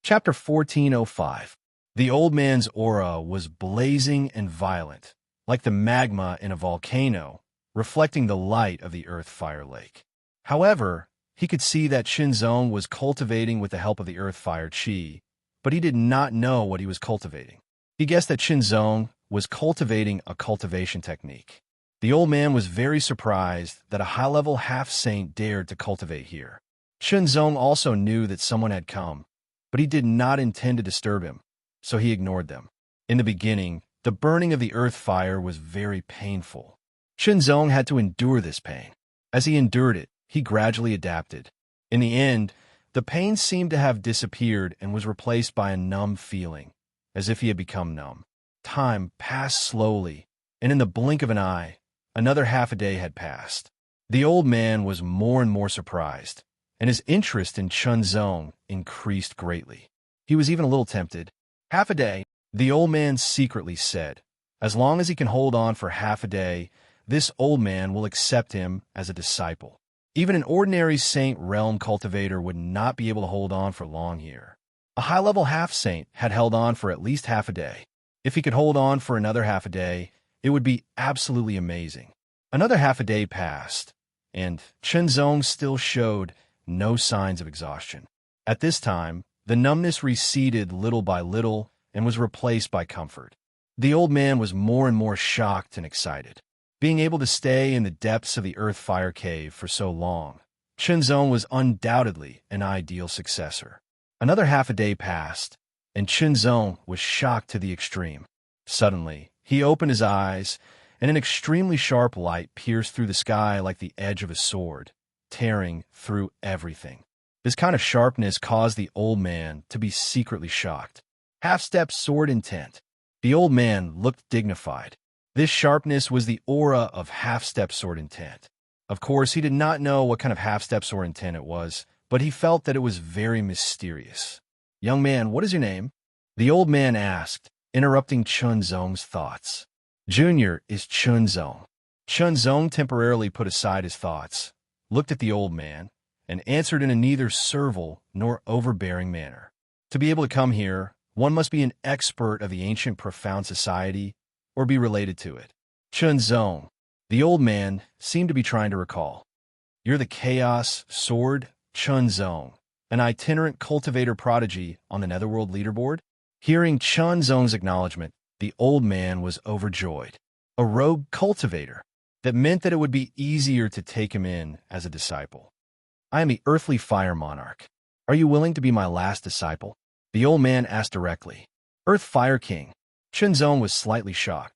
Chapter 1405. The old man's aura was blazing and violent, like the magma in a volcano, reflecting the light of the earth fire lake. However, he could see that Shinzong was cultivating with the help of the earth fire chi, but he did not know what he was cultivating. He guessed that Shinzong was cultivating a cultivation technique. The old man was very surprised that a high-level half-saint dared to cultivate here. Shinzong also knew that someone had come, but he did not intend to disturb him, so he ignored them. In the beginning, the burning of the earth fire was very painful. Shinzong had to endure this pain. As he endured it, he gradually adapted. In the end, the pain seemed to have disappeared and was replaced by a numb feeling, as if he had become numb. Time passed slowly, and in the blink of an eye, another half a day had passed. The old man was more and more surprised, and his interest in Shinzong increased greatly. He was even a little tempted. Half a day, the old man secretly said. As long as he can hold on for half a day, this old man will accept him as a disciple. Even an ordinary saint realm cultivator would not be able to hold on for long here. A high-level half-saint had held on for at least half a day. If he could hold on for another half a day, it would be absolutely amazing. Another half a day passed, and Shinzong still showed no signs of exhaustion. At this time, the numbness receded little by little and was replaced by comfort. The old man was more and more shocked and excited. Being able to stay in the depths of the earth fire cave for so long, Shinzong was undoubtedly an ideal successor. Another half a day passed, and Shinzong was shocked to the extreme. Suddenly, he opened his eyes, and an extremely sharp light pierced through the sky like the edge of a sword, tearing through everything. This kind of sharpness caused the old man to be secretly shocked. Half-step sword intent. The old man looked dignified. This sharpness was the aura of half-step sword intent. Of course, he did not know what kind of half-step sword intent it was, but he felt that it was very mysterious. "Young man, what is your name?" The old man asked, interrupting Shinzong's thoughts. "Junior is Shinzong." Shinzong temporarily put aside his thoughts, looked at the old man, and answered in a neither servile nor overbearing manner. To be able to come here, one must be an expert of the ancient profound society or be related to it. Shinzong, the old man, seemed to be trying to recall. "You're the Chaos Sword Shinzong, an itinerant cultivator prodigy on the Netherworld leaderboard?" Hearing Shinzong's acknowledgement, the old man was overjoyed. A rogue cultivator. That meant that it would be easier to take him in as a disciple. "I am the earthly fire monarch. Are you willing to be my last disciple?" The old man asked directly. "Earth Fire King." Shinzong was slightly shocked.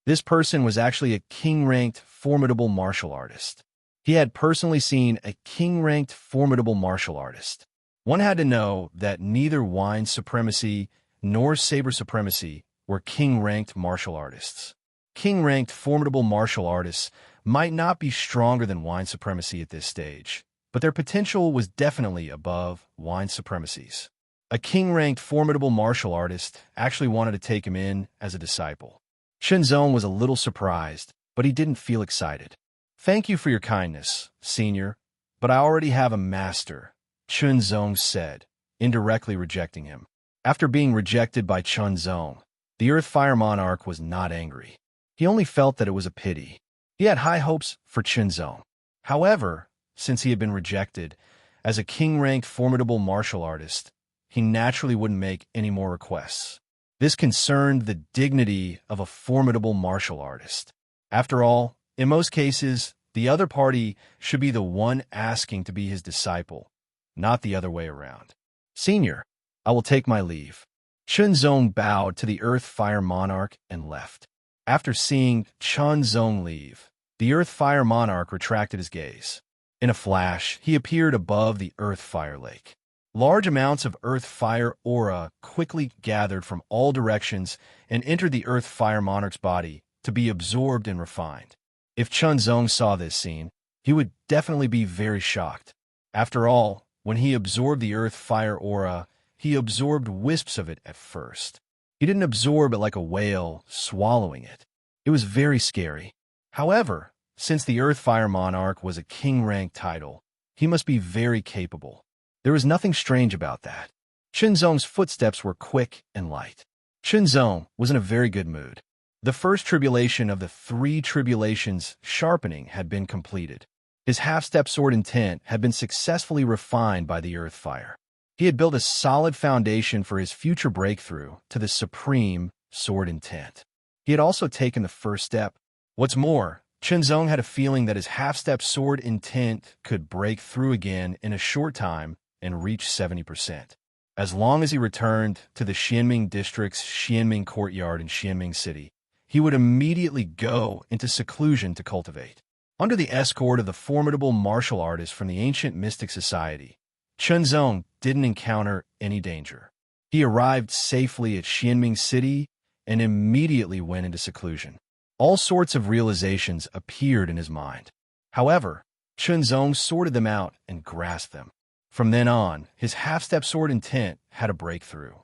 This person was actually a king-ranked, formidable martial artist. He had personally seen a king-ranked, formidable martial artist. One had to know that neither Wine Supremacy nor Saber Supremacy were king-ranked martial artists. King-ranked, formidable martial artists might not be stronger than Wine Supremacy at this stage, but their potential was definitely above Wine Supremacy's. A king-ranked, formidable martial artist actually wanted to take him in as a disciple. Shinzong was a little surprised, but he didn't feel excited. "Thank you for your kindness, senior, but I already have a master," Shinzong said, indirectly rejecting him. After being rejected by Shinzong, the Earth Fire Monarch was not angry. He only felt that it was a pity. He had high hopes for Shinzong. However, since he had been rejected, as a king-ranked formidable martial artist, he naturally wouldn't make any more requests. This concerned the dignity of a formidable martial artist. After all, in most cases, the other party should be the one asking to be his disciple, not the other way around. "Senior, I will take my leave." Shinzong bowed to the Earth Fire Monarch and left. After seeing Shinzong leave, the Earth Fire Monarch retracted his gaze. In a flash, he appeared above the Earth Fire Lake. Large amounts of Earth Fire aura quickly gathered from all directions and entered the Earth Fire Monarch's body to be absorbed and refined. If Shinzong saw this scene, he would definitely be very shocked. After all, when he absorbed the Earth Fire aura, he absorbed wisps of it at first. He didn't absorb it like a whale swallowing it. It was very scary. However, since the Earth Fire Monarch was a king-ranked title, he must be very capable. There was nothing strange about that. Chunzong's footsteps were quick and light. Chunzong was in a very good mood. The first tribulation of the 3 tribulations sharpening had been completed. His half-step sword intent had been successfully refined by the earth fire. He had built a solid foundation for his future breakthrough to the supreme sword intent. He had also taken the first step. What's more, Chunzong had a feeling that his half-step sword intent could break through again in a short time and reach 70%. As long as he returned to the Xianming district's Xianming courtyard in Xianming City, he would immediately go into seclusion to cultivate. Under the escort of the formidable martial artist from the ancient mystic society, Chunzong didn't encounter any danger. He arrived safely at Xianming City and immediately went into seclusion. All sorts of realizations appeared in his mind. However, Chunzong sorted them out and grasped them. From then on, his half-step sword intent had a breakthrough.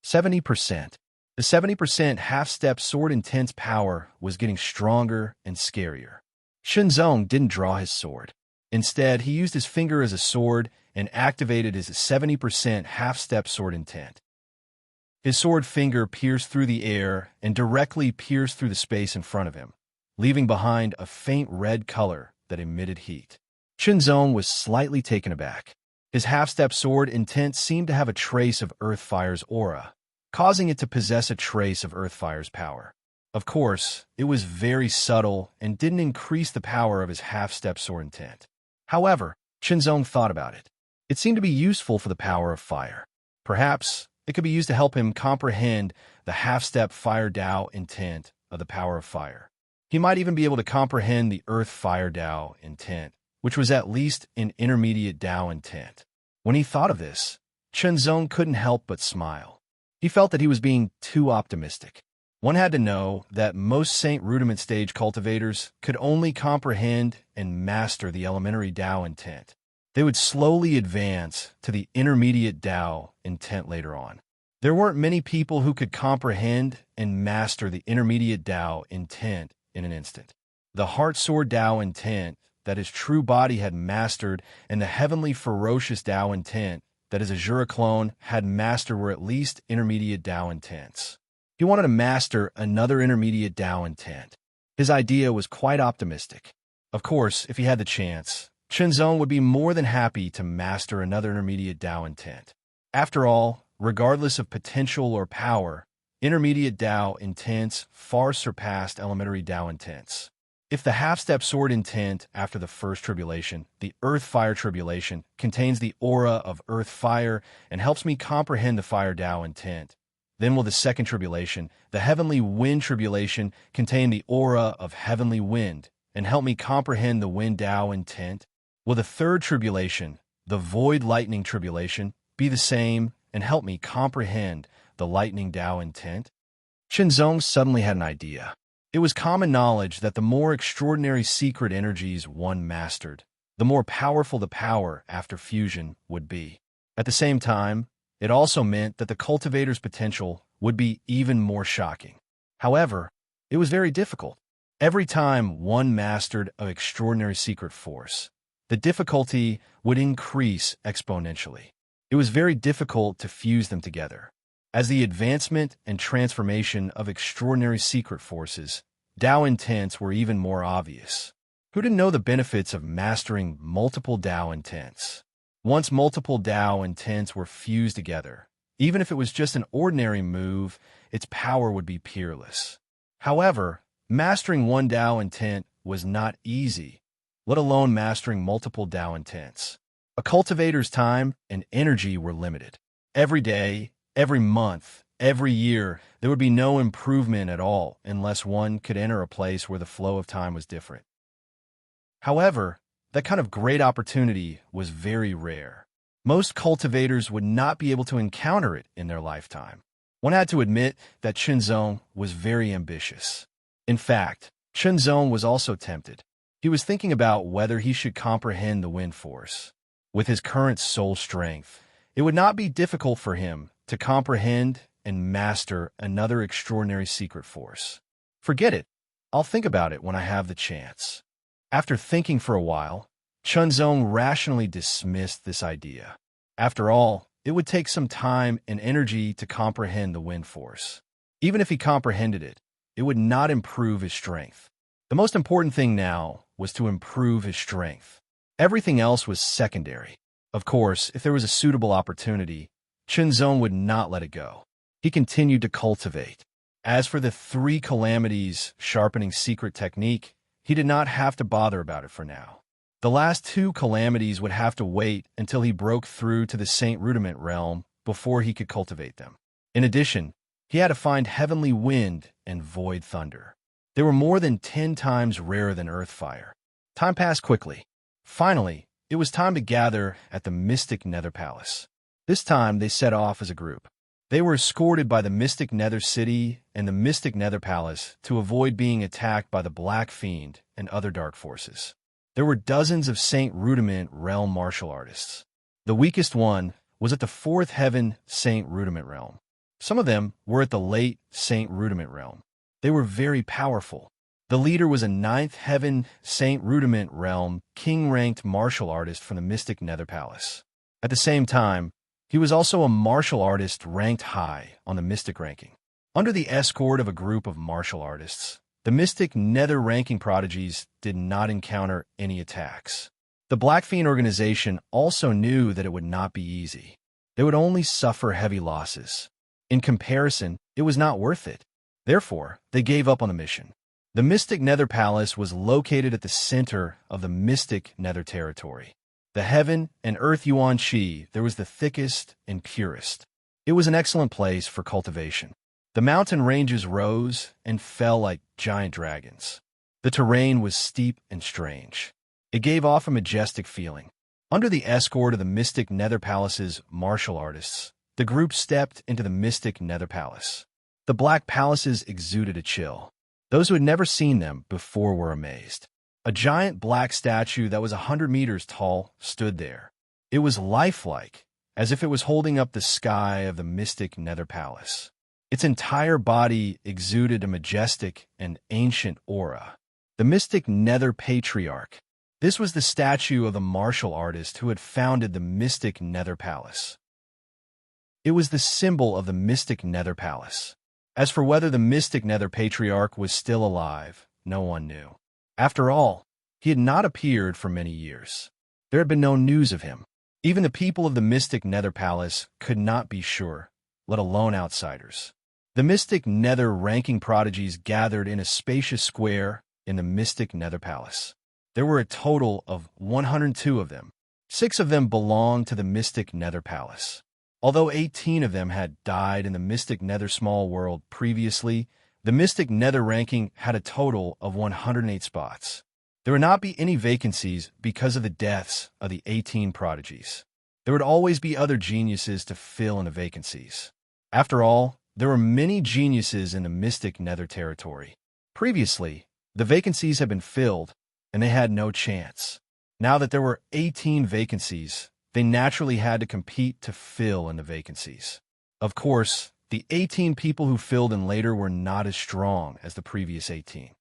70%. The 70% half-step sword intent's power was getting stronger and scarier. Chunzong didn't draw his sword. Instead, he used his finger as a sword and activated his 70% half-step sword intent. His sword finger pierced through the air and directly pierced through the space in front of him, leaving behind a faint red color that emitted heat. Chunzong was slightly taken aback. His half-step sword intent seemed to have a trace of Earthfire's aura, causing it to possess a trace of Earthfire's power. Of course, it was very subtle and didn't increase the power of his half-step sword intent. However, Chunzong thought about it. It seemed to be useful for the power of fire. Perhaps it could be used to help him comprehend the half-step fire Dao intent of the power of fire. He might even be able to comprehend the Earth Fire Dao intent, which was at least an intermediate Dao intent. When he thought of this, Chunzong couldn't help but smile. He felt that he was being too optimistic. One had to know that most Saint Rudiment stage cultivators could only comprehend and master the elementary Dao intent. They would slowly advance to the intermediate Dao intent later on. There weren't many people who could comprehend and master the intermediate Dao intent in an instant. The Heart Sword Dao intent that his true body had mastered and the heavenly ferocious Dao intent that his Azura clone had mastered were at least intermediate Dao intents. He wanted to master another intermediate Dao intent. His idea was quite optimistic. Of course, if he had the chance, Chunzong would be more than happy to master another intermediate Dao intent. After all, regardless of potential or power, intermediate Dao intents far surpassed elementary Dao intents. If the half-step sword intent after the first tribulation, the Earth Fire tribulation, contains the aura of Earth Fire and helps me comprehend the Fire Dao intent, then will the second tribulation, the Heavenly Wind tribulation, contain the aura of Heavenly Wind and help me comprehend the Wind Dao intent? Will the third tribulation, the Void Lightning tribulation, be the same and help me comprehend the Lightning Dao intent? Chunzong suddenly had an idea. It was common knowledge that the more extraordinary secret energies one mastered, the more powerful the power after fusion would be. At the same time, it also meant that the cultivator's potential would be even more shocking. However, it was very difficult. Every time one mastered an extraordinary secret force, the difficulty would increase exponentially. It was very difficult to fuse them together. As the advancement and transformation of extraordinary secret forces, Dao intents were even more obvious. Who didn't know the benefits of mastering multiple Dao intents? Once multiple Dao intents were fused together, even if it was just an ordinary move, its power would be peerless. However, mastering one Dao intent was not easy, let alone mastering multiple Dao intents. A cultivator's time and energy were limited. Every day, every month, every year, there would be no improvement at all unless one could enter a place where the flow of time was different. However, that kind of great opportunity was very rare. Most cultivators would not be able to encounter it in their lifetime. One had to admit that Chunzong was very ambitious. In fact, Chunzong was also tempted. He was thinking about whether he should comprehend the wind force. With his current soul strength, it would not be difficult for him to comprehend and master another extraordinary secret force. Forget it. I'll think about it when I have the chance. After thinking for a while, Chunzong rationally dismissed this idea. After all, it would take some time and energy to comprehend the wind force. Even if he comprehended it, it would not improve his strength. The most important thing now was to improve his strength. Everything else was secondary. Of course, if there was a suitable opportunity, Chunzong would not let it go. He continued to cultivate. As for the 3 calamities sharpening secret technique, he did not have to bother about it for now. The last 2 calamities would have to wait until he broke through to the Saint Rudiment realm before he could cultivate them. In addition, he had to find heavenly wind and void thunder. They were more than 10 times rarer than earth fire. Time passed quickly. Finally, it was time to gather at the mystic Nether Palace. This time they set off as a group. They were escorted by the mystic Nether City and the mystic Nether Palace to avoid being attacked by the Black Fiend and other dark forces. There were dozens of Saint Rudiment realm martial artists. The weakest one was at the 4th heaven Saint Rudiment realm. Some of them were at the late Saint Rudiment realm. They were very powerful. The leader was a 9th heaven Saint Rudiment realm king-ranked martial artist from the mystic Nether Palace. At the same time, he was also a martial artist ranked high on the mystic ranking. Under the escort of a group of martial artists, the mystic Nether ranking prodigies did not encounter any attacks. The Black Fiend organization also knew that it would not be easy. They would only suffer heavy losses. In comparison, it was not worth it. Therefore, they gave up on the mission. The mystic Nether Palace was located at the center of the mystic Nether territory. The heaven and earth Yuan Chi, there was the thickest and purest. It was an excellent place for cultivation. The mountain ranges rose and fell like giant dragons. The terrain was steep and strange. It gave off a majestic feeling. Under the escort of the mystic Nether Palace's martial artists, the group stepped into the mystic Nether Palace. The black palaces exuded a chill. Those who had never seen them before were amazed. A giant black statue that was 100 meters tall stood there. It was lifelike, as if it was holding up the sky of the mystic Nether Palace. Its entire body exuded a majestic and ancient aura. The mystic Nether Patriarch. This was the statue of the martial artist who had founded the mystic Nether Palace. It was the symbol of the mystic Nether Palace. As for whether the mystic Nether Patriarch was still alive, no one knew. After all, he had not appeared for many years. There had been no news of him. Even the people of the mystic Nether Palace could not be sure, let alone outsiders. The mystic Nether ranking prodigies gathered in a spacious square in the mystic Nether Palace. There were a total of 102 of them. 6 of them belonged to the mystic Nether Palace. Although 18 of them had died in the mystic Nether small world previously, the mystic Nether ranking had a total of 108 spots. There would not be any vacancies because of the deaths of the 18 prodigies. There would always be other geniuses to fill in the vacancies. After all, there were many geniuses in the mystic Nether territory. Previously, the vacancies had been filled, and they had no chance. Now that there were 18 vacancies, they naturally had to compete to fill in the vacancies. Of course, the 18 people who filled in later were not as strong as the previous 18.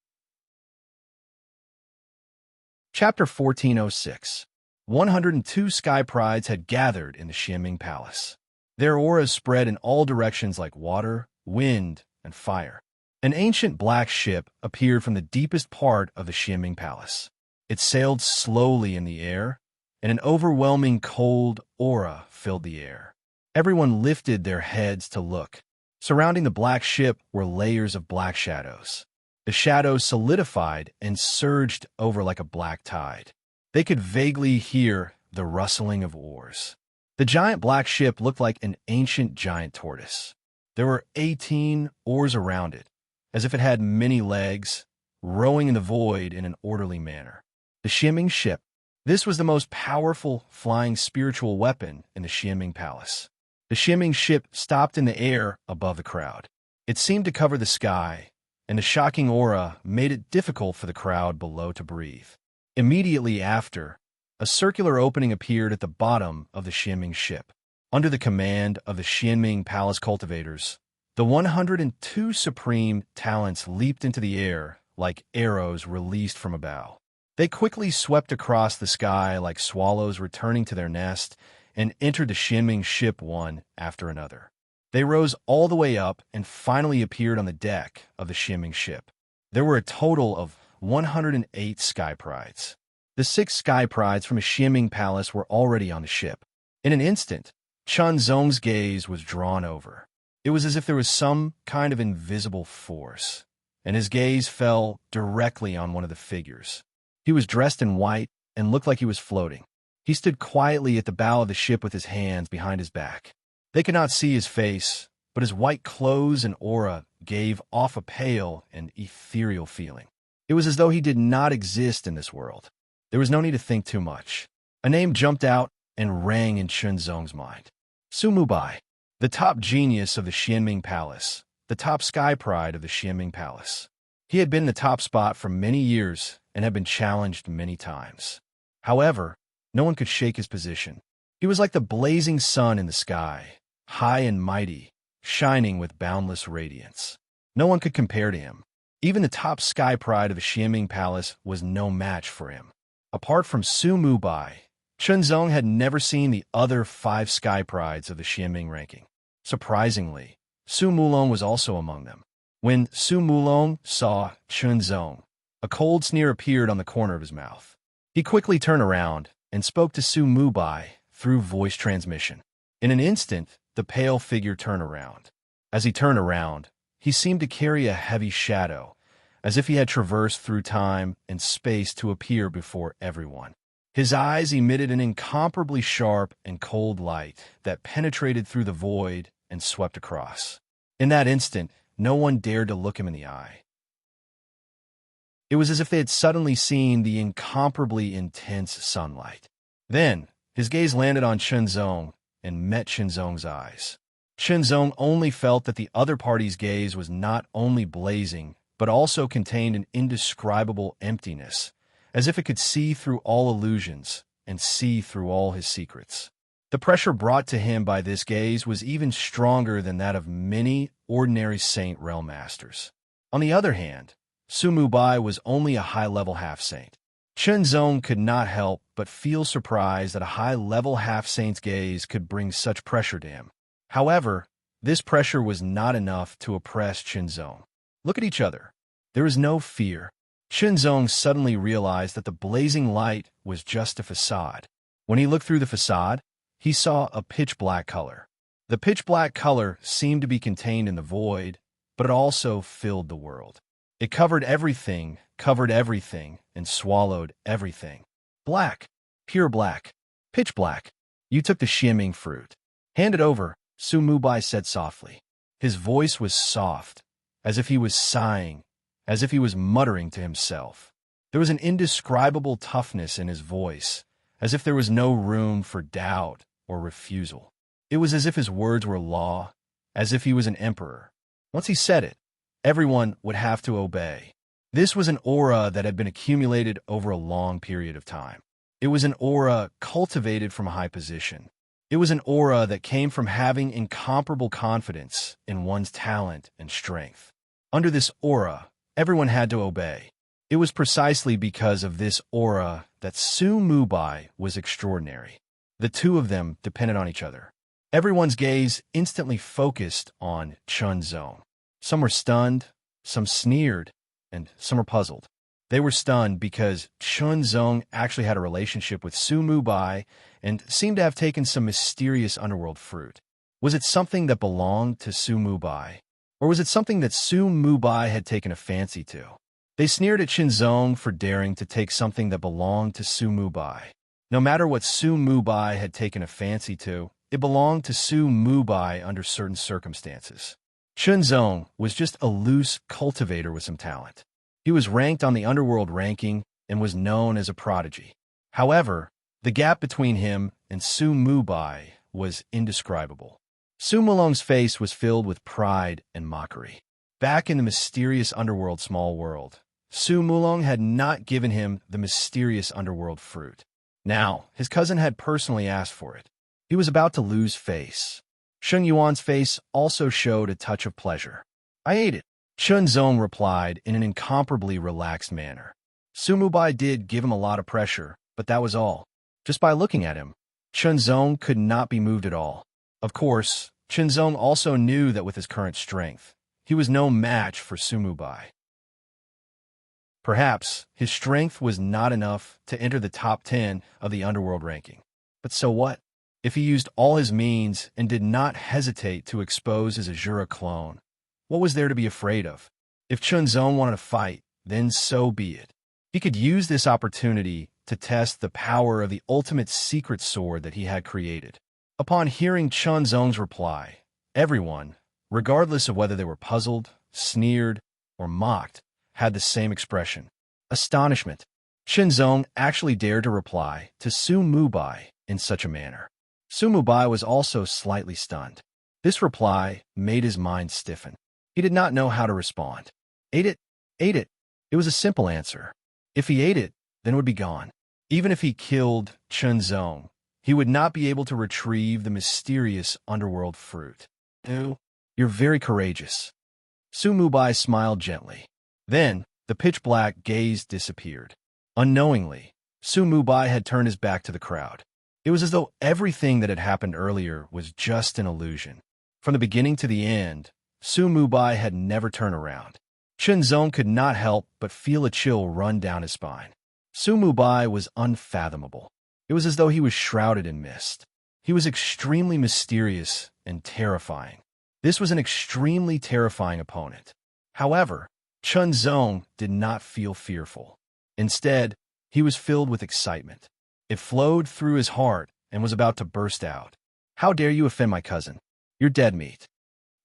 Chapter 1406. 102 Sky Prides had gathered in the Xianming Palace. Their auras spread in all directions like water, wind, and fire. An ancient black ship appeared from the deepest part of the Xianming Palace. It sailed slowly in the air, and an overwhelming cold aura filled the air. Everyone lifted their heads to look. Surrounding the black ship were layers of black shadows. The shadows solidified and surged over like a black tide. They could vaguely hear the rustling of oars. The giant black ship looked like an ancient giant tortoise. There were 18 oars around it, as if it had many legs, rowing in the void in an orderly manner. The Xianming ship. This was the most powerful flying spiritual weapon in the Xianming Palace. The Xianming ship stopped in the air above the crowd. It seemed to cover the sky, and the shocking aura made it difficult for the crowd below to breathe. Immediately after, a circular opening appeared at the bottom of the Xianming ship. Under the command of the Xianming Palace cultivators, the 102 supreme talents leaped into the air like arrows released from a bow. They quickly swept across the sky like swallows returning to their nest, and entered the Xianming ship one after another. They rose all the way up and finally appeared on the deck of the Xianming ship. There were a total of 108 sky prides. The 6 sky prides from a Xianming palace were already on the ship. In an instant, Chen Zong's gaze was drawn over. It was as if there was some kind of invisible force, and his gaze fell directly on one of the figures. He was dressed in white and looked like he was floating. He stood quietly at the bow of the ship with his hands behind his back. They could not see his face, but his white clothes and aura gave off a pale and ethereal feeling. It was as though he did not exist in this world. There was no need to think too much. A name jumped out and rang in Chen Zong's mind. Su Mubai, the top genius of the Xianming Palace, the top sky pride of the Xianming Palace. He had been in the top spot for many years and had been challenged many times. However, no one could shake his position. He was like the blazing sun in the sky, high and mighty, shining with boundless radiance. No one could compare to him. Even the top sky pride of the Xianming Palace was no match for him. Apart from Su Mubai, Chen Zong had never seen the other 5 sky prides of the Xianming ranking. Surprisingly, Su Mulong was also among them. When Su Mulong saw Chen Zong, a cold sneer appeared on the corner of his mouth. He quickly turned around and spoke to Su Mubai through voice transmission. In an instant, the pale figure turned around. As he turned around, he seemed to carry a heavy shadow, as if he had traversed through time and space to appear before everyone. His eyes emitted an incomparably sharp and cold light that penetrated through the void and swept across. In that instant, no one dared to look him in the eye. It was as if they had suddenly seen the incomparably intense sunlight. Then, his gaze landed on Chen Zong and met Chen Zong's eyes. Chen Zong only felt that the other party's gaze was not only blazing, but also contained an indescribable emptiness, as if it could see through all illusions and see through all his secrets. The pressure brought to him by this gaze was even stronger than that of many ordinary Saint Realm Masters. On the other hand, Su Mubai was only a high-level half-saint. Chen Zong could not help but feel surprised that a high-level half-saint's gaze could bring such pressure to him. However, this pressure was not enough to oppress Chen Zong. Look at each other. There is no fear. Chen Zong suddenly realized that the blazing light was just a facade. When he looked through the facade, he saw a pitch-black color. The pitch-black color seemed to be contained in the void, but it also filled the world. It covered everything, and swallowed everything. Black, pure black, pitch black. You took the Xianming fruit. Hand it over, Su Mubai said softly. His voice was soft, as if he was sighing, as if he was muttering to himself. There was an indescribable toughness in his voice, as if there was no room for doubt or refusal. It was as if his words were law, as if he was an emperor. Once he said it, everyone would have to obey. This was an aura that had been accumulated over a long period of time. It was an aura cultivated from a high position. It was an aura that came from having incomparable confidence in one's talent and strength. Under this aura, everyone had to obey. It was precisely because of this aura that Su Mubai was extraordinary. The two of them depended on each other. Everyone's gaze instantly focused on Chen Zong. Some were stunned, some sneered, and some were puzzled. They were stunned because Chen Zong actually had a relationship with Su Mubai and seemed to have taken some mysterious underworld fruit. Was it something that belonged to Su Mubai? Or was it something that Su Mubai had taken a fancy to? They sneered at Chen Zong for daring to take something that belonged to Su Mubai. No matter what Su Mubai had taken a fancy to, it belonged to Su Mubai under certain circumstances. Chen Zong was just a loose cultivator with some talent. He was ranked on the underworld ranking and was known as a prodigy. However, the gap between him and Su Mubai was indescribable. Su Mulong's face was filled with pride and mockery. Back in the mysterious underworld small world, Su Mulong had not given him the mysterious underworld fruit. Now, his cousin had personally asked for it. He was about to lose face. Sheng Yuan's face also showed a touch of pleasure. I ate it, Chen Zong replied in an incomparably relaxed manner. Su Mubai did give him a lot of pressure, but that was all. Just by looking at him, Chunzong could not be moved at all. Of course, Chunzong also knew that with his current strength, he was no match for Sumubai. Perhaps his strength was not enough to enter the top 10 of the underworld ranking. But so what? If he used all his means and did not hesitate to expose his Azura clone, what was there to be afraid of? If Chunzong wanted to fight, then so be it. He could use this opportunity to test the power of the ultimate secret sword that he had created. Upon hearing Chunzong's reply, everyone, regardless of whether they were puzzled, sneered, or mocked, had the same expression: astonishment. Chunzong actually dared to reply to Su Mubai in such a manner. Su Mubai was also slightly stunned. This reply made his mind stiffen. He did not know how to respond. Ate it? Ate it. It was a simple answer. If he ate it, then it would be gone. Even if he killed Chunzong, he would not be able to retrieve the mysterious underworld fruit. No, you're very courageous. Su Mubai smiled gently. Then, the pitch-black gaze disappeared. Unknowingly, Su Mubai had turned his back to the crowd. It was as though everything that had happened earlier was just an illusion. From the beginning to the end, Su Mubai had never turned around. Chunzong could not help but feel a chill run down his spine. Su Mubai was unfathomable. It was as though he was shrouded in mist. He was extremely mysterious and terrifying. This was an extremely terrifying opponent. However, Chunzong did not feel fearful. Instead, he was filled with excitement. It flowed through his heart and was about to burst out. How dare you offend my cousin? You're dead meat.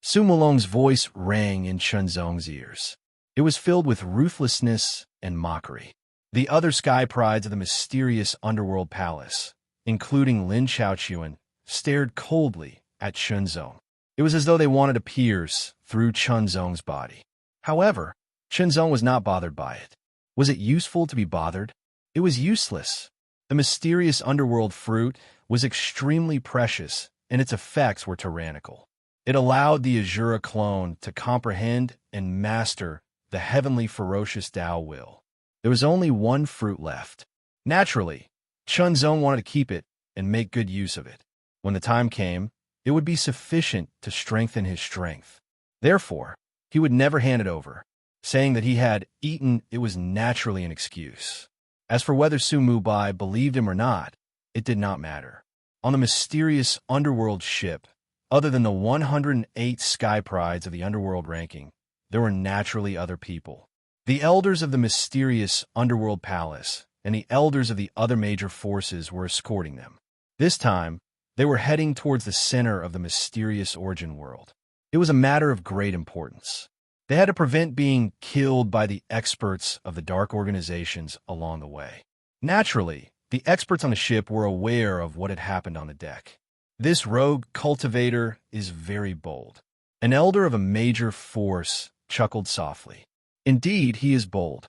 Su Mulong's voice rang in Chunzong's ears. It was filled with ruthlessness and mockery. The other sky prides of the mysterious underworld palace, including Lin Chaochuan, stared coldly at Chunzong. It was as though they wanted to pierce through Chunzong's body. However, Chunzong was not bothered by it. Was it useful to be bothered? It was useless. The mysterious underworld fruit was extremely precious, and its effects were tyrannical. It allowed the Azura clone to comprehend and master the heavenly ferocious Tao will. There was only one fruit left. Naturally, Chunzong wanted to keep it and make good use of it. When the time came, it would be sufficient to strengthen his strength. Therefore, he would never hand it over. Saying that he had eaten it was naturally an excuse. As for whether Su Mubai believed him or not, it did not matter. On the mysterious underworld ship, other than the 108 sky prides of the underworld ranking, there were naturally other people. The elders of the mysterious underworld palace and the elders of the other major forces were escorting them. This time, they were heading towards the center of the mysterious origin world. It was a matter of great importance. They had to prevent being killed by the experts of the dark organizations along the way. Naturally, the experts on the ship were aware of what had happened on the deck. This rogue cultivator is very bold. An elder of a major force chuckled softly. Indeed, he is bold.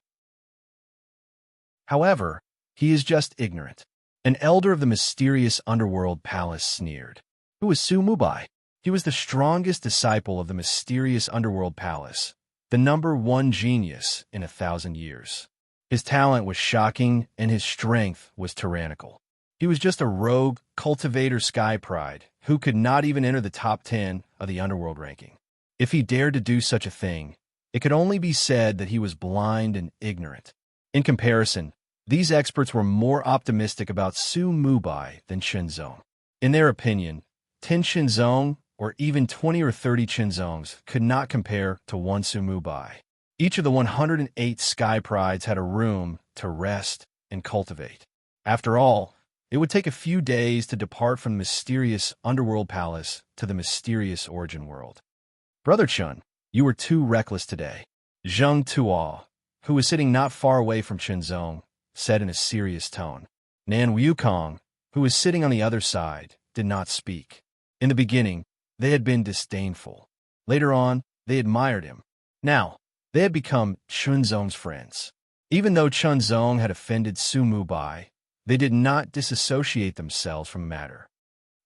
However, he is just ignorant. An elder of the mysterious underworld palace sneered. Who was Su Mubai? He was the strongest disciple of the mysterious underworld palace, the #1 genius in 1,000 years. His talent was shocking and his strength was tyrannical. He was just a rogue cultivator sky pride who could not even enter the top 10 of the underworld ranking. If he dared to do such a thing, it could only be said that he was blind and ignorant. In comparison, these experts were more optimistic about Su Mubai than Chunzong. In their opinion, 10 Chunzong or even 20 or 30 Chunzongs could not compare to one Su Mubai. Each of the 108 sky prides had a room to rest and cultivate. After all, it would take a few days to depart from the mysterious underworld palace to the mysterious origin world. Brother Chun, you were too reckless today. Zheng Tuo, who was sitting not far away from Chunzong, said in a serious tone. Nan Wukong, who was sitting on the other side, did not speak. In the beginning, they had been disdainful. Later on, they admired him. Now, they had become Chunzong's friends. Even though Chunzong had offended Su Mubai, they did not disassociate themselves from the matter.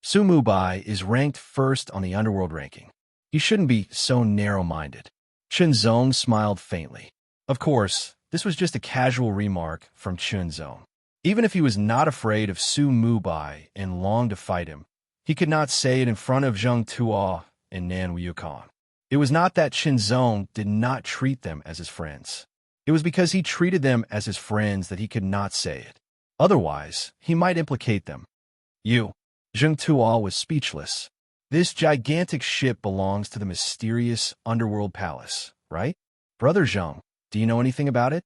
Su Mubai is ranked first on the underworld ranking. He shouldn't be so narrow-minded. Chunzong smiled faintly. Of course, this was just a casual remark from Chunzong. Even if he was not afraid of Su Mubai and longed to fight him, he could not say it in front of Zheng Tuo and Nan Wukong. It was not that Qinzong did not treat them as his friends. It was because he treated them as his friends that he could not say it. Otherwise, he might implicate them. Zheng Tuo was speechless. This gigantic ship belongs to the mysterious underworld palace, right? Brother Zheng, do you know anything about it?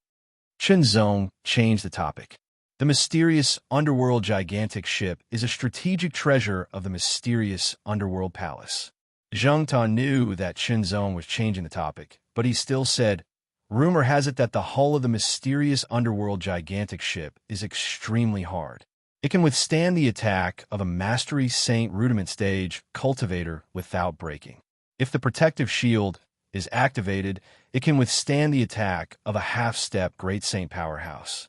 Qinzong changed the topic. The mysterious underworld gigantic ship is a strategic treasure of the mysterious underworld palace. Zheng Ta knew that Qinzong was changing the topic, but he still said, rumor has it that the hull of the mysterious underworld gigantic ship is extremely hard. It can withstand the attack of a Mastery Saint Rudiment Stage cultivator without breaking. If the protective shield is activated, it can withstand the attack of a half-step Great Saint powerhouse.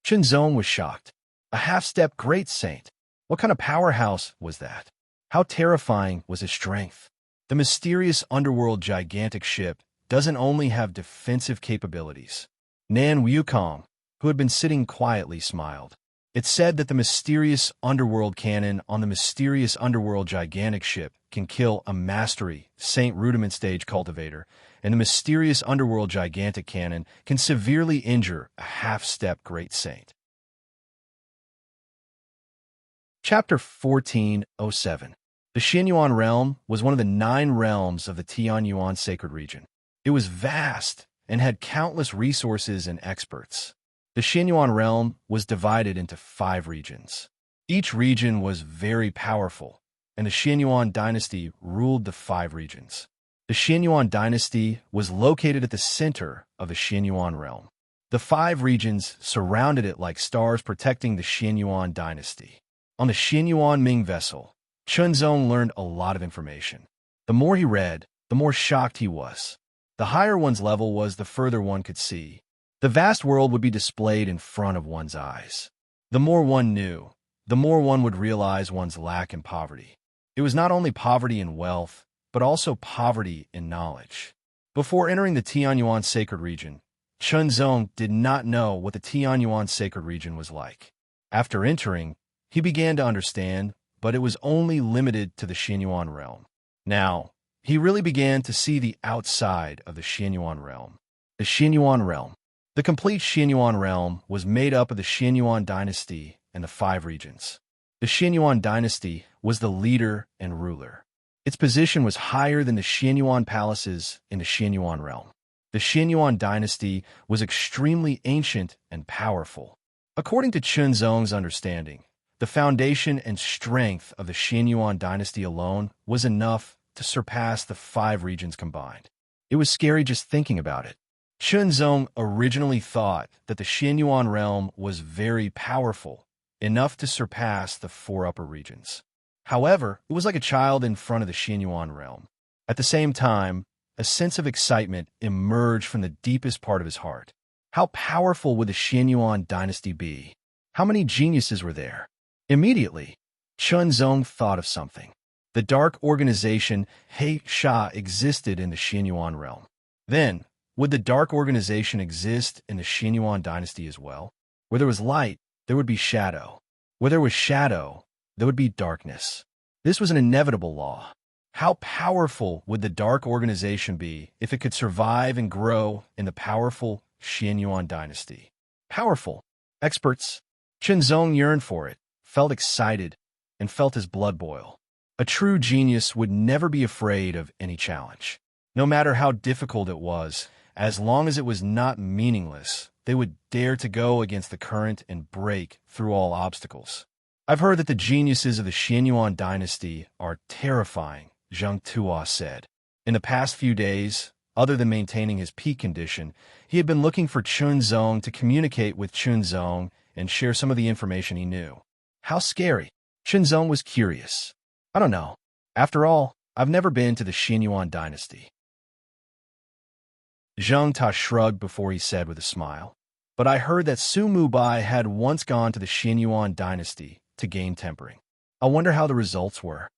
Qinzong was shocked. A half-step Great Saint? What kind of powerhouse was that? How terrifying was his strength? The mysterious underworld gigantic ship doesn't only have defensive capabilities. Nan Wukong, who had been sitting quietly, smiled. It said that the mysterious underworld cannon on the mysterious underworld gigantic ship can kill a Mastery Saint Rudiment Stage cultivator, and the mysterious underworld gigantic cannon can severely injure a half-step Great Saint. Chapter 1407. The Xianyuan realm was one of the 9 realms of the Tianyuan sacred region. It was vast and had countless resources and experts. The Xianyuan realm was divided into 5 regions. Each region was very powerful, and the Xianyuan dynasty ruled the 5 regions. The Xianyuan dynasty was located at the center of the Xianyuan realm. The 5 regions surrounded it like stars protecting the Xianyuan dynasty. On the Xianyuan Ming vessel, Qinzong learned a lot of information. The more he read, the more shocked he was. The higher one's level was, the further one could see. The vast world would be displayed in front of one's eyes. The more one knew, the more one would realize one's lack in poverty. It was not only poverty in wealth, but also poverty in knowledge. Before entering the Tianyuan sacred region, Qinzong did not know what the Tianyuan sacred region was like. After entering, he began to understand, but it was only limited to the Xianyuan realm. Now, he really began to see the outside of the Xianyuan realm. The Xianyuan realm. The complete Xianyuan realm was made up of the Xianyuan dynasty and the 5 regions. The Xianyuan dynasty was the leader and ruler. Its position was higher than the Xianyuan palaces in the Xianyuan realm. The Xianyuan dynasty was extremely ancient and powerful. According to Qinzong's understanding, the foundation and strength of the Xianyuan dynasty alone was enough to surpass the 5 regions combined. It was scary just thinking about it. Qinzong originally thought that the Xianyuan realm was very powerful, enough to surpass the 4 upper regions. However, it was like a child in front of the Xianyuan realm. At the same time, a sense of excitement emerged from the deepest part of his heart. How powerful would the Xianyuan dynasty be? How many geniuses were there? Immediately, Qinzong thought of something. The dark organization He Sha existed in the Xianyuan realm. Then, would the dark organization exist in the Xianyuan dynasty as well? Where there was light, there would be shadow. Where there was shadow, there would be darkness. This was an inevitable law. How powerful would the dark organization be if it could survive and grow in the powerful Xianyuan dynasty? Powerful. Experts. Qinzong yearned for it, felt excited, and felt his blood boil. A true genius would never be afraid of any challenge. No matter how difficult it was, as long as it was not meaningless, they would dare to go against the current and break through all obstacles. I've heard that the geniuses of the Xianyuan dynasty are terrifying, Zheng Tuo said. In the past few days, other than maintaining his peak condition, he had been looking for Qinzong to communicate with Qinzong and share some of the information he knew. How scary. Qinzong was curious. I don't know. After all, I've never been to the Xianyuan dynasty. Zheng Ta shrugged before he said with a smile, but I heard that Su Mubai had once gone to the Xianyuan dynasty to gain tempering. I wonder how the results were.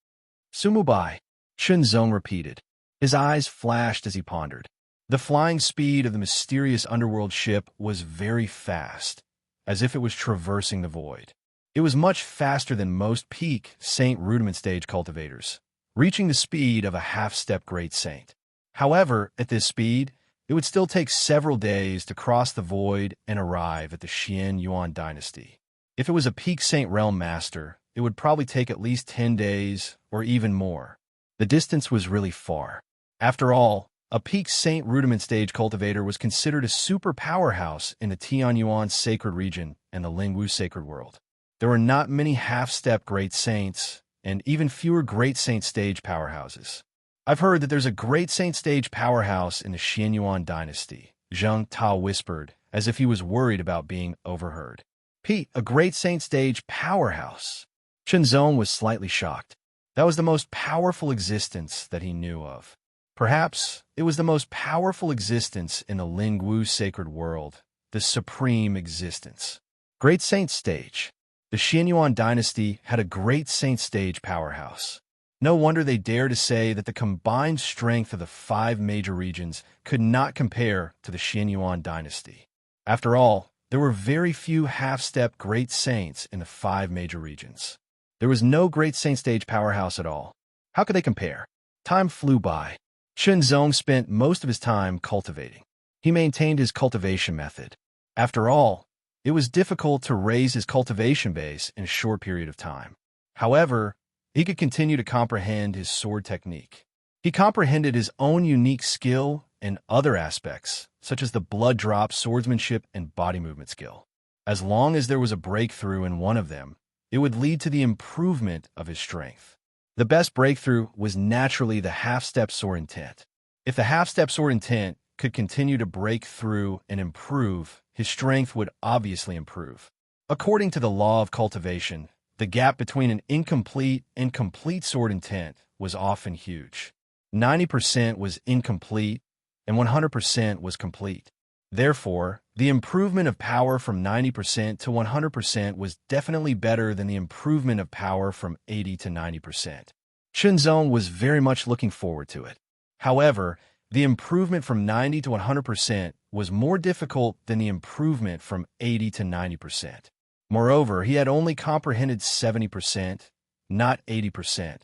Su Mubai, Qinzong repeated. His eyes flashed as he pondered. The flying speed of the mysterious underworld ship was very fast, as if it was traversing the void. It was much faster than most peak Saint Rudiment stage cultivators, reaching the speed of a half-step Great Saint. However, at this speed, it would still take several days to cross the void and arrive at the Xian Yuan dynasty. If it was a peak Saint Realm Master, it would probably take at least 10 days or even more. The distance was really far. After all, a peak Saint Rudiment stage cultivator was considered a super powerhouse in the Tianyuan sacred region and the Lingwu sacred world. There were not many half-step Great Saints, and even fewer Great Saint stage powerhouses. I've heard that there's a Great Saint stage powerhouse in the Xianyuan dynasty, Zheng Tao whispered, as if he was worried about being overheard. Pete, a Great Saint stage powerhouse. Shenzong was slightly shocked. That was the most powerful existence that he knew of. Perhaps it was the most powerful existence in the Lingwu sacred world, the supreme existence. Great Saint stage. The Xianyuan dynasty had a Great Saint stage powerhouse. No wonder they dare to say that the combined strength of the 5 major regions could not compare to the Xianyuan dynasty. After all, there were very few half-step Great Saints in the 5 major regions. There was no Great Saint stage powerhouse at all. How could they compare? Time flew by. Shenzong spent most of his time cultivating. He maintained his cultivation method. After all, it was difficult to raise his cultivation base in a short period of time. However, he could continue to comprehend his sword technique. He comprehended his own unique skill and other aspects, such as the blood drop, swordsmanship, and body movement skill. As long as there was a breakthrough in one of them, it would lead to the improvement of his strength. The best breakthrough was naturally the half-step sword intent. If the half-step sword intent could continue to break through and improve, his strength would obviously improve. According to the law of cultivation, the gap between an incomplete and complete sword intent was often huge. 90% was incomplete, and 100% was complete. Therefore, the improvement of power from 90% to 100% was definitely better than the improvement of power from 80 to 90%. Shenzong was very much looking forward to it. However, the improvement from 90 to 100% was more difficult than the improvement from 80 to 90%. Moreover, he had only comprehended 70%, not 80%.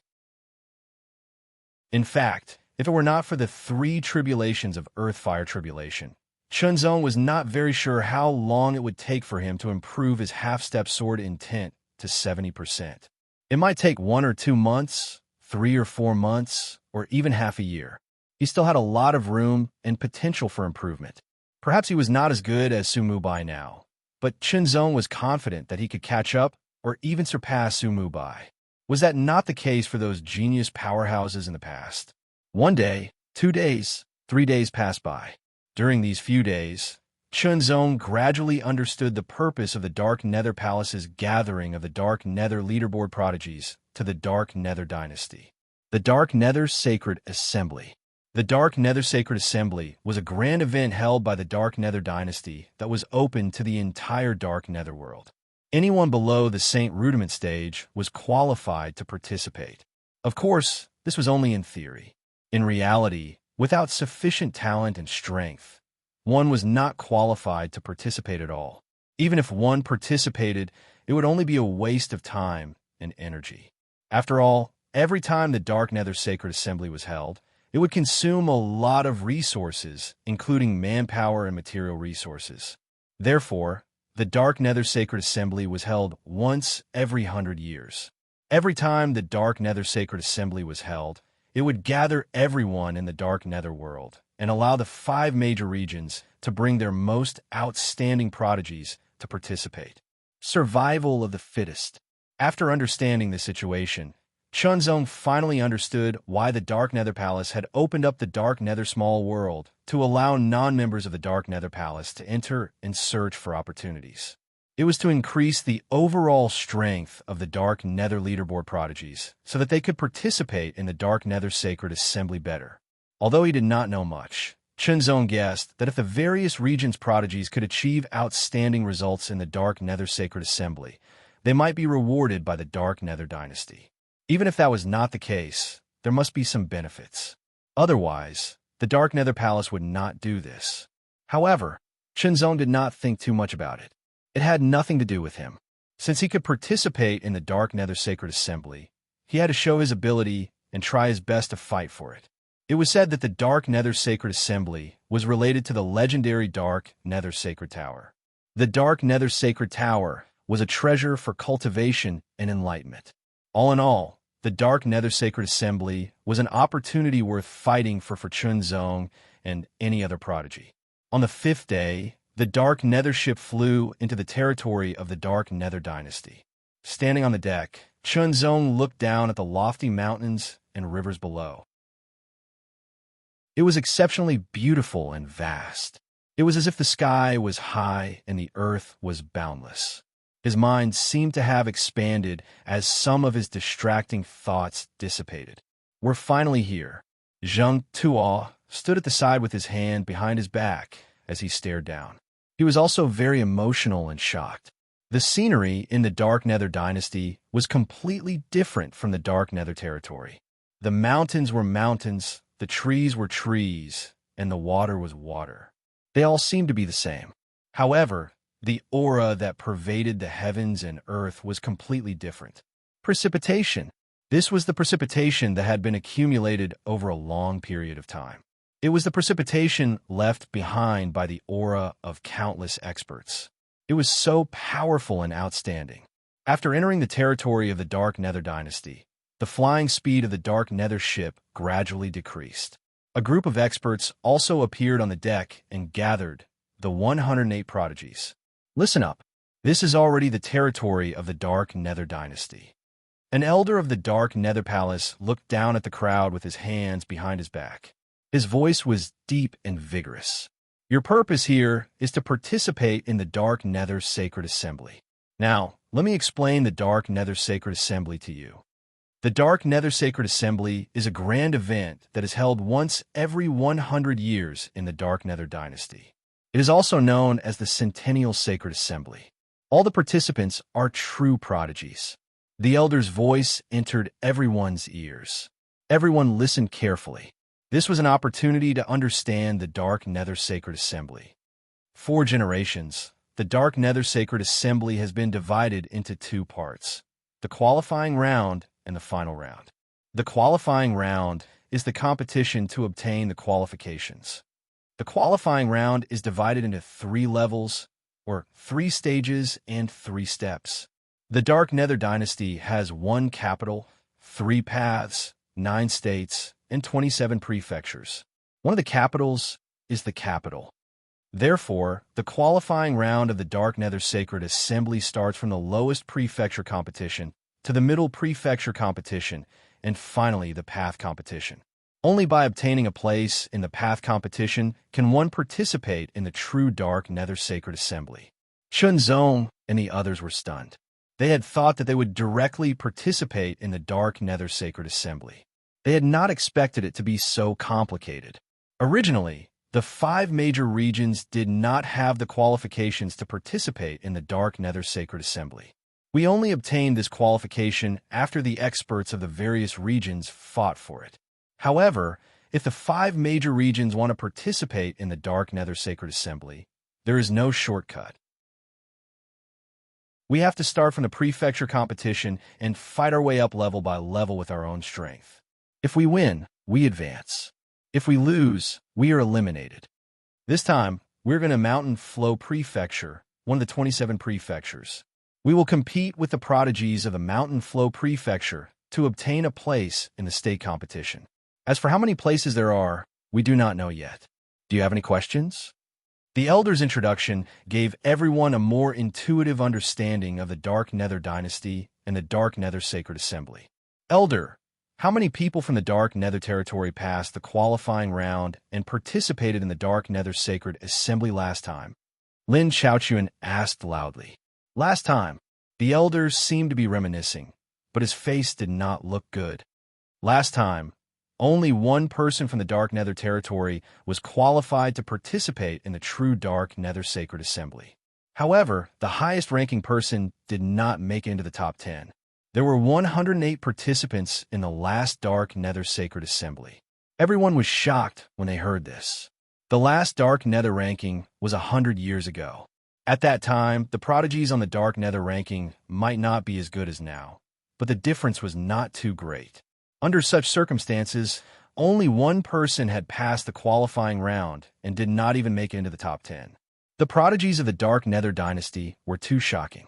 In fact, if it were not for the 3 tribulations of Earth-Fire Tribulation, Shenzong was not very sure how long it would take for him to improve his half-step sword intent to 70%. It might take 1 or 2 months, 3 or 4 months, or even half a year. He still had a lot of room and potential for improvement. Perhaps he was not as good as Su Mu by now, but Shenzong was confident that he could catch up or even surpass Su Mu Bai. Was that not the case for those genius powerhouses in the past? 1 day, 2 days, 3 days passed by. During these few days, Shenzong gradually understood the purpose of the Dark Nether Palace's gathering of the Dark Nether leaderboard prodigies to the Dark Nether dynasty. The Dark Nether Sacred Assembly. The Dark Nether Sacred Assembly was a grand event held by the Dark Nether dynasty that was open to the entire Dark Nether world. Anyone below the Saint Rudiment stage was qualified to participate. Of course, this was only in theory. In reality, without sufficient talent and strength, one was not qualified to participate at all. Even if one participated, it would only be a waste of time and energy. After all, every time the Dark Nether Sacred Assembly was held, it would consume a lot of resources, including manpower and material resources. Therefore, the Dark Nether Sacred Assembly was held once every 100 years. Every time the Dark Nether Sacred Assembly was held, it would gather everyone in the Dark Nether world and allow the 5 major regions to bring their most outstanding prodigies to participate. Survival of the fittest. After understanding the situation, Shenzong finally understood why the Dark Nether Palace had opened up the Dark Nether Small World to allow non-members of the Dark Nether Palace to enter and search for opportunities. It was to increase the overall strength of the Dark Nether leaderboard prodigies so that they could participate in the Dark Nether Sacred Assembly better. Although he did not know much, Shenzong guessed that if the various regions' prodigies could achieve outstanding results in the Dark Nether Sacred Assembly, they might be rewarded by the Dark Nether dynasty. Even if that was not the case, there must be some benefits. Otherwise, the Dark Nether Palace would not do this. However, Shenzong did not think too much about it. It had nothing to do with him. Since he could participate in the Dark Nether Sacred Assembly, he had to show his ability and try his best to fight for it. It was said that the Dark Nether Sacred Assembly was related to the legendary Dark Nether Sacred Tower. The Dark Nether Sacred Tower was a treasure for cultivation and enlightenment. All in all, the Dark Nether Sacred Assembly was an opportunity worth fighting for Chunzong and any other prodigy. On the 5th day, the Dark Nether ship flew into the territory of the Dark Nether Dynasty. Standing on the deck, Chunzong looked down at the lofty mountains and rivers below. It was exceptionally beautiful and vast. It was as if the sky was high and the earth was boundless. His mind seemed to have expanded as some of his distracting thoughts dissipated. We're finally here. Zheng Tuo stood at the side with his hand behind his back as he stared down. He was also very emotional and shocked. The scenery in the Dark Nether Dynasty was completely different from the Dark Nether territory. The mountains were mountains, the trees were trees, and the water was water. They all seemed to be the same. However, the aura that pervaded the heavens and earth was completely different. Precipitation. This was the precipitation that had been accumulated over a long period of time. It was the precipitation left behind by the aura of countless experts. It was so powerful and outstanding. After entering the territory of the Dark Nether Dynasty, the flying speed of the Dark Nether ship gradually decreased. A group of experts also appeared on the deck and gathered the 108 prodigies. Listen up. This is already the territory of the Dark Nether Dynasty. An elder of the Dark Nether Palace looked down at the crowd with his hands behind his back. His voice was deep and vigorous. Your purpose here is to participate in the Dark Nether Sacred Assembly. Now, let me explain the Dark Nether Sacred Assembly to you. The Dark Nether Sacred Assembly is a grand event that is held once every 100 years in the Dark Nether Dynasty. It is also known as the Centennial Sacred Assembly. All the participants are true prodigies. The elder's voice entered everyone's ears. Everyone listened carefully. This was an opportunity to understand the Dark Nether Sacred Assembly. 4 generations, the Dark Nether Sacred Assembly has been divided into 2 parts, the qualifying round and the final round. The qualifying round is the competition to obtain the qualifications. The qualifying round is divided into 3 levels, or 3 stages and 3 steps. The Dark Nether Dynasty has 1 capital, 3 paths, 9 states, and 27 prefectures. One of the capitals is the capital. Therefore, the qualifying round of the Dark Nether Sacred Assembly starts from the lowest prefecture competition to the middle prefecture competition, and finally the path competition. Only by obtaining a place in the path competition can one participate in the true Dark Nether Sacred Assembly. Chunzong and the others were stunned. They had thought that they would directly participate in the Dark Nether Sacred Assembly. They had not expected it to be so complicated. Originally, the 5 major regions did not have the qualifications to participate in the Dark Nether Sacred Assembly. We only obtained this qualification after the experts of the various regions fought for it. However, if the 5 major regions want to participate in the Dark Nether Sacred Assembly, there is no shortcut. We have to start from the prefecture competition and fight our way up level by level with our own strength. If we win, we advance. If we lose, we are eliminated. This time, we're going to Mountain Flow Prefecture, one of the 27 prefectures. We will compete with the prodigies of the Mountain Flow Prefecture to obtain a place in the state competition. As for how many places there are, we do not know yet. Do you have any questions? The elder's introduction gave everyone a more intuitive understanding of the Dark Nether Dynasty and the Dark Nether Sacred Assembly. Elder, how many people from the Dark Nether territory passed the qualifying round and participated in the Dark Nether Sacred Assembly last time? Lin Chaochuan asked loudly. Last time, the elder seemed to be reminiscing, but his face did not look good. Last time, only 1 person from the Dark Nether territory was qualified to participate in the true Dark Nether Sacred Assembly. However, the highest-ranking person did not make it into the top 10. There were 108 participants in the last Dark Nether Sacred Assembly. Everyone was shocked when they heard this. The last Dark Nether ranking was 100 years ago. At that time, the prodigies on the Dark Nether ranking might not be as good as now, but the difference was not too great. Under such circumstances, only one person had passed the qualifying round and did not even make it into the top 10. The prodigies of the Dark Nether dynasty were too shocking.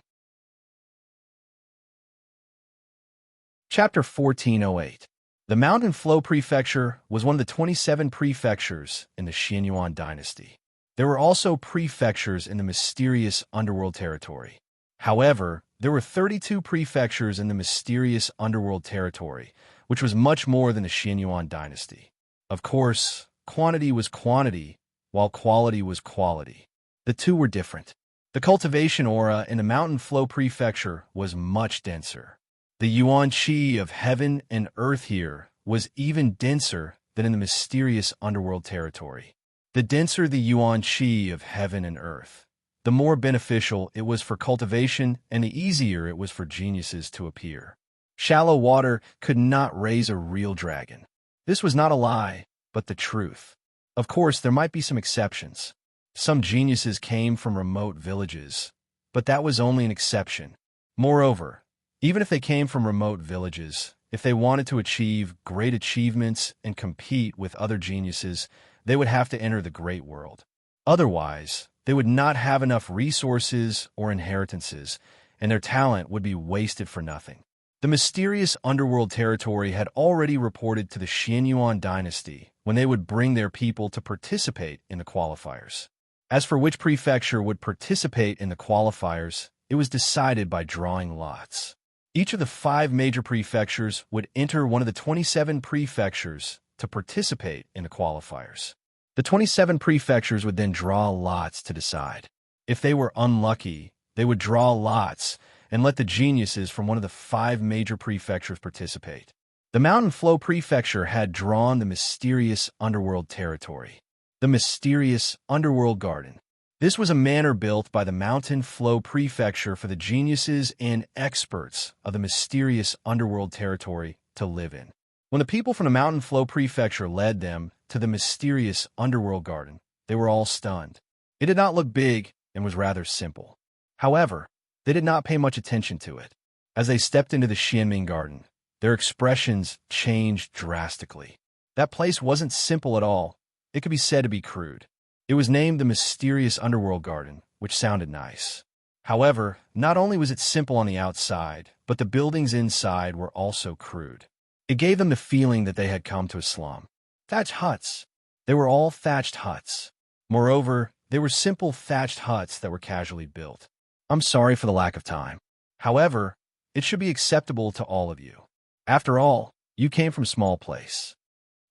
Chapter 1408. The Mountain Flow Prefecture was one of the 27 prefectures in the Xianyuan dynasty. There were also prefectures in the mysterious underworld territory. However, there were 32 prefectures in the mysterious underworld territory, which was much more than the Xianyuan dynasty. Of course, quantity was quantity, while quality was quality. The two were different. The cultivation aura in the Mountain Flow Prefecture was much denser. The yuan qi of heaven and earth here was even denser than in the mysterious underworld territory. The denser the yuan qi of heaven and earth, the more beneficial it was for cultivation and the easier it was for geniuses to appear. Shallow water could not raise a real dragon. This was not a lie, but the truth. Of course, there might be some exceptions. Some geniuses came from remote villages, but that was only an exception. Moreover, even if they came from remote villages, if they wanted to achieve great achievements and compete with other geniuses, they would have to enter the great world. Otherwise, they would not have enough resources or inheritances, and their talent would be wasted for nothing. The mysterious underworld territory had already reported to the Xianyuan dynasty when they would bring their people to participate in the qualifiers. As for which prefecture would participate in the qualifiers, it was decided by drawing lots. Each of the 5 major prefectures would enter one of the 27 prefectures to participate in the qualifiers. The 27 prefectures would then draw lots to decide. If they were unlucky, they would draw lots and let the geniuses from one of the 5 major prefectures participate. The Mountain Flow Prefecture had drawn the mysterious underworld territory. The mysterious underworld garden. This was a manor built by the Mountain Flow Prefecture for the geniuses and experts of the mysterious underworld territory to live in. When the people from the Mountain Flow Prefecture led them to the mysterious underworld garden, they were all stunned. It did not look big and was rather simple. However, they did not pay much attention to it. As they stepped into the Xianming garden, their expressions changed drastically. That place wasn't simple at all. It could be said to be crude. It was named the Mysterious Underworld Garden, which sounded nice. However, not only was it simple on the outside, but the buildings inside were also crude. It gave them the feeling that they had come to a slum. Thatched huts. They were all thatched huts. Moreover, they were simple thatched huts that were casually built. I'm sorry for the lack of time. However, it should be acceptable to all of you. After all, you came from a small place.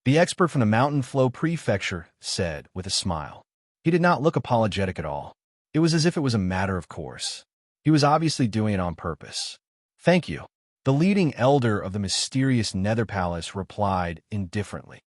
The expert from the Mountain Flow Prefecture said with a smile. He did not look apologetic at all. It was as if it was a matter of course. He was obviously doing it on purpose. Thank you. The leading elder of the mysterious Nether Palace replied indifferently.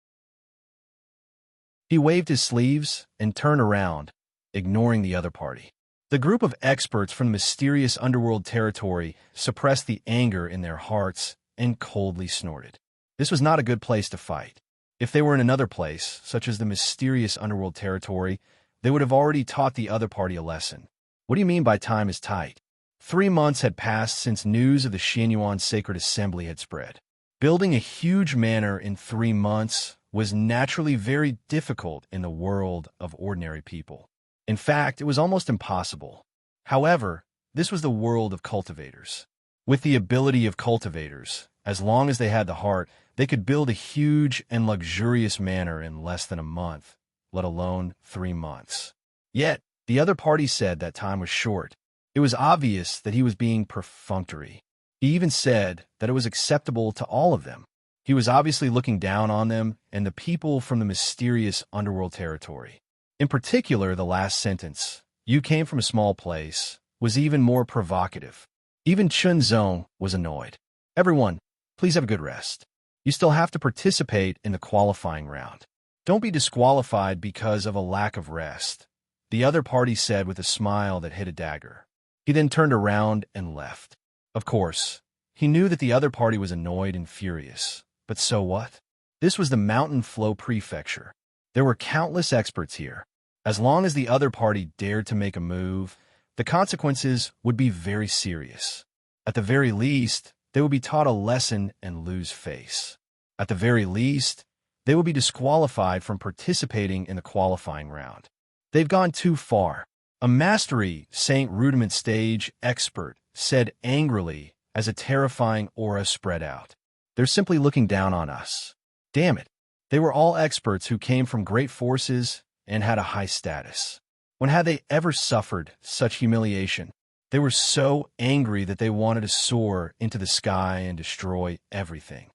He waved his sleeves and turned around, ignoring the other party. The group of experts from the mysterious underworld territory suppressed the anger in their hearts and coldly snorted. This was not a good place to fight. If they were in another place, such as the mysterious underworld territory, they would have already taught the other party a lesson. What do you mean by time is tight? 3 months had passed since news of the Xianyuan Sacred Assembly had spread. Building a huge manor in 3 months was naturally very difficult in the world of ordinary people. In fact, it was almost impossible. However, this was the world of cultivators. With the ability of cultivators, as long as they had the heart, they could build a huge and luxurious manor in less than a month, let alone 3 months. Yet, the other party said that time was short. It was obvious that he was being perfunctory. He even said that it was acceptable to all of them. He was obviously looking down on them and the people from the mysterious underworld territory. In particular, the last sentence, "You came from a small place," was even more provocative. Even Chun Zong was annoyed. Everyone, please have a good rest. You still have to participate in the qualifying round. Don't be disqualified because of a lack of rest, the other party said with a smile that hit a dagger. He then turned around and left. Of course, he knew that the other party was annoyed and furious. But so what? This was the Mountain Flow Prefecture. There were countless experts here. As long as the other party dared to make a move, the consequences would be very serious. At the very least, they would be taught a lesson and lose face. At the very least, they would be disqualified from participating in the qualifying round. They've gone too far. A Mastery Saint Rudiment stage expert said angrily as a terrifying aura spread out. They're simply looking down on us. Damn it. They were all experts who came from great forces and had a high status. When had they ever suffered such humiliation? They were so angry that they wanted to soar into the sky and destroy everything.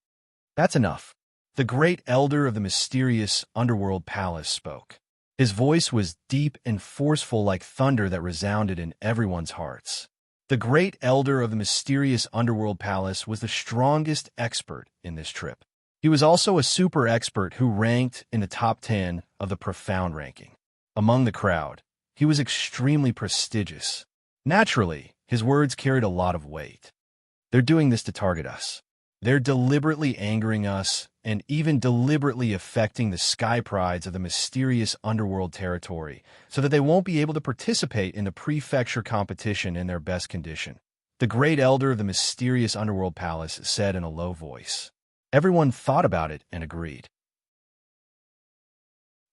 That's enough. The great elder of the mysterious underworld palace spoke. His voice was deep and forceful like thunder that resounded in everyone's hearts. The great elder of the mysterious underworld palace was the strongest expert in this trip. He was also a super expert who ranked in the top 10 of the profound ranking. Among the crowd, he was extremely prestigious. Naturally, his words carried a lot of weight. They're doing this to target us. They're deliberately angering us and even deliberately affecting the sky prides of the mysterious underworld territory so that they won't be able to participate in the prefecture competition in their best condition. The great elder of the mysterious underworld palace said in a low voice. Everyone thought about it and agreed.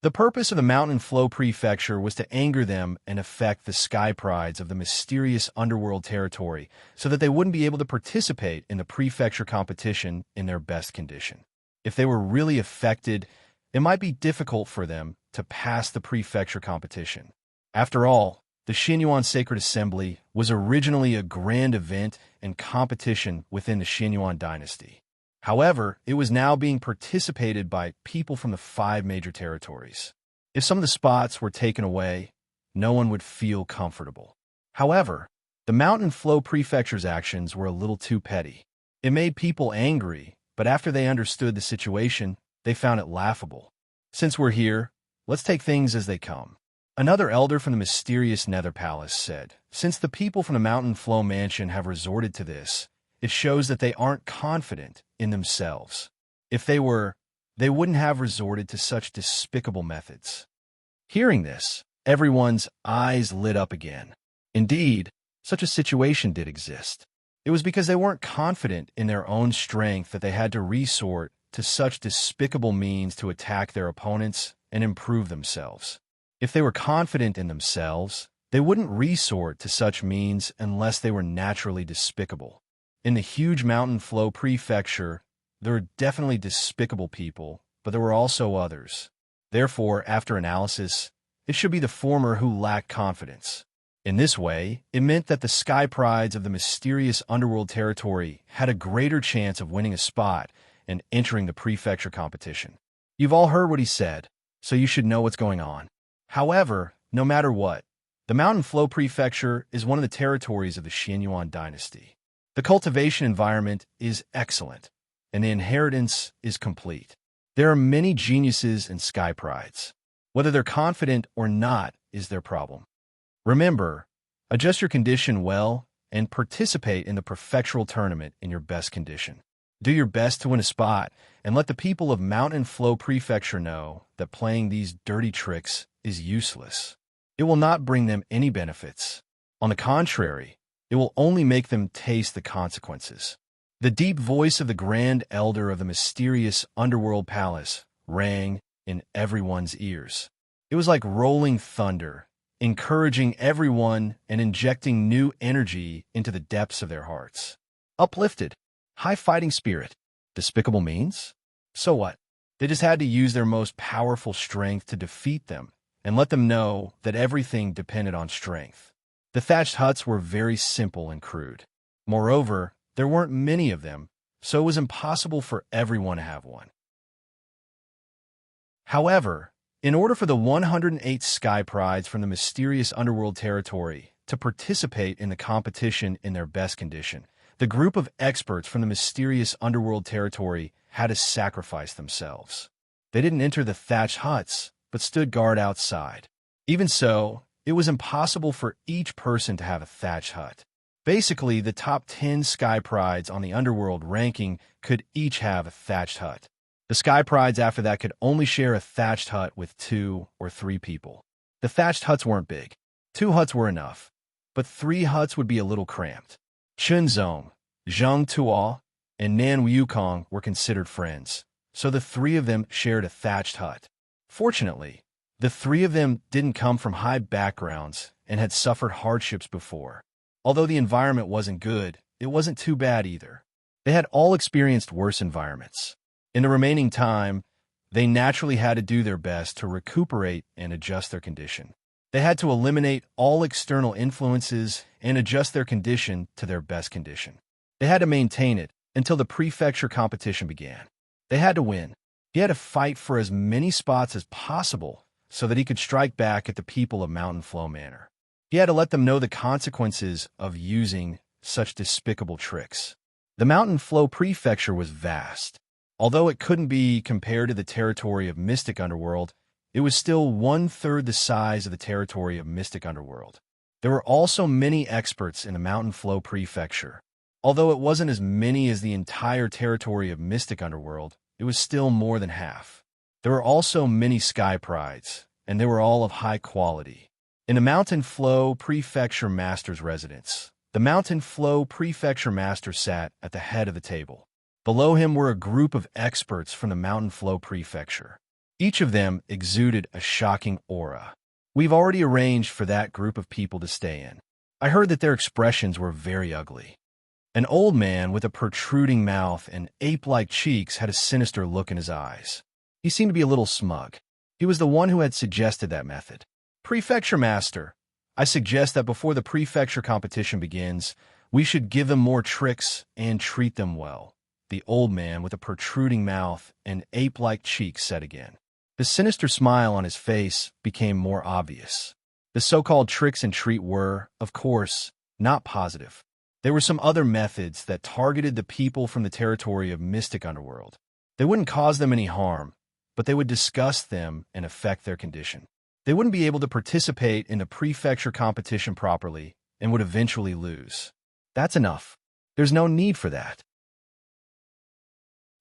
The purpose of the Mountain Flow Prefecture was to anger them and affect the sky prides of the mysterious underworld territory so that they wouldn't be able to participate in the prefecture competition in their best condition. If they were really affected, it might be difficult for them to pass the prefecture competition. After all, the Xinyuan Sacred Assembly was originally a grand event and competition within the Xinyuan dynasty. However, it was now being participated by people from the 5 major territories. If some of the spots were taken away, no one would feel comfortable. However, the Mountain Flow Prefecture's actions were a little too petty. It made people angry, but after they understood the situation, they found it laughable. Since we're here, let's take things as they come. Another elder from the mysterious Nether Palace said, since the people from the Mountain Flow Mansion have resorted to this, it shows that they aren't confident in themselves. If they were, they wouldn't have resorted to such despicable methods. Hearing this, everyone's eyes lit up again. Indeed, such a situation did exist. It was because they weren't confident in their own strength that they had to resort to such despicable means to attack their opponents and improve themselves. If they were confident in themselves, they wouldn't resort to such means unless they were naturally despicable. In the huge Mountain Flow Prefecture, there were definitely despicable people, but there were also others. Therefore, after analysis, it should be the former who lacked confidence. In this way, it meant that the sky prides of the mysterious underworld territory had a greater chance of winning a spot and entering the prefecture competition. You've all heard what he said, so you should know what's going on. However, no matter what, the Mountain Flow Prefecture is one of the territories of the Xinyuan dynasty. The cultivation environment is excellent, and the inheritance is complete. There are many geniuses and sky prides. Whether they're confident or not is their problem. Remember, adjust your condition well and participate in the prefectural tournament in your best condition. Do your best to win a spot, and let the people of Mountain Flow Prefecture know that playing these dirty tricks is useless. It will not bring them any benefits. On the contrary, it will only make them taste the consequences. The deep voice of the Grand Elder of the mysterious underworld palace rang in everyone's ears. It was like rolling thunder, encouraging everyone and injecting new energy into the depths of their hearts. Uplifted, high fighting spirit, despicable means? So what? They just had to use their most powerful strength to defeat them and let them know that everything depended on strength. The thatched huts were very simple and crude. Moreover, there weren't many of them, so it was impossible for everyone to have one. However, in order for the 108 sky prides from the mysterious underworld territory to participate in the competition in their best condition, the group of experts from the mysterious underworld territory had to sacrifice themselves. They didn't enter the thatched huts, but stood guard outside. Even so, it was impossible for each person to have a thatched hut. Basically, the top 10 sky prides on the underworld ranking could each have a thatched hut. The sky prides after that could only share a thatched hut with 2 or 3 people. The thatched huts weren't big. 2 huts were enough. but 3 huts would be a little cramped. Chunzong, Zhang Tuo, and Nan Wukong were considered friends, so the 3 of them shared a thatched hut. Fortunately, the 3 of them didn't come from high backgrounds and had suffered hardships before. Although the environment wasn't good, it wasn't too bad either. They had all experienced worse environments. In the remaining time, they naturally had to do their best to recuperate and adjust their condition. They had to eliminate all external influences and adjust their condition to their best condition. They had to maintain it until the prefecture competition began. They had to win. He had to fight for as many spots as possible so that he could strike back at the people of Mountain Flow Manor. He had to let them know the consequences of using such despicable tricks. The Mountain Flow Prefecture was vast. Although it couldn't be compared to the territory of Mystic Underworld, it was still 1/3 the size of the territory of Mystic Underworld. There were also many experts in the Mountain Flow Prefecture. Although it wasn't as many as the entire territory of Mystic Underworld, it was still more than half. There were also many Sky Prides, and they were all of high quality. In the Mountain Flow Prefecture Master's residence, the Mountain Flow Prefecture Master sat at the head of the table. Below him were a group of experts from the Mountain Flow Prefecture. Each of them exuded a shocking aura. We've already arranged for that group of people to stay in. I heard that their expressions were very ugly. An old man with a protruding mouth and ape-like cheeks had a sinister look in his eyes. He seemed to be a little smug. He was the one who had suggested that method. Prefecture Master, I suggest that before the prefecture competition begins, we should give them more tricks and treat them well. The old man with a protruding mouth and ape-like cheeks said again. The sinister smile on his face became more obvious. The so-called tricks and treat were, of course, not positive. There were some other methods that targeted the people from the territory of Mystic Underworld. They wouldn't cause them any harm, but they would disgust them and affect their condition. They wouldn't be able to participate in the prefecture competition properly and would eventually lose. That's enough. There's no need for that.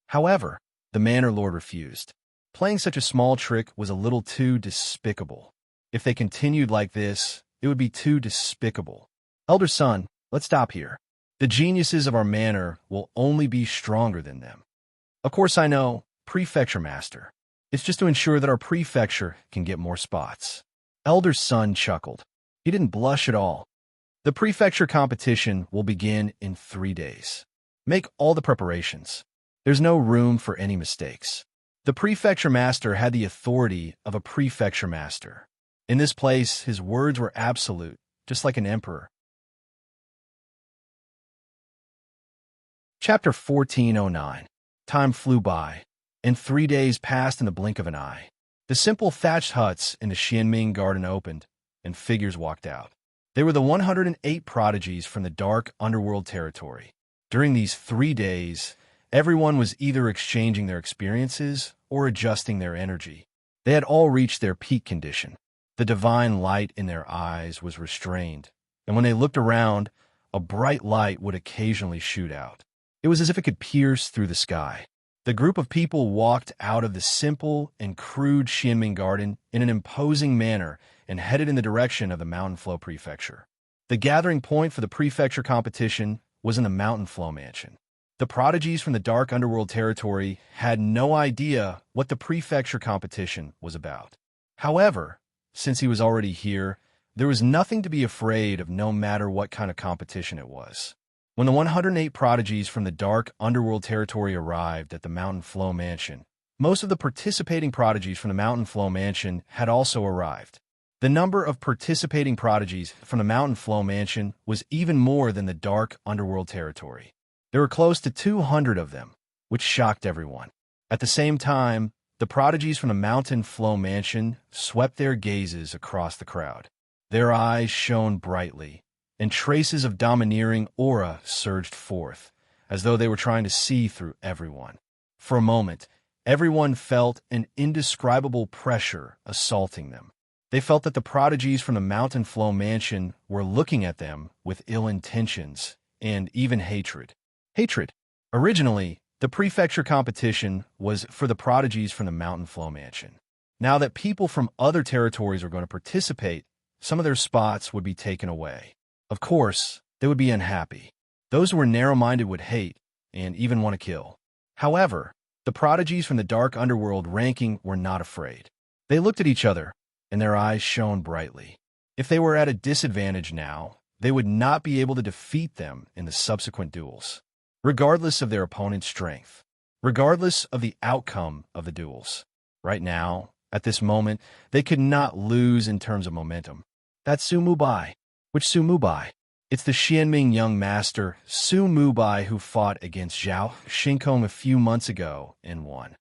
However, the Manor Lord refused. Playing such a small trick was a little too despicable. If they continued like this, it would be too despicable. Elder son, let's stop here. The geniuses of our manor will only be stronger than them. Of course I know, Prefecture Master. It's just to ensure that our prefecture can get more spots. Elder son chuckled. He didn't blush at all. The prefecture competition will begin in 3 days. Make all the preparations. There's no room for any mistakes. The prefecture master had the authority of a prefecture master. In this place, his words were absolute, just like an emperor. Chapter 1409. Time flew by, and 3 days passed in the blink of an eye. The simple thatched huts in the Xianming garden opened, and figures walked out. They were the 108 prodigies from the dark underworld territory. During these 3 days, everyone was either exchanging their experiences or adjusting their energy. They had all reached their peak condition. The divine light in their eyes was restrained, and when they looked around, a bright light would occasionally shoot out. It was as if it could pierce through the sky. The group of people walked out of the simple and crude Xianming garden in an imposing manner and headed in the direction of the Mountain Flow Prefecture. The gathering point for the prefecture competition was in the Mountain Flow Mansion. The prodigies from the dark underworld territory had no idea what the prefecture competition was about. However, since he was already here, there was nothing to be afraid of no matter what kind of competition it was. When the 108 prodigies from the dark underworld territory arrived at the Mountain Flow Mansion, most of the participating prodigies from the Mountain Flow Mansion had also arrived. The number of participating prodigies from the Mountain Flow Mansion was even more than the dark underworld territory. There were close to 200 of them, which shocked everyone. At the same time, the prodigies from the Mountain Flow Mansion swept their gazes across the crowd. Their eyes shone brightly, and traces of domineering aura surged forth, as though they were trying to see through everyone. For a moment, everyone felt an indescribable pressure assaulting them. They felt that the prodigies from the Mountain Flow Mansion were looking at them with ill intentions and even hatred. Hatred. Originally, the prefecture competition was for the prodigies from the Mountain Flow Mansion. Now that people from other territories were going to participate, some of their spots would be taken away. Of course, they would be unhappy. Those who were narrow-minded would hate and even want to kill. However, the prodigies from the dark underworld ranking were not afraid. They looked at each other, and their eyes shone brightly. If they were at a disadvantage now, they would not be able to defeat them in the subsequent duels, regardless of their opponent's strength, regardless of the outcome of the duels. Right now, at this moment, they could not lose in terms of momentum. That's Su Mubai. Which Su Mubai? It's the Xianming young master, Su Mubai, who fought against Zhao Xinkong a few months ago and won.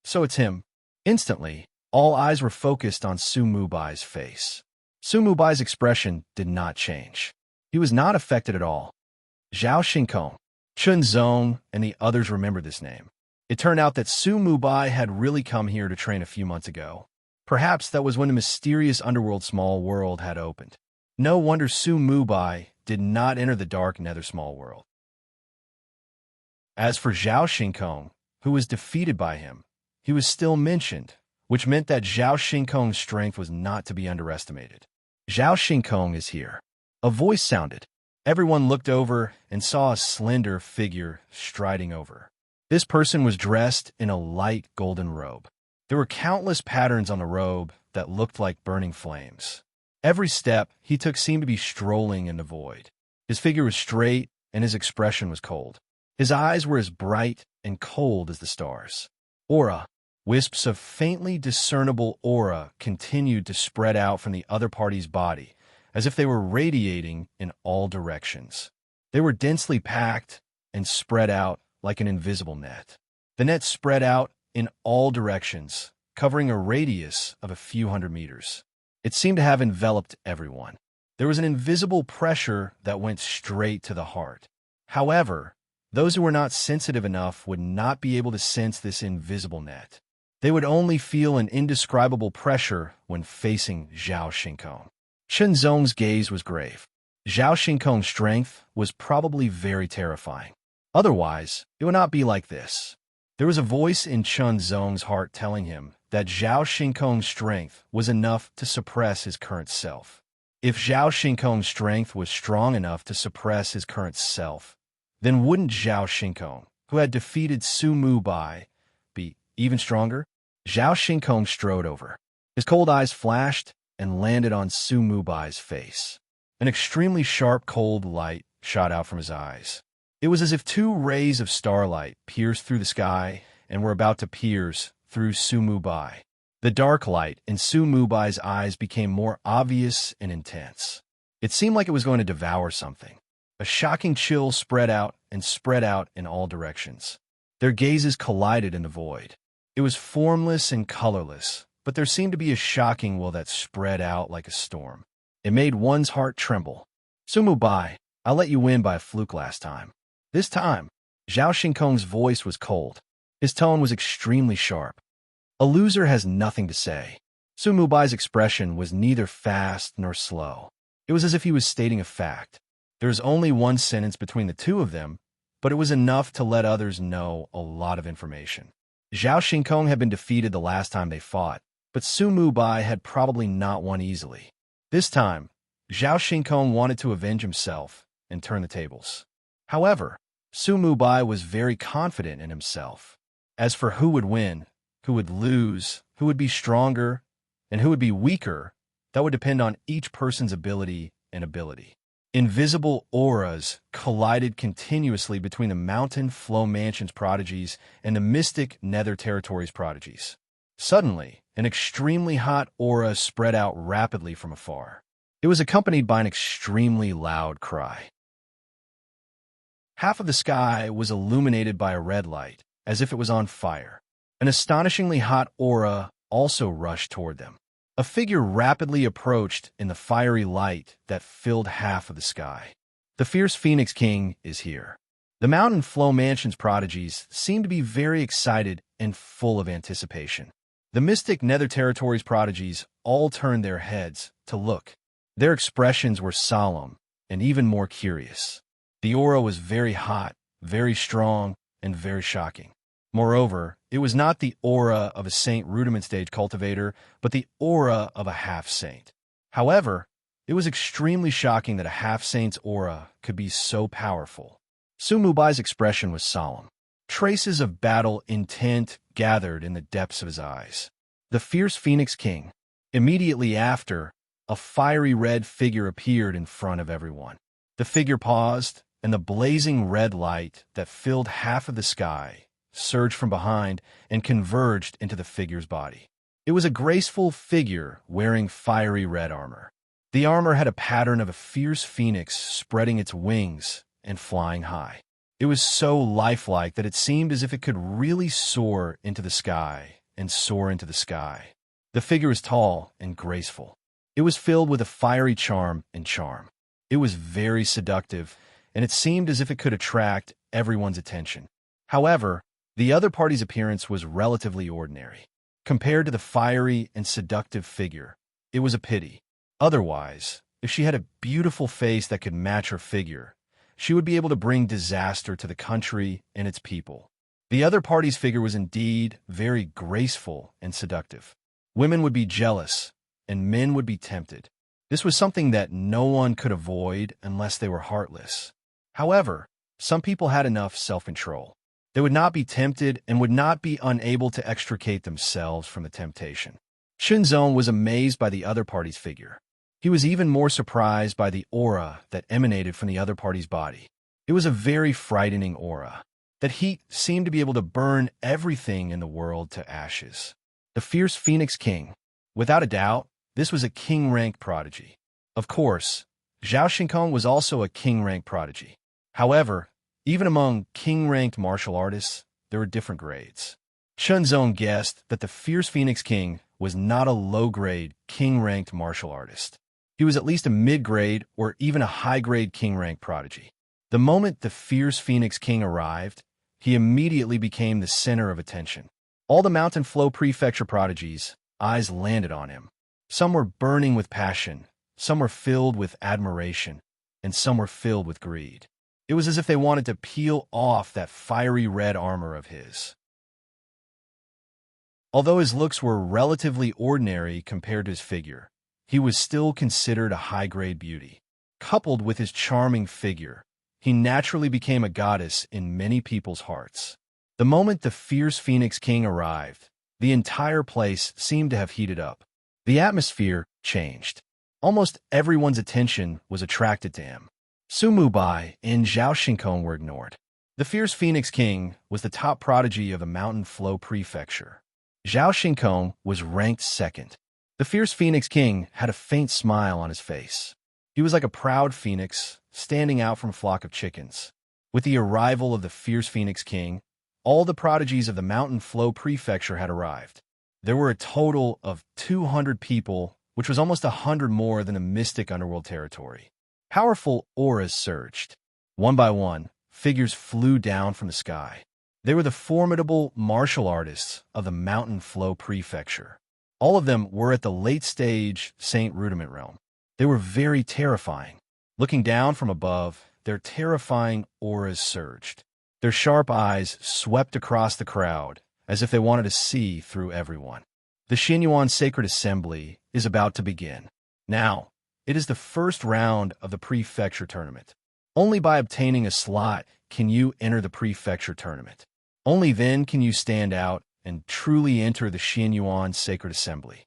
So it's him. Instantly, all eyes were focused on Su Mubai's face. Su Mubai's expression did not change. He was not affected at all. Zhao Xinkong, Chun Zong, and the others remembered this name. It turned out that Su Mubai had really come here to train a few months ago. Perhaps that was when the mysterious underworld small world had opened. No wonder Su Mubai did not enter the dark nether small world. As for Zhao Xinkong, who was defeated by him, he was still mentioned, which meant that Zhao Xinkong's strength was not to be underestimated. Zhao Xinkong is here. A voice sounded. Everyone looked over and saw a slender figure striding over. This person was dressed in a light golden robe. There were countless patterns on the robe that looked like burning flames. Every step he took seemed to be strolling in the void. His figure was straight and his expression was cold. His eyes were as bright and cold as the stars. Aura. Wisps of faintly discernible aura continued to spread out from the other party's body, as if they were radiating in all directions. They were densely packed and spread out like an invisible net. The net spread out in all directions, covering a radius of a few hundred meters. It seemed to have enveloped everyone. There was an invisible pressure that went straight to the heart. However, those who were not sensitive enough would not be able to sense this invisible net. They would only feel an indescribable pressure when facing Zhao Xinkong. Chun Zong's gaze was grave. Zhao Xinkong's strength was probably very terrifying. Otherwise, it would not be like this. There was a voice in Chun Zong's heart telling him that Zhao Xinkong's strength was enough to suppress his current self. If Zhao Xinkong's strength was strong enough to suppress his current self, then wouldn't Zhao Xinkong, who had defeated Su Mubai, be even stronger? Zhao Xinkong strode over. His cold eyes flashed and landed on Su Mubai's face. An extremely sharp, cold light shot out from his eyes. It was as if two rays of starlight pierced through the sky and were about to pierce through Su Mubai. The dark light in Su Mubai's eyes became more obvious and intense. It seemed like it was going to devour something. A shocking chill spread out in all directions. Their gazes collided in the void. It was formless and colorless, but there seemed to be a shocking will that spread out like a storm. It made one's heart tremble. Su Mubai, I'll let you win by a fluke last time. This time, Zhao Xinkong's voice was cold. His tone was extremely sharp. A loser has nothing to say. Su Mubai's expression was neither fast nor slow. It was as if he was stating a fact. There was only one sentence between the two of them, but it was enough to let others know a lot of information. Zhao Xinkong had been defeated the last time they fought, but Su Mubai had probably not won easily. This time, Zhao Xinkong wanted to avenge himself and turn the tables. However, Su Mubai was very confident in himself. As for who would win, who would lose, who would be stronger, and who would be weaker, that would depend on each person's ability and ability. Invisible auras collided continuously between the Mountain Flow Mansion's prodigies and the Mystic Nether Territory's prodigies. Suddenly, an extremely hot aura spread out rapidly from afar. It was accompanied by an extremely loud cry. Half of the sky was illuminated by a red light, as if it was on fire. An astonishingly hot aura also rushed toward them. A figure rapidly approached in the fiery light that filled half of the sky. The fierce Phoenix King is here. The Mountain Flow Mansion's prodigies seemed to be very excited and full of anticipation. The Mystic Nether Territory's prodigies all turned their heads to look. Their expressions were solemn and even more curious. The aura was very hot, very strong, and very shocking. Moreover, it was not the aura of a Saint Rudiment Stage cultivator, but the aura of a half-saint. However, It was extremely shocking that a half-saint's aura could be so powerful. Sumubai's expression was solemn. Traces of battle intent gathered in the depths of his eyes. The fierce Phoenix King. Immediately after, a fiery red figure appeared in front of everyone. The figure paused, and the blazing red light that filled half of the sky surged from behind and converged into the figure's body. It was a graceful figure wearing fiery red armor. The armor had a pattern of a fierce phoenix spreading its wings and flying high. It was so lifelike that it seemed as if it could really soar into the sky and soar into the sky. The figure was tall and graceful. It was filled with a fiery charm and charm. It was very seductive, and it seemed as if it could attract everyone's attention. However, the other party's appearance was relatively ordinary. Compared to the fiery and seductive figure, it was a pity. Otherwise, if she had a beautiful face that could match her figure, she would be able to bring disaster to the country and its people. The other party's figure was indeed very graceful and seductive. Women would be jealous, and men would be tempted. This was something that no one could avoid unless they were heartless. However, some people had enough self-control. They would not be tempted and would not be unable to extricate themselves from the temptation. Shenzong was amazed by the other party's figure. He was even more surprised by the aura that emanated from the other party's body. It was a very frightening aura. That heat seemed to be able to burn everything in the world to ashes. The fierce Phoenix King. Without a doubt, this was a king-rank prodigy. Of course, Zhao Xinkong was also a king-rank prodigy. However, even among king-ranked martial artists, there were different grades. Shenzong guessed that the fierce Phoenix King was not a low-grade, king-ranked martial artist. He was at least a mid-grade or even a high-grade king-rank prodigy. The moment the fierce Phoenix King arrived, he immediately became the center of attention. All the Mountain Flow Prefecture prodigies' eyes landed on him. Some were burning with passion, some were filled with admiration, and some were filled with greed. It was as if they wanted to peel off that fiery red armor of his. Although his looks were relatively ordinary compared to his figure, he was still considered a high-grade beauty. Coupled with his charming figure, he naturally became a goddess in many people's hearts. The moment the fierce Phoenix King arrived, the entire place seemed to have heated up. The atmosphere changed. Almost everyone's attention was attracted to him. Sumubai and Zhao Xinkong were ignored. The fierce Phoenix King was the top prodigy of the Mountain Flow Prefecture. Zhao Xinkong was ranked second. The fierce Phoenix King had a faint smile on his face. He was like a proud phoenix standing out from a flock of chickens. With the arrival of the fierce Phoenix King, all the prodigies of the Mountain Flow Prefecture had arrived. There were a total of 200 people, which was almost 100 more than the mystic underworld territory. Powerful auras surged. One by one, figures flew down from the sky. They were the formidable martial artists of the Mountain Flow Prefecture. All of them were at the late-stage Saint Rudiment realm. They were very terrifying. Looking down from above, their terrifying auras surged. Their sharp eyes swept across the crowd, as if they wanted to see through everyone. The Xianyuan Sacred Assembly is about to begin. Now, it is the first round of the Prefecture Tournament. Only by obtaining a slot can you enter the Prefecture Tournament. Only then can you stand out and truly enter the Xianyuan Sacred Assembly.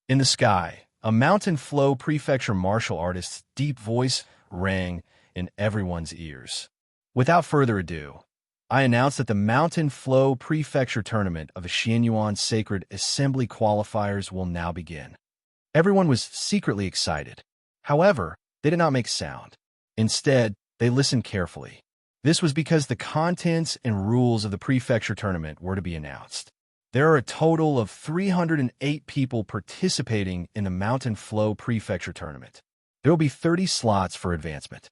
In the sky, a Mountain Flow Prefecture martial artist's deep voice rang in everyone's ears. Without further ado, I announce that the Mountain Flow Prefecture Tournament of the Xianyuan Sacred Assembly qualifiers will now begin. Everyone was secretly excited. However, they did not make sound. Instead, they listened carefully. This was because the contents and rules of the Prefecture Tournament were to be announced. There are a total of 308 people participating in the Mountain Flow Prefecture Tournament. There will be 30 slots for advancement.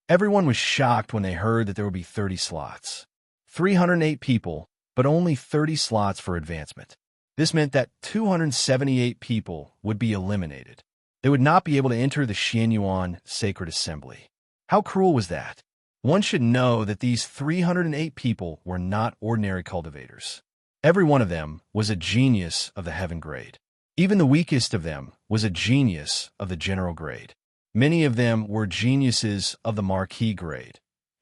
Everyone was shocked when they heard that there would be 30 slots. 308 people, but only 30 slots for advancement. This meant that 278 people would be eliminated. They would not be able to enter the Xianyuan Sacred Assembly. How cruel was that? One should know that these 308 people were not ordinary cultivators. Every one of them was a genius of the heaven grade. Even the weakest of them was a genius of the general grade. Many of them were geniuses of the marquis grade,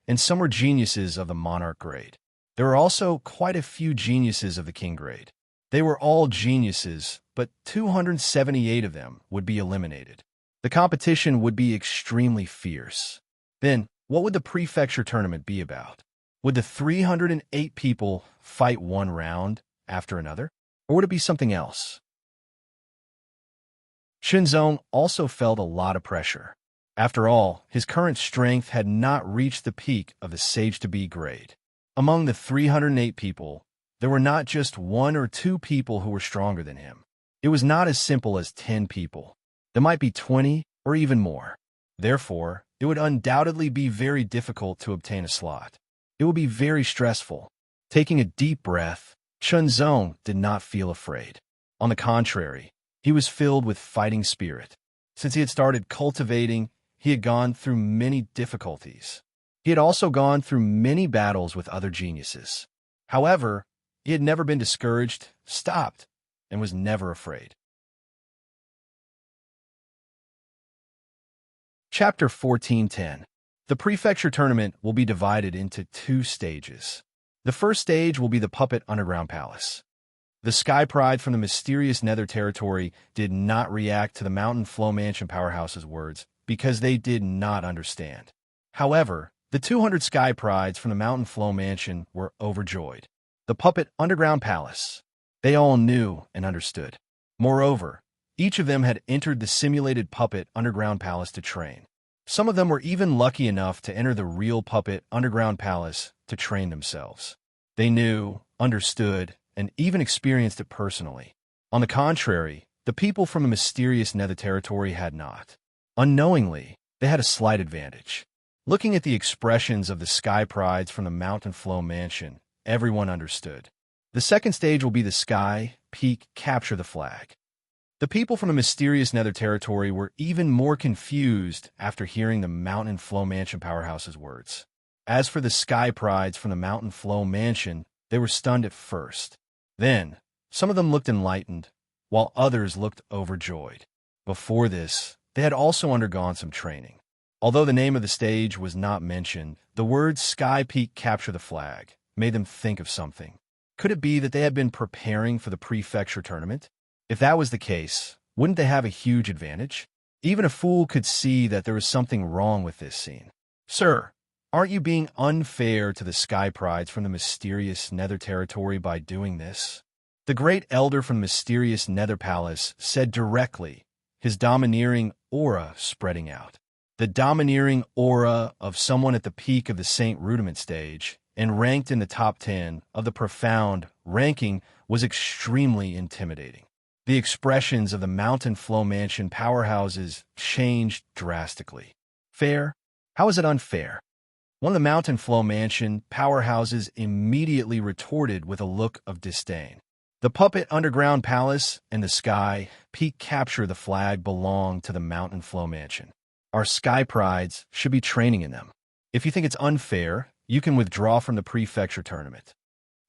and some were geniuses of the monarch grade. There were also quite a few geniuses of the king grade. They were all geniuses, but 278 of them would be eliminated. The competition would be extremely fierce. Then, what would the prefecture tournament be about? Would the 308 people fight one round after another? Or would it be something else? Shenzong also felt a lot of pressure. After all, his current strength had not reached the peak of the Sage-to-Be grade. Among the 308 people, there were not just 1 or 2 people who were stronger than him. It was not as simple as 10 people. There might be 20 or even more. Therefore, it would undoubtedly be very difficult to obtain a slot. It would be very stressful. Taking a deep breath, Shenzong did not feel afraid. On the contrary, he was filled with fighting spirit. Since he had started cultivating, he had gone through many difficulties. He had also gone through many battles with other geniuses. However, he had never been discouraged, stopped, and was never afraid. Chapter 14:10. The prefecture tournament will be divided into 2 stages. The first stage will be the Puppet Underground Palace. The Sky Pride from the mysterious Nether Territory did not react to the Mountain Flow Mansion Powerhouse's words because they did not understand. However, the 200 Sky Prides from the Mountain Flow Mansion were overjoyed. The Puppet Underground Palace. They all knew and understood. Moreover, each of them had entered the simulated Puppet Underground Palace to train. Some of them were even lucky enough to enter the real Puppet Underground Palace to train themselves. They knew, understood, and even experienced it personally. On the contrary, the people from the mysterious Nether Territory had not. Unknowingly, they had a slight advantage. Looking at the expressions of the Sky Prides from the Mountain Flow Mansion, everyone understood. The second stage will be the Sky Peak Capture the Flag. The people from the mysterious Nether Territory were even more confused after hearing the Mountain Flow Mansion Powerhouse's words. As for the Sky Prides from the Mountain Flow Mansion, they were stunned at first. Then, some of them looked enlightened, while others looked overjoyed. Before this, they had also undergone some training. Although the name of the stage was not mentioned, the words Sky Peak Capture the Flag made them think of something. Could it be that they had been preparing for the prefecture tournament? If that was the case, wouldn't they have a huge advantage? Even a fool could see that there was something wrong with this scene. Sir, aren't you being unfair to the Sky Prides from the mysterious Nether Territory by doing this? The great elder from the mysterious Nether Palace said directly, his domineering aura spreading out. The domineering aura of someone at the peak of the Saint Rudiment stage and ranked in the top 10 of the profound ranking was extremely intimidating. The expressions of the Mountain Flow Mansion powerhouses changed drastically. Fair? How is it unfair? One of the Mountain Flow Mansion powerhouses immediately retorted with a look of disdain. The Puppet Underground Palace and the Sky Peak Capture the Flag belong to the Mountain Flow Mansion. Our Sky Prides should be training in them. If you think it's unfair, you can withdraw from the prefecture tournament.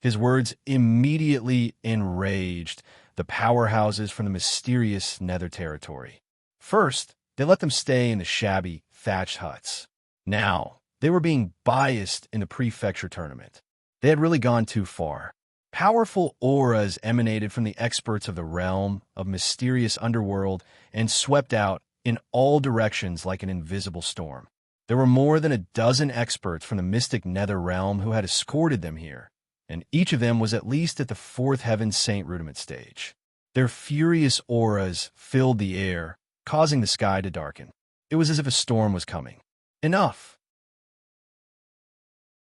His words immediately enraged the powerhouses from the mysterious Nether Territory. First, they let them stay in the shabby, thatched huts. Now, they were being biased in the prefecture tournament. They had really gone too far. Powerful auras emanated from the experts of the realm of mysterious underworld and swept out in all directions like an invisible storm. There were more than a dozen experts from the mystic nether realm who had escorted them here, and each of them was at least at the 4th Heaven Saint Rudiment stage. Their furious auras filled the air, causing the sky to darken. It was as if a storm was coming. Enough!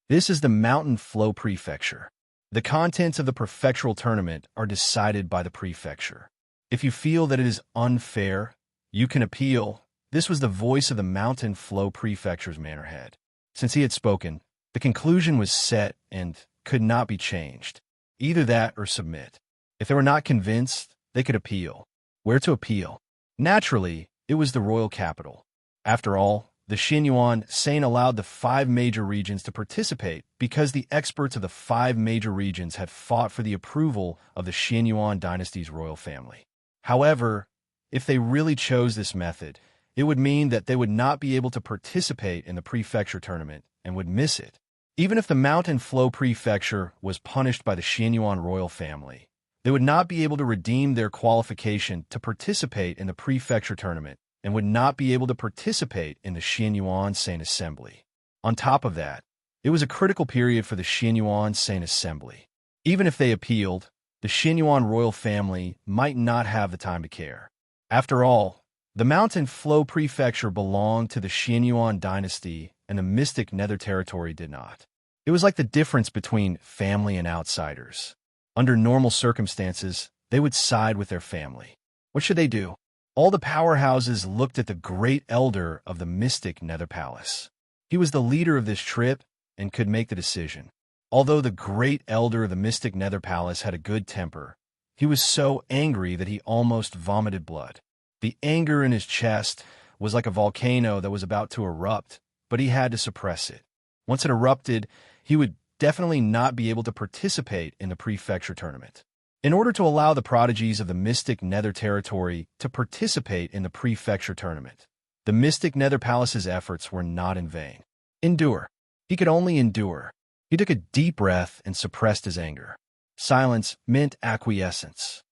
This is the Mountain Flow Prefecture. The contents of the prefectural tournament are decided by the prefecture. If you feel that it is unfair, you can appeal. This was the voice of the Mountain Flow Prefecture's Manorhead. Since he had spoken, the conclusion was set and could not be changed. Either that or submit. If they were not convinced, they could appeal. Where to appeal? Naturally, it was the royal capital. After all, the Xinyuan Sane allowed the 5 major regions to participate because the experts of the 5 major regions had fought for the approval of the Xinyuan dynasty's royal family. However, if they really chose this method, It would mean that they would not be able to participate in the prefecture tournament and would miss it. Even if the Mountain Flow Prefecture was punished by the Xianyuan royal family, they would not be able to redeem their qualification to participate in the prefecture tournament and would not be able to participate in the Xianyuan Saint Assembly. On top of that, it was a critical period for the Xianyuan Saint Assembly. Even if they appealed, the Xianyuan royal family might not have the time to care. After all, the Mountain Flow Prefecture belonged to the Xianyuan dynasty and the Mystic Nether Territory did not. It was like the difference between family and outsiders. Under normal circumstances, they would side with their family. What should they do? All the powerhouses looked at the great elder of the Mystic Nether Palace. He was the leader of this trip and could make the decision. Although the great elder of the Mystic Nether Palace had a good temper, he was so angry that he almost vomited blood. The anger in his chest was like a volcano that was about to erupt, but he had to suppress it. Once it erupted, he would definitely not be able to participate in the prefecture tournament. In order to allow the prodigies of the Mystic Nether Territory to participate in the prefecture tournament, the Mystic Nether Palace's efforts were not in vain. Endure. He could only endure. He took a deep breath and suppressed his anger. Silence meant acquiescence.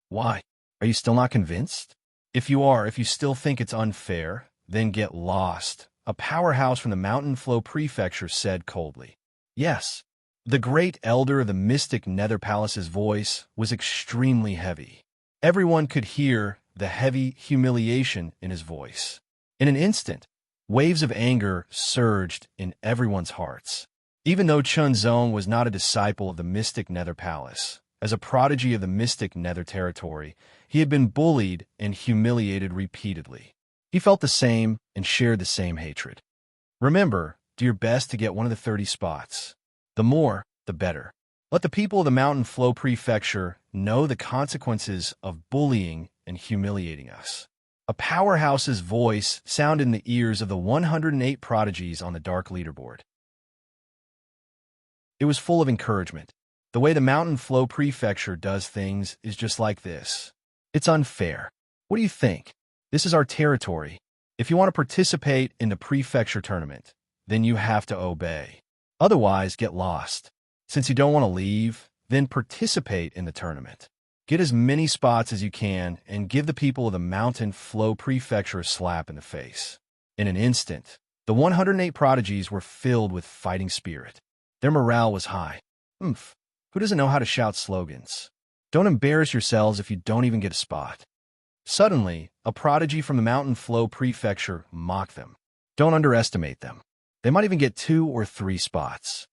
Why? Are you still not convinced? If you still think it's unfair, then get lost, a powerhouse from the Mountain Flow Prefecture said coldly. Yes. The great elder of the Mystic Nether Palace's voice was extremely heavy. Everyone could hear the heavy humiliation in his voice. In an instant, waves of anger surged in everyone's hearts. Even though Chunzong was not a disciple of the Mystic Nether Palace, as a prodigy of the Mystic Nether Territory, he had been bullied and humiliated repeatedly. He felt the same and shared the same hatred. Remember, do your best to get one of the 30 spots. The more, the better. Let the people of the Mountain Flow Prefecture know the consequences of bullying and humiliating us. A powerhouse's voice sounded in the ears of the 108 prodigies on the dark leaderboard. It was full of encouragement. The way the Mountain Flow Prefecture does things is just like this. It's unfair. What do you think? This is our territory. If you want to participate in the prefecture tournament, then you have to obey. Otherwise, get lost. Since you don't want to leave, then participate in the tournament. Get as many spots as you can and give the people of the Mountain Flow Prefecture a slap in the face. In an instant, the 108 prodigies were filled with fighting spirit. Their morale was high. Who doesn't know how to shout slogans? Don't embarrass yourselves if you don't even get a spot. Suddenly, a prodigy from the Mountain Flow Prefecture mocked them. Don't underestimate them. They might even get 2 or 3 spots.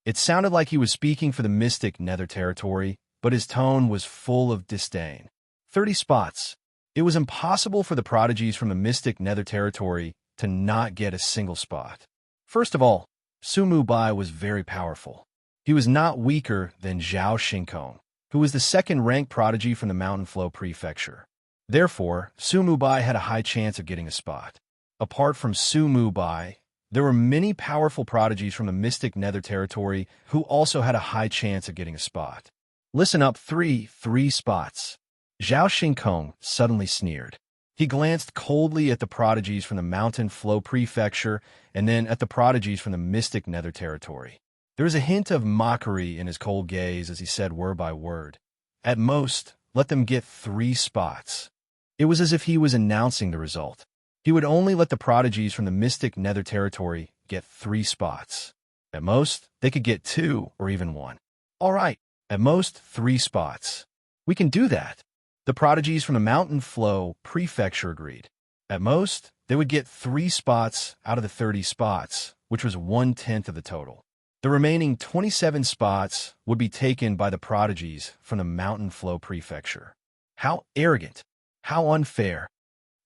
It sounded like he was speaking for the Mystic Nether Territory, but his tone was full of disdain. 30 spots. It was impossible for the prodigies from the Mystic Nether Territory to not get a single spot. First of all, Sumu Bai was very powerful. He was not weaker than Zhao Xinkong, who was the second-ranked prodigy from the Mountain Flow Prefecture. Therefore, Sumu Bai had a high chance of getting a spot. Apart from Sumu Bai, there were many powerful prodigies from the Mystic Nether Territory who also had a high chance of getting a spot. Listen up, 3 spots. Zhao Xinkong suddenly sneered. He glanced coldly at the prodigies from the Mountain Flow Prefecture and then at the prodigies from the Mystic Nether Territory. There was a hint of mockery in his cold gaze as he said word by word. At most, let them get 3 spots. It was as if he was announcing the result. He would only let the prodigies from the Mystic Nether Territory get 3 spots. At most, they could get 2 or even 1. All right, at most 3 spots. We can do that. The prodigies from the Mountain Flow Prefecture agreed. At most, they would get 3 spots out of the 30 spots, which was 1/10 of the total. The remaining 27 spots would be taken by the prodigies from the Mountain Flow Prefecture. How arrogant! How unfair!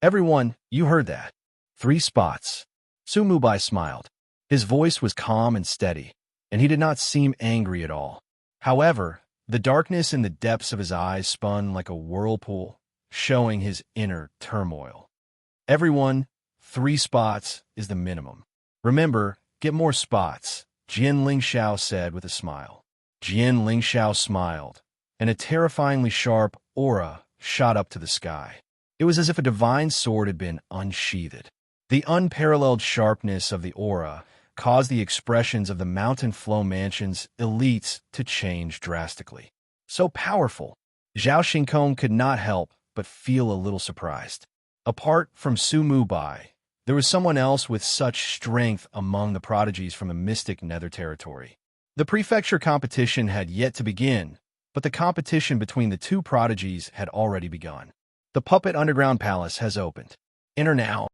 Everyone, you heard that. 3 spots. Sumu Bai smiled. His voice was calm and steady, and he did not seem angry at all. However, the darkness in the depths of his eyes spun like a whirlpool, showing his inner turmoil. Everyone, 3 spots is the minimum. Remember, get more spots, Jian Lingxiao said with a smile. Jian Lingxiao smiled, and a terrifyingly sharp aura shot up to the sky. It was as if a divine sword had been unsheathed. The unparalleled sharpness of the aura caused the expressions of the Mountain Flow Mansion's elites to change drastically. So powerful, Zhao Xingkong could not help but feel a little surprised. Apart from Su Mubai, there was someone else with such strength among the prodigies from the mystic nether territory. The prefecture competition had yet to begin, but the competition between the two prodigies had already begun. The Puppet Underground Palace has opened. Enter now.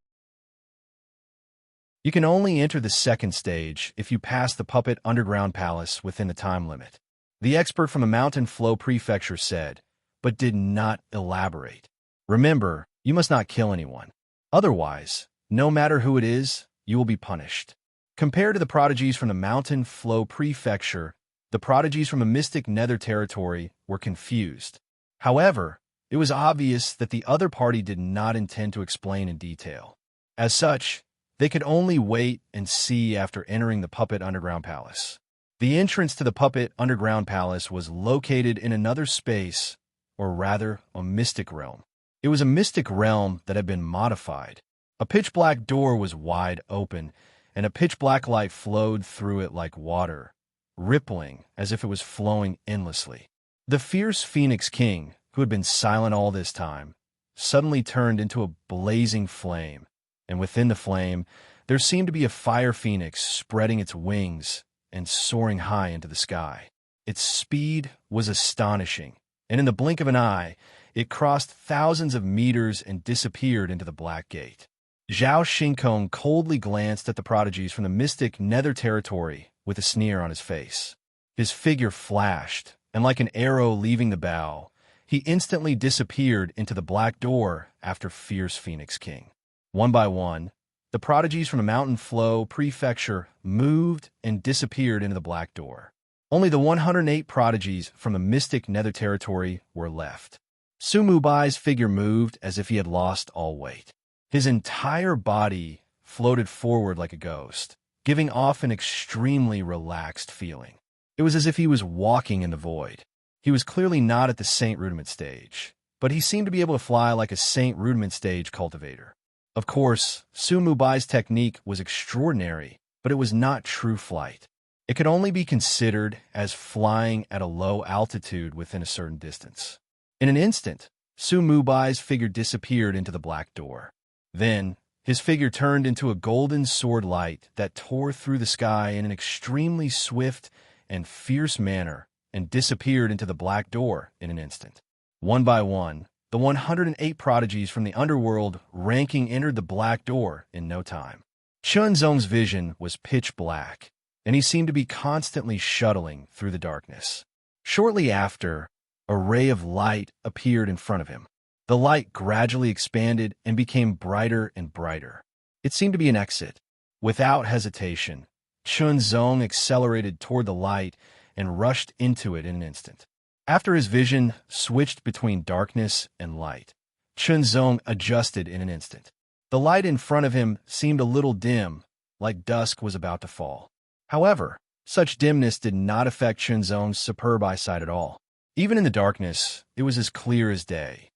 You can only enter the second stage if you pass the Puppet Underground Palace within the time limit, the expert from the Mountain Flow Prefecture said, but did not elaborate. Remember, you must not kill anyone. Otherwise, no matter who it is, you will be punished. Compared to the prodigies from the Mountain Flow Prefecture, the prodigies from the Mystic Nether Territory were confused. However, it was obvious that the other party did not intend to explain in detail. As such, they could only wait and see after entering the Puppet Underground Palace. The entrance to the Puppet Underground Palace was located in another space, or rather, a mystic realm. It was a mystic realm that had been modified. A pitch-black door was wide open, and a pitch-black light flowed through it like water, rippling as if it was flowing endlessly. The fierce Phoenix King, who had been silent all this time, suddenly turned into a blazing flame, and within the flame, there seemed to be a fire phoenix spreading its wings and soaring high into the sky. Its speed was astonishing, and in the blink of an eye, it crossed thousands of meters and disappeared into the Black Gate. Zhao Xingkong coldly glanced at the prodigies from the mystic nether territory with a sneer on his face. His figure flashed, and like an arrow leaving the bow, he instantly disappeared into the black door after Fierce Phoenix King. One by one, the prodigies from the Mountain Flow Prefecture moved and disappeared into the black door. Only the 108 prodigies from the mystic nether territory were left. Su Mubai's figure moved as if he had lost all weight. His entire body floated forward like a ghost, giving off an extremely relaxed feeling. It was as if he was walking in the void. He was clearly not at the Saint Rudiment stage, but he seemed to be able to fly like a Saint Rudiment stage cultivator. Of course, Su Mubai's technique was extraordinary, but it was not true flight. It could only be considered as flying at a low altitude within a certain distance. In an instant, Su Mubai's figure disappeared into the black door. Then, his figure turned into a golden sword light that tore through the sky in an extremely swift and fierce manner and disappeared into the black door in an instant. One by one, the 108 prodigies from the underworld ranking entered the black door in no time. Chunzong's vision was pitch black, and he seemed to be constantly shuttling through the darkness. Shortly after, a ray of light appeared in front of him. The light gradually expanded and became brighter and brighter. It seemed to be an exit. Without hesitation, Chunzong accelerated toward the light and rushed into it in an instant. After his vision switched between darkness and light, Chunzong adjusted in an instant. The light in front of him seemed a little dim, like dusk was about to fall. However, such dimness did not affect Chunzong's superb eyesight at all. Even in the darkness, it was as clear as day.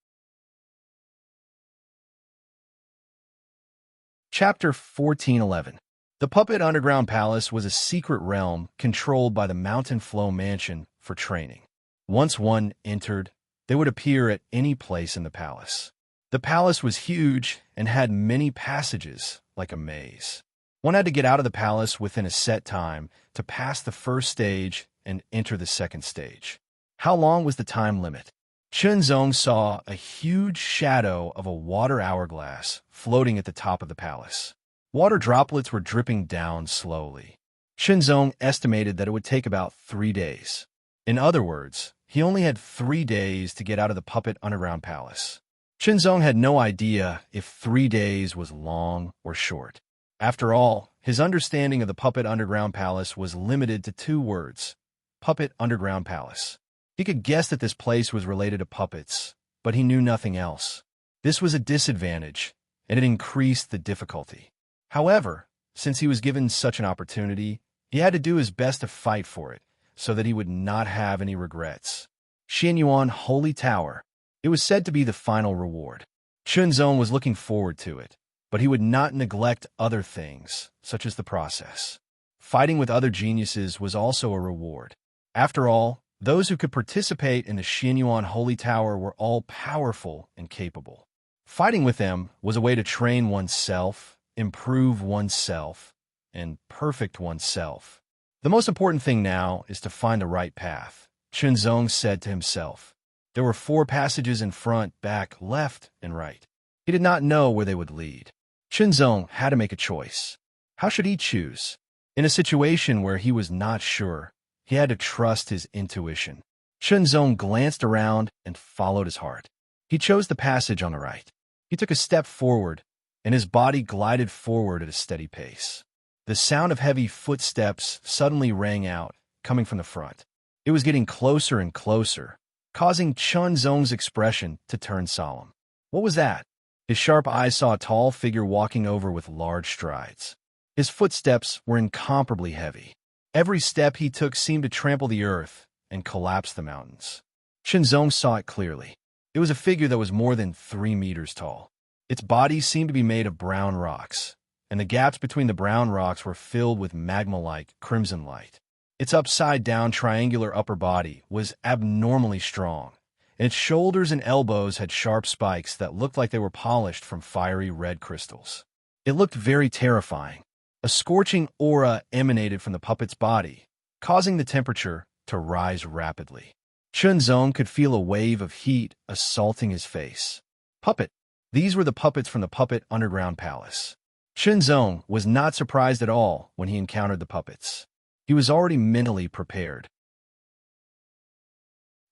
Chapter 1411. The Puppet Underground Palace was a secret realm controlled by the Mountain Flow Mansion for training. Once one entered, they would appear at any place in the palace. The palace was huge and had many passages, like a maze. One had to get out of the palace within a set time to pass the first stage and enter the second stage. How long was the time limit? Chunzong saw a huge shadow of a water hourglass floating at the top of the palace. Water droplets were dripping down slowly. Chunzong estimated that it would take about 3 days. In other words, he only had 3 days to get out of the Puppet Underground Palace. Chunzong had no idea if 3 days was long or short. After all, his understanding of the Puppet Underground Palace was limited to 2 words: Puppet Underground Palace. He could guess that this place was related to puppets, but he knew nothing else. This was a disadvantage, and it increased the difficulty. However, since he was given such an opportunity, he had to do his best to fight for it, so that he would not have any regrets. Xianyuan Holy Tower. It was said to be the final reward. Chunzong was looking forward to it, but he would not neglect other things, such as the process. Fighting with other geniuses was also a reward. After all, those who could participate in the Xianyuan Holy Tower were all powerful and capable. Fighting with them was a way to train oneself, improve oneself, and perfect oneself. The most important thing now is to find the right path, Chunzong said to himself. There were 4 passages in front, back, left, and right. He did not know where they would lead. Chunzong had to make a choice. How should he choose? In a situation where he was not sure, he had to trust his intuition. Chunzong glanced around and followed his heart. He chose the passage on the right. He took a step forward, and his body glided forward at a steady pace. The sound of heavy footsteps suddenly rang out, coming from the front. It was getting closer and closer, causing Chunzong's expression to turn solemn. What was that? His sharp eyes saw a tall figure walking over with large strides. His footsteps were incomparably heavy. Every step he took seemed to trample the earth and collapse the mountains. Chunzong saw it clearly. It was a figure that was more than 3 meters tall. Its body seemed to be made of brown rocks, and the gaps between the brown rocks were filled with magma-like crimson light. Its upside-down triangular upper body was abnormally strong, and its shoulders and elbows had sharp spikes that looked like they were polished from fiery red crystals. It looked very terrifying. A scorching aura emanated from the puppet's body, causing the temperature to rise rapidly. Chunzong could feel a wave of heat assaulting his face. Puppet. These were the puppets from the Puppet Underground Palace. Chunzong was not surprised at all when he encountered the puppets. He was already mentally prepared.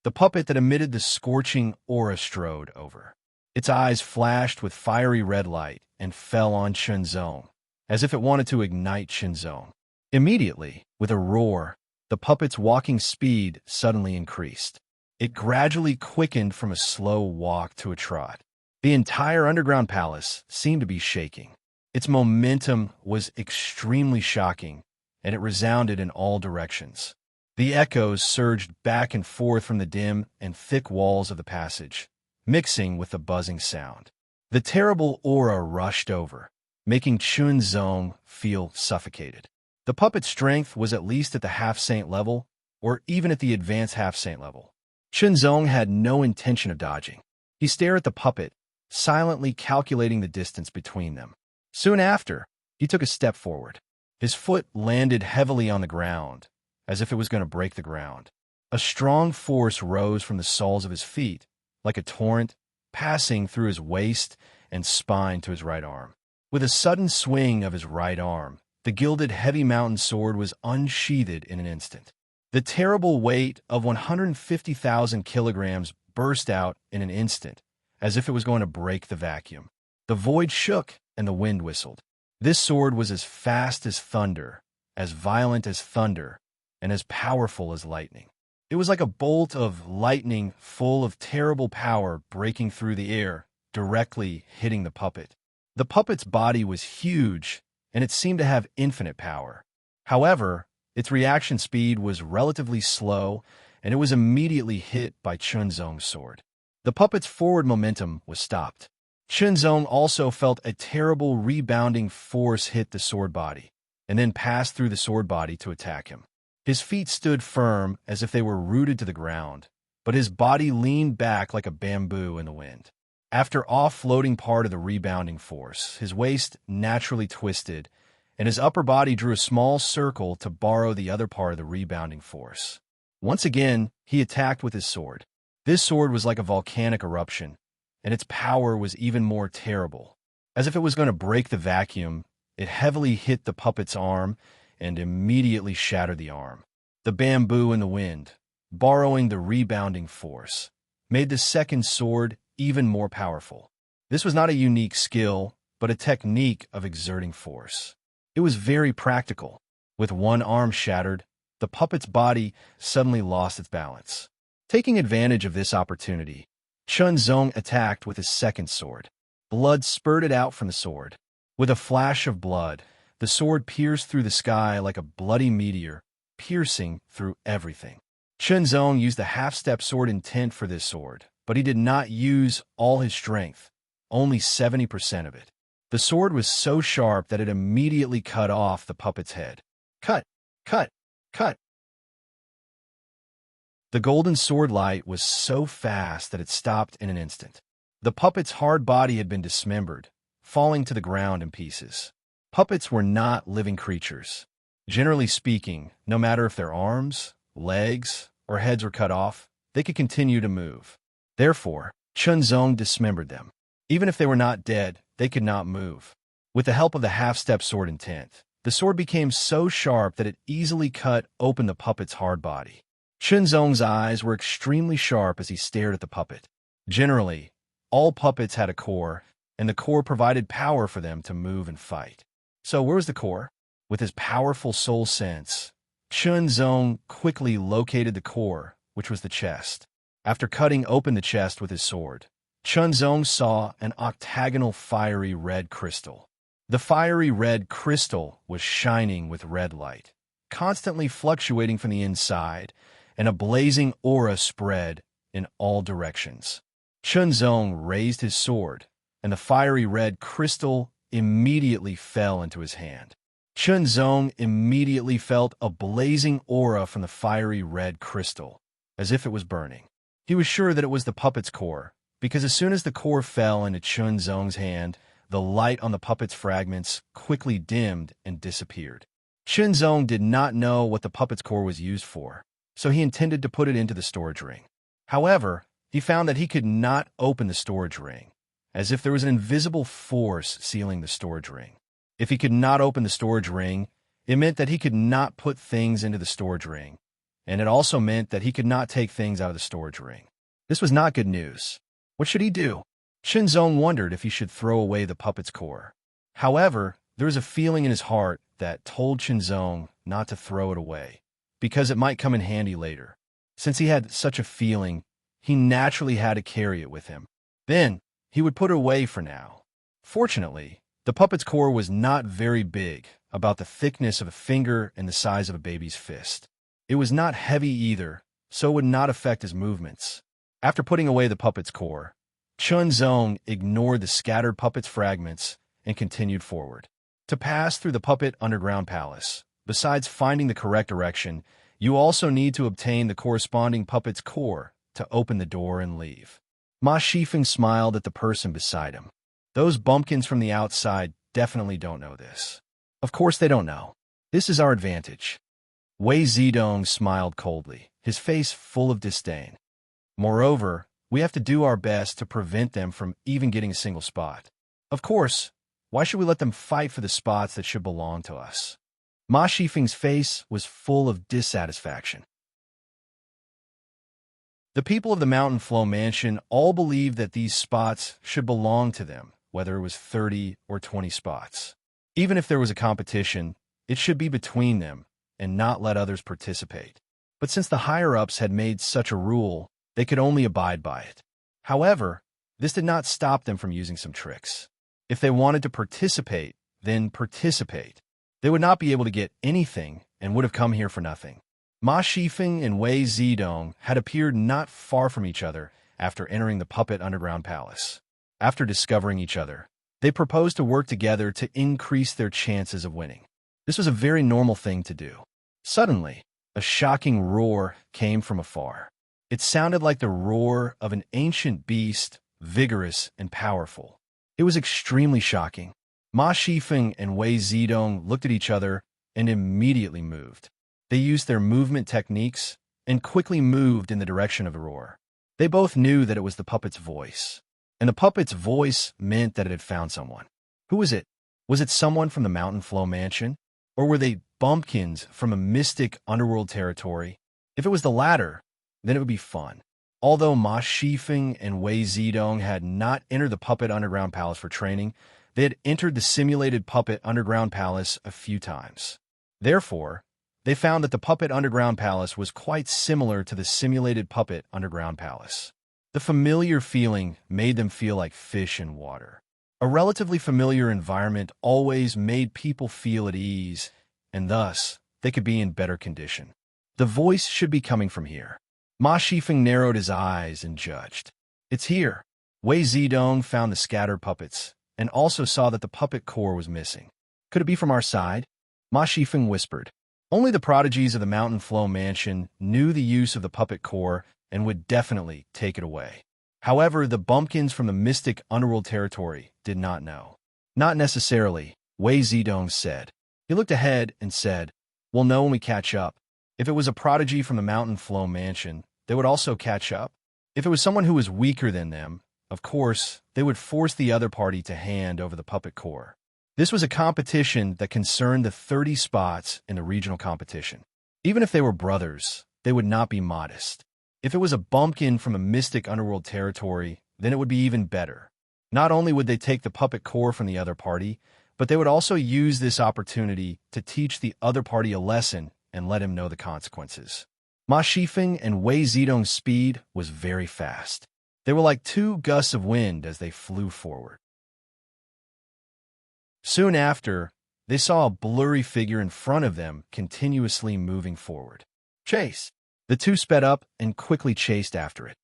The puppet that emitted the scorching aura strode over. Its eyes flashed with fiery red light and fell on Chunzong, as if it wanted to ignite Chunzong. Immediately, with a roar, the puppet's walking speed suddenly increased. It gradually quickened from a slow walk to a trot. The entire underground palace seemed to be shaking. Its momentum was extremely shocking, and it resounded in all directions. The echoes surged back and forth from the dim and thick walls of the passage, mixing with the buzzing sound. The terrible aura rushed over, making Chunzong feel suffocated. The puppet's strength was at least at the half-saint level, or even at the advanced half-saint level. Chunzong had no intention of dodging. He stared at the puppet, silently calculating the distance between them. Soon after, he took a step forward. His foot landed heavily on the ground, as if it was going to break the ground. A strong force rose from the soles of his feet, like a torrent, passing through his waist and spine to his right arm. With a sudden swing of his right arm, the gilded heavy mountain sword was unsheathed in an instant. The terrible weight of 150,000 kilograms burst out in an instant, as if it was going to break the vacuum. The void shook and the wind whistled. This sword was as fast as thunder, as violent as thunder, and as powerful as lightning. It was like a bolt of lightning full of terrible power breaking through the air, directly hitting the puppet. The puppet's body was huge, and it seemed to have infinite power. However, its reaction speed was relatively slow, and it was immediately hit by Chunzong's sword. The puppet's forward momentum was stopped. Chunzong also felt a terrible rebounding force hit the sword body, and then passed through the sword body to attack him. His feet stood firm as if they were rooted to the ground, but his body leaned back like a bamboo in the wind. After offloading part of the rebounding force, his waist naturally twisted, and his upper body drew a small circle to borrow the other part of the rebounding force. Once again, he attacked with his sword. This sword was like a volcanic eruption, and its power was even more terrible. As if it was going to break the vacuum, it heavily hit the puppet's arm and immediately shattered the arm. The bamboo in the wind, borrowing the rebounding force, made the second sword even more powerful. This was not a unique skill, but a technique of exerting force. It was very practical. With one arm shattered, the puppet's body suddenly lost its balance. Taking advantage of this opportunity, Chunzong attacked with his second sword. Blood spurted out from the sword. With a flash of blood, the sword pierced through the sky like a bloody meteor, piercing through everything. Chunzong used the half-step sword intent for this sword, but he did not use all his strength, only 70% of it. The sword was so sharp that it immediately cut off the puppet's head. Cut! Cut! Cut! The golden sword light was so fast that it stopped in an instant. The puppet's hard body had been dismembered, falling to the ground in pieces. Puppets were not living creatures. Generally speaking, no matter if their arms, legs, or heads were cut off, they could continue to move. Therefore, Chunzong dismembered them. Even if they were not dead, they could not move. With the help of the half-step sword intent, the sword became so sharp that it easily cut open the puppet's hard body. Chunzong's eyes were extremely sharp as he stared at the puppet. Generally, all puppets had a core, and the core provided power for them to move and fight. So where was the core? With his powerful soul sense, Chunzong quickly located the core, which was the chest. After cutting open the chest with his sword, Chunzong saw an octagonal fiery red crystal. The fiery red crystal was shining with red light, constantly fluctuating from the inside, and a blazing aura spread in all directions. Chunzong raised his sword, and the fiery red crystal immediately fell into his hand. Chunzong immediately felt a blazing aura from the fiery red crystal, as if it was burning. He was sure that it was the puppet's core, because as soon as the core fell into Chunzong's hand, the light on the puppet's fragments quickly dimmed and disappeared. Chunzong did not know what the puppet's core was used for, so he intended to put it into the storage ring. However, he found that he could not open the storage ring, as if there was an invisible force sealing the storage ring. If he could not open the storage ring, it meant that he could not put things into the storage ring, and it also meant that he could not take things out of the storage ring. This was not good news. What should he do? Chunzong wondered if he should throw away the puppet's core. However, there was a feeling in his heart that told Chunzong not to throw it away, because it might come in handy later. Since he had such a feeling, he naturally had to carry it with him. Then, he would put it away for now. Fortunately, the puppet's core was not very big, about the thickness of a finger and the size of a baby's fist. It was not heavy either, so it would not affect his movements. After putting away the puppet's core, Chunzong ignored the scattered puppet's fragments and continued forward. To pass through the puppet underground palace, besides finding the correct direction, you also need to obtain the corresponding puppet's core to open the door and leave. Ma Shifeng smiled at the person beside him. Those bumpkins from the outside definitely don't know this. Of course they don't know. This is our advantage. Wei Zedong smiled coldly, his face full of disdain. Moreover, we have to do our best to prevent them from even getting a single spot. Of course, why should we let them fight for the spots that should belong to us? Ma Shifeng's face was full of dissatisfaction. The people of the Mountain Flow Mansion all believed that these spots should belong to them, whether it was 30 or 20 spots. Even if there was a competition, it should be between them and not let others participate. But since the higher-ups had made such a rule, they could only abide by it. However, this did not stop them from using some tricks. If they wanted to participate, then participate. They would not be able to get anything and would have come here for nothing. Ma Shifeng and Wei Zedong had appeared not far from each other after entering the puppet underground palace. After discovering each other, they proposed to work together to increase their chances of winning. This was a very normal thing to do. Suddenly, a shocking roar came from afar. It sounded like the roar of an ancient beast, vigorous and powerful. It was extremely shocking. Ma Shifeng and Wei Zedong looked at each other and immediately moved. They used their movement techniques and quickly moved in the direction of the roar. They both knew that it was the puppet's voice, and the puppet's voice meant that it had found someone. Who was it? Was it someone from the Mountain Flow Mansion? Or were they bumpkins from a mystic underworld territory? If it was the latter, then it would be fun. Although Ma Shifeng and Wei Zedong had not entered the puppet underground palace for training, they had entered the simulated puppet underground palace a few times. Therefore, they found that the puppet underground palace was quite similar to the simulated puppet underground palace. The familiar feeling made them feel like fish in water. A relatively familiar environment always made people feel at ease, and thus, they could be in better condition. The voice should be coming from here. Ma Shifeng narrowed his eyes and judged. It's here. Wei Zedong found the scattered puppets and also saw that the puppet core was missing. Could it be from our side? Ma Shifeng whispered. Only the prodigies of the Mountain Flow Mansion knew the use of the puppet core and would definitely take it away. However, the bumpkins from the mystic underworld territory did not know. Not necessarily, Wei Zedong said. He looked ahead and said, "We'll know when we catch up. If it was a prodigy from the Mountain Flow Mansion, they would also catch up. If it was someone who was weaker than them, of course, they would force the other party to hand over the puppet core." This was a competition that concerned the 30 spots in the regional competition. Even if they were brothers, they would not be modest. If it was a bumpkin from a mystic underworld territory, then it would be even better. Not only would they take the puppet core from the other party, but they would also use this opportunity to teach the other party a lesson and let him know the consequences. Ma Shifeng and Wei Zedong's speed was very fast. They were like 2 gusts of wind as they flew forward. Soon after, they saw a blurry figure in front of them continuously moving forward. Chase! The two sped up and quickly chased after it.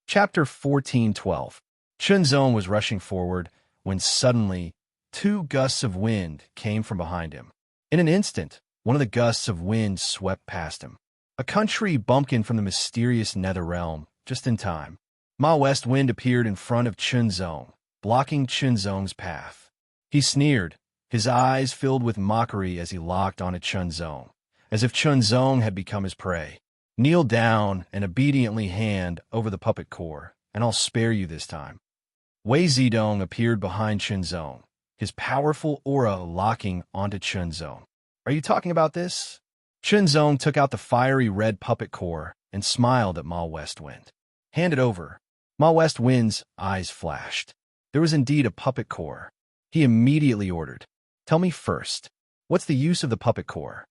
Chapter 14:12. Chunzong was rushing forward when suddenly 2 gusts of wind came from behind him. In an instant, one of the gusts of wind swept past him. A country bumpkin from the mysterious nether realm, just in time. Ma West Wind appeared in front of Chunzong, blocking Chunzong's path. He sneered, his eyes filled with mockery as he locked onto Chunzong, as if Chunzong had become his prey. "Kneel down and obediently hand over the puppet core, and I'll spare you this time." Wei Zedong appeared behind Chunzong, his powerful aura locking onto Chunzong. "Are you talking about this?" Chunzong took out the fiery red puppet core and smiled at Ma West Wind. "Hand it over." Ma West Wind's eyes flashed. There was indeed a puppet core. He immediately ordered, "Tell me first, what's the use of the puppet core?"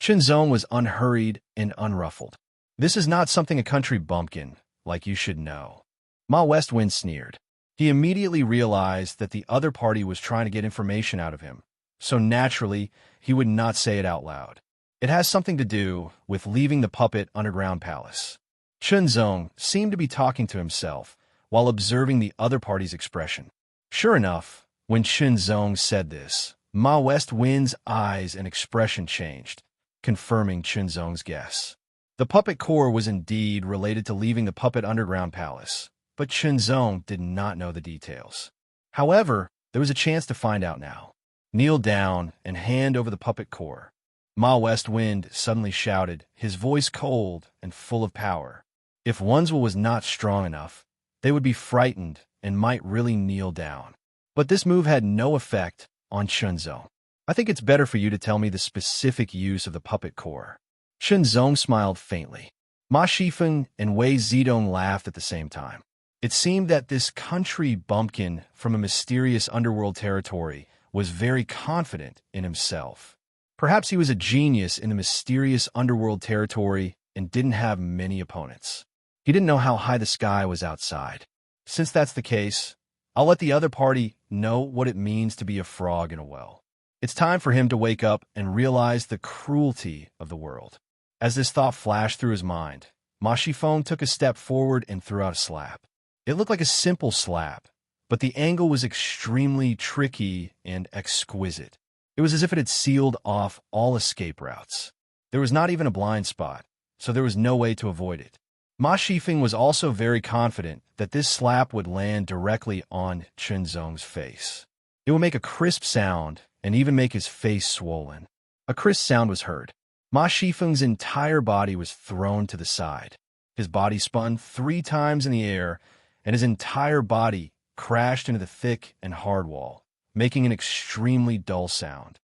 Chunzong was unhurried and unruffled. "This is not something a country bumpkin like you should know." Ma West Wind sneered. He immediately realized that the other party was trying to get information out of him, so naturally, he would not say it out loud. "It has something to do with leaving the puppet underground palace." Chunzong seemed to be talking to himself while observing the other party's expression. Sure enough, when Chunzong said this, Ma West Wind's eyes and expression changed, confirming Chunzong's guess. The puppet core was indeed related to leaving the puppet underground palace, but Chunzong did not know the details. However, there was a chance to find out now. "Kneel down and hand over the puppet core." Ma West Wind suddenly shouted, his voice cold and full of power. If Wenzhou was not strong enough, they would be frightened and might really kneel down. But this move had no effect on Chunzong. "I think it's better for you to tell me the specific use of the puppet core." Chunzong smiled faintly. Ma Shifeng and Wei Zedong laughed at the same time. It seemed that this country bumpkin from a mysterious underworld territory was very confident in himself. Perhaps he was a genius in the mysterious underworld territory and didn't have many opponents. He didn't know how high the sky was outside. Since that's the case, I'll let the other party know what it means to be a frog in a well. It's time for him to wake up and realize the cruelty of the world. As this thought flashed through his mind, Ma Shifeng took a step forward and threw out a slap. It looked like a simple slap, but the angle was extremely tricky and exquisite. It was as if it had sealed off all escape routes. There was not even a blind spot, so there was no way to avoid it. Ma Shifeng was also very confident that this slap would land directly on Chunzong's face. It would make a crisp sound and even make his face swollen. A crisp sound was heard. Ma Shifeng's entire body was thrown to the side. His body spun 3 times in the air, and his entire body crashed into the thick and hard wall, making an extremely dull sound.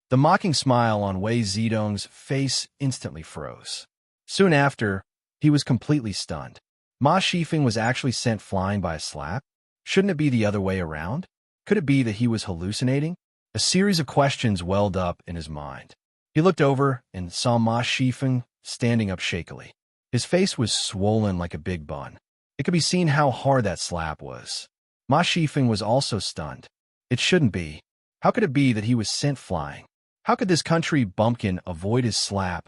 The mocking smile on Wei Zedong's face instantly froze. Soon after, he was completely stunned. Ma Shifeng was actually sent flying by a slap? Shouldn't it be the other way around? Could it be that he was hallucinating? A series of questions welled up in his mind. He looked over and saw Ma Shifeng standing up shakily. His face was swollen like a big bun. It could be seen how hard that slap was. Ma Shifeng was also stunned. It shouldn't be. How could it be that he was sent flying? How could this country bumpkin avoid his slap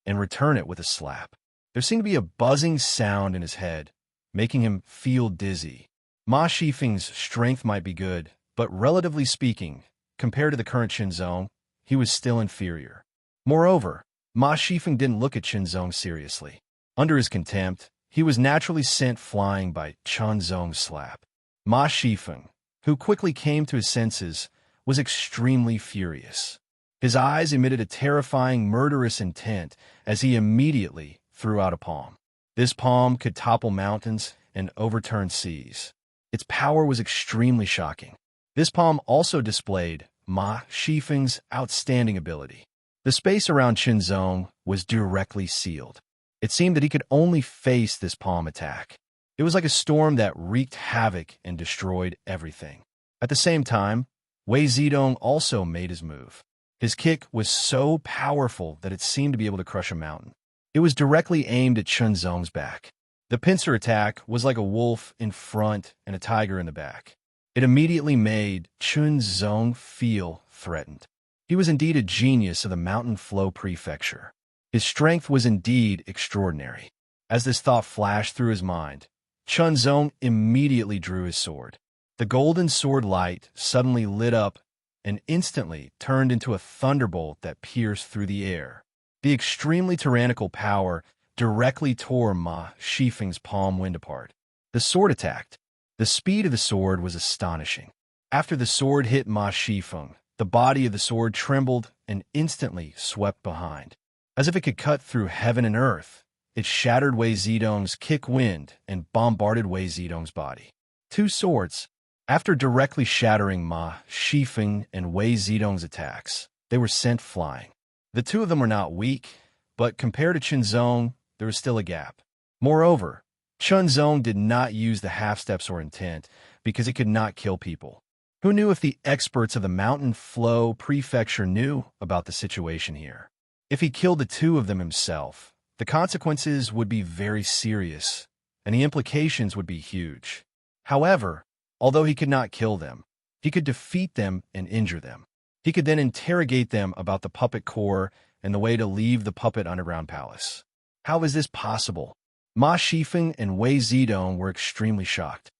and return it with a slap. There seemed to be a buzzing sound in his head, making him feel dizzy. Ma Shifeng's strength might be good, but relatively speaking, compared to the current Qinzong, he was still inferior. Moreover, Ma Shifeng didn't look at Qinzong seriously. Under his contempt, he was naturally sent flying by Qinzong's slap. Ma Shifeng, who quickly came to his senses, was extremely furious. His eyes emitted a terrifying, murderous intent as he immediately threw out a palm. This palm could topple mountains and overturn seas. Its power was extremely shocking. This palm also displayed Ma Shifeng's outstanding ability. The space around Qinzong was directly sealed. It seemed that he could only face this palm attack. It was like a storm that wreaked havoc and destroyed everything. At the same time, Wei Zedong also made his move. His kick was so powerful that it seemed to be able to crush a mountain. It was directly aimed at Qinzong's back. The pincer attack was like a wolf in front and a tiger in the back. It immediately made Qinzong feel threatened. He was indeed a genius of the Mountain Flow Prefecture. His strength was indeed extraordinary. As this thought flashed through his mind, Qinzong immediately drew his sword. The golden sword light suddenly lit up and instantly turned into a thunderbolt that pierced through the air. The extremely tyrannical power directly tore Ma Shifeng's palm wind apart. The sword attacked. The speed of the sword was astonishing. After the sword hit Ma Shifeng, the body of the sword trembled and instantly swept behind. As if it could cut through heaven and earth, it shattered Wei Zedong's kick wind and bombarded Wei Zedong's body. Two swords. After directly shattering Ma Shifeng and Wei Zedong's attacks, they were sent flying. The two of them were not weak, but compared to Qinzong, there was still a gap. Moreover, Qinzong did not use the half-steps or intent because it could not kill people. Who knew if the experts of the Mountain Flow Prefecture knew about the situation here? If he killed the two of them himself, the consequences would be very serious, and the implications would be huge. However, although he could not kill them, he could defeat them and injure them. He could then interrogate them about the puppet core and the way to leave the puppet underground palace. How is this possible? Ma Shifeng and Wei Zedong were extremely shocked.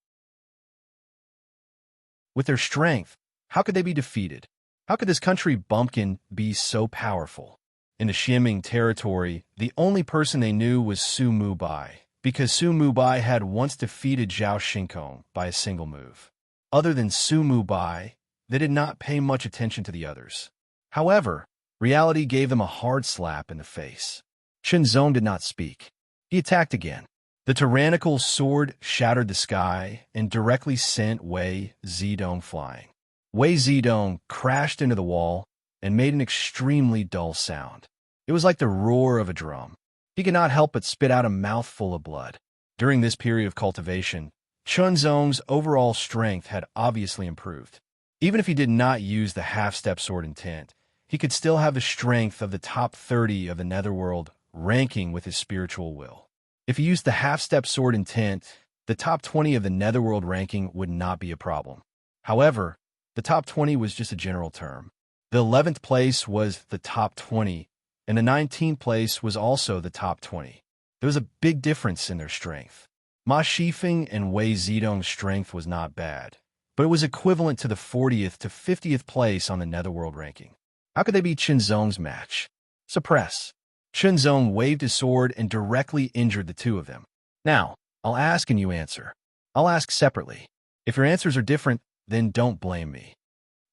With their strength, how could they be defeated? How could this country bumpkin be so powerful? In the Xianming territory, the only person they knew was Su Mubai, because Su Mubai had once defeated Zhao Shinkong by a single move. Other than Su Mubai, they did not pay much attention to the others. However, reality gave them a hard slap in the face. Qinzong did not speak. He attacked again. The tyrannical sword shattered the sky and directly sent Wei Zedong flying. Wei Zedong crashed into the wall and made an extremely dull sound. It was like the roar of a drum. He could not help but spit out a mouthful of blood. During this period of cultivation, Qinzong's overall strength had obviously improved. Even if he did not use the half-step sword intent, he could still have the strength of the top 30 of the Netherworld ranking with his spiritual will. If he used the half-step sword intent, the top 20 of the Netherworld ranking would not be a problem. However, the top 20 was just a general term. The 11th place was the top 20, and the 19th place was also the top 20. There was a big difference in their strength. Ma Shifeng and Wei Zedong's strength was not bad, but it was equivalent to the 40th to 50th place on the Netherworld ranking. How could they be Qinzong's match? Suppress. Qinzong waved his sword and directly injured the two of them. Now, I'll ask and you answer. I'll ask separately. If your answers are different, then don't blame me.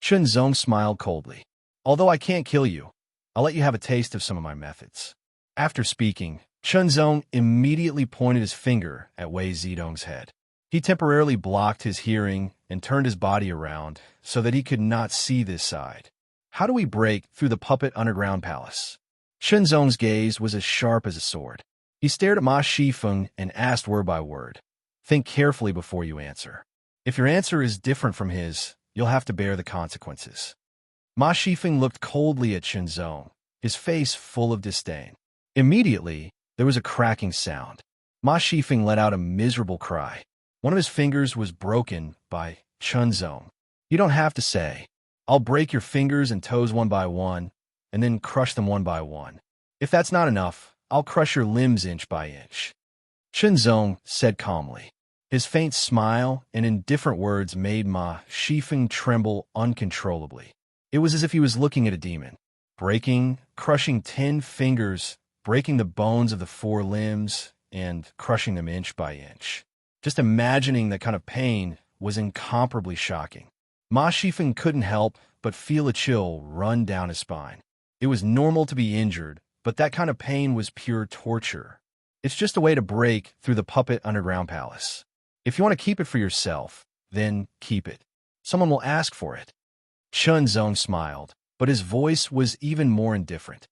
Qinzong smiled coldly. Although I can't kill you, I'll let you have a taste of some of my methods. After speaking, Qinzong immediately pointed his finger at Wei Zedong's head. He temporarily blocked his hearing and turned his body around so that he could not see this side. How do we break through the puppet underground palace? Qinzong's gaze was as sharp as a sword. He stared at Ma Shifeng and asked word by word. Think carefully before you answer. If your answer is different from his, you'll have to bear the consequences. Ma Shifeng looked coldly at Qinzong, his face full of disdain. Immediately, there was a cracking sound. Ma Shifeng let out a miserable cry. One of his fingers was broken by Qinzong. You don't have to say. I'll break your fingers and toes one by one, and then crush them one by one. If that's not enough, I'll crush your limbs inch by inch. Shenzong said calmly. His faint smile and indifferent words made Ma Shifeng tremble uncontrollably. It was as if he was looking at a demon. Breaking, crushing 10 fingers, breaking the bones of the 4 limbs, and crushing them inch by inch. Just imagining that kind of pain was incomparably shocking. Ma Shifeng couldn't help but feel a chill run down his spine. It was normal to be injured, but that kind of pain was pure torture. It's just a way to break through the puppet underground palace. If you want to keep it for yourself, then keep it. Someone will ask for it. Chun Zong smiled, but his voice was even more indifferent.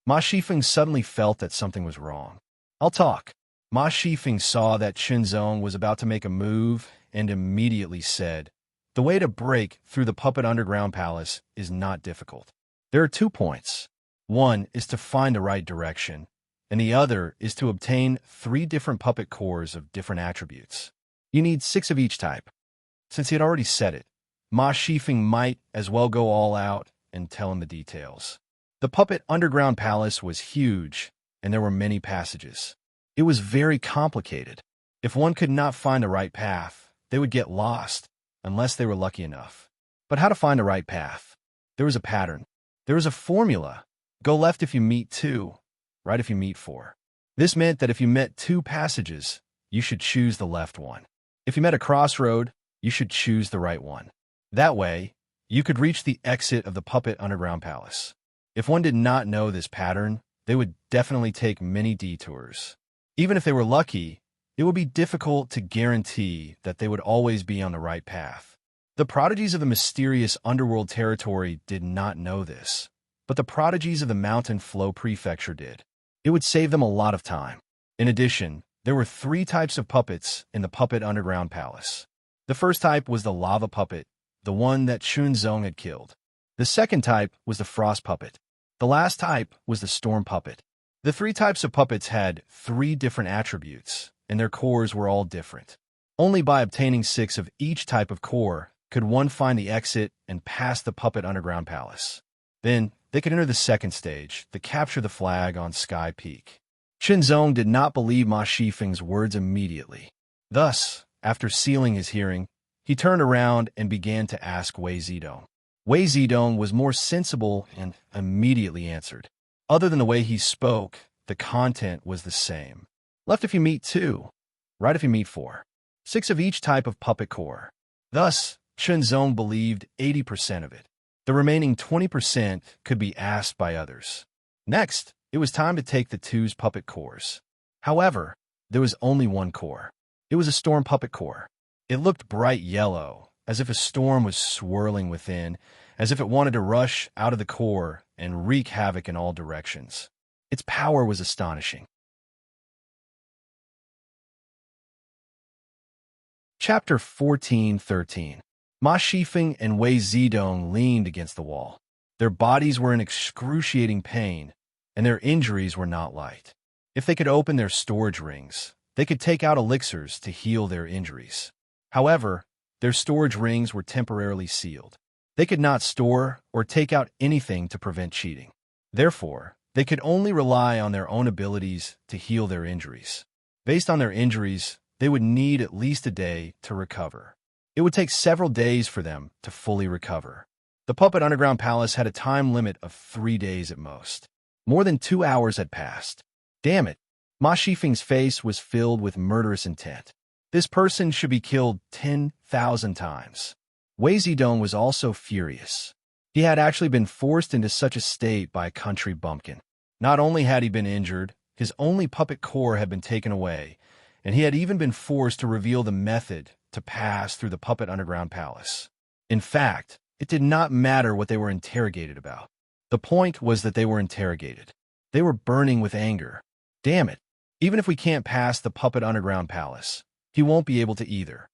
Ma Shifeng suddenly felt that something was wrong. I'll talk. Ma Shifeng saw that Chun Zong was about to make a move and immediately said, the way to break through the puppet underground palace is not difficult. There are 2 points. One is to find the right direction, and the other is to obtain 3 different puppet cores of different attributes. You need 6 of each type. Since he had already said it, Ma Shifeng might as well go all out and tell him the details. The puppet underground palace was huge, and there were many passages. It was very complicated. If one could not find the right path, they would get lost, unless they were lucky enough. But how to find the right path? There was a pattern. There was a formula. Go left if you meet 2, right if you meet 4. This meant that if you met 2 passages, you should choose the left one. If you met a crossroad, you should choose the right one. That way, you could reach the exit of the puppet underground palace. If one did not know this pattern, they would definitely take many detours. Even if they were lucky, it would be difficult to guarantee that they would always be on the right path. The prodigies of the mysterious underworld territory did not know this, but the prodigies of the Mountain Flow Prefecture did. It would save them a lot of time. In addition, there were 3 types of puppets in the puppet underground palace. The first type was the lava puppet, the one that Chun Zong had killed. The second type was the frost puppet. The last type was the storm puppet. The 3 types of puppets had 3 different attributes, and their cores were all different. Only by obtaining 6 of each type of core could one find the exit and pass the puppet underground palace. Then, they could enter the second stage, the capture the flag on Sky Peak. Chun Zong did not believe Ma Shifeng's words immediately. Thus, after sealing his hearing, he turned around and began to ask Wei Zidong. Wei Zidong was more sensible and immediately answered. Other than the way he spoke, the content was the same. Left if you meet 2, right if you meet 4. 6 of each type of puppet core. Thus, Chun Zong believed 80% of it. The remaining 20% could be asked by others. Next, it was time to take the 2's puppet cores. However, there was only 1 core. It was a storm puppet core. It looked bright yellow, as if a storm was swirling within, as if it wanted to rush out of the core and wreak havoc in all directions. Its power was astonishing. Chapter 14:13. Ma Shifeng and Wei Zidong leaned against the wall. Their bodies were in excruciating pain, and their injuries were not light. If they could open their storage rings, they could take out elixirs to heal their injuries. However, their storage rings were temporarily sealed. They could not store or take out anything to prevent cheating. Therefore, they could only rely on their own abilities to heal their injuries. Based on their injuries, they would need at least a day to recover. It would take several days for them to fully recover. The Puppet Underground Palace had a time limit of 3 days at most. More than 2 hours had passed. Damn it! Ma Shifeng's face was filled with murderous intent. This person should be killed 10,000 times. Wei Zidong was also furious. He had actually been forced into such a state by a country bumpkin. Not only had he been injured, his only puppet core had been taken away, and he had even been forced to reveal the method to pass through the Puppet Underground Palace. In fact, it did not matter what they were interrogated about. The point was that they were interrogated. They were burning with anger. Damn it! Even if we can't pass the Puppet Underground Palace, he won't be able to either.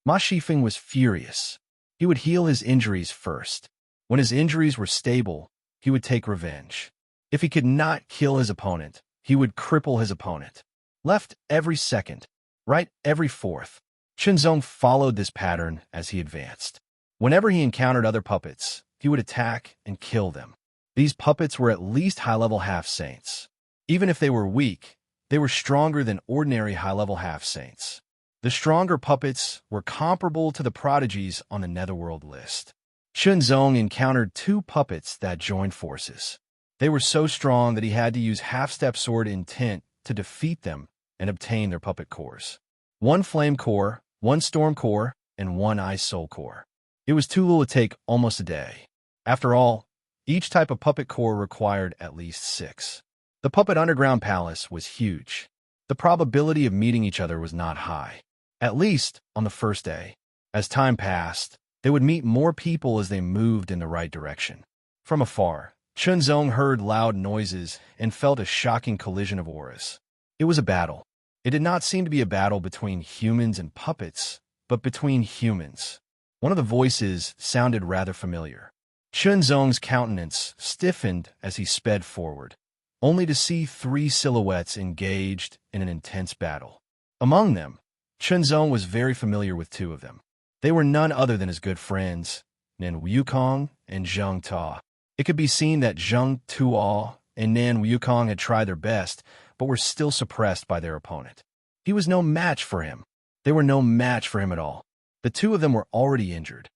Ma Shifeng was furious. He would heal his injuries first. When his injuries were stable, he would take revenge. If he could not kill his opponent, he would cripple his opponent. Left every second, right every fourth. Chun Zong followed this pattern as he advanced. Whenever he encountered other puppets, he would attack and kill them. These puppets were at least high-level half-saints. Even if they were weak, they were stronger than ordinary high-level half-saints. The stronger puppets were comparable to the prodigies on the Netherworld list. Chunzong encountered two puppets that joined forces. They were so strong that he had to use half-step sword intent to defeat them and obtain their puppet cores. One flame core, one storm core, and one ice soul core. It was too little to take almost a day. After all, each type of puppet core required at least 6. The puppet underground palace was huge. The probability of meeting each other was not high, at least on the first day. As time passed, they would meet more people as they moved in the right direction. From afar, Chunzong heard loud noises and felt a shocking collision of auras. It was a battle. It did not seem to be a battle between humans and puppets, but between humans. One of the voices sounded rather familiar. Chunzong's countenance stiffened as he sped forward, only to see 3 silhouettes engaged in an intense battle. Among them, Chunzong was very familiar with 2 of them. They were none other than his good friends, Nan Wukong and Zheng Ta. It could be seen that Zheng Tuo and Nan Wukong had tried their best, but were still suppressed by their opponent. He was no match for him. They were no match for him at all. The 2 of them were already injured.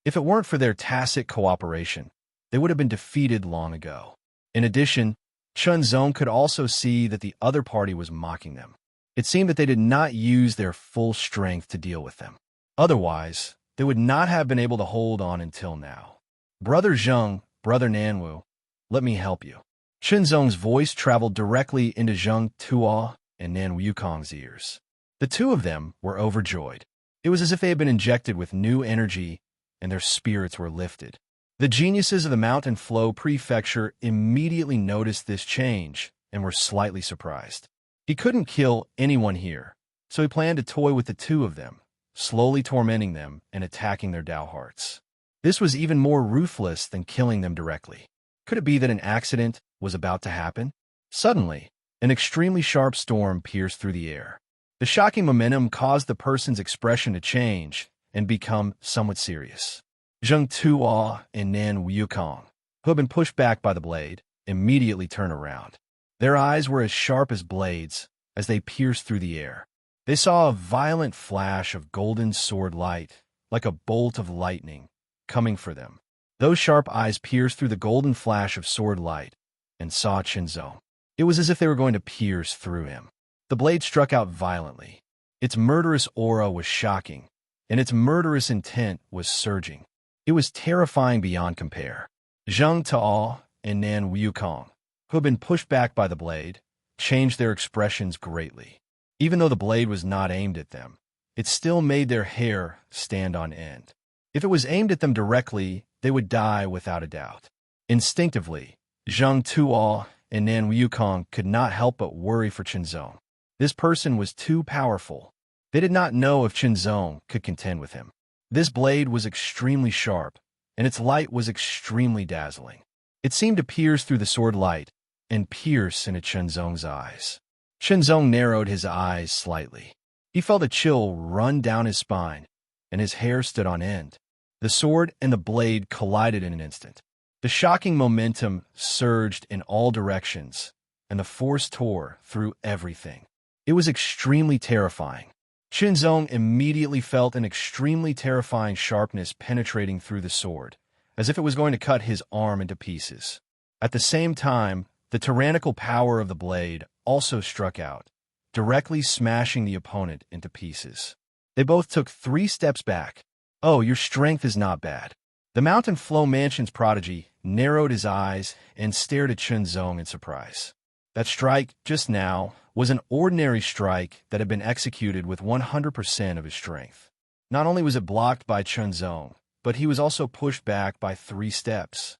If it weren't for their tacit cooperation, they would have been defeated long ago. In addition, Chunzong could also see that the other party was mocking them. It seemed that they did not use their full strength to deal with them. Otherwise, they would not have been able to hold on until now. Brother Zheng, Brother Nanwu, let me help you. Chunzong's voice traveled directly into Zheng Tuo and Nan Wukong's ears. The 2 of them were overjoyed. It was as if they had been injected with new energy and their spirits were lifted. The geniuses of the Mountain Flow Prefecture immediately noticed this change and were slightly surprised. He couldn't kill anyone here, so he planned to toy with the 2 of them, slowly tormenting them and attacking their Dao hearts. This was even more ruthless than killing them directly. Could it be that an accident was about to happen? Suddenly, an extremely sharp storm pierced through the air. The shocking momentum caused the person's expression to change and become somewhat serious. Zheng Tuo and Nan Wukong, who had been pushed back by the blade, immediately turned around. Their eyes were as sharp as blades as they pierced through the air. They saw a violent flash of golden sword light, like a bolt of lightning, coming for them. Those sharp eyes pierced through the golden flash of sword light and saw Chunzong. It was as if they were going to pierce through him. The blade struck out violently. Its murderous aura was shocking, and its murderous intent was surging. It was terrifying beyond compare. Zheng Tao and Nan Wukong, who had been pushed back by the blade, changed their expressions greatly. Even though the blade was not aimed at them, it still made their hair stand on end. If it was aimed at them directly, they would die without a doubt. Instinctively, Zheng Tuo and Nan Wukong could not help but worry for Chunzong. This person was too powerful. They did not know if Chunzong could contend with him. This blade was extremely sharp, and its light was extremely dazzling. It seemed to pierce through the sword light and pierce into Chunzong's eyes. Chunzong narrowed his eyes slightly. He felt a chill run down his spine, and his hair stood on end. The sword and the blade collided in an instant. The shocking momentum surged in all directions, and the force tore through everything. It was extremely terrifying. Chunzong immediately felt an extremely terrifying sharpness penetrating through the sword, as if it was going to cut his arm into pieces. At the same time, the tyrannical power of the blade also struck out, directly smashing the opponent into pieces. They both took 3 steps back. Oh, your strength is not bad. The Mountain Flow Mansion's prodigy narrowed his eyes and stared at Chunzong in surprise. That strike, just now, was an ordinary strike that had been executed with 100% of his strength. Not only was it blocked by Chunzong, but he was also pushed back by 3 steps.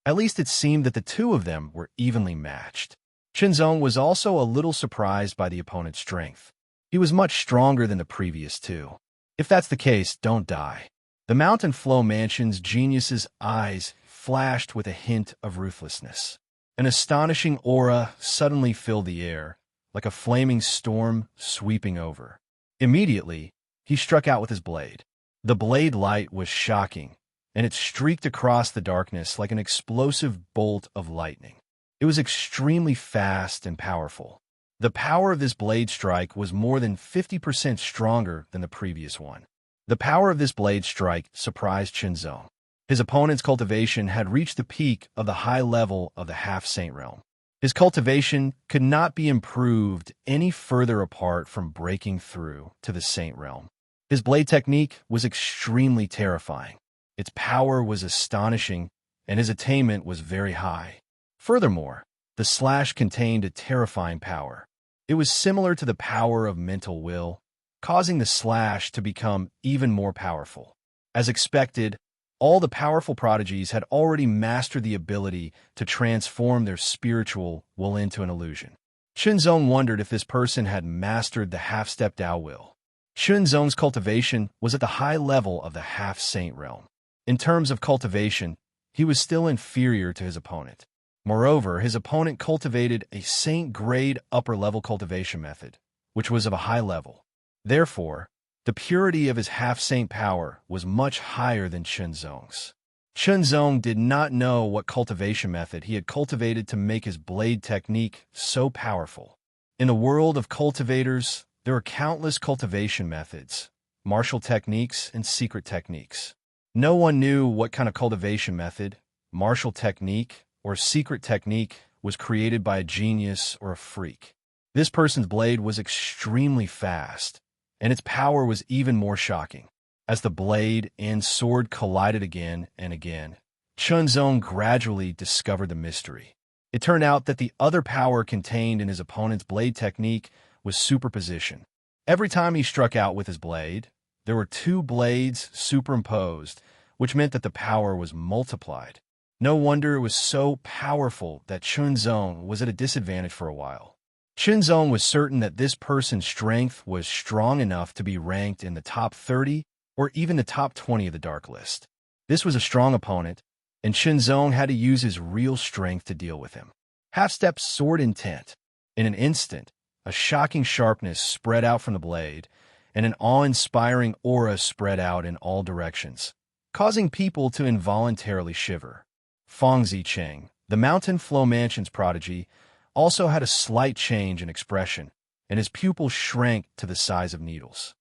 At least it seemed that the 2 of them were evenly matched. Chunzong was also a little surprised by the opponent's strength. He was much stronger than the previous 2. If that's the case, don't die. The Mountain Flow Mansion's genius's eyes flashed with a hint of ruthlessness. An astonishing aura suddenly filled the air, like a flaming storm sweeping over. Immediately, he struck out with his blade. The blade light was shocking, and it streaked across the darkness like an explosive bolt of lightning. It was extremely fast and powerful. The power of this blade strike was more than 50% stronger than the previous one. The power of this blade strike surprised Qinzong. His opponent's cultivation had reached the peak of the high level of the half-saint realm. His cultivation could not be improved any further apart from breaking through to the saint realm. His blade technique was extremely terrifying. Its power was astonishing, and his attainment was very high. Furthermore, the slash contained a terrifying power. It was similar to the power of mental will, causing the slash to become even more powerful. As expected, all the powerful prodigies had already mastered the ability to transform their spiritual will into an illusion. Qinzong wondered if this person had mastered the half-step Tao will. Qinzong's cultivation was at the high level of the half-saint realm. In terms of cultivation, he was still inferior to his opponent. Moreover, his opponent cultivated a saint-grade upper-level cultivation method, which was of a high level. Therefore, the purity of his half-saint power was much higher than Qinzong's. Qinzong did not know what cultivation method he had cultivated to make his blade technique so powerful. In the world of cultivators, there are countless cultivation methods, martial techniques, and secret techniques. No one knew what kind of cultivation method, martial technique, or secret technique was created by a genius or a freak. This person's blade was extremely fast, and its power was even more shocking. As the blade and sword collided again and again, Qinzong gradually discovered the mystery. It turned out that the other power contained in his opponent's blade technique was superposition. Every time he struck out with his blade, there were two blades superimposed, which meant that the power was multiplied. No wonder it was so powerful that Qinzong was at a disadvantage for a while. Qinzong was certain that this person's strength was strong enough to be ranked in the top 30 or even the top 20 of the Dark List. This was a strong opponent, and Qinzong had to use his real strength to deal with him. Half-step sword intent. In an instant, a shocking sharpness spread out from the blade, and an awe-inspiring aura spread out in all directions, causing people to involuntarily shiver. Fang Zicheng, the Mountain Flow Mansion's prodigy, also had a slight change in expression, and his pupils shrank to the size of needles.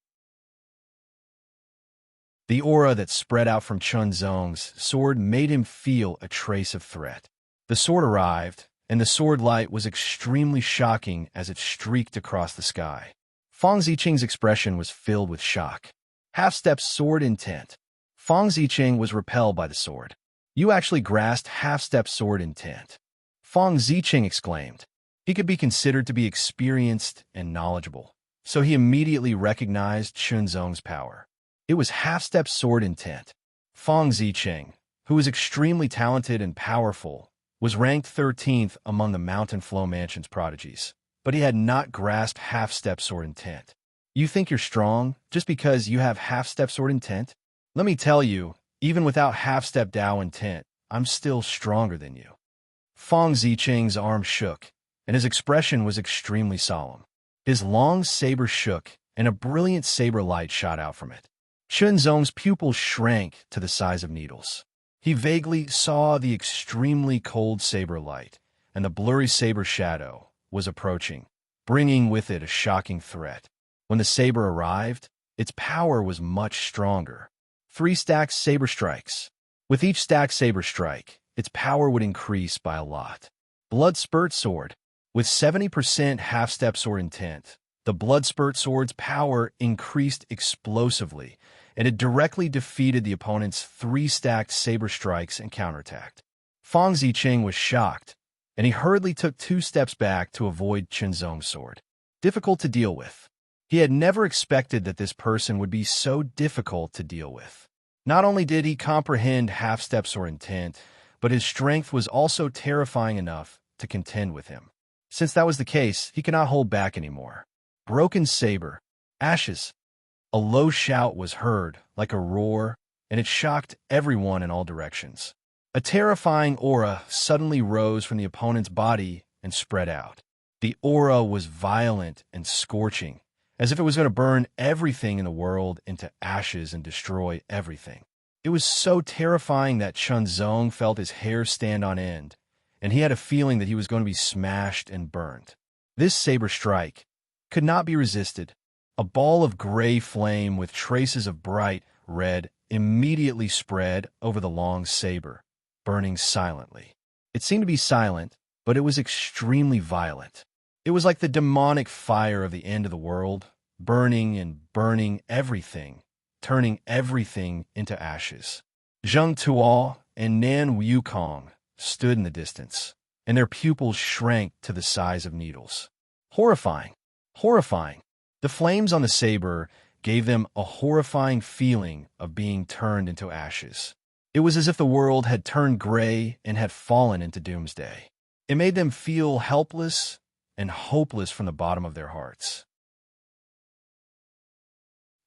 The aura that spread out from Qinzong's sword made him feel a trace of threat. The sword arrived, and the sword light was extremely shocking as it streaked across the sky. Fang Zicheng's expression was filled with shock. Half-step sword intent. Fang Zicheng was repelled by the sword. You actually grasped half-step sword intent. Fang Zicheng exclaimed. He could be considered to be experienced and knowledgeable, so he immediately recognized Qinzong's power. It was half-step sword intent. Fang Zicheng, who was extremely talented and powerful, was ranked 13th among the Mountain Flow Mansion's prodigies, but he had not grasped half-step sword intent. You think you're strong just because you have half-step sword intent? Let me tell you, even without half-step Dao intent, I'm still stronger than you. Fang Zicheng's arm shook, and his expression was extremely solemn. His long saber shook, and a brilliant saber light shot out from it. Qinzong's pupils shrank to the size of needles. He vaguely saw the extremely cold saber light, and the blurry saber shadow was approaching, bringing with it a shocking threat. When the saber arrived, its power was much stronger. 3 stacked saber strikes. With each stacked saber strike, its power would increase by a lot. Blood Spurt Sword. With 70% half-step sword intent, the Blood Spurt Sword's power increased explosively, and it directly defeated the opponent's 3 stacked saber strikes and counterattacked. Fang Zicheng was shocked, and he hurriedly took 2 steps back to avoid Qinzong's sword. Difficult to deal with. He had never expected that this person would be so difficult to deal with. Not only did he comprehend half-step sword intent, but his strength was also terrifying enough to contend with him. Since that was the case, he could not hold back anymore. Broken saber. Ashes. A low shout was heard, like a roar, and it shocked everyone in all directions. A terrifying aura suddenly rose from the opponent's body and spread out. The aura was violent and scorching, as if it was going to burn everything in the world into ashes and destroy everything. It was so terrifying that Chunzong felt his hair stand on end, and he had a feeling that he was going to be smashed and burned. This saber strike could not be resisted. A ball of gray flame with traces of bright red immediately spread over the long saber, burning silently. It seemed to be silent, but it was extremely violent. It was like the demonic fire of the end of the world, burning and burning everything, turning everything into ashes. Zheng Tuo and Nan Wukong stood in the distance, and their pupils shrank to the size of needles. Horrifying! Horrifying! The flames on the saber gave them a horrifying feeling of being turned into ashes. It was as if the world had turned gray and had fallen into doomsday. It made them feel helpless and hopeless from the bottom of their hearts.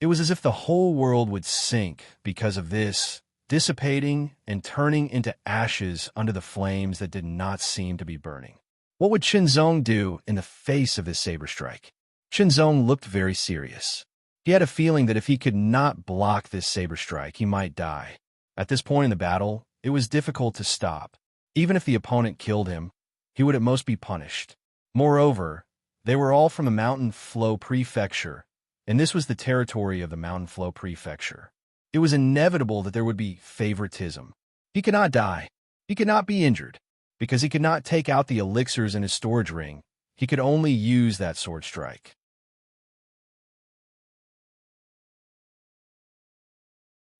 It was as if the whole world would sink because of this, dissipating and turning into ashes under the flames that did not seem to be burning. What would Chunzong do in the face of this saber strike? Chunzong looked very serious. He had a feeling that if he could not block this saber strike, he might die. At this point in the battle, it was difficult to stop. Even if the opponent killed him, he would at most be punished. Moreover, they were all from the Mountain Flow Prefecture, and this was the territory of the Mountain Flow Prefecture. It was inevitable that there would be favoritism. He could not die. He could not be injured. Because he could not take out the elixirs in his storage ring, he could only use that sword strike.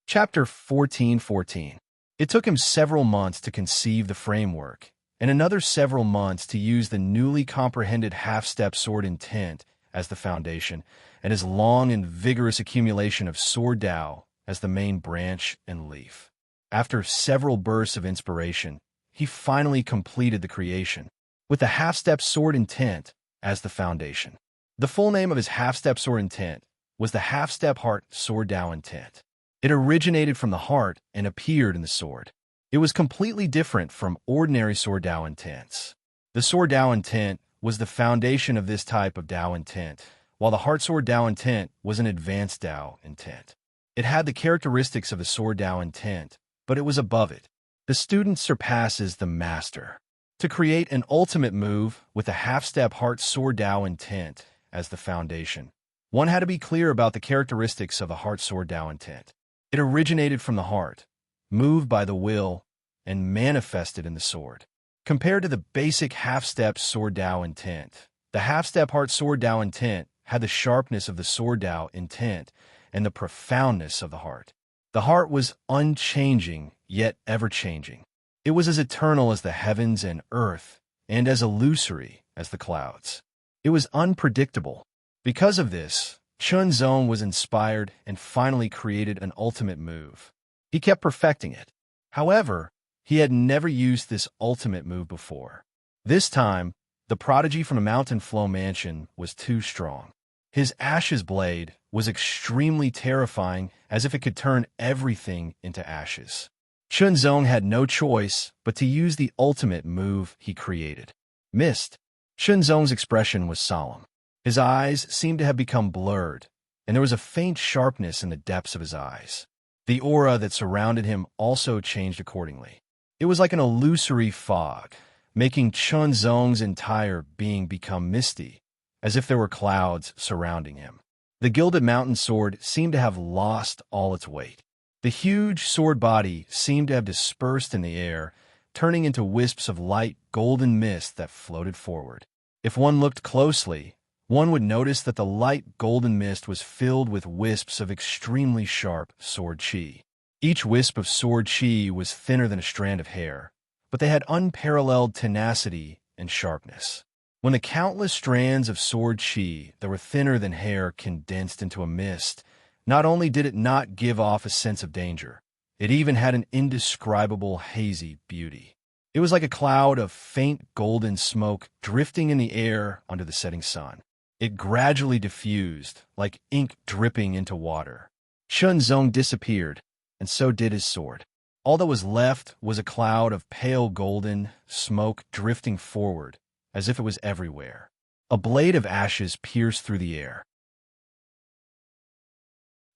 Chapter 14:14. It took him several months to conceive the framework, and another several months to use the newly comprehended half-step sword intent as the foundation, and his long and vigorous accumulation of sword Dao as the main branch and leaf. After several bursts of inspiration, he finally completed the creation, with the half-step sword intent as the foundation. The full name of his half-step sword intent was the half-step heart sword Dao intent. It originated from the heart and appeared in the sword. It was completely different from ordinary sword Dao intents. The sword Dao intent was the foundation of this type of Dao intent, while the heart sword Dao intent was an advanced Dao intent. It had the characteristics of the sword Dao intent, but it was above it. The student surpasses the master. To create an ultimate move with the half-step heart sword Dao intent as the foundation, one had to be clear about the characteristics of the heart sword Dao intent. It originated from the heart, moved by the will, and manifested in the sword. Compared to the basic half-step sword Dao intent, the half-step heart sword Dao intent had the sharpness of the sword Dao intent and the profoundness of the heart. The heart was unchanging, yet ever-changing. It was as eternal as the heavens and earth, and as illusory as the clouds. It was unpredictable. Because of this, Chunzong was inspired and finally created an ultimate move. He kept perfecting it. However, he had never used this ultimate move before. This time, the prodigy from the Mountain Flow Mansion was too strong. His ashes blade was extremely terrifying, as if it could turn everything into ashes. Chunzong had no choice but to use the ultimate move he created. Mist. Chunzong's expression was solemn. His eyes seemed to have become blurred, and there was a faint sharpness in the depths of his eyes. The aura that surrounded him also changed accordingly. It was like an illusory fog, making Chunzong's entire being become misty, as if there were clouds surrounding him. The gilded mountain sword seemed to have lost all its weight. The huge sword body seemed to have dispersed in the air, turning into wisps of light golden mist that floated forward. If one looked closely, one would notice that the light golden mist was filled with wisps of extremely sharp sword chi. Each wisp of sword chi was thinner than a strand of hair, but they had unparalleled tenacity and sharpness. When the countless strands of sword chi that were thinner than hair condensed into a mist, not only did it not give off a sense of danger, it even had an indescribable hazy beauty. It was like a cloud of faint golden smoke drifting in the air under the setting sun. It gradually diffused, like ink dripping into water. Chunzong disappeared, and so did his sword. All that was left was a cloud of pale golden smoke drifting forward, as if it was everywhere. A blade of ashes pierced through the air.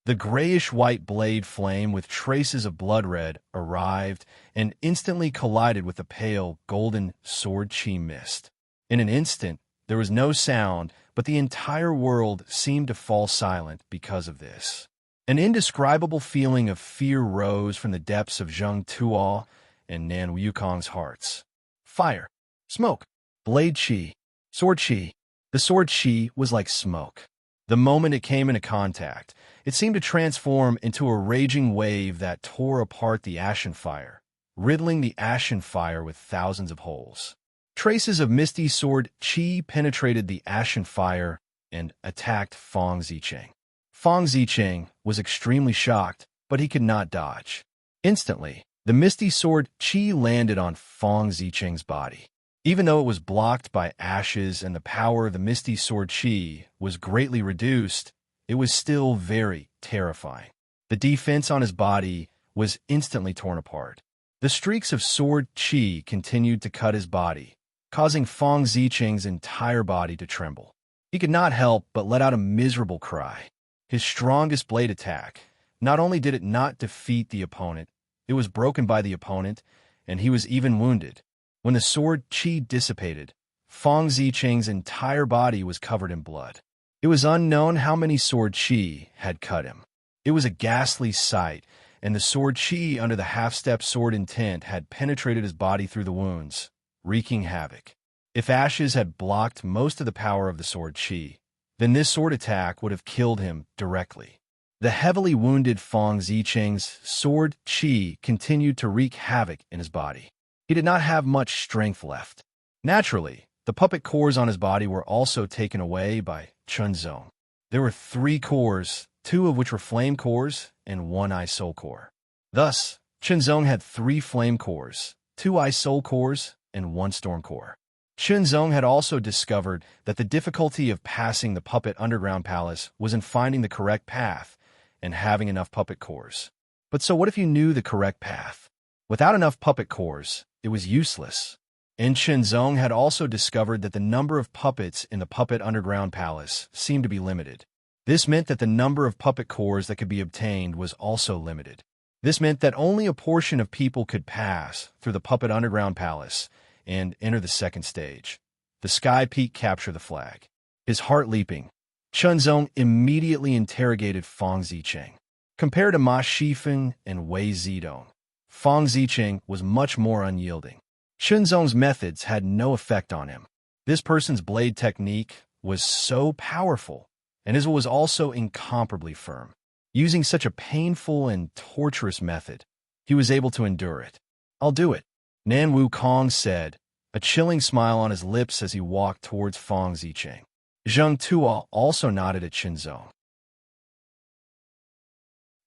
The grayish-white blade flame with traces of blood red arrived and instantly collided with the pale, golden sword chi mist. In an instant, there was no sound, but the entire world seemed to fall silent because of this. An indescribable feeling of fear rose from the depths of Zheng Tuo and Nan Wukong's hearts. Fire, smoke, blade chi, sword chi. The sword chi was like smoke. The moment it came into contact, it seemed to transform into a raging wave that tore apart the ashen fire, riddling the ashen fire with thousands of holes. Traces of misty sword chi penetrated the ashen fire and attacked Fang Zicheng. Fang Zicheng was extremely shocked, but he could not dodge. Instantly, the misty sword chi landed on Fang Zicheng's body. Even though it was blocked by ashes and the power of the misty sword chi was greatly reduced, it was still very terrifying. The defense on his body was instantly torn apart. The streaks of sword chi continued to cut his body, causing Fang Zicheng's entire body to tremble. He could not help but let out a miserable cry. His strongest blade attack, not only did it not defeat the opponent, it was broken by the opponent, and he was even wounded. When the sword chi dissipated, Fang Zicheng's entire body was covered in blood. It was unknown how many sword chi had cut him. It was a ghastly sight, and the sword chi under the half-step sword intent had penetrated his body through the wounds, wreaking havoc. If ashes had blocked most of the power of the sword chi, then this sword attack would have killed him directly. The heavily wounded Fang Zicheng's sword chi continued to wreak havoc in his body. He did not have much strength left. Naturally, the puppet cores on his body were also taken away by Chunzong. There were 3 cores, 2 of which were flame cores and 1 ice soul core. Thus, Chunzong had 3 flame cores, 2 ice soul cores, and 1 storm core. Chunzong had also discovered that the difficulty of passing the puppet underground palace was in finding the correct path and having enough puppet cores. But so what if you knew the correct path? Without enough puppet cores, it was useless. And Chunzong had also discovered that the number of puppets in the puppet underground palace seemed to be limited. This meant that the number of puppet cores that could be obtained was also limited. This meant that only a portion of people could pass through the puppet underground palace and enter the second stage. The Sky Peak capture the flag. His heart leaping, Chunzong immediately interrogated Fang Zicheng. Compared to Ma Shifeng and Wei Zidong, Fang Zicheng was much more unyielding. Chunzong's methods had no effect on him. This person's blade technique was so powerful, and his was also incomparably firm. Using such a painful and torturous method, he was able to endure it. "I'll do it," Nan Wukong said, a chilling smile on his lips as he walked towards Fang Zicheng. Zheng Tuo also nodded at Chunzong.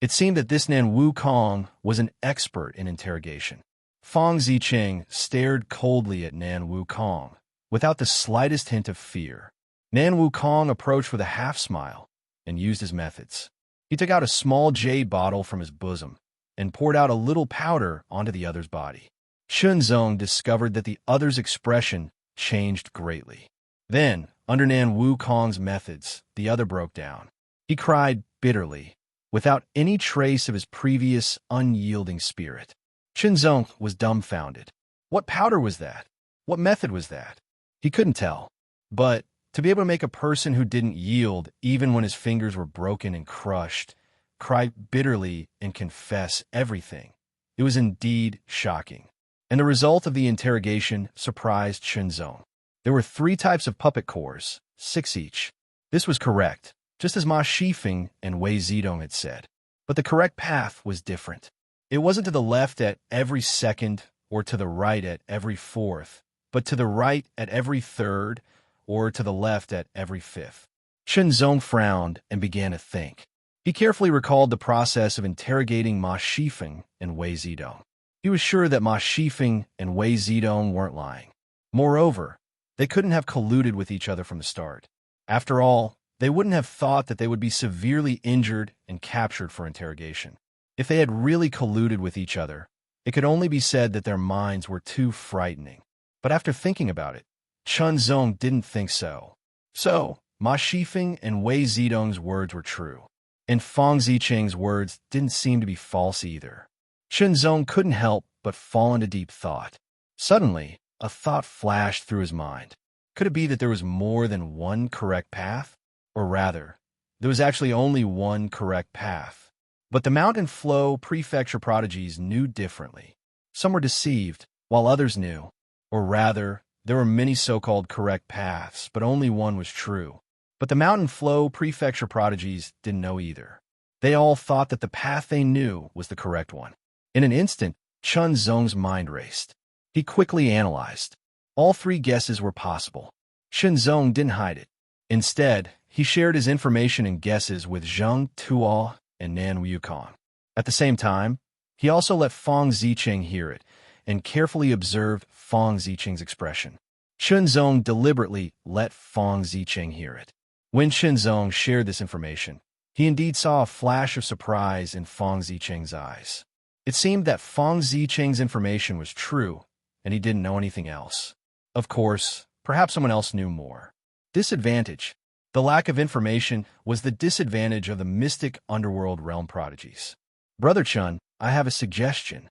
It seemed that this Nan Wukong was an expert in interrogation. Fang Zicheng stared coldly at Nan Wukong, without the slightest hint of fear. Nan Wukong approached with a half-smile and used his methods. He took out a small jade bottle from his bosom and poured out a little powder onto the other's body. Chunzong discovered that the other's expression changed greatly. Then, under Nan Wukong's methods, the other broke down. He cried bitterly, without any trace of his previous unyielding spirit. Chunzong was dumbfounded. What powder was that? What method was that? He couldn't tell. But to be able to make a person who didn't yield, even when his fingers were broken and crushed, cry bitterly and confess everything, it was indeed shocking. And the result of the interrogation surprised Chunzong. There were 3 types of puppet cores, 6 each. This was correct, just as Ma Shifeng and Wei Zidong had said. But the correct path was different. It wasn't to the left at every second or to the right at every fourth, but to the right at every third or to the left at every fifth. Chunzong frowned and began to think. He carefully recalled the process of interrogating Ma Shifeng and Wei Zidong. He was sure that Ma Shifeng and Wei Zidong weren't lying. Moreover, they couldn't have colluded with each other from the start. After all, they wouldn't have thought that they would be severely injured and captured for interrogation. If they had really colluded with each other, it could only be said that their minds were too frightening. But after thinking about it, Chunzong didn't think so. So, Ma Shifeng and Wei Zidong's words were true. And Fang Zicheng's words didn't seem to be false either. Shenzong couldn't help but fall into deep thought. Suddenly, a thought flashed through his mind. Could it be that there was more than one correct path? Or rather, there was actually only one correct path. But the Mountain Flow Prefecture prodigies knew differently. Some were deceived, while others knew. Or rather, there were many so-called correct paths, but only one was true. But the Mountain Flow Prefecture prodigies didn't know either. They all thought that the path they knew was the correct one. In an instant, Chun Zong's mind raced. He quickly analyzed. All three guesses were possible. Shenzong didn't hide it. Instead, he shared his information and guesses with Zheng Tuo and Nan Wukong. At the same time, he also let Fang Zicheng hear it and carefully observed Fang Zicheng's expression. Shenzong deliberately let Fang Zicheng hear it. When Shenzong shared this information, he indeed saw a flash of surprise in Fang Zicheng's eyes. It seemed that Fang Zicheng's information was true, and he didn't know anything else. Of course, perhaps someone else knew more. Disadvantage. The lack of information was the disadvantage of the mystic underworld realm prodigies. Brother Chun, I have a suggestion.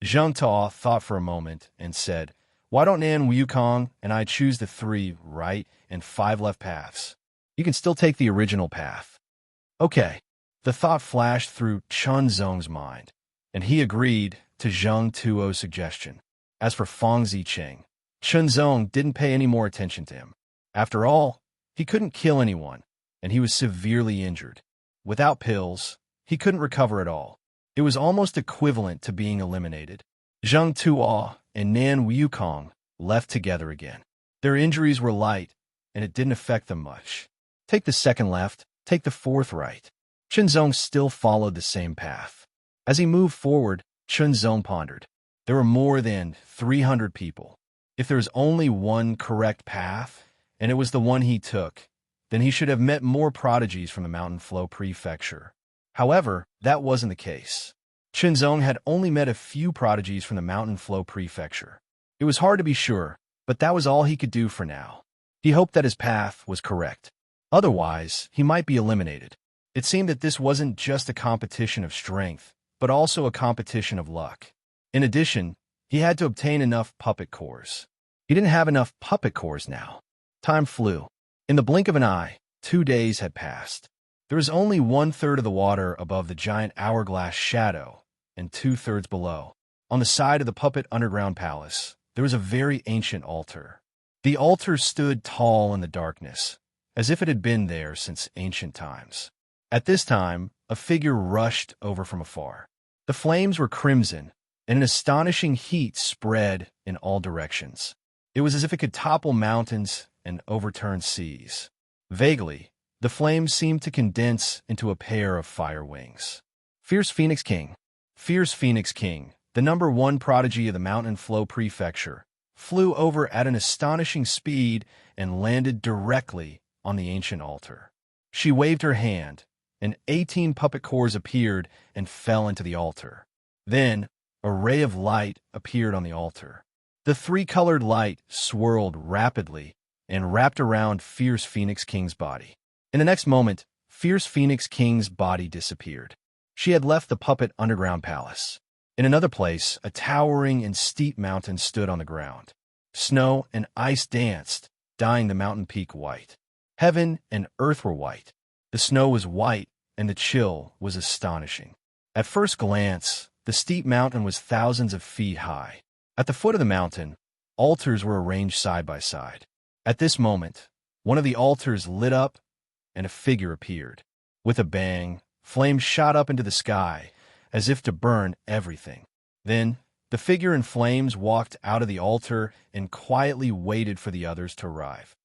Zheng Tao thought for a moment and said, why don't Nan Wukong and I choose the 3 right and 5 left paths? You can still take the original path. Okay. The thought flashed through Chun Zong's mind, and he agreed to Zheng Tuo's suggestion. As for Fang Zicheng, Chun Zong didn't pay any more attention to him. After all, he couldn't kill anyone, and he was severely injured. Without pills, he couldn't recover at all. It was almost equivalent to being eliminated. Zheng Tuo and Nan Wukong left together again. Their injuries were light, and it didn't affect them much. Take the 2nd left, take the 4th right. Shenzong still followed the same path. As he moved forward, Shenzong pondered. There were more than 300 people. If there was only one correct path, and it was the one he took, then he should have met more prodigies from the Mountain Flow Prefecture. However, that wasn't the case. Shenzong had only met a few prodigies from the Mountain Flow Prefecture. It was hard to be sure, but that was all he could do for now. He hoped that his path was correct. Otherwise, he might be eliminated. It seemed that this wasn't just a competition of strength, but also a competition of luck. In addition, he had to obtain enough puppet cores. He didn't have enough puppet cores now. Time flew. In the blink of an eye, 2 days had passed. There was only 1/3 of the water above the giant hourglass shadow, and 2/3 below. On the side of the puppet underground palace, there was a very ancient altar. The altar stood tall in the darkness, as if it had been there since ancient times. At this time, a figure rushed over from afar. The flames were crimson, and an astonishing heat spread in all directions. It was as if it could topple mountains and overturn seas. Vaguely, the flames seemed to condense into a pair of fire wings. Fierce Phoenix King. Fierce Phoenix King, the #1 prodigy of the Mountain Flow Prefecture, flew over at an astonishing speed and landed directly on the ancient altar. She waved her hand, and 18 puppet cores appeared and fell into the altar. Then, a ray of light appeared on the altar. The 3-colored light swirled rapidly and wrapped around Fierce Phoenix King's body. In the next moment, Fierce Phoenix King's body disappeared. She had left the puppet underground palace. In another place, a towering and steep mountain stood on the ground. Snow and ice danced, dyeing the mountain peak white. Heaven and earth were white. The snow was white, and the chill was astonishing. At first glance, the steep mountain was thousands of feet high. At the foot of the mountain, altars were arranged side by side. At this moment, one of the altars lit up, and a figure appeared. With a bang, flames shot up into the sky, as if to burn everything. Then, the figure in flames walked out of the altar and quietly waited for the others to arrive.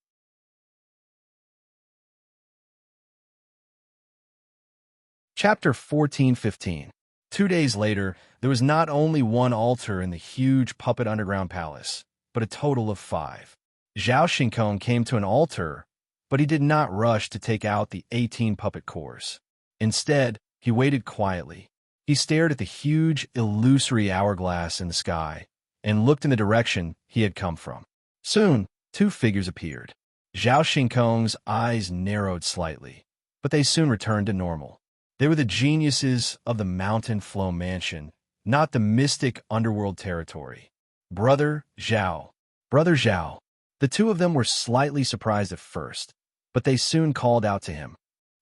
Chapter 14:15. 2 days later, there was not only one altar in the huge puppet underground palace, but a total of 5. Zhao Shinkong came to an altar, but he did not rush to take out the 18 puppet cores. Instead, he waited quietly. He stared at the huge, illusory hourglass in the sky and looked in the direction he had come from. Soon, 2 figures appeared. Zhao Xinkong's eyes narrowed slightly, but they soon returned to normal. They were the geniuses of the Mountain Flow Mansion, not the mystic underworld territory. Brother Zhao. Brother Zhao. The two of them were slightly surprised at first, but they soon called out to him.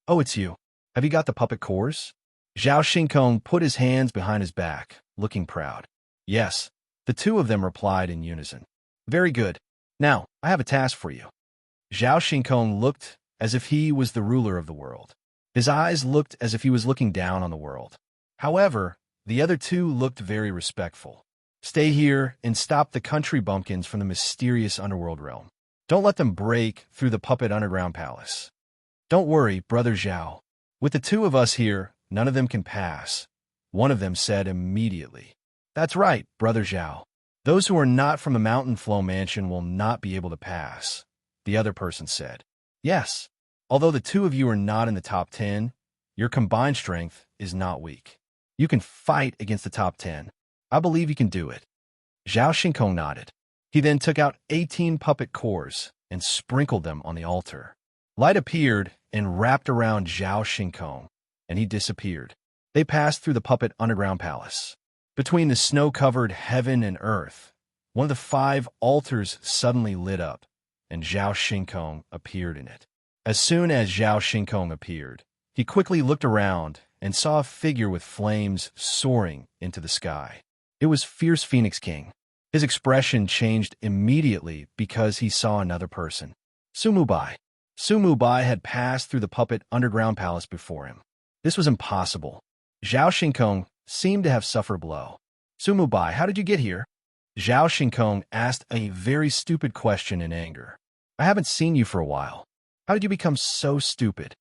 Oh, it's you. Have you got the puppet cores? Zhao Xinkong put his hands behind his back, looking proud. Yes, the two of them replied in unison. Very good. Now, I have a task for you. Zhao Xinkong looked as if he was the ruler of the world. His eyes looked as if he was looking down on the world. However, the other two looked very respectful. Stay here and stop the country bumpkins from the mysterious underworld realm. Don't let them break through the puppet underground palace. Don't worry, Brother Zhao. With the two of us here, none of them can pass, one of them said immediately. That's right, Brother Zhao. Those who are not from the Mountain Flow Mansion will not be able to pass, the other person said. Yes, although the two of you are not in the top 10, your combined strength is not weak. You can fight against the top 10. I believe you can do it. Zhao Xinkong nodded. He then took out 18 puppet cores and sprinkled them on the altar. Light appeared and wrapped around Zhao Xinkong, and he disappeared. They passed through the puppet underground palace. Between the snow-covered heaven and earth, one of the 5 altars suddenly lit up, and Zhao Xinkong appeared in it. As soon as Zhao Xinkong appeared, he quickly looked around and saw a figure with flames soaring into the sky. It was Fierce Phoenix King. His expression changed immediately because he saw another person. Su Bai. Su Bai had passed through the puppet underground palace before him. This was impossible. Zhao Xinkong seemed to have suffered a blow. Su Bai, how did you get here? Zhao Xinkong asked a very stupid question in anger. I haven't seen you for a while. How did you become so stupid?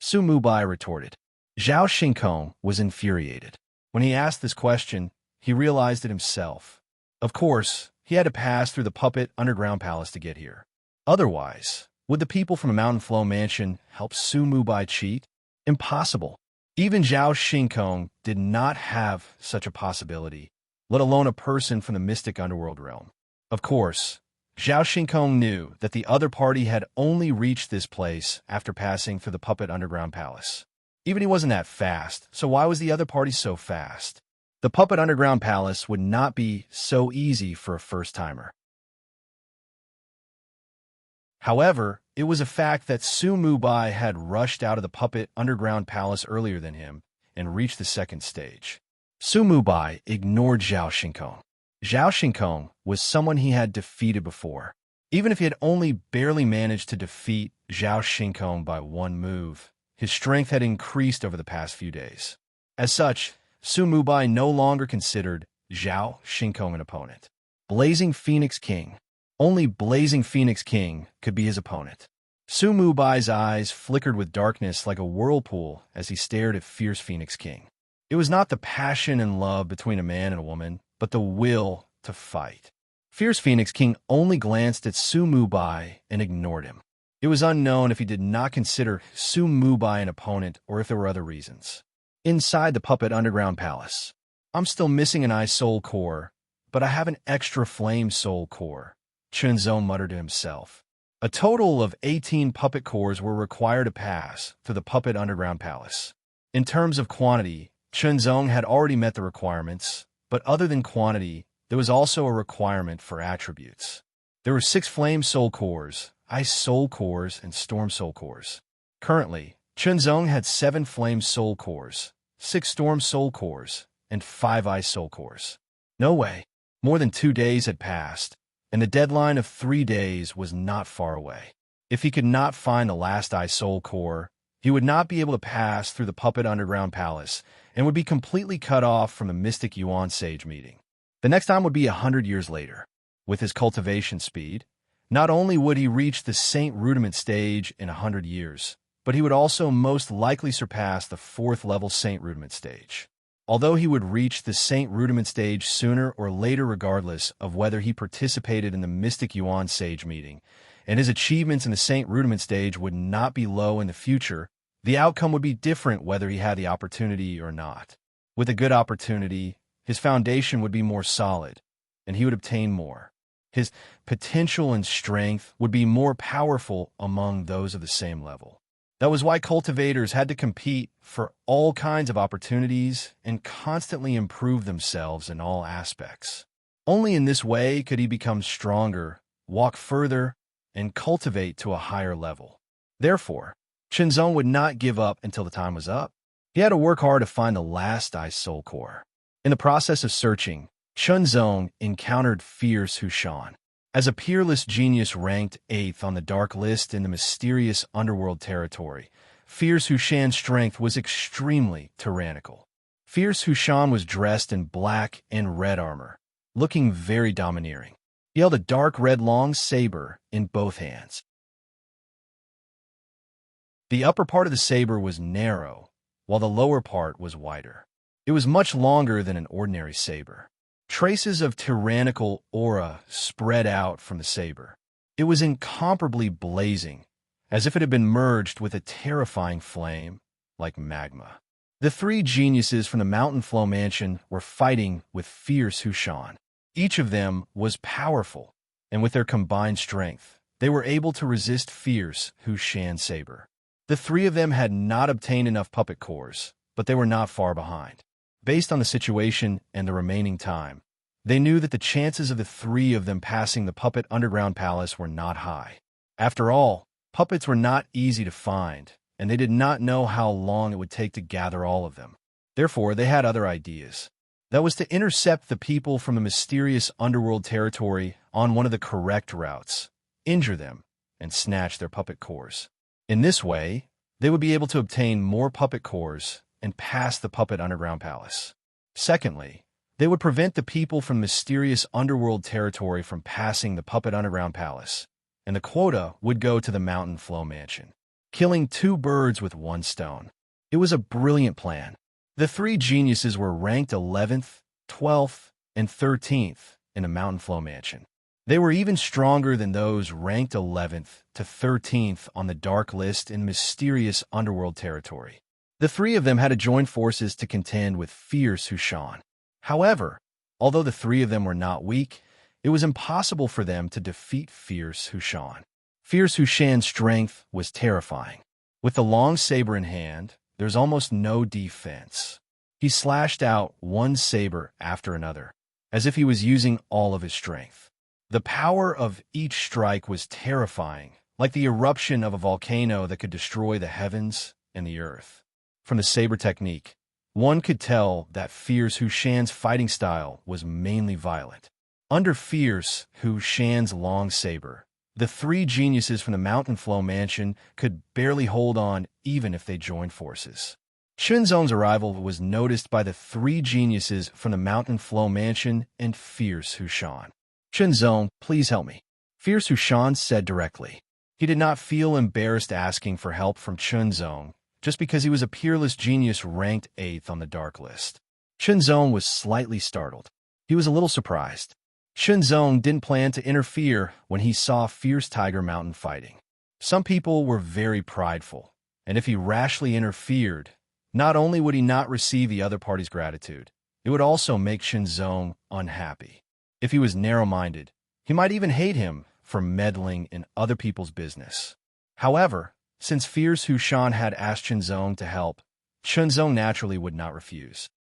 Su Bai retorted. Zhao Xinkong was infuriated. When he asked this question, he realized it himself. Of course, he had to pass through the puppet underground palace to get here. Otherwise, would the people from the Mountain Flow Mansion help Su Bai cheat? Impossible. Even Zhao Xinkong did not have such a possibility, let alone a person from the mystic underworld realm. Of course, Zhao Xinkong knew that the other party had only reached this place after passing through the puppet underground palace. Even he wasn't that fast, so why was the other party so fast? The puppet underground palace would not be so easy for a first-timer. However, it was a fact that Su Bai had rushed out of the puppet underground palace earlier than him and reached the second stage. Su Bai ignored Zhao Xinkong. Zhao Xinkong was someone he had defeated before. Even if he had only barely managed to defeat Zhao Xinkong by one move, his strength had increased over the past few days. As such, Su Bai no longer considered Zhao Xinkong an opponent. Blazing Phoenix King. Only Blazing Phoenix King could be his opponent. Su Bai's eyes flickered with darkness like a whirlpool as he stared at Fierce Phoenix King. It was not the passion and love between a man and a woman, but the will to fight. Fierce Phoenix King only glanced at Su Bai and ignored him. It was unknown if he did not consider Su Bai an opponent or if there were other reasons. Inside the puppet underground palace, I'm still missing an ice soul core, but I have an extra flame soul core, Chunzong muttered to himself. A total of 18 puppet cores were required to pass through the puppet underground palace. In terms of quantity, Chunzong had already met the requirements, but other than quantity, there was also a requirement for attributes. There were 6 flame soul cores, ice soul cores, and storm soul cores. Currently, Chunzong had 7 flame soul cores, 6 storm soul cores, and 5 ice soul cores. No way. More than 2 days had passed, and the deadline of 3 days was not far away. If he could not find the last ice soul core, he would not be able to pass through the puppet underground palace and would be completely cut off from the Mystic Yuan Sage meeting. The next time would be 100 years later. With his cultivation speed, not only would he reach the Saint Rudiment stage in 100 years, but he would also most likely surpass the 4th level Saint Rudiment stage. Although he would reach the Saint Rudiment stage sooner or later regardless of whether he participated in the Mystic Yuan Sage meeting, and his achievements in the Saint Rudiment stage would not be low in the future, the outcome would be different whether he had the opportunity or not. With a good opportunity, his foundation would be more solid, and he would obtain more. His potential and strength would be more powerful among those of the same level. That was why cultivators had to compete for all kinds of opportunities and constantly improve themselves in all aspects. Only in this way could he become stronger, walk further, and cultivate to a higher level. Therefore, Shenzong would not give up until the time was up. He had to work hard to find the last ice soul core. In the process of searching, Shenzong encountered Fierce Hushan. As a peerless genius ranked 8th on the dark list in the mysterious underworld territory, Fierce Hushan's strength was extremely tyrannical. Fierce Hushan was dressed in black and red armor, looking very domineering. He held a dark red long saber in both hands. The upper part of the saber was narrow, while the lower part was wider. It was much longer than an ordinary saber. Traces of tyrannical aura spread out from the saber. It was incomparably blazing, as if it had been merged with a terrifying flame, like magma. The three geniuses from the Mountain Flow Mansion were fighting with Fierce Hushan. Each of them was powerful, and with their combined strength, they were able to resist Fierce Hushan's saber. The three of them had not obtained enough puppet cores, but they were not far behind. Based on the situation and the remaining time, they knew that the chances of the three of them passing the Puppet Underground Palace were not high. After all, puppets were not easy to find, and they did not know how long it would take to gather all of them. Therefore, they had other ideas. That was to intercept the people from the mysterious underworld territory on one of the correct routes, injure them, and snatch their puppet cores. In this way, they would be able to obtain more puppet cores and pass the Puppet Underground Palace. Secondly, they would prevent the people from mysterious underworld territory from passing the Puppet Underground Palace, and the quota would go to the Mountain Flow Mansion, killing two birds with one stone. It was a brilliant plan. The three geniuses were ranked 11th, 12th, and 13th in the Mountain Flow Mansion. They were even stronger than those ranked 11th to 13th on the dark list in mysterious underworld territory. The three of them had to join forces to contend with Fierce Hushan. However, although the three of them were not weak, it was impossible for them to defeat Fierce Hushan. Fierce Hushan's strength was terrifying. With the long saber in hand, there's almost no defense. He slashed out one saber after another, as if he was using all of his strength. The power of each strike was terrifying, like the eruption of a volcano that could destroy the heavens and the earth. From the saber technique, one could tell that Fierce Hushan's fighting style was mainly violent. Under Fierce Hushan's long saber, the three geniuses from the Mountain Flow Mansion could barely hold on even if they joined forces. Shenzong's arrival was noticed by the three geniuses from the Mountain Flow Mansion and Fierce Hushan. "Shenzong, please help me," Fierce Hushan said directly. He did not feel embarrassed asking for help from Shenzong, just because he was a peerless genius ranked 8th on the dark list. Shenzong was slightly startled. He was a little surprised. Shenzong didn't plan to interfere when he saw Fierce Tiger Mountain fighting. Some people were very prideful, and if he rashly interfered, not only would he not receive the other party's gratitude, it would also make Shenzong unhappy. If he was narrow-minded, he might even hate him for meddling in other people's business. However, since Fierce Hushan had asked Shenzong to help, Shenzong naturally would not refuse.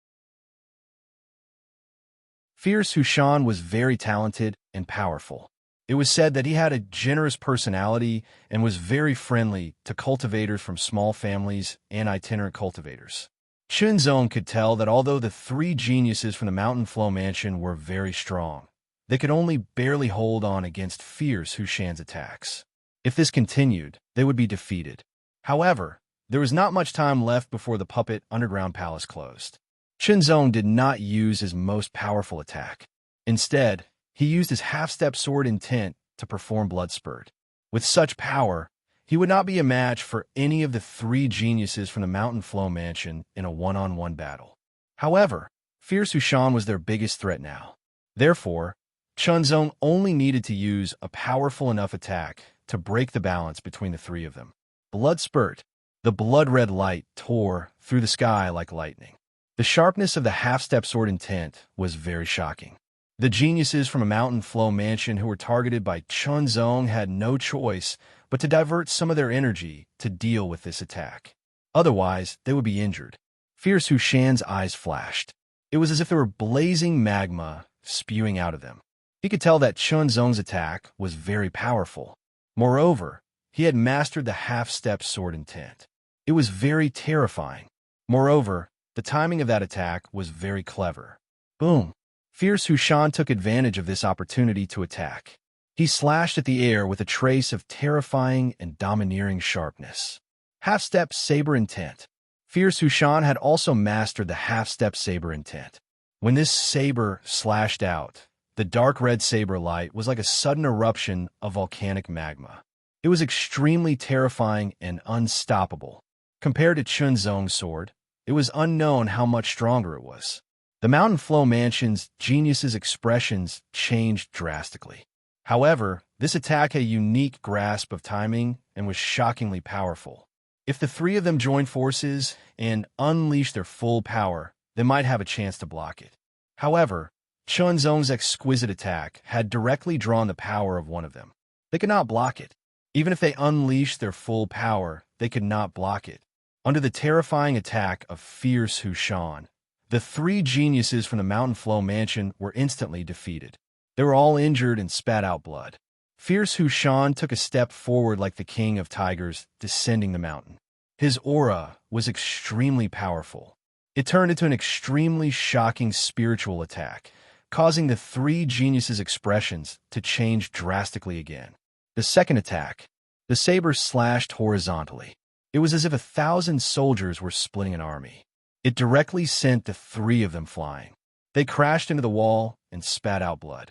Fierce Hushan was very talented and powerful. It was said that he had a generous personality and was very friendly to cultivators from small families and itinerant cultivators. Shenzong could tell that although the three geniuses from the Mountain Flow Mansion were very strong, they could only barely hold on against Fierce Hushan's attacks. If this continued, they would be defeated. However, there was not much time left before the Puppet Underground Palace closed. Shenzong did not use his most powerful attack. Instead, he used his half-step sword intent to perform Blood Spurt. With such power, he would not be a match for any of the three geniuses from the Mountain Flow Mansion in a one-on-one battle. However, Fierce Hushan was their biggest threat now. Therefore, Shenzong only needed to use a powerful enough attack to break the balance between the three of them. Blood Spurt. The blood-red light tore through the sky like lightning. The sharpness of the half-step sword intent was very shocking. The geniuses from a mountain flow mansion who were targeted by Chunzong had no choice but to divert some of their energy to deal with this attack. Otherwise, they would be injured. Fierce Hushan's eyes flashed. It was as if there were blazing magma spewing out of them. He could tell that Chunzong's attack was very powerful. Moreover, he had mastered the half-step sword intent. It was very terrifying. Moreover, the timing of that attack was very clever. Boom! Fierce Hushan took advantage of this opportunity to attack. He slashed at the air with a trace of terrifying and domineering sharpness. Half-step saber intent. Fierce Hushan had also mastered the half-step saber intent. When this saber slashed out, the dark red saber light was like a sudden eruption of volcanic magma. It was extremely terrifying and unstoppable. Compared to Chunzong's sword, it was unknown how much stronger it was. The Mountain Flow Mansion's genius's expressions changed drastically. However, this attack had a unique grasp of timing and was shockingly powerful. If the three of them joined forces and unleashed their full power, they might have a chance to block it. However, Chunzong's exquisite attack had directly drawn the power of one of them. They could not block it. Even if they unleashed their full power, they could not block it. Under the terrifying attack of Fierce Hushan, the three geniuses from the Mountain Flow Mansion were instantly defeated. They were all injured and spat out blood. Fierce Hushan took a step forward like the king of tigers descending the mountain. His aura was extremely powerful. It turned into an extremely shocking spiritual attack, causing the three geniuses' expressions to change drastically again. The second attack, the saber slashed horizontally. It was as if 1,000 soldiers were splitting an army. It directly sent the three of them flying. They crashed into the wall and spat out blood.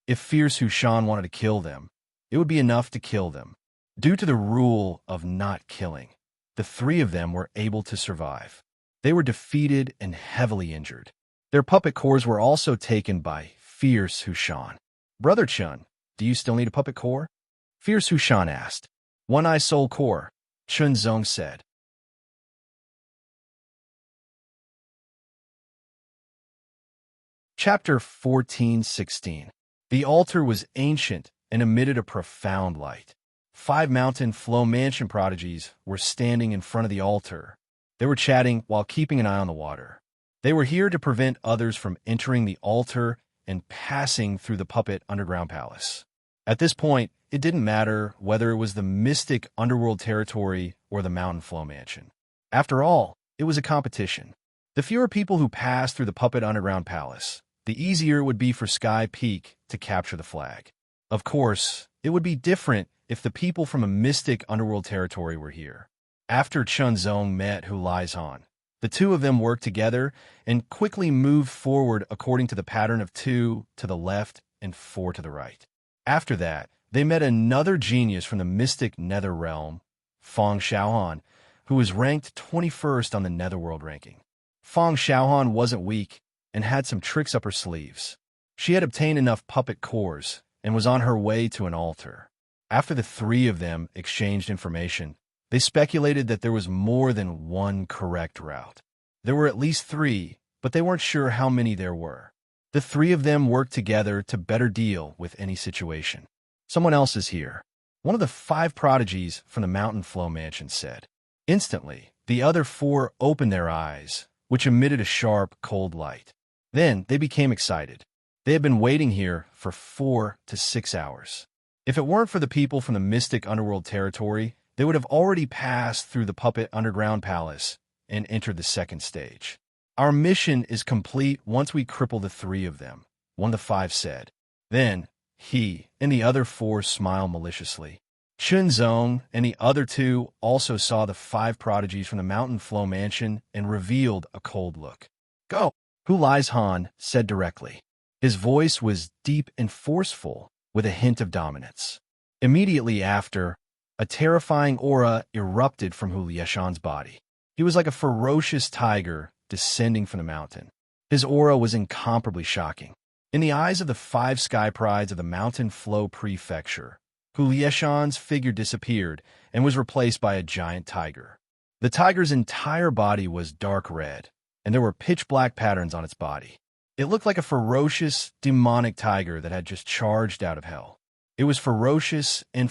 If Fierce Hushan wanted to kill them, it would be enough to kill them. Due to the rule of not killing, the three of them were able to survive. They were defeated and heavily injured. Their puppet cores were also taken by Fierce Hushan. Brother Chun, do you still need a puppet core? Fierce Hushan asked. One-eye soul core, Chunzong said. Chapter 14:16. The altar was ancient and emitted a profound light. 5 Mountain Flow Mansion prodigies were standing in front of the altar. They were chatting while keeping an eye on the water. They were here to prevent others from entering the altar and passing through the puppet underground palace. At this point, it didn't matter whether it was the mystic underworld territory or the Mountain Flow Mansion. After all, it was a competition. The fewer people who passed through the puppet underground palace, the easier it would be for Sky Peak to capture the flag. Of course, it would be different if the people from a mystic underworld territory were here. After Chunzong met Hu Lai's-Han, the two of them worked together and quickly moved forward according to the pattern of 2 to the left and 4 to the right. After that, they met another genius from the mystic nether realm, Fang Xiaohan, who was ranked 21st on the netherworld ranking. Fang Xiaohan wasn't weak and had some tricks up her sleeves. She had obtained enough puppet cores and was on her way to an altar. After the three of them exchanged information, they speculated that there was more than one correct route. There were at least 3, but they weren't sure how many there were. The three of them worked together to better deal with any situation. Someone else is here. One of the 5 prodigies from the Mountain Flow Mansion said. Instantly, the other 4 opened their eyes, which emitted a sharp, cold light. Then they became excited. They had been waiting here for 4 to 6 hours. If it weren't for the people from the mystic underworld territory, they would have already passed through the puppet underground palace and entered the second stage. Our mission is complete once we cripple the 3 of them, one of the 5 said. Then, he and the other 4 smiled maliciously. Chunzong and the other 2 also saw the 5 prodigies from the Mountain Flow Mansion and revealed a cold look. Go! Hu Lai's-Han said directly. His voice was deep and forceful, with a hint of dominance. Immediately after, a terrifying aura erupted from Hu Lieshan's body. He was like a ferocious tiger descending from the mountain. His aura was incomparably shocking. In the eyes of the 5 sky prides of the Mountain Flow Prefecture, Hu Lieshan's figure disappeared and was replaced by a giant tiger. The tiger's entire body was dark red, and there were pitch-black patterns on its body. It looked like a ferocious, demonic tiger that had just charged out of hell. It was ferocious, and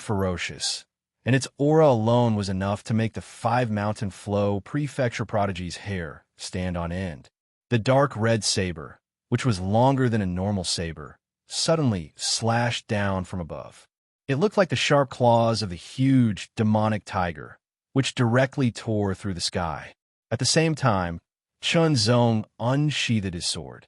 its aura alone was enough to make the 5-mountain flow prefecture prodigy's hair stand on end. The dark red saber, which was longer than a normal saber, suddenly slashed down from above. It looked like the sharp claws of a huge, demonic tiger, which directly tore through the sky. At the same time, Chun Zong unsheathed his sword.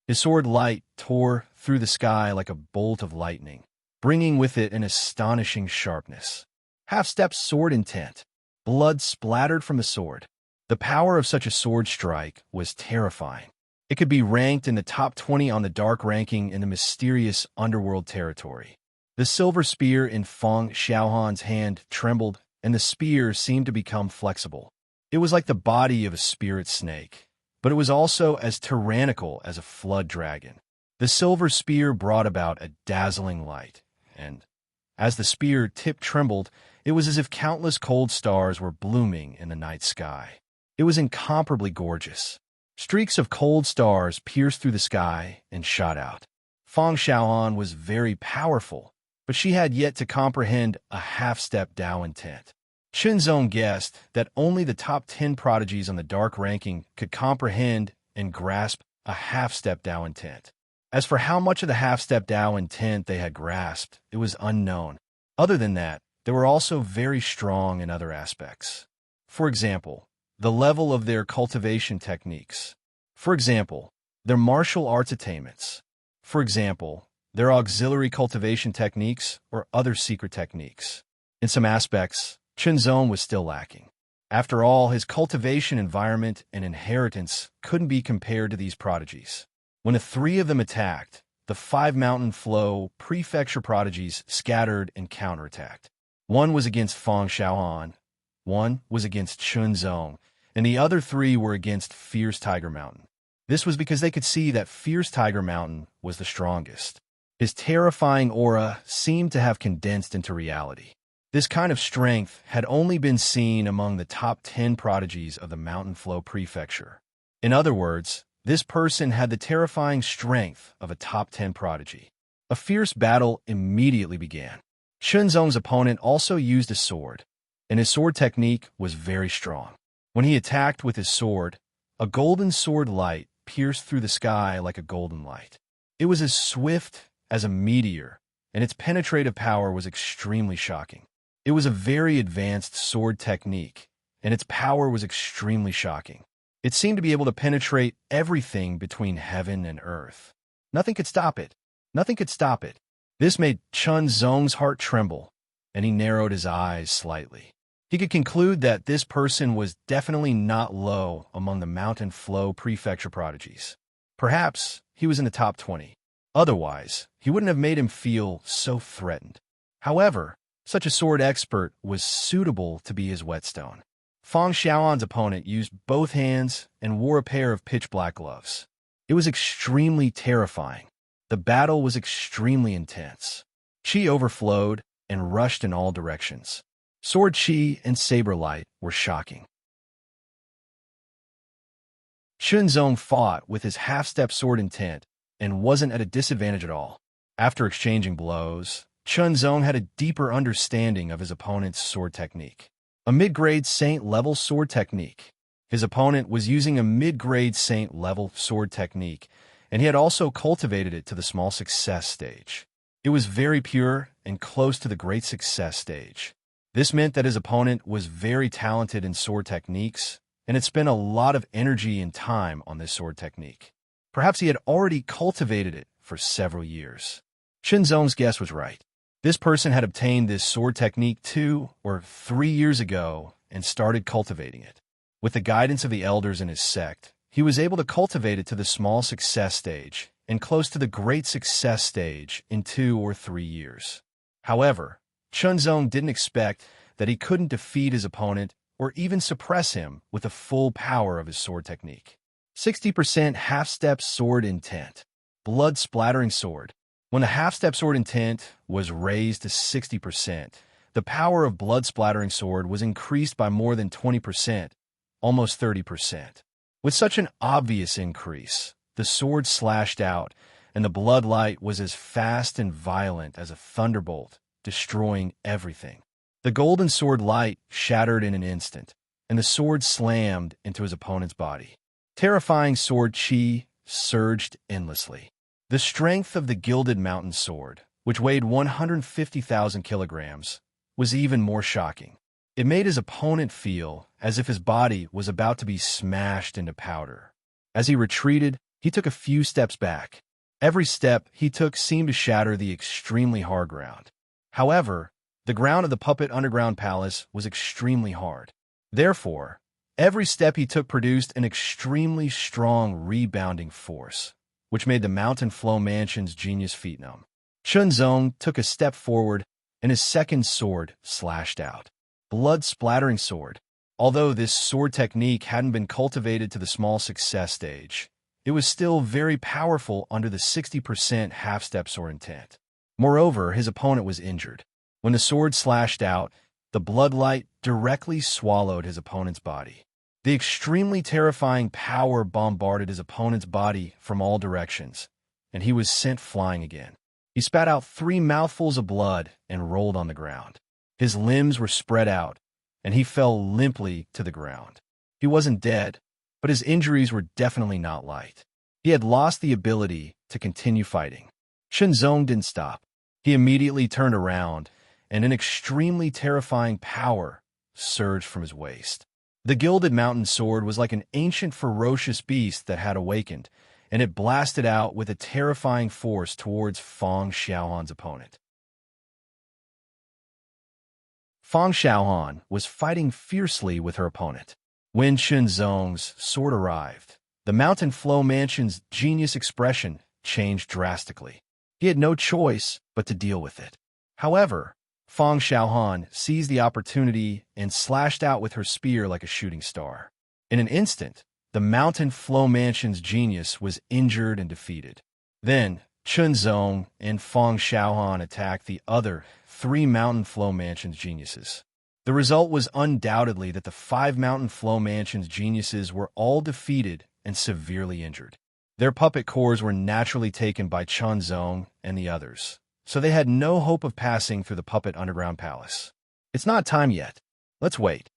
His sword light tore through the sky like a bolt of lightning, bringing with it an astonishing sharpness. Half-step sword intent. Blood splattered from the sword. The power of such a sword strike was terrifying. It could be ranked in the top 20 on the dark ranking in the mysterious underworld territory. The silver spear in Feng Xiaohan's hand trembled, and the spear seemed to become flexible. It was like the body of a spirit snake, but it was also as tyrannical as a flood dragon. The silver spear brought about a dazzling light, and as the spear tip trembled, it was as if countless cold stars were blooming in the night sky. It was incomparably gorgeous. Streaks of cold stars pierced through the sky and shot out. Feng Xiaohan was very powerful, but she had yet to comprehend a half-step Dao intent. Qinzong guessed that only the top 10 prodigies on the dark ranking could comprehend and grasp a half-step Dao intent. As for how much of the half-step Dao intent they had grasped, it was unknown. Other than that, they were also very strong in other aspects. For example, the level of their cultivation techniques. For example, their martial arts attainments. For example, their auxiliary cultivation techniques or other secret techniques. In some aspects, Qinzong was still lacking. After all, his cultivation environment and inheritance couldn't be compared to these prodigies. When the 3 of them attacked, the 5-mountain flow prefecture prodigies scattered and counterattacked. One was against Feng Xiaohan, one was against Qinzong, and the other 3 were against Fierce Tiger Mountain. This was because they could see that Fierce Tiger Mountain was the strongest. His terrifying aura seemed to have condensed into reality. This kind of strength had only been seen among the top 10 prodigies of the Mountain Flow Prefecture. In other words, this person had the terrifying strength of a top 10 prodigy. A fierce battle immediately began. Qinzong's opponent also used a sword, and his sword technique was very strong. When he attacked with his sword, a golden sword light pierced through the sky like a golden light. It was as swift as a meteor, and its penetrative power was extremely shocking. It was a very advanced sword technique, and its power was extremely shocking. It seemed to be able to penetrate everything between heaven and earth. Nothing could stop it. Nothing could stop it. This made Chun Zong's heart tremble, and he narrowed his eyes slightly. He could conclude that this person was definitely not low among the Mountain Flow Prefecture prodigies. Perhaps he was in the top 20. Otherwise, he wouldn't have made him feel so threatened. However, such a sword expert was suitable to be his whetstone. Feng Xiaohan's opponent used both hands and wore a pair of pitch-black gloves. It was extremely terrifying. The battle was extremely intense. Qi overflowed and rushed in all directions. Sword Qi and saber light were shocking. Qinzong fought with his half-step sword intent and wasn't at a disadvantage at all. After exchanging blows, Qinzong had a deeper understanding of his opponent's sword technique. A mid-grade saint-level sword technique. His opponent was using a mid-grade saint-level sword technique, and he had also cultivated it to the small success stage. It was very pure and close to the great success stage. This meant that his opponent was very talented in sword techniques, and had spent a lot of energy and time on this sword technique. Perhaps he had already cultivated it for several years. Qinzong's guess was right. This person had obtained this sword technique 2 or 3 years ago and started cultivating it. With the guidance of the elders in his sect, he was able to cultivate it to the small success stage and close to the great success stage in 2 or 3 years. However, Qinzong didn't expect that he couldn't defeat his opponent or even suppress him with the full power of his sword technique. 60% half-step sword intent. Blood-splattering sword. When the half-step sword intent was raised to 60%, the power of blood-splattering sword was increased by more than 20%, almost 30%. With such an obvious increase, the sword slashed out, and the bloodlight was as fast and violent as a thunderbolt, destroying everything. The golden sword light shattered in an instant, and the sword slammed into his opponent's body. Terrifying sword chi surged endlessly. The strength of the gilded mountain sword, which weighed 150,000 kilograms, was even more shocking. It made his opponent feel as if his body was about to be smashed into powder. As he retreated, he took a few steps back. Every step he took seemed to shatter the extremely hard ground. However, the ground of the puppet underground palace was extremely hard. Therefore, every step he took produced an extremely strong rebounding force, which made the mountain flow mansion's genius feet numb. Chunzong took a step forward, and his second sword slashed out. Blood-splattering sword. Although this sword technique hadn't been cultivated to the small success stage, it was still very powerful under the 60% half-step sword intent. Moreover, his opponent was injured. When the sword slashed out, the bloodlight directly swallowed his opponent's body. The extremely terrifying power bombarded his opponent's body from all directions, and he was sent flying again. He spat out 3 mouthfuls of blood and rolled on the ground. His limbs were spread out, and he fell limply to the ground. He wasn't dead, but his injuries were definitely not light. He had lost the ability to continue fighting. Shenzong didn't stop. He immediately turned around, and an extremely terrifying power surged from his waist. The gilded mountain sword was like an ancient ferocious beast that had awakened, and it blasted out with a terrifying force towards Fang Xiaohan's opponent. Fang Xiaohan was fighting fiercely with her opponent. When Chunzong's sword arrived, the mountain flow mansion's genius expression changed drastically. He had no choice but to deal with it. However, Fang Xiaohan seized the opportunity and slashed out with her spear like a shooting star. In an instant, the mountain flow mansion's genius was injured and defeated. Then, Chunzong and Fang Xiaohan attacked the other 3 mountain flow mansion's geniuses. The result was undoubtedly that the 5 mountain flow mansion's geniuses were all defeated and severely injured. Their puppet cores were naturally taken by Chunzong and the others, so they had no hope of passing through the puppet underground palace. It's not time yet. Let's wait.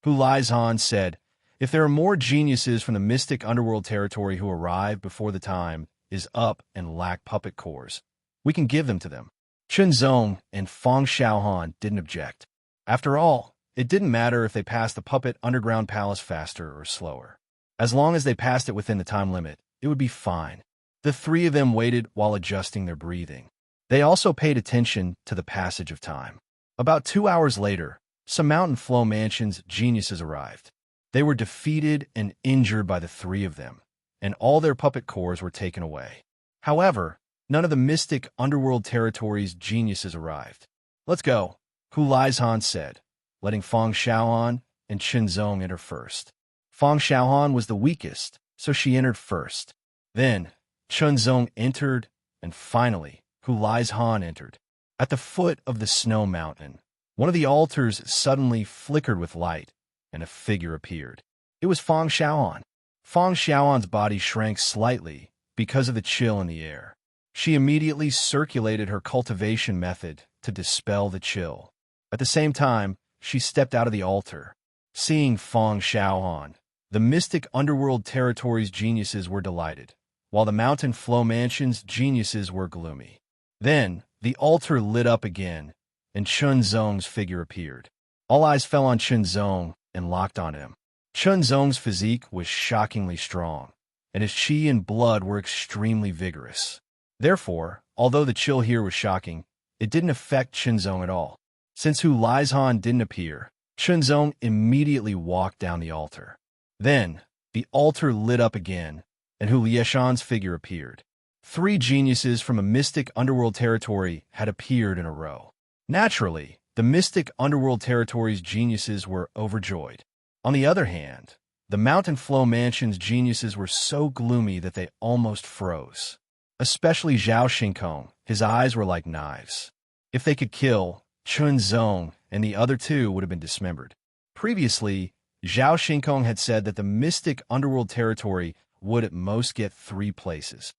Hu Laizhan said, if there are more geniuses from the mystic underworld territory who arrive before the time is up and lack puppet cores, we can give them to them. Chunzong and Fang Xiaohan didn't object. After all, it didn't matter if they passed the puppet underground palace faster or slower. As long as they passed it within the time limit, it would be fine. The 3 of them waited while adjusting their breathing. They also paid attention to the passage of time. About 2 hours later, some mountain flow mansion's geniuses arrived. They were defeated and injured by the 3 of them, and all their puppet cores were taken away. However, none of the mystic underworld territory's geniuses arrived. Let's go, Hu Laizhan said, letting Fang Xiaohan and Chunzong enter first. Fang Xiaohan was the weakest, so she entered first. Then, Chunzong entered, and finally, Hu Laizhan entered. At the foot of the snow mountain, one of the altars suddenly flickered with light, and a figure appeared. It was Fang Xiaohan. Fang Xiaohan's body shrank slightly because of the chill in the air. She immediately circulated her cultivation method to dispel the chill. At the same time, she stepped out of the altar. Seeing Fang Xiaohan, the mystic underworld territory's geniuses were delighted, while the mountain flow mansion's geniuses were gloomy. Then, the altar lit up again, and Chunzong's figure appeared. All eyes fell on Chunzong and locked on him. Chunzong's physique was shockingly strong, and his qi and blood were extremely vigorous. Therefore, although the chill here was shocking, it didn't affect Chunzong at all. Since Hu Laizhan didn't appear, Chunzong immediately walked down the altar. Then, the altar lit up again, and Hu Lieshan's figure appeared. 3 geniuses from a mystic underworld territory had appeared in a row. Naturally, the mystic underworld territory's geniuses were overjoyed. On the other hand, the mountain flow mansion's geniuses were so gloomy that they almost froze. Especially Zhao Xinkong, his eyes were like knives. If they could kill, Chunzong and the other 2 would have been dismembered. Previously, Zhao Xinkong had said that the mystic underworld territory would at most get 3 places.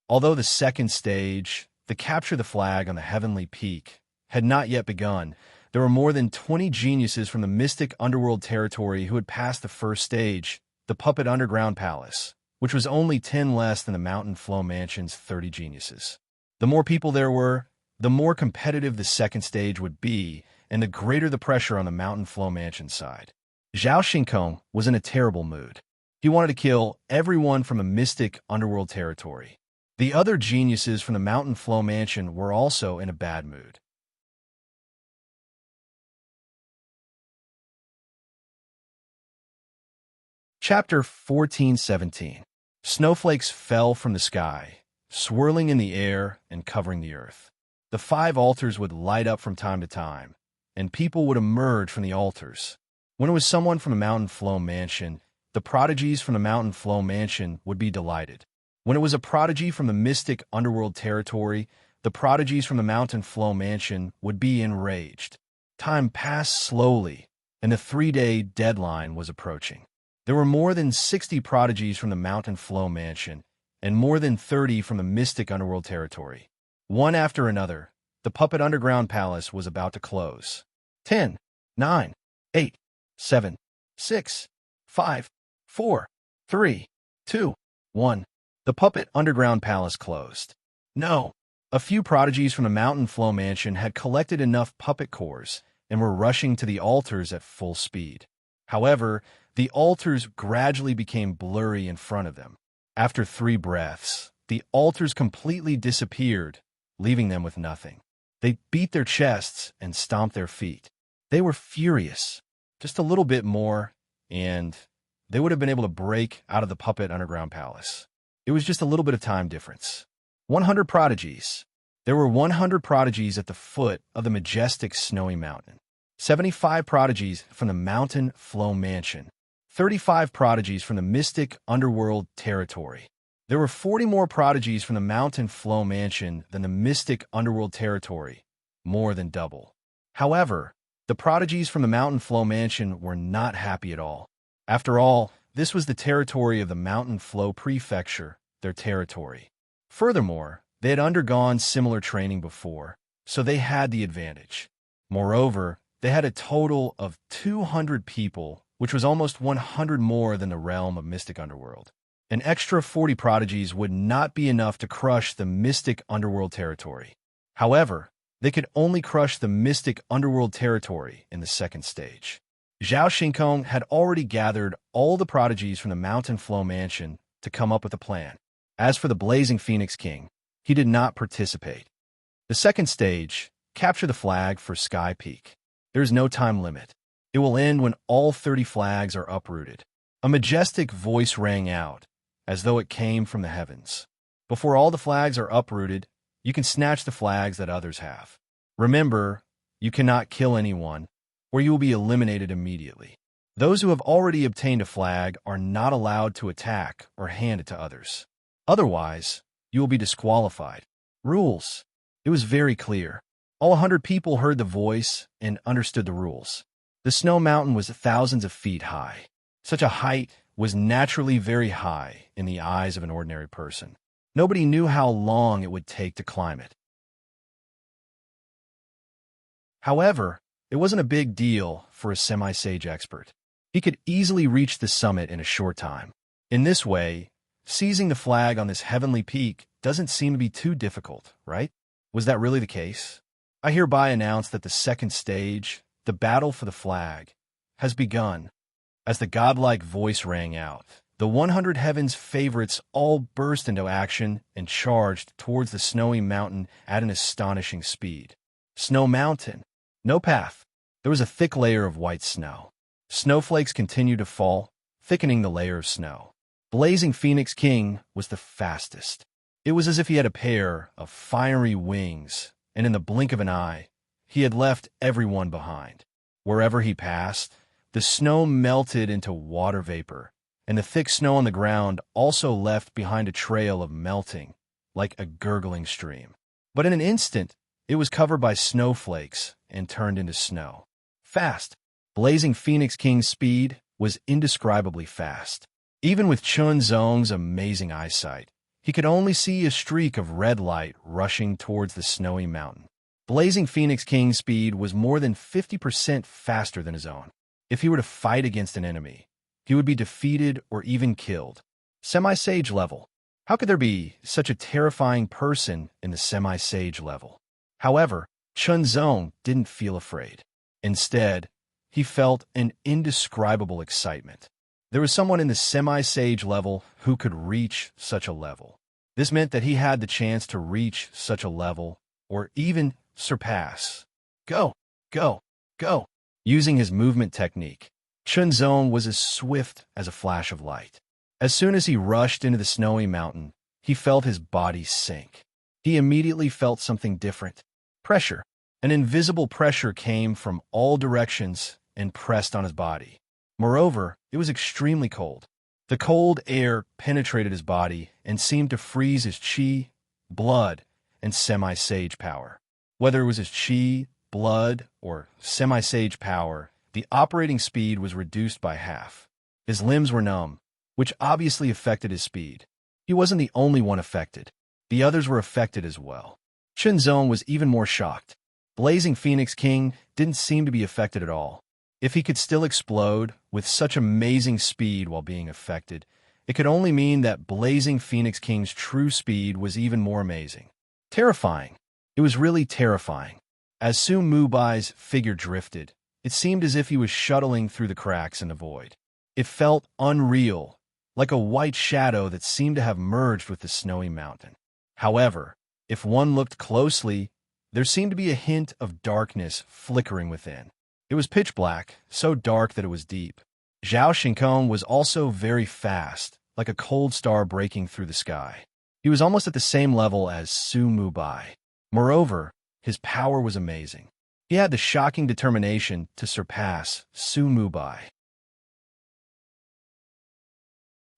Although the second stage, the capture the flag on the heavenly peak, had not yet begun, there were more than 20 geniuses from the mystic underworld territory who had passed the first stage, the puppet underground palace, which was only 10 less than the Mountain Flow Mansion's 30 geniuses. The more people there were, the more competitive the second stage would be, and the greater the pressure on the Mountain Flow Mansion side. Zhao Xinkong was in a terrible mood. He wanted to kill everyone from a mystic underworld territory. The other geniuses from the Mountain Flow Mansion were also in a bad mood. Chapter 14:17. Snowflakes fell from the sky, swirling in the air and covering the earth. The 5 altars would light up from time to time, and people would emerge from the altars. When it was someone from the Mountain Flow Mansion, the prodigies from the Mountain Flow Mansion would be delighted. When it was a prodigy from the mystic underworld territory, the prodigies from the Mountain Flow Mansion would be enraged. Time passed slowly, and the 3-day deadline was approaching. There were more than 60 prodigies from the Mountain Flow Mansion, and more than 30 from the mystic underworld territory. One after another, the puppet underground palace was about to close. 10, 9, 8, 7, 6, 5, 4, 3, 2, 1. The puppet underground palace closed. No. A few prodigies from the Mountain Flow Mansion had collected enough puppet cores and were rushing to the altars at full speed. However, the altars gradually became blurry in front of them. After 3 breaths, the altars completely disappeared, leaving them with nothing. They beat their chests and stomped their feet. They were furious. Just a little bit more, and they would have been able to break out of the puppet underground palace. It was just a little bit of time difference. 100 prodigies. There were 100 prodigies at the foot of the majestic snowy mountain. 75 prodigies from the Mountain Flow Mansion. 35 prodigies from the mystic underworld territory. There were 40 more prodigies from the Mountain Flow Mansion than the mystic underworld territory, more than double. However, the prodigies from the Mountain Flow Mansion were not happy at all. After all, this was the territory of the Mountain Flow Prefecture, their territory. Furthermore, they had undergone similar training before, so they had the advantage. Moreover, they had a total of 200 people, which was almost 100 more than the realm of Mystic Underworld. An extra 40 prodigies would not be enough to crush the Mystic Underworld territory. However, they could only crush the Mystic Underworld territory in the second stage. Zhao Xinkong had already gathered all the prodigies from the Mountain Flow Mansion to come up with a plan. As for the Blazing Phoenix King, he did not participate. The second stage, capture the flag for Sky Peak. There is no time limit. It will end when all 30 flags are uprooted. A majestic voice rang out, as though it came from the heavens. Before all the flags are uprooted, you can snatch the flags that others have. Remember, you cannot kill anyone, or you will be eliminated immediately. Those who have already obtained a flag are not allowed to attack or hand it to others. Otherwise, you will be disqualified. Rules. It was very clear. All 100 people heard the voice and understood the rules. The snow mountain was thousands of feet high. Such a height was naturally very high in the eyes of an ordinary person. Nobody knew how long it would take to climb it. However, it wasn't a big deal for a semi-sage expert. He could easily reach the summit in a short time. In this way, seizing the flag on this heavenly peak doesn't seem to be too difficult, right? Was that really the case? I hereby announce that the second stage, the battle for the flag, has begun. As the godlike voice rang out, the 100 Heaven's favorites all burst into action and charged towards the snowy mountain at an astonishing speed. Snow Mountain. No path. There was a thick layer of white snow. Snowflakes continued to fall, thickening the layer of snow. Blazing Phoenix King was the fastest. It was as if he had a pair of fiery wings, and in the blink of an eye, he had left everyone behind. Wherever he passed, the snow melted into water vapor, and the thick snow on the ground also left behind a trail of melting, like a gurgling stream. But in an instant, it was covered by snowflakes and turned into snow. fast. Blazing Phoenix King's speed was indescribably fast. Even with Chun Zong's amazing eyesight, he could only see a streak of red light rushing towards the snowy mountain. Blazing Phoenix King's speed was more than 50% faster than his own. If he were to fight against an enemy, he would be defeated or even killed. Semi-Sage level. How could there be such a terrifying person in the Semi-Sage level? However, Chun Zong didn't feel afraid. Instead, he felt an indescribable excitement. There was someone in the Semi-Sage level who could reach such a level. This meant that he had the chance to reach such a level, or even surpass. Go, go, go. Using his movement technique, Chun Zong was as swift as a flash of light. As soon as he rushed into the snowy mountain, he felt his body sink. He immediately felt something different. Pressure. An invisible pressure came from all directions and pressed on his body. Moreover, it was extremely cold. The cold air penetrated his body and seemed to freeze his chi, blood, and semi-sage power. Whether it was his chi, blood, or semi-sage power, the operating speed was reduced by half. His limbs were numb, which obviously affected his speed. He wasn't the only one affected. The others were affected as well. Chun Zong was even more shocked. Blazing Phoenix King didn't seem to be affected at all. If he could still explode with such amazing speed while being affected, it could only mean that Blazing Phoenix King's true speed was even more amazing. Terrifying. It was really terrifying. As Su Mubai's figure drifted, it seemed as if he was shuttling through the cracks in the void. It felt unreal, like a white shadow that seemed to have merged with the snowy mountain. However, if one looked closely, there seemed to be a hint of darkness flickering within. It was pitch black, so dark that it was deep. Zhao Shinkong was also very fast, like a cold star breaking through the sky. He was almost at the same level as Su Mubai. Moreover, his power was amazing. He had the shocking determination to surpass Su Mubai.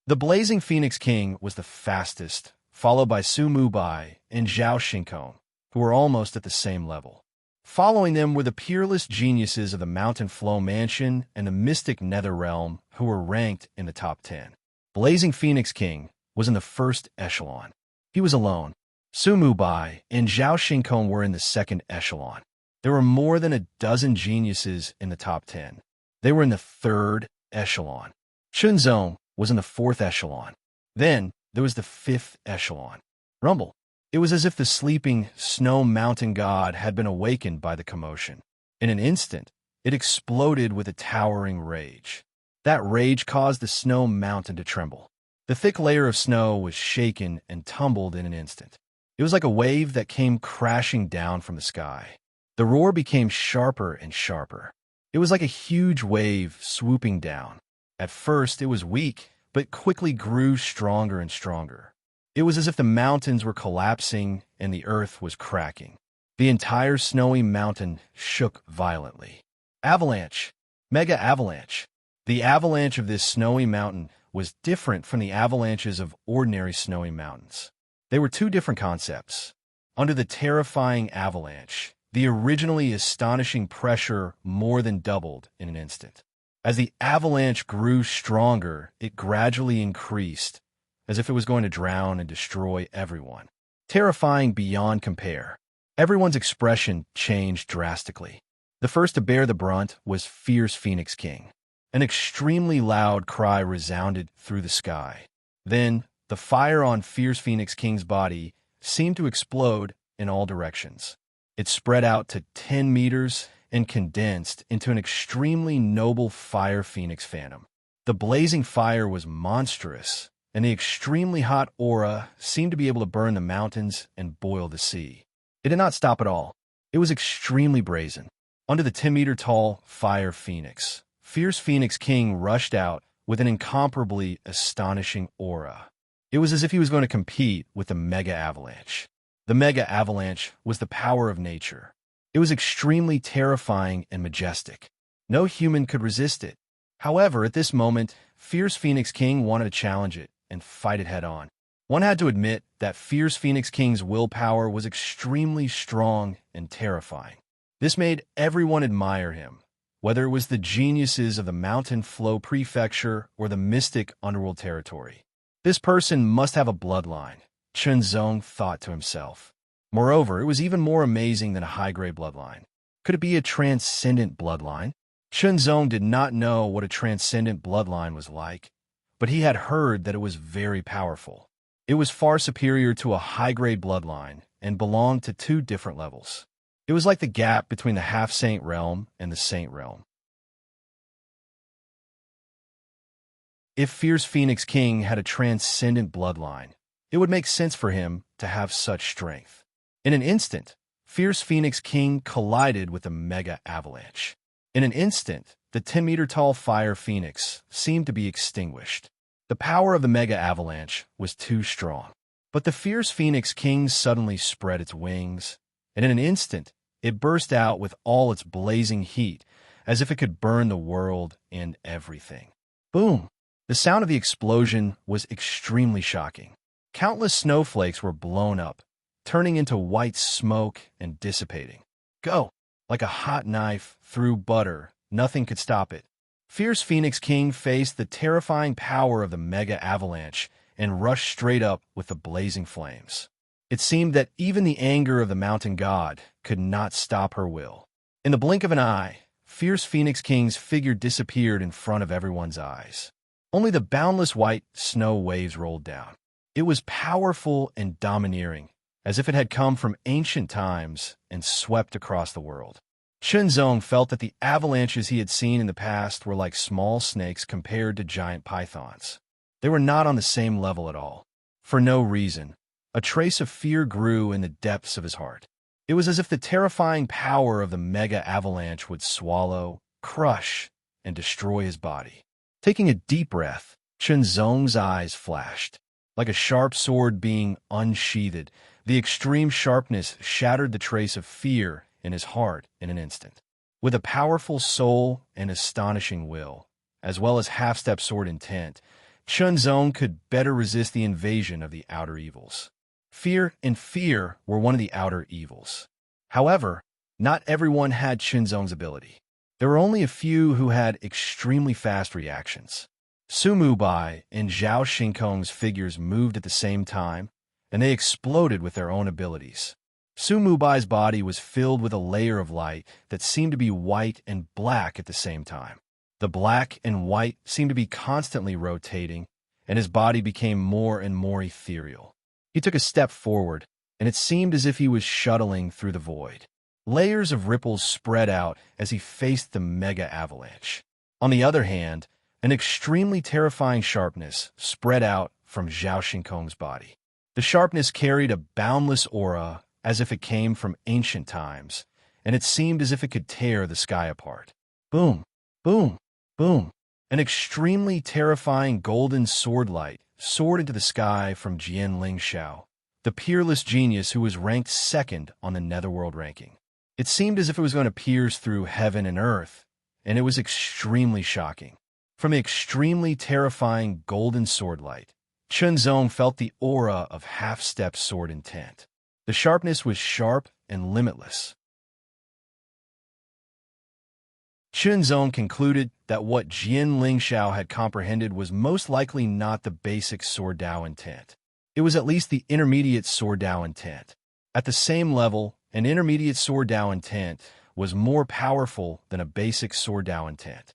The Blazing Phoenix King was the fastest, followed by Su Mubai and Zhao Shinkong, who were almost at the same level. Following them were the peerless geniuses of the Mountain Flow Mansion and the Mystic Nether Realm, who were ranked in the top 10. Blazing Phoenix King was in the first echelon. He was alone. Su Mubai and Zhao Shinkong were in the second echelon. There were more than a dozen geniuses in the top 10. They were in the third echelon. Chun Zong was in the fourth echelon. Then there was the fifth echelon. Rumble. It was as if the sleeping snow mountain god had been awakened by the commotion. In an instant, it exploded with a towering rage. That rage caused the snow mountain to tremble. The thick layer of snow was shaken and tumbled in an instant. It was like a wave that came crashing down from the sky. The roar became sharper and sharper. It was like a huge wave swooping down. At first, it was weak, but quickly grew stronger and stronger. It was as if the mountains were collapsing and the earth was cracking. The entire snowy mountain shook violently. Avalanche. Mega avalanche. The avalanche of this snowy mountain was different from the avalanches of ordinary snowy mountains. They were two different concepts. Under the terrifying avalanche, the originally astonishing pressure more than doubled in an instant. As the avalanche grew stronger, it gradually increased, as if it was going to drown and destroy everyone. Terrifying beyond compare. Everyone's expression changed drastically. The first to bear the brunt was Fierce Phoenix King. An extremely loud cry resounded through the sky. Then, the fire on Fierce Phoenix King's body seemed to explode in all directions. It spread out to 10 meters and condensed into an extremely noble fire phoenix phantom. The blazing fire was monstrous, and the extremely hot aura seemed to be able to burn the mountains and boil the sea. It did not stop at all. It was extremely brazen. Under the 10-meter-tall fire phoenix, Fierce Phoenix King rushed out with an incomparably astonishing aura. It was as if he was going to compete with the Mega Avalanche. The Mega Avalanche was the power of nature. It was extremely terrifying and majestic. No human could resist it. However, at this moment, Fierce Phoenix King wanted to challenge it and fight it head-on. One had to admit that Fierce Phoenix King's willpower was extremely strong and terrifying. This made everyone admire him, whether it was the geniuses of the Mountain Flow Prefecture or the mystic underworld territory. This person must have a bloodline, Chunzong thought to himself. Moreover, it was even more amazing than a high-grade bloodline. Could it be a transcendent bloodline? Chunzong did not know what a transcendent bloodline was like, but he had heard that it was very powerful. It was far superior to a high-grade bloodline and belonged to two different levels. It was like the gap between the half-saint realm and the saint realm. If Fierce Phoenix King had a transcendent bloodline, it would make sense for him to have such strength. In an instant, Fierce Phoenix King collided with a mega avalanche. In an instant, the 10-meter-tall fire phoenix seemed to be extinguished. The power of the mega avalanche was too strong. But the Fierce Phoenix King suddenly spread its wings, and in an instant, it burst out with all its blazing heat, as if it could burn the world and everything. Boom! The sound of the explosion was extremely shocking. Countless snowflakes were blown up, turning into white smoke and dissipating. Go! Like a hot knife through butter, nothing could stop it. Fierce Phoenix King faced the terrifying power of the mega avalanche and rushed straight up with the blazing flames. It seemed that even the anger of the mountain god could not stop her will. In the blink of an eye, Fierce Phoenix King's figure disappeared in front of everyone's eyes. Only the boundless white snow waves rolled down. It was powerful and domineering, as if it had come from ancient times and swept across the world. Chunzong felt that the avalanches he had seen in the past were like small snakes compared to giant pythons. They were not on the same level at all. For no reason, a trace of fear grew in the depths of his heart. It was as if the terrifying power of the mega avalanche would swallow, crush, and destroy his body. Taking a deep breath, Chunzong's eyes flashed. Like a sharp sword being unsheathed, the extreme sharpness shattered the trace of fear in his heart in an instant. With a powerful soul and astonishing will, as well as half-step sword intent, Chunzong could better resist the invasion of the outer evils. Fear and fear were one of the outer evils. However, not everyone had Chunzong's ability. There were only a few who had extremely fast reactions. Su Mubai and Zhao Xingkong's figures moved at the same time, and they exploded with their own abilities. Su Mubai's body was filled with a layer of light that seemed to be white and black at the same time. The black and white seemed to be constantly rotating, and his body became more and more ethereal. He took a step forward, and it seemed as if he was shuttling through the void. Layers of ripples spread out as he faced the mega avalanche. On the other hand, an extremely terrifying sharpness spread out from Zhao Xingkong's body. The sharpness carried a boundless aura as if it came from ancient times, and it seemed as if it could tear the sky apart. Boom, boom, boom. An extremely terrifying golden sword light soared into the sky from Jian Lingxiao, the peerless genius who was ranked second on the Netherworld ranking. It seemed as if it was going to pierce through heaven and earth, and it was extremely shocking. From the extremely terrifying golden sword light, Chunzong felt the aura of half-step sword intent. The sharpness was sharp and limitless. Chunzong concluded that what Jian Lingxiao had comprehended was most likely not the basic sword Dao intent. It was at least the intermediate sword Dao intent. At the same level, an intermediate sword Dao intent was more powerful than a basic sword Dao intent.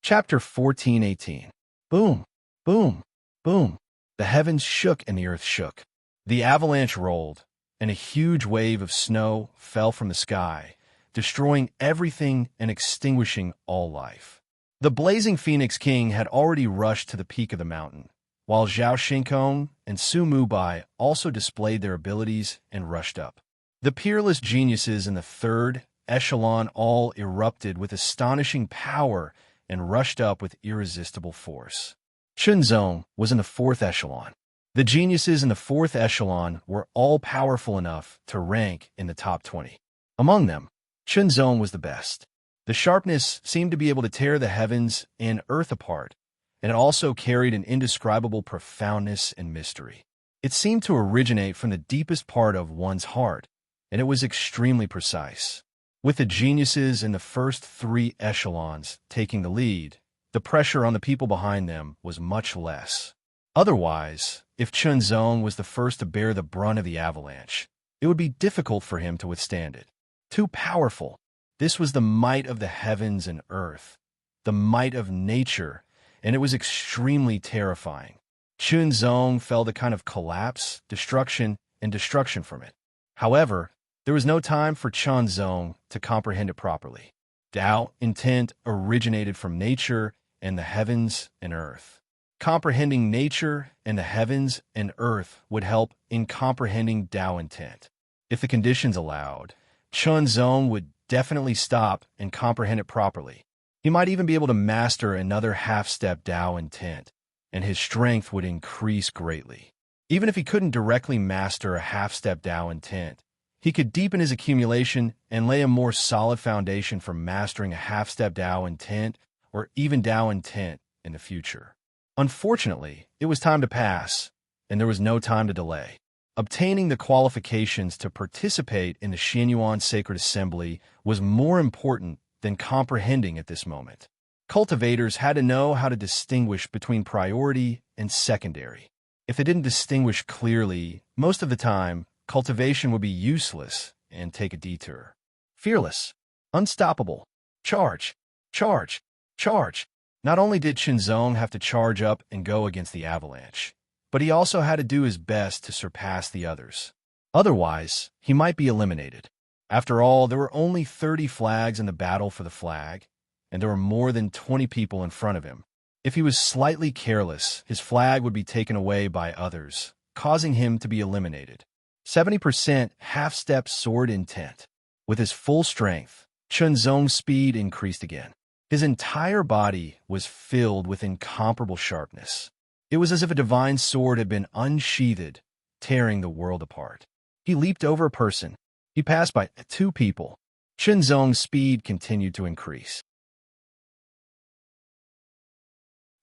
Chapter 14:18. Boom, boom, boom. The heavens shook and the earth shook. The avalanche rolled, and a huge wave of snow fell from the sky, destroying everything and extinguishing all life. The blazing Phoenix King had already rushed to the peak of the mountain, while Zhao Xingkong and Su Mubai also displayed their abilities and rushed up. The peerless geniuses in the third echelon all erupted with astonishing power and rushed up with irresistible force. Chunzong was in the fourth echelon. The geniuses in the fourth echelon were all powerful enough to rank in the top 20. Among them, Chunzong was the best. The sharpness seemed to be able to tear the heavens and earth apart, and it also carried an indescribable profoundness and mystery. It seemed to originate from the deepest part of one's heart, and it was extremely precise. With the geniuses in the first three echelons taking the lead, the pressure on the people behind them was much less. Otherwise, if Chunzong was the first to bear the brunt of the avalanche, it would be difficult for him to withstand it. Too powerful. This was the might of the heavens and earth, the might of nature, and it was extremely terrifying. Chunzong felt a kind of collapse, destruction from it. However, there was no time for Chunzong to comprehend it properly. Tao intent originated from nature and the heavens and earth. Comprehending nature and the heavens and earth would help in comprehending Tao intent. If the conditions allowed, Chunzong would definitely stop and comprehend it properly. He might even be able to master another half-step Tao intent, and his strength would increase greatly. Even if he couldn't directly master a half-step Tao intent, he could deepen his accumulation and lay a more solid foundation for mastering a half-step Tao intent or even Tao intent in the future. Unfortunately, it was time to pass, and there was no time to delay. Obtaining the qualifications to participate in the Xianyuan Sacred Assembly was more important than comprehending at this moment. Cultivators had to know how to distinguish between priority and secondary. If they didn't distinguish clearly, most of the time, cultivation would be useless and take a detour. Fearless, unstoppable, charge, charge, charge. Not only did Chunzong have to charge up and go against the avalanche, but he also had to do his best to surpass the others. Otherwise, he might be eliminated. After all, there were only 30 flags in the battle for the flag, and there were more than 20 people in front of him. If he was slightly careless, his flag would be taken away by others, causing him to be eliminated. 70% half-step sword intent. With his full strength, Chunzong's speed increased again. His entire body was filled with incomparable sharpness. It was as if a divine sword had been unsheathed, tearing the world apart. He leaped over a person. He passed by 2 people. Chunzong's speed continued to increase.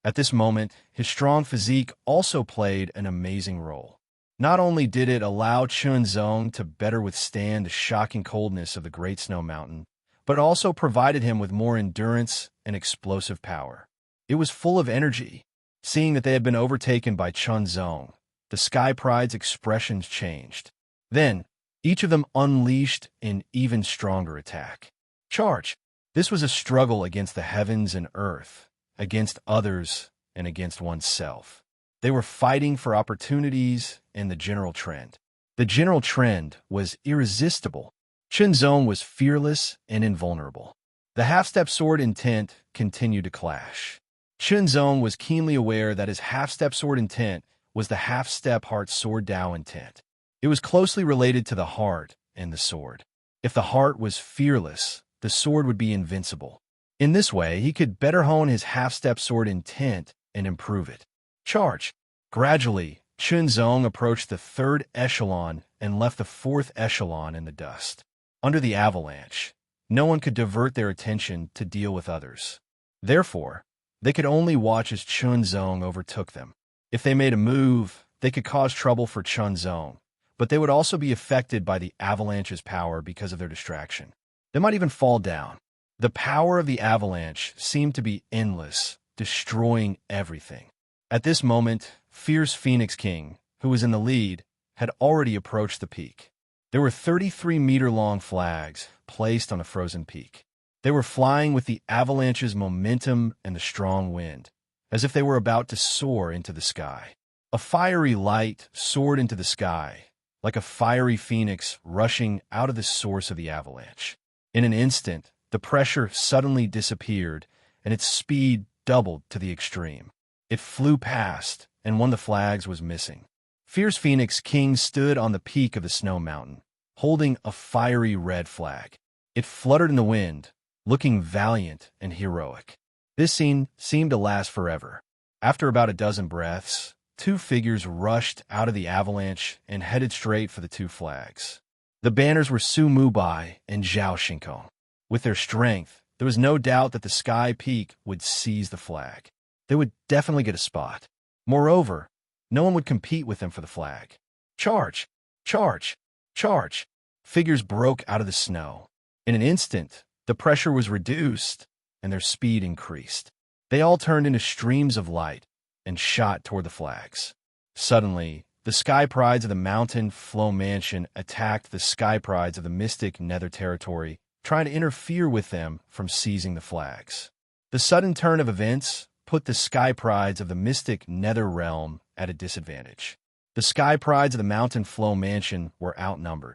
At this moment, his strong physique also played an amazing role. Not only did it allow Chunzong to better withstand the shocking coldness of the Great Snow Mountain, but it also provided him with more endurance and explosive power. It was full of energy. Seeing that they had been overtaken by Chunzong, the Sky Pride's expressions changed. Then, each of them unleashed an even stronger attack. Charge! This was a struggle against the heavens and earth, against others, and against oneself. They were fighting for opportunities and the general trend. The general trend was irresistible. Chunzong was fearless and invulnerable. The half-step sword intent continued to clash. Chunzong was keenly aware that his half-step sword intent was the half-step heart sword Tao intent. It was closely related to the heart and the sword. If the heart was fearless, the sword would be invincible. In this way, he could better hone his half-step sword intent and improve it. Charge! Gradually, Chunzong approached the 3rd echelon and left the 4th echelon in the dust. Under the avalanche, no one could divert their attention to deal with others. Therefore, they could only watch as Chunzong overtook them. If they made a move, they could cause trouble for Chunzong, but they would also be affected by the avalanche's power because of their distraction. They might even fall down. The power of the avalanche seemed to be endless, destroying everything. At this moment, Fierce Phoenix King, who was in the lead, had already approached the peak. There were 33-meter-long flags placed on the frozen peak. They were flying with the avalanche's momentum and the strong wind, as if they were about to soar into the sky. A fiery light soared into the sky, like a fiery phoenix rushing out of the source of the avalanche. In an instant, the pressure suddenly disappeared, and its speed doubled to the extreme. It flew past, and one of the flags was missing. Fierce Phoenix King stood on the peak of the snow mountain, holding a fiery red flag. It fluttered in the wind, looking valiant and heroic. This scene seemed to last forever. After about a dozen breaths, 2 figures rushed out of the avalanche and headed straight for the 2 flags. The banners were Su Mubai and Zhao Shinkong. With their strength, there was no doubt that the Sky Peak would seize the flag. They would definitely get a spot. Moreover, No one would compete with them for the flag. Charge! Charge! Charge! Figures broke out of the snow. In an instant, the pressure was reduced, and their speed increased. They all turned into streams of light and shot toward the flags. Suddenly, the sky prides of the mountain flow mansion attacked the sky prides of the mystic nether territory, trying to interfere with them from seizing the flags. The sudden turn of events put the sky prides of the mystic nether realm at a disadvantage. The sky prides of the mountain flow mansion were outnumbered.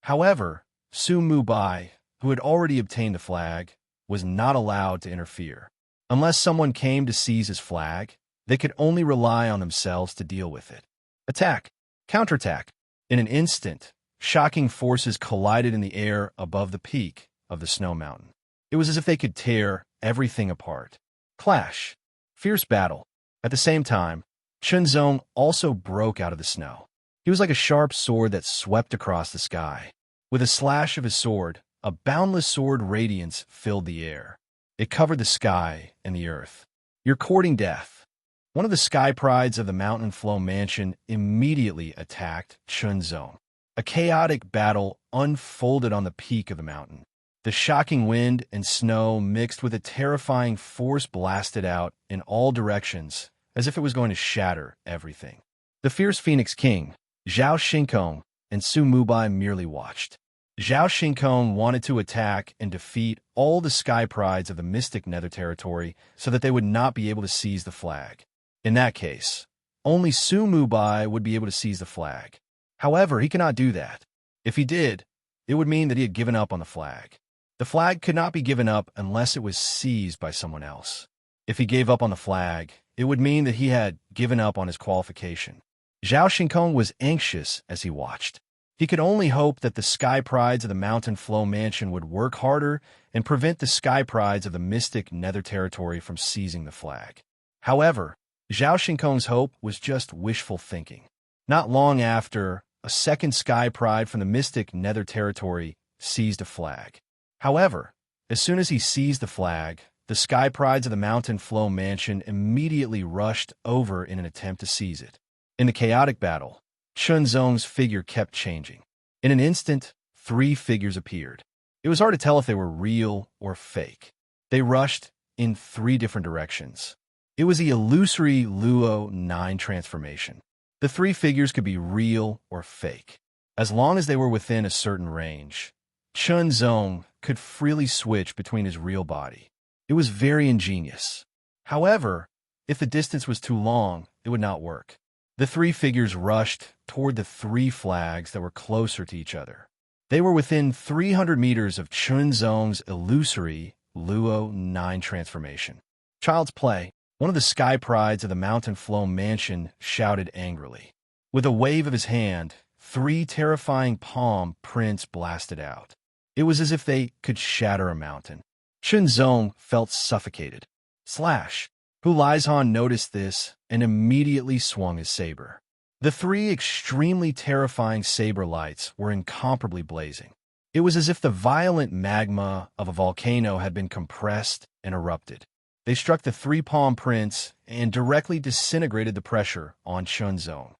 However, Su Mubai, who had already obtained the flag, was not allowed to interfere. Unless someone came to seize his flag, they could only rely on themselves to deal with it. Attack! Counterattack! In an instant, shocking forces collided in the air above the peak of the snow mountain. It was as if they could tear everything apart. Clash! Fierce battle. At the same time, Chunzong also broke out of the snow. He was like a sharp sword that swept across the sky. With a slash of his sword, a boundless sword radiance filled the air. It covered the sky and the earth. You're courting death. One of the sky prides of the mountain flow mansion immediately attacked Chunzong. A chaotic battle unfolded on the peak of the mountain. The shocking wind and snow mixed with a terrifying force blasted out in all directions as if it was going to shatter everything. The fierce Phoenix King, Zhao Xinkong, and Su Mubai merely watched. Zhao Xinkong wanted to attack and defeat all the sky prides of the mystic nether territory so that they would not be able to seize the flag. In that case, only Su Mubai would be able to seize the flag. However, he cannot do that. If he did, it would mean that he had given up on the flag. The flag could not be given up unless it was seized by someone else. If he gave up on the flag, it would mean that he had given up on his qualification. Zhao Xinkong was anxious as he watched. He could only hope that the sky prides of the mountain flow mansion would work harder and prevent the sky prides of the mystic nether territory from seizing the flag. However, Zhao Xinkong's hope was just wishful thinking. Not long after, a second sky pride from the mystic nether territory seized a flag. However, as soon as he seized the flag, the sky prides of the mountain flow mansion immediately rushed over in an attempt to seize it. In the chaotic battle, Chunzong's figure kept changing. In an instant, 3 figures appeared. It was hard to tell if they were real or fake. They rushed in 3 different directions. It was the illusory Luo 9 transformation. The 3 figures could be real or fake. As long as they were within a certain range, Chunzong could freely switch between his real body. It was very ingenious. However, if the distance was too long, it would not work. The 3 figures rushed toward the 3 flags that were closer to each other. They were within 300 meters of Chunzong's illusory Luo 9 transformation. Child's play. One of the sky prides of the mountain flow mansion shouted angrily. With a wave of his hand, 3 terrifying palm prints blasted out. It was as if they could shatter a mountain. Chunzong felt suffocated. Slash! Hulizhan noticed this and immediately swung his saber. The 3 extremely terrifying saber lights were incomparably blazing. It was as if the violent magma of a volcano had been compressed and erupted. They struck the 3 palm prints and directly disintegrated the pressure on Chunzong.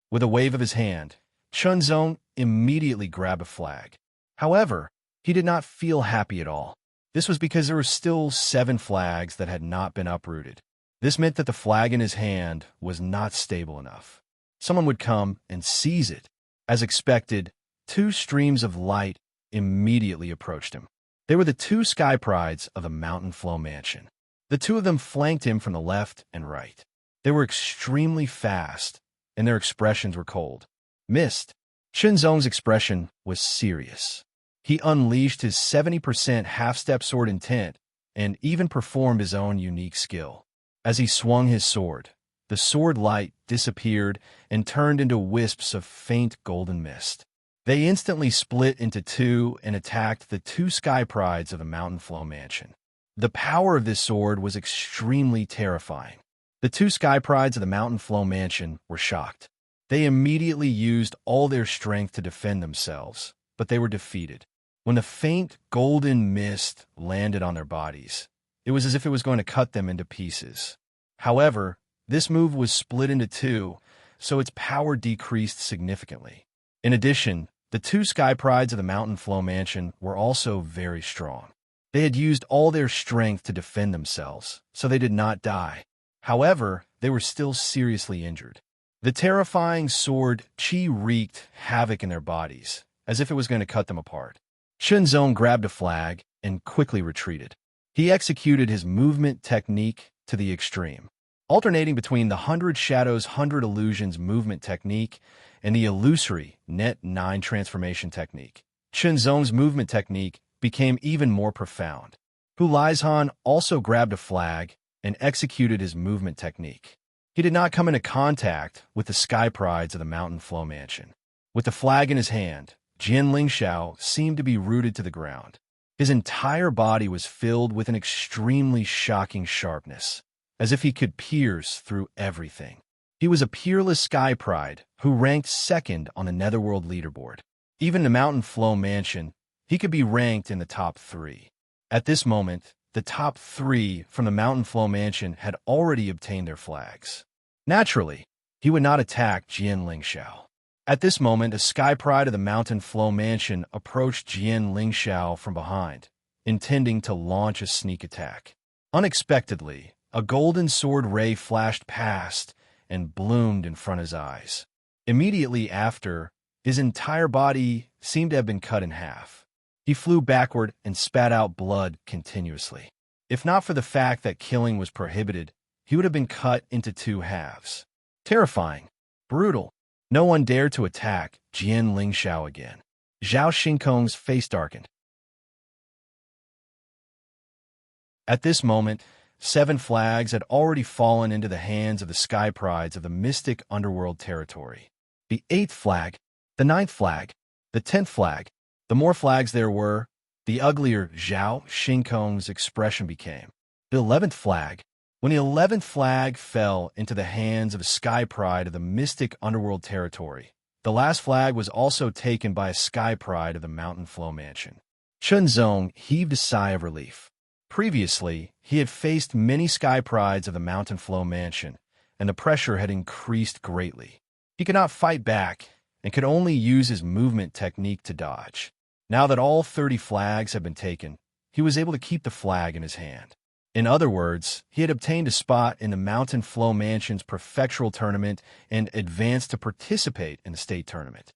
With a wave of his hand, Chunzong immediately grabbed a flag. However, he did not feel happy at all. This was because there were still 7 flags that had not been uprooted. This meant that the flag in his hand was not stable enough. Someone would come and seize it. As expected, 2 streams of light immediately approached him. They were the 2 sky prides of the mountain flow mansion. The 2 of them flanked him from the left and right. They were extremely fast, and their expressions were cold. Missed. Chunzong's expression was serious. He unleashed his 70% half-step sword intent and even performed his own unique skill. As he swung his sword, the sword light disappeared and turned into wisps of faint golden mist. They instantly split into 2 and attacked the 2 sky prides of the mountain flow mansion. The power of this sword was extremely terrifying. The 2 sky prides of the mountain flow mansion were shocked. They immediately used all their strength to defend themselves, but they were defeated. When the faint golden mist landed on their bodies, it was as if it was going to cut them into pieces. However, this move was split into two, so its power decreased significantly. In addition, the two sky prides of the Mountain Flow Mansion were also very strong. They had used all their strength to defend themselves, so they did not die. However, they were still seriously injured. The terrifying sword Qi wreaked havoc in their bodies, as if it was going to cut them apart. Shenzong grabbed a flag and quickly retreated. He executed his movement technique to the extreme, alternating between the 100 Shadows 100 Illusions movement technique and the illusory Net 9 transformation technique. Shenzong's movement technique became even more profound. Hu Lizhan also grabbed a flag and executed his movement technique. He did not come into contact with the sky prides of the Mountain Flow Mansion. With the flag in his hand, Jian Lingxiao seemed to be rooted to the ground. His entire body was filled with an extremely shocking sharpness, as if he could pierce through everything. He was a peerless sky pride who ranked second on the Netherworld leaderboard. Even in the Mountain Flow Mansion, he could be ranked in the top 3. At this moment, the top 3 from the Mountain Flow Mansion had already obtained their flags. Naturally, he would not attack Jian Lingxiao. At this moment, a sky pride of the Mountain Flow Mansion approached Jian Lingxiao from behind, intending to launch a sneak attack. Unexpectedly, a golden sword ray flashed past and bloomed in front of his eyes. Immediately after, his entire body seemed to have been cut in half. He flew backward and spat out blood continuously. If not for the fact that killing was prohibited, he would have been cut into 2 halves. Terrifying. Brutal. No one dared to attack Jian Lingxiao again. Zhao Xingkong's face darkened. At this moment, 7 flags had already fallen into the hands of the sky prides of the mystic underworld territory. The 8th flag, the 9th flag, the 10th flag. The more flags there were, the uglier Zhao Xingkong's expression became. The 11th flag. When the 11th flag fell into the hands of a sky pride of the mystic underworld territory, the last flag was also taken by a sky pride of the Mountain Flow Mansion. Shenzong heaved a sigh of relief. Previously, he had faced many sky prides of the Mountain Flow Mansion, and the pressure had increased greatly. He could not fight back and could only use his movement technique to dodge. Now that all 30 flags had been taken, he was able to keep the flag in his hand. In other words, he had obtained a spot in the Mountain Flow Mansion's prefectural tournament and advanced to participate in the state tournament.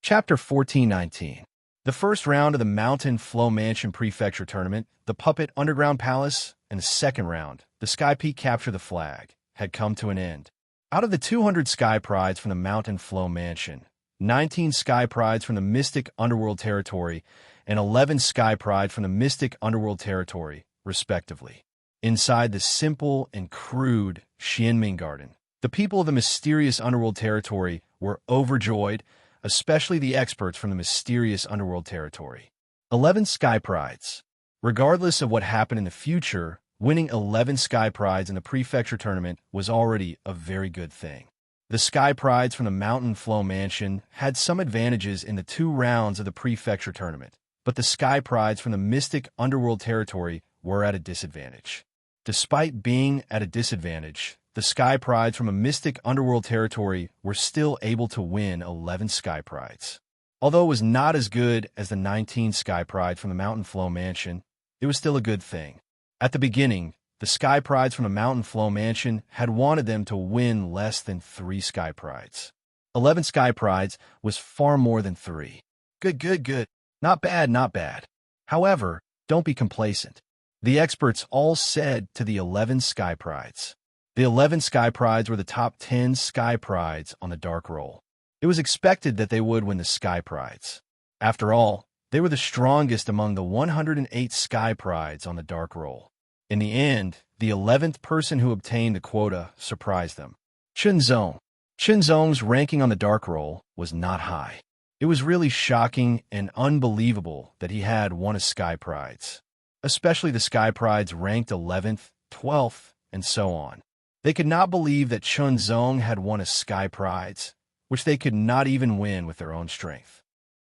Chapter 1419. The first round of the Mountain Flow Mansion Prefecture Tournament, the Puppet Underground Palace, and the second round, the Sky Peak Capture the Flag, had come to an end. Out of the 200 Sky Prides from the Mountain Flow Mansion, 19 Sky Prides from the Mystic Underworld Territory, and 11 Sky Pride from the Mystic Underworld Territory, respectively. Inside the simple and crude Xianming Garden, the people of the mysterious Underworld Territory were overjoyed, especially the experts from the mysterious Underworld Territory. 11 Sky Prides. Regardless of what happened in the future, winning 11 Sky Prides in the Prefecture Tournament was already a very good thing. The Sky Prides from the Mountain Flow Mansion had some advantages in the 2 rounds of the Prefecture Tournament, but the Sky Prides from the Mystic Underworld Territory were at a disadvantage. Despite being at a disadvantage, the Sky Prides from a Mystic Underworld Territory were still able to win 11 Sky Prides. Although it was not as good as the 19 Sky Pride from the Mountain Flow Mansion, it was still a good thing. At the beginning, the Sky Prides from the Mountain Flow Mansion had wanted them to win less than 3 Sky Prides. 11 Sky Prides was far more than 3. Good. Not bad. However, don't be complacent. The experts all said to the 11 Sky Prides. The 11 Sky Prides were the top 10 Sky Prides on the Dark Roll. It was expected that they would win the Sky Prides. After all, they were the strongest among the 108 Sky Prides on the Dark Roll. In the end, the 11th person who obtained the quota surprised them. Shenzong. Shenzong's ranking on the Dark Roll was not high. It was really shocking and unbelievable that he had won a Sky Prides, especially the Sky Prides ranked 11th, 12th, and so on. They could not believe that Chunzong had won a Sky Prize, which they could not even win with their own strength.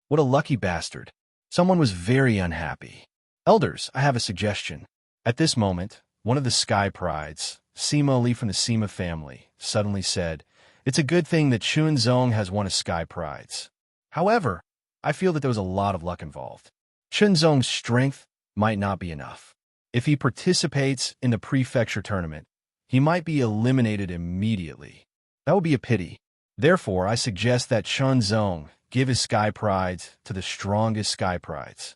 What a lucky bastard. Someone was very unhappy. Elders, I have a suggestion. At this moment, one of the Sky Prides, Sima Li from the Sima family, suddenly said, "It's a good thing that Chunzong has won a Sky Prize. However, I feel that there was a lot of luck involved. Chunzong's strength might not be enough. If he participates in the prefecture tournament, he might be eliminated immediately. That would be a pity. Therefore, I suggest that Chunzong give his Sky Prize to the strongest Sky Prides."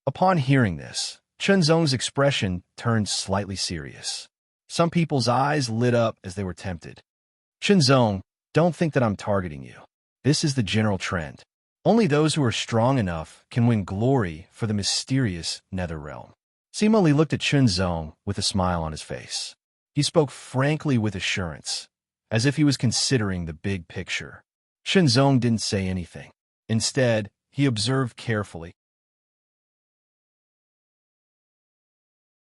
Upon hearing this, Chunzong's expression turned slightly serious. Some people's eyes lit up as they were tempted. "Chunzong, don't think that I'm targeting you. This is the general trend. Only those who are strong enough can win glory for the mysterious nether realm." Sima Li looked at Chunzong with a smile on his face. He spoke frankly with assurance, as if he was considering the big picture. Chunzong didn't say anything. Instead, he observed carefully.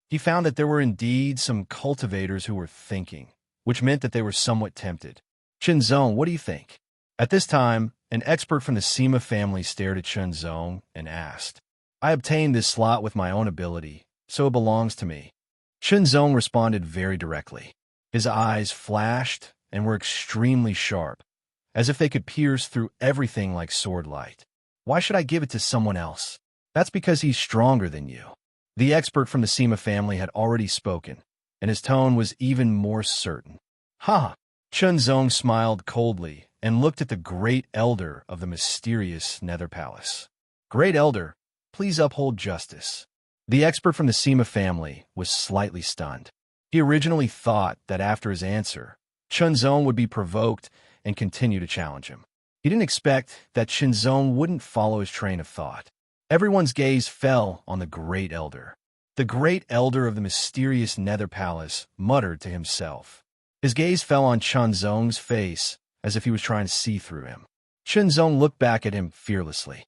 He found that there were indeed some cultivators who were thinking, which meant that they were somewhat tempted. "Chunzong, what do you think?" At this time, an expert from the Sima family stared at Chunzong and asked, "I obtained this slot with my own ability, so it belongs to me." Chunzong responded very directly. His eyes flashed and were extremely sharp, as if they could pierce through everything like sword light. "Why should I give it to someone else? That's because he's stronger than you." The expert from the Sima family had already spoken, and his tone was even more certain. "Ha!" Chunzong smiled coldly and looked at the great elder of the mysterious Nether Palace. "Great elder, please uphold justice." The expert from the Sima family was slightly stunned. He originally thought that after his answer, Chunzong would be provoked and continue to challenge him. He didn't expect that Chunzong wouldn't follow his train of thought. Everyone's gaze fell on the great elder. The great elder of the mysterious Nether Palace muttered to himself. His gaze fell on Chunzong's face, as if he was trying to see through him. Chunzong looked back at him fearlessly.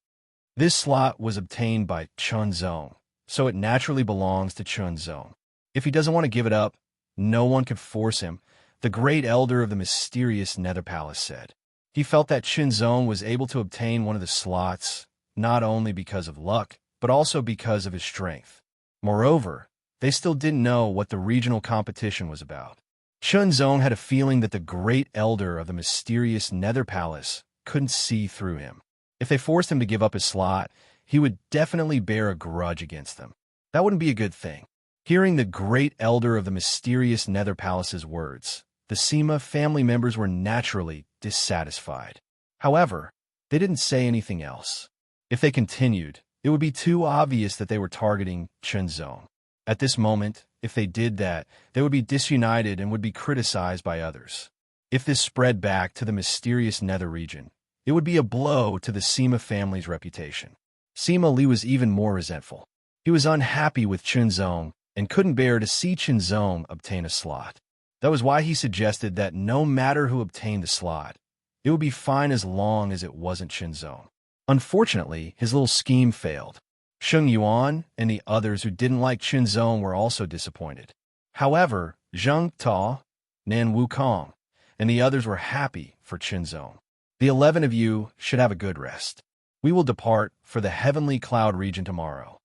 This slot was obtained by Chunzong, so it naturally belongs to Chunzong. If he doesn't want to give it up, no one could force him, the great elder of the mysterious Nether Palace said. He felt that Chunzong was able to obtain one of the slots, not only because of luck, but also because of his strength. Moreover, they still didn't know what the regional competition was about. Chunzong had a feeling that the great elder of the mysterious Nether Palace couldn't see through him. If they forced him to give up his slot, he would definitely bear a grudge against them. That wouldn't be a good thing. Hearing the great elder of the mysterious Nether Palace's words, the Sima family members were naturally dissatisfied. However, they didn't say anything else. If they continued, it would be too obvious that they were targeting Chunzong. At this moment, if they did that, they would be disunited and would be criticized by others. If this spread back to the mysterious Nether region, it would be a blow to the Sima family's reputation. Sima Li was even more resentful. He was unhappy with Chunzong and couldn't bear to see Chunzong obtain a slot. That was why he suggested that no matter who obtained the slot, it would be fine as long as it wasn't Chunzong. Unfortunately, his little scheme failed. Sheng Yuan and the others who didn't like Chunzong were also disappointed. However, Zheng Ta, Nan Wukong, and the others were happy for Chunzong. "The 11 of you should have a good rest. We will depart for the Heavenly Cloud region tomorrow."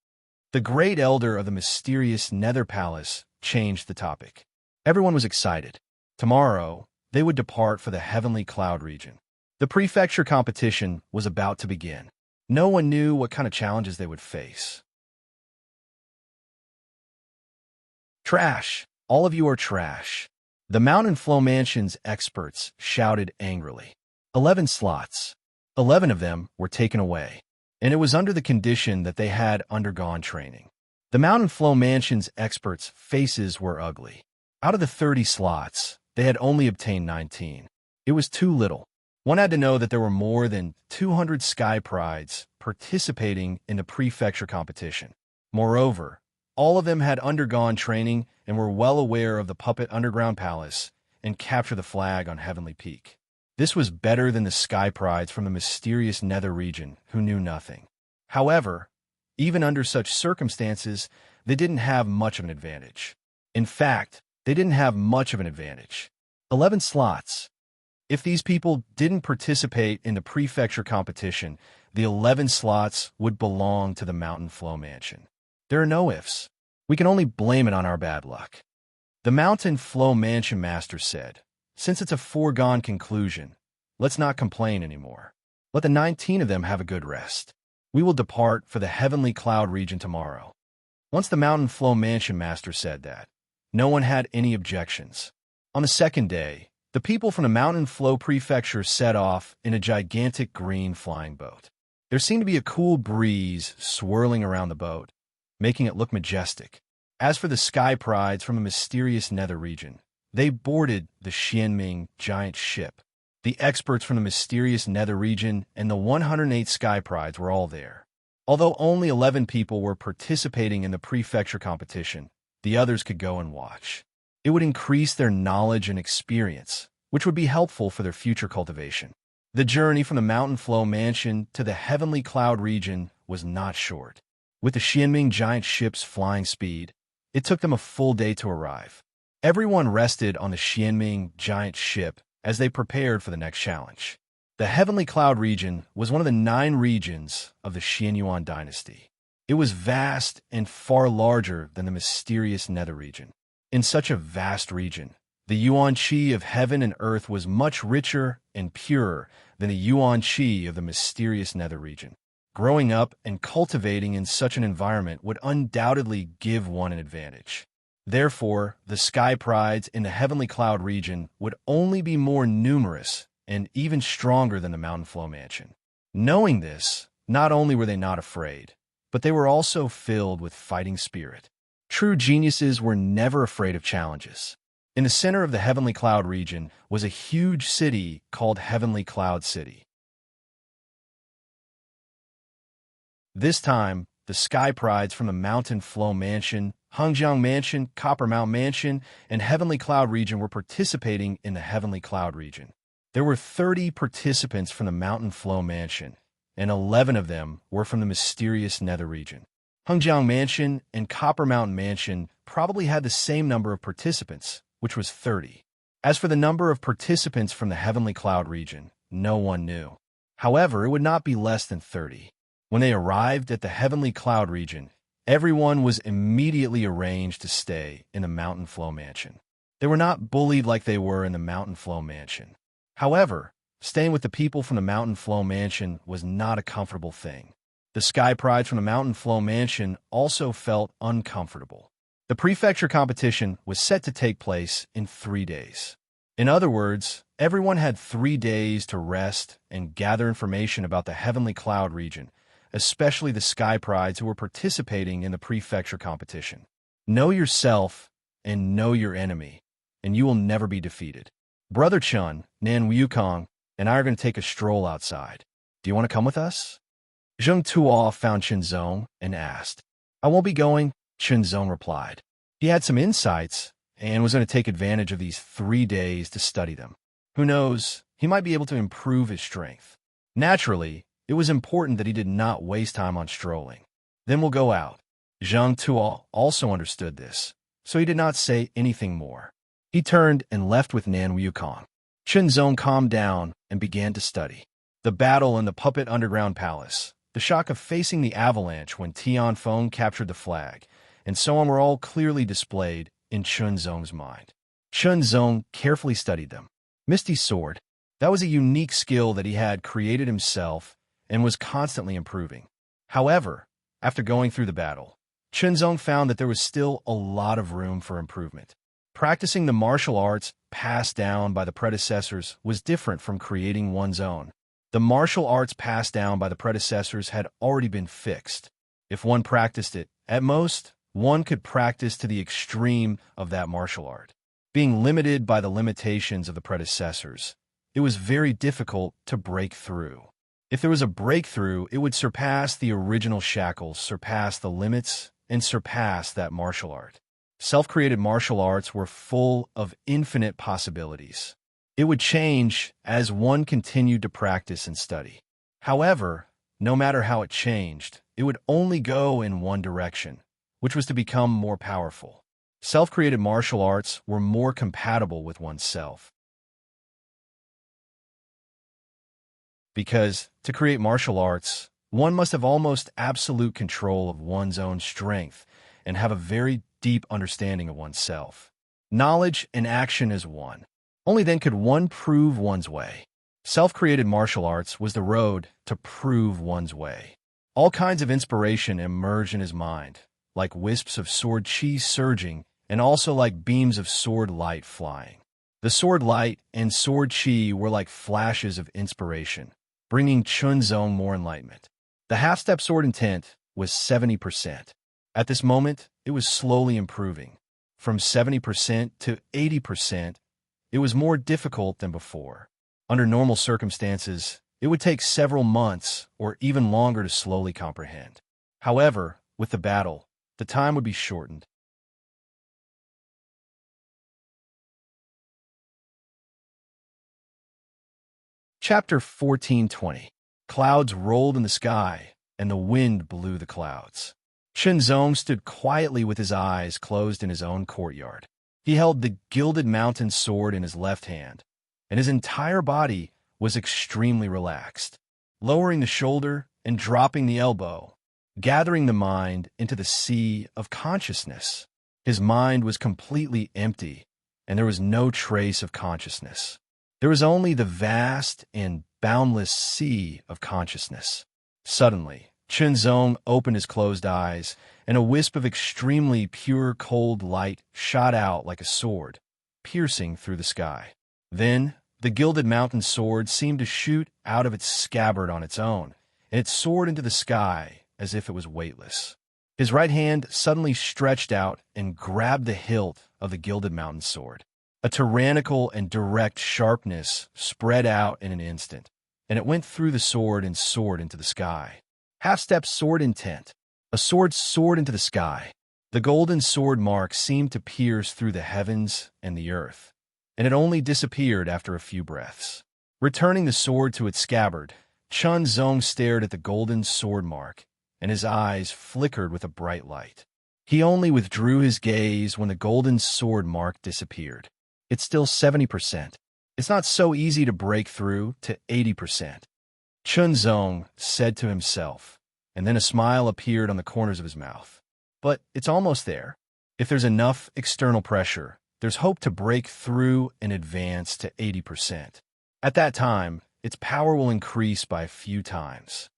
The great elder of the mysterious Nether Palace changed the topic. Everyone was excited. Tomorrow, they would depart for the Heavenly Cloud region. The prefecture competition was about to begin. No one knew what kind of challenges they would face. "Trash! All of you are trash!" The Mountain Flow Mansion's experts shouted angrily. 11 slots. 11 of them were taken away, and it was under the condition that they had undergone training. The Mountain Flow Mansion's experts' faces were ugly. Out of the 30 slots, they had only obtained 19. It was too little. One had to know that there were more than 200 Sky Prides participating in the prefecture competition. Moreover, all of them had undergone training and were well aware of the Puppet Underground Palace and Capture the Flag on Heavenly Peak. This was better than the Sky Prides from the mysterious Nether region who knew nothing. However, even under such circumstances, they didn't have much of an advantage. In fact, they didn't have much of an advantage. 11 slots. If these people didn't participate in the prefecture competition, the 11 slots would belong to the Mountain Flow Mansion. There are no ifs. We can only blame it on our bad luck. The Mountain Flow Mansion master said, "Since it's a foregone conclusion, let's not complain anymore. Let the 19 of them have a good rest. We will depart for the Heavenly Cloud region tomorrow." Once the Mountain Flow Mansion master said that, no one had any objections. On the second day, the people from the Mountain Flow Prefecture set off in a gigantic green flying boat. There seemed to be a cool breeze swirling around the boat, making it look majestic. As for the sky prides from the mysterious nether region, they boarded the Xianming giant ship. The experts from the mysterious nether region and the 108 sky prides were all there. Although only 11 people were participating in the prefecture competition, the others could go and watch. It would increase their knowledge and experience, which would be helpful for their future cultivation. The journey from the Mountain Flow Mansion to the Heavenly Cloud region was not short. With the Xianming giant ship's flying speed, it took them a full day to arrive. Everyone rested on the Xianming giant ship as they prepared for the next challenge. The Heavenly Cloud region was one of the 9 regions of the Xianyuan dynasty. It was vast and far larger than the mysterious nether region. In such a vast region, the Yuan Qi of heaven and earth was much richer and purer than the Yuan Qi of the mysterious nether region. Growing up and cultivating in such an environment would undoubtedly give one an advantage. Therefore, the sky prides in the Heavenly Cloud region would only be more numerous and even stronger than the Mountain Flow Mansion. Knowing this, not only were they not afraid, but they were also filled with fighting spirit. True geniuses were never afraid of challenges. In the center of the Heavenly Cloud region was a huge city called Heavenly Cloud City. This time, the sky prides from the Mountain Flow Mansion, Hengjiang Mansion, Copper Mount Mansion, and Heavenly Cloud region were participating in the Heavenly Cloud region. There were 30 participants from the Mountain Flow Mansion, and 11 of them were from the mysterious nether region. Hengjiang Mansion and Copper Mountain Mansion probably had the same number of participants, which was 30. As for the number of participants from the Heavenly Cloud region, no one knew. However, it would not be less than 30. When they arrived at the Heavenly Cloud region, everyone was immediately arranged to stay in the Mountain Flow Mansion. They were not bullied like they were in the Mountain Flow Mansion. However, staying with the people from the Mountain Flow Mansion was not a comfortable thing. The sky prides from the Mountain Flow Mansion also felt uncomfortable. The prefecture competition was set to take place in 3 days. In other words, everyone had 3 days to rest and gather information about the Heavenly Cloud region, especially the sky prides who were participating in the prefecture competition. Know yourself and know your enemy, and you will never be defeated. Brother Chun, Nan Wukong, and I are going to take a stroll outside. Do you want to come with us? Zheng Tuo found Qinzong and asked. "I won't be going," Qinzong replied. He had some insights and was going to take advantage of these 3 days to study them. Who knows, he might be able to improve his strength. Naturally, it was important that he did not waste time on strolling. "Then we'll go out." Zheng Tuo also understood this, so he did not say anything more. He turned and left with Nan Wukong. Qinzong calmed down and began to study. The battle in the Puppet Underground Palace, the shock of facing the avalanche when Tianfeng captured the flag, and so on were all clearly displayed in Qinzong's mind. Qinzong carefully studied them. Misty Sword, that was a unique skill that he had created himself and was constantly improving. However, after going through the battle, Qinzong found that there was still a lot of room for improvement. Practicing the martial arts passed down by the predecessors was different from creating one's own. The martial arts passed down by the predecessors had already been fixed. If one practiced it, at most, one could practice to the extreme of that martial art. Being limited by the limitations of the predecessors, it was very difficult to break through. If there was a breakthrough, it would surpass the original shackles, surpass the limits, and surpass that martial art. Self-created martial arts were full of infinite possibilities. It would change as one continued to practice and study. However, no matter how it changed, it would only go in one direction, which was to become more powerful. Self-created martial arts were more compatible with oneself. Because, to create martial arts, one must have almost absolute control of one's own strength and have a very deep understanding of oneself. Knowledge and action as one. Only then could one prove one's way. Self-created martial arts was the road to prove one's way. All kinds of inspiration emerged in his mind, like wisps of sword chi surging, and also like beams of sword light flying. The sword light and sword chi were like flashes of inspiration, bringing Chunzong more enlightenment. The half-step sword intent was 70%. At this moment, it was slowly improving. From 70% to 80%, it was more difficult than before. Under normal circumstances, it would take several months or even longer to slowly comprehend. However, with the battle, the time would be shortened. Chapter 14:20. Clouds rolled in the sky, and the wind blew the clouds. Chunzong stood quietly with his eyes closed in his own courtyard. He held the gilded mountain sword in his left hand, and his entire body was extremely relaxed, lowering the shoulder and dropping the elbow, gathering the mind into the sea of consciousness. His mind was completely empty, and there was no trace of consciousness. There was only the vast and boundless sea of consciousness. Suddenly, Chunzong opened his closed eyes, and a wisp of extremely pure cold light shot out like a sword, piercing through the sky. Then, the gilded mountain sword seemed to shoot out of its scabbard on its own, and it soared into the sky as if it was weightless. His right hand suddenly stretched out and grabbed the hilt of the gilded mountain sword. A tyrannical and direct sharpness spread out in an instant, and it went through the sword and soared into the sky. Half-step sword intent. A sword soared into the sky. The golden sword mark seemed to pierce through the heavens and the earth, and it only disappeared after a few breaths. Returning the sword to its scabbard, Chunzong stared at the golden sword mark, and his eyes flickered with a bright light. He only withdrew his gaze when the golden sword mark disappeared. It's still 70%. It's not so easy to break through to 80%. Chunzong said to himself, and then a smile appeared on the corners of his mouth. But it's almost there. If there's enough external pressure, there's hope to break through and advance to 80%. At that time, its power will increase by a few times.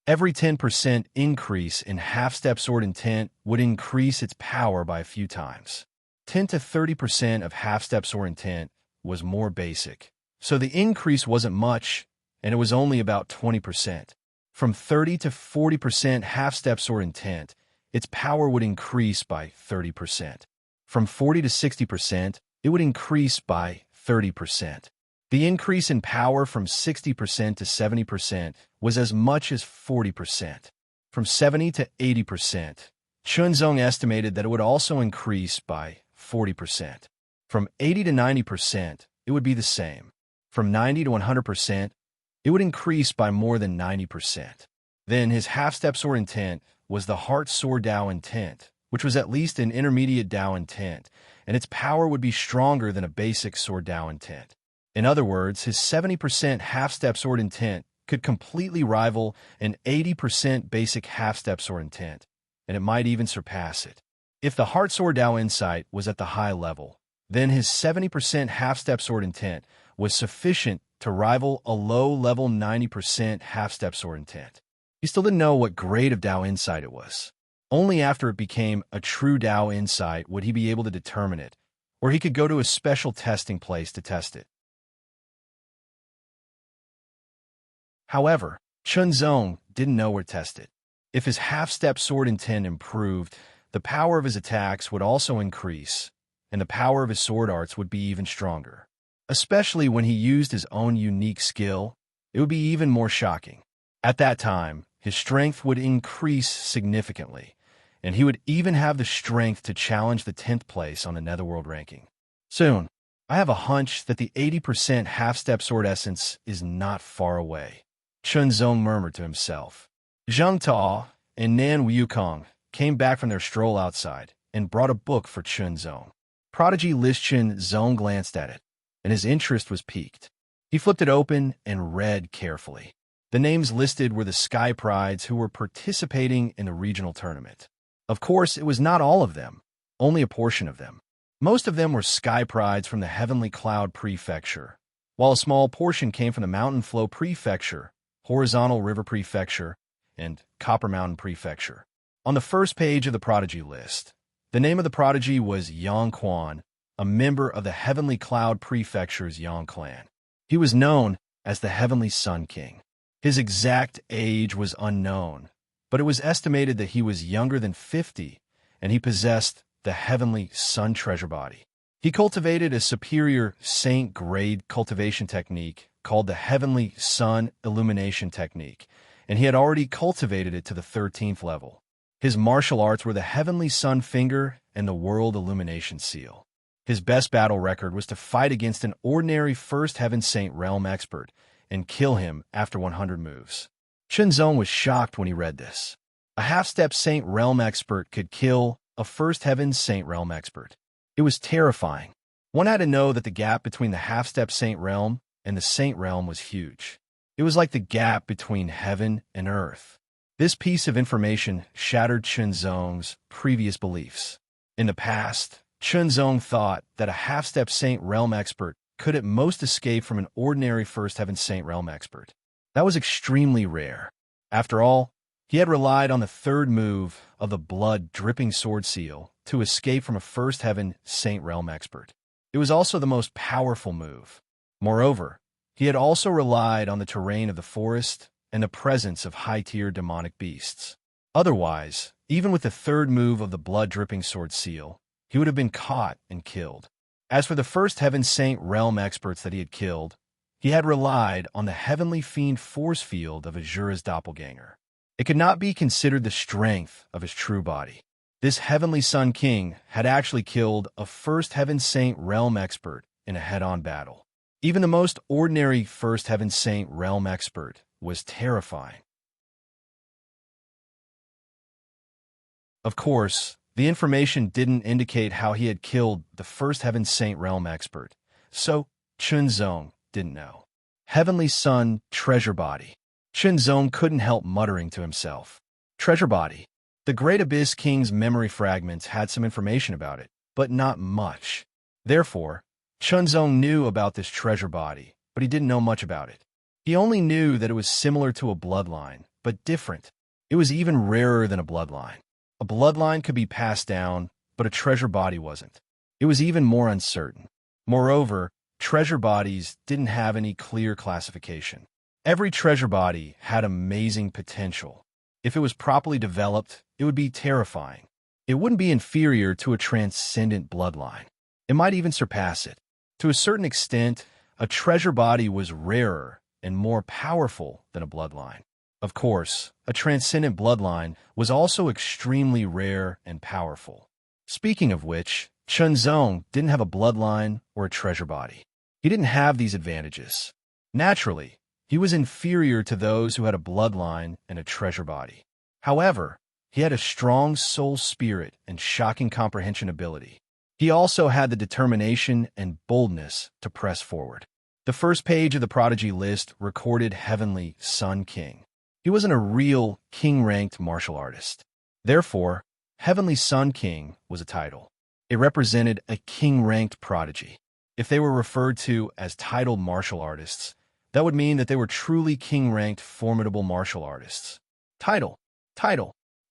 Every 10% increase in half-step sword intent would increase its power by a few times. 10 to 30% of half-step sword intent was more basic, so the increase wasn't much, and it was only about 20%. From 30 to 40% half-step sword intent, its power would increase by 30%. From 40 to 60%, it would increase by 30%. The increase in power from 60% to 70% was as much as 40%. From 70 to 80%, Chunzong estimated that it would also increase by 40%. From 80 to 90%, it would be the same. From 90 to 100%, it would increase by more than 90%. Then his half-step sword intent was the heart sword Dao intent, which was at least an intermediate Dao intent, and its power would be stronger than a basic sword Dao intent. In other words, his 70% half-step sword intent could completely rival an 80% basic half-step sword intent, and it might even surpass it. If the heart sword Dao insight was at the high level, then his 70% half-step sword intent was sufficient to rival a low-level 90% half-step sword intent. He still didn't know what grade of Dao insight it was. Only after it became a true Dao insight would he be able to determine it, or he could go to a special testing place to test it. However, Chunzong didn't know where to test it. If his half-step sword intent improved, the power of his attacks would also increase, and the power of his sword arts would be even stronger. Especially when he used his own unique skill, it would be even more shocking. At that time, his strength would increase significantly, and he would even have the strength to challenge the 10th place on the Netherworld ranking. Soon, I have a hunch that the 80% half-step sword essence is not far away, Chunzong murmured to himself. Zhang Ta and Nan Wukong came back from their stroll outside, and brought a book for Chunzong. Prodigy List Chunzong glanced at it, and his interest was piqued. He flipped it open and read carefully. The names listed were the Sky Prides who were participating in the regional tournament. Of course, it was not all of them, only a portion of them. Most of them were Sky Prides from the Heavenly Cloud Prefecture, while a small portion came from the Mountain Flow Prefecture, Horizontal River Prefecture, and Copper Mountain Prefecture. On the first page of the prodigy list, the name of the prodigy was Yang Quan, a member of the Heavenly Cloud Prefecture's Yang clan. He was known as the Heavenly Sun King. His exact age was unknown, but it was estimated that he was younger than 50, and he possessed the Heavenly Sun Treasure Body. He cultivated a superior saint-grade cultivation technique called the Heavenly Sun Illumination Technique, and he had already cultivated it to the 13th level. His martial arts were the Heavenly Sun Finger and the World Illumination Seal. His best battle record was to fight against an ordinary First Heaven Saint Realm expert and kill him after 100 moves. Chunzong was shocked when he read this. A half-step Saint Realm expert could kill a First Heaven Saint Realm expert. It was terrifying. One had to know that the gap between the half-step Saint Realm and the Saint Realm was huge. It was like the gap between heaven and earth. This piece of information shattered Chunzong's previous beliefs. In the past, Chunzong thought that a half-step Saint Realm expert could at most escape from an ordinary First Heaven Saint Realm expert. That was extremely rare. After all, he had relied on the third move of the blood-dripping sword seal to escape from a First Heaven Saint Realm expert. It was also the most powerful move. Moreover, he had also relied on the terrain of the forest and the presence of high-tier demonic beasts. Otherwise, even with the third move of the blood-dripping sword seal, he would have been caught and killed. As for the First Heaven Saint Realm experts that he had killed, he had relied on the Heavenly Fiend force field of Azura's doppelganger. It could not be considered the strength of his true body. This Heavenly Sun King had actually killed a First Heaven Saint Realm expert in a head-on battle. Even the most ordinary First Heaven Saint Realm expert was terrifying. Of course, the information didn't indicate how he had killed the First Heaven Saint Realm expert, so Chunzong didn't know. Heavenly Sun Treasure Body. Chunzong couldn't help muttering to himself. Treasure Body. The Great Abyss King's memory fragments had some information about it, but not much. Therefore, Chunzong knew about this treasure body, but he didn't know much about it. He only knew that it was similar to a bloodline, but different. It was even rarer than a bloodline. A bloodline could be passed down, but a treasure body wasn't. It was even more uncertain. Moreover, treasure bodies didn't have any clear classification. Every treasure body had amazing potential. If it was properly developed, it would be terrifying. It wouldn't be inferior to a transcendent bloodline. It might even surpass it. To a certain extent, a treasure body was rarer and more powerful than a bloodline. Of course, a transcendent bloodline was also extremely rare and powerful. Speaking of which, Chunzong didn't have a bloodline or a treasure body. He didn't have these advantages. Naturally, he was inferior to those who had a bloodline and a treasure body. However, he had a strong soul spirit and shocking comprehension ability. He also had the determination and boldness to press forward. The first page of the prodigy list recorded Heavenly Sun King. He wasn't a real king-ranked martial artist. Therefore, Heavenly Sun King was a title. It represented a king-ranked prodigy. If they were referred to as titled martial artists, that would mean that they were truly king-ranked formidable martial artists. Title.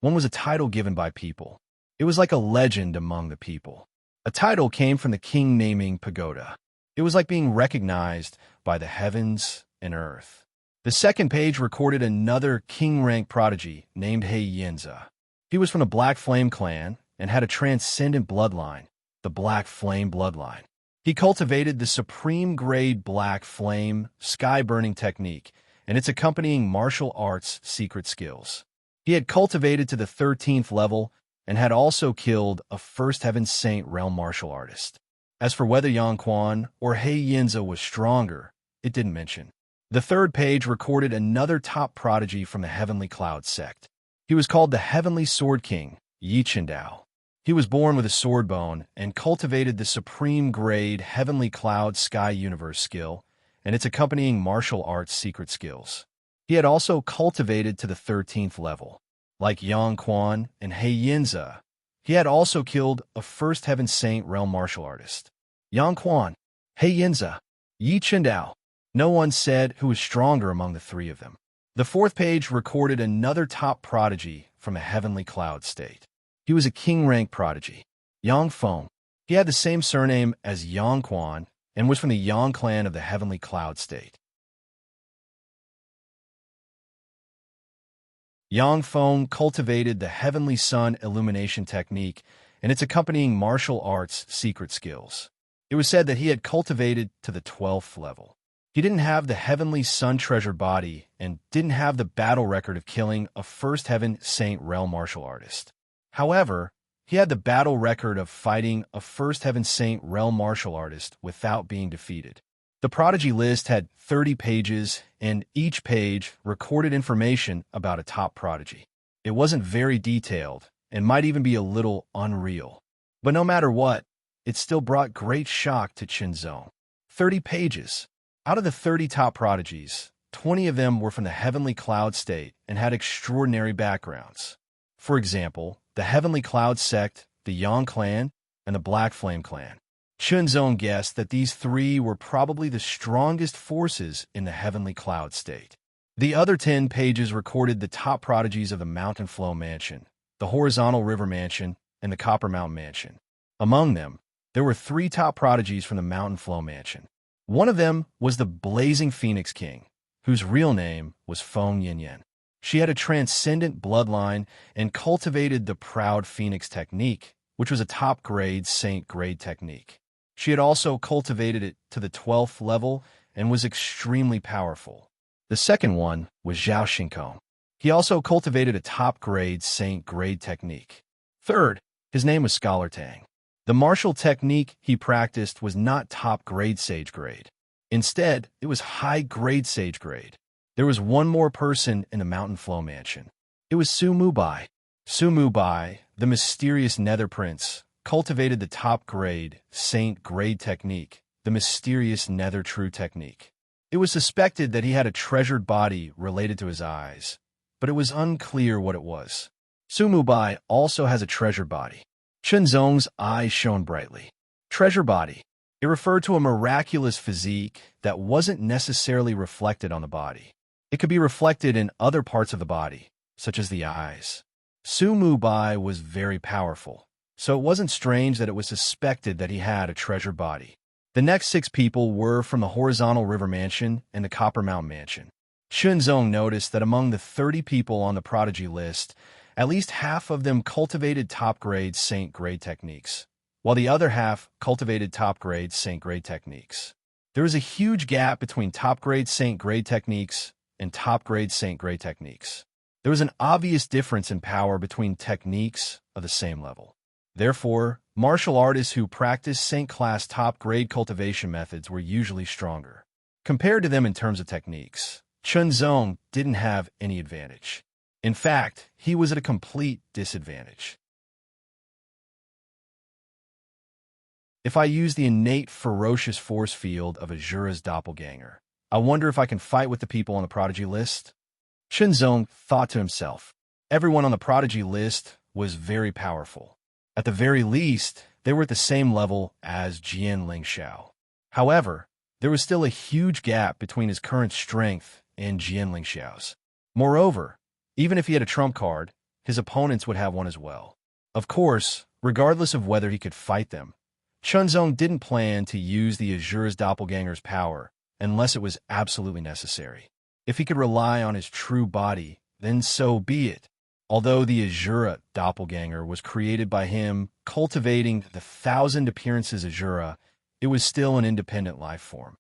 One was a title given by people. It was like a legend among the people. A title came from the king naming pagoda. It was like being recognized by the heavens and earth. The second page recorded another king-ranked prodigy named He Yinza. He was from the Black Flame clan and had a transcendent bloodline, the Black Flame bloodline. He cultivated the supreme grade Black Flame sky-burning technique and its accompanying martial arts secret skills. He had cultivated to the 13th level and had also killed a First Heaven Saint Realm martial artist. As for whether Yang Quan or He Yinza was stronger, it didn't mention. The third page recorded another top prodigy from the Heavenly Cloud sect. He was called the Heavenly Sword King, Yi Chindao. He was born with a sword bone and cultivated the supreme grade Heavenly Cloud Sky Universe skill and its accompanying martial arts secret skills. He had also cultivated to the 13th level. Like Yang Quan and He Yinza, he had also killed a First Heaven Saint realm martial artist. Yang Quan, He Yinza, Yi Qindao. No one said who was stronger among the three of them. The fourth page recorded another top prodigy from a Heavenly Cloud state. He was a king-rank prodigy, Yang Feng. He had the same surname as Yang Quan and was from the Yang clan of the Heavenly Cloud state. Yang Feng cultivated the Heavenly Sun illumination technique and its accompanying martial arts secret skills. It was said that he had cultivated to the 12th level. He didn't have the Heavenly Sun treasure body and didn't have the battle record of killing a First Heaven Saint realm martial artist. However, he had the battle record of fighting a First Heaven Saint realm martial artist without being defeated. The prodigy list had 30 pages, and each page recorded information about a top prodigy. It wasn't very detailed, and might even be a little unreal. But no matter what, it still brought great shock to Qinzong. 30 pages. Out of the 30 top prodigies, 20 of them were from the Heavenly Cloud state and had extraordinary backgrounds. For example, the Heavenly Cloud sect, the Yang clan, and the Black Flame clan. Qinzong guessed that these three were probably the strongest forces in the Heavenly Cloud state. The other 10 pages recorded the top prodigies of the Mountain Flow Mansion, the Horizontal River Mansion, and the Copper Mountain Mansion. Among them, there were 3 top prodigies from the Mountain Flow Mansion. One of them was the Blazing Phoenix King, whose real name was Feng Yinyan. She had a transcendent bloodline and cultivated the Proud Phoenix technique, which was a top-grade saint-grade technique. She had also cultivated it to the 12th level and was extremely powerful. The second one was Zhao Xinkong. He also cultivated a top-grade saint-grade technique. Third, his name was Scholar Tang. The martial technique he practiced was not top-grade sage-grade. Instead, it was high-grade sage-grade. There was one more person in the Mountain Flow Mansion. It was Su Mubai. Su Mubai, the mysterious Nether Prince, cultivated the top-grade saint-grade technique, the mysterious Nether True technique. It was suspected that he had a treasured body related to his eyes, but it was unclear what it was. Su Mubai also has a treasure body. Qinzong's eyes shone brightly. Treasure body. It referred to a miraculous physique that wasn't necessarily reflected on the body. It could be reflected in other parts of the body, such as the eyes. Su Mubai was very powerful, so it wasn't strange that it was suspected that he had a treasure body. The next 6 people were from the Horizontal River Mansion and the Copper Mountain Mansion. Qinzong noticed that among the 30 people on the prodigy list, at least half of them cultivated top-grade saint-grade techniques, while the other half cultivated top-grade saint-grade techniques. There was a huge gap between top-grade saint-grade techniques and top-grade saint-grade techniques. There was an obvious difference in power between techniques of the same level. Therefore, martial artists who practiced saint-class top-grade cultivation methods were usually stronger. Compared to them in terms of techniques, Qinzong didn't have any advantage. In fact, he was at a complete disadvantage. If I use the innate ferocious force field of Azura's doppelganger, I wonder if I can fight with the people on the prodigy list? Qinzong thought to himself. Everyone on the prodigy list was very powerful. At the very least, they were at the same level as Jian Lingxiao. However, there was still a huge gap between his current strength and Jian Lingxiao's. Moreover, even if he had a trump card, his opponents would have one as well. Of course, regardless of whether he could fight them, Qinzong didn't plan to use the Azura's doppelganger's power unless it was absolutely necessary. If he could rely on his true body, then so be it. Although the Azura doppelganger was created by him cultivating the 1,000 appearances Azura, it was still an independent life form.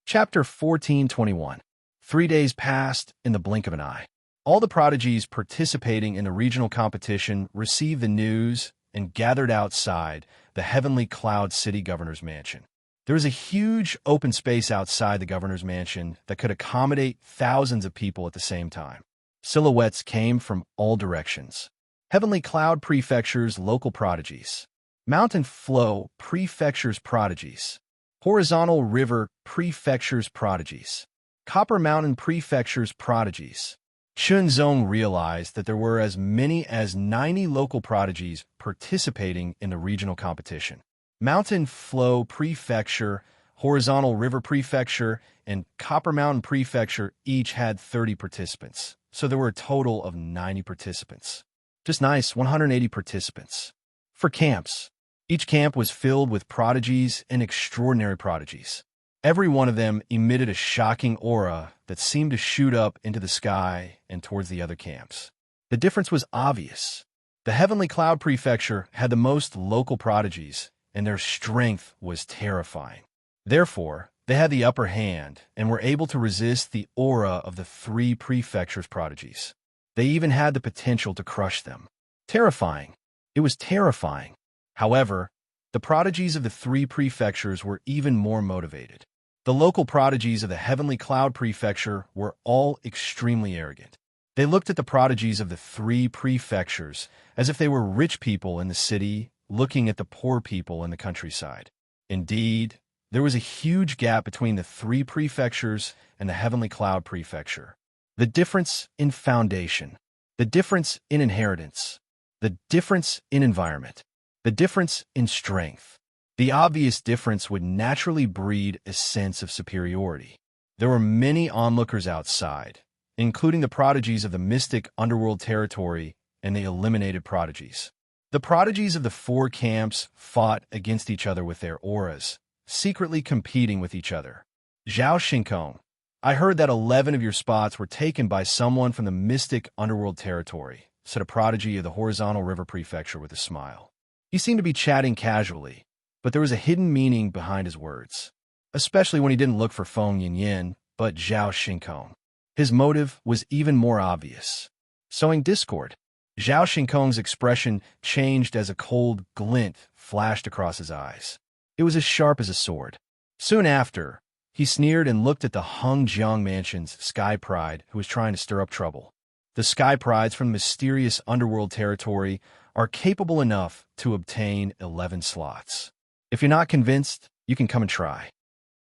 Chapter 1421. 3 days passed in the blink of an eye. All the prodigies participating in the regional competition received the news and gathered outside the Heavenly Cloud City Governor's Mansion. There was a huge open space outside the governor's mansion that could accommodate thousands of people at the same time. Silhouettes came from all directions. Heavenly Cloud Prefecture's local prodigies. Mountain Flow Prefecture's prodigies. Horizontal River Prefecture's prodigies. Copper Mountain Prefecture's prodigies. Chunzong realized that there were as many as 90 local prodigies participating in the regional competition. Mountain Flow Prefecture, Horizontal River Prefecture, and Copper Mountain Prefecture each had 30 participants, so there were a total of 90 participants. Just nice, 180 participants. For camps, each camp was filled with prodigies and extraordinary prodigies. Every one of them emitted a shocking aura that seemed to shoot up into the sky and towards the other camps. The difference was obvious. The Heavenly Cloud Prefecture had the most local prodigies, and their strength was terrifying. Therefore, they had the upper hand and were able to resist the aura of the 3 prefectures' prodigies. They even had the potential to crush them. Terrifying. It was terrifying. However, the prodigies of the 3 prefectures were even more motivated. The local prodigies of the Heavenly Cloud Prefecture were all extremely arrogant. They looked at the prodigies of the 3 prefectures as if they were rich people in the city looking at the poor people in the countryside. Indeed, there was a huge gap between the 3 prefectures and the Heavenly Cloud Prefecture. The difference in foundation, the difference in inheritance, the difference in environment, the difference in strength. The obvious difference would naturally breed a sense of superiority. There were many onlookers outside, including the prodigies of the mystic underworld territory and the eliminated prodigies. The prodigies of the 4 camps fought against each other with their auras, secretly competing with each other. Zhao Shinkong, I heard that 11 of your spots were taken by someone from the mystic underworld territory, said a prodigy of the Horizontal River Prefecture with a smile. He seemed to be chatting casually, but there was a hidden meaning behind his words, especially when he didn't look for Feng Yinyin, but Zhao Shinkong. His motive was even more obvious. Sowing discord. Zhao Shinkong's expression changed as a cold glint flashed across his eyes. It was as sharp as a sword. Soon after, he sneered and looked at the Hengjiang Mansion's Sky Pride, who was trying to stir up trouble. The Sky Prides from the mysterious underworld territory are capable enough to obtain 11 slots. If you're not convinced, you can come and try.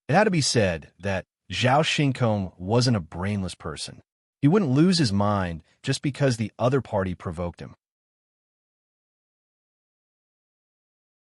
It had to be said that Zhao Shinkong wasn't a brainless person. He wouldn't lose his mind just because the other party provoked him.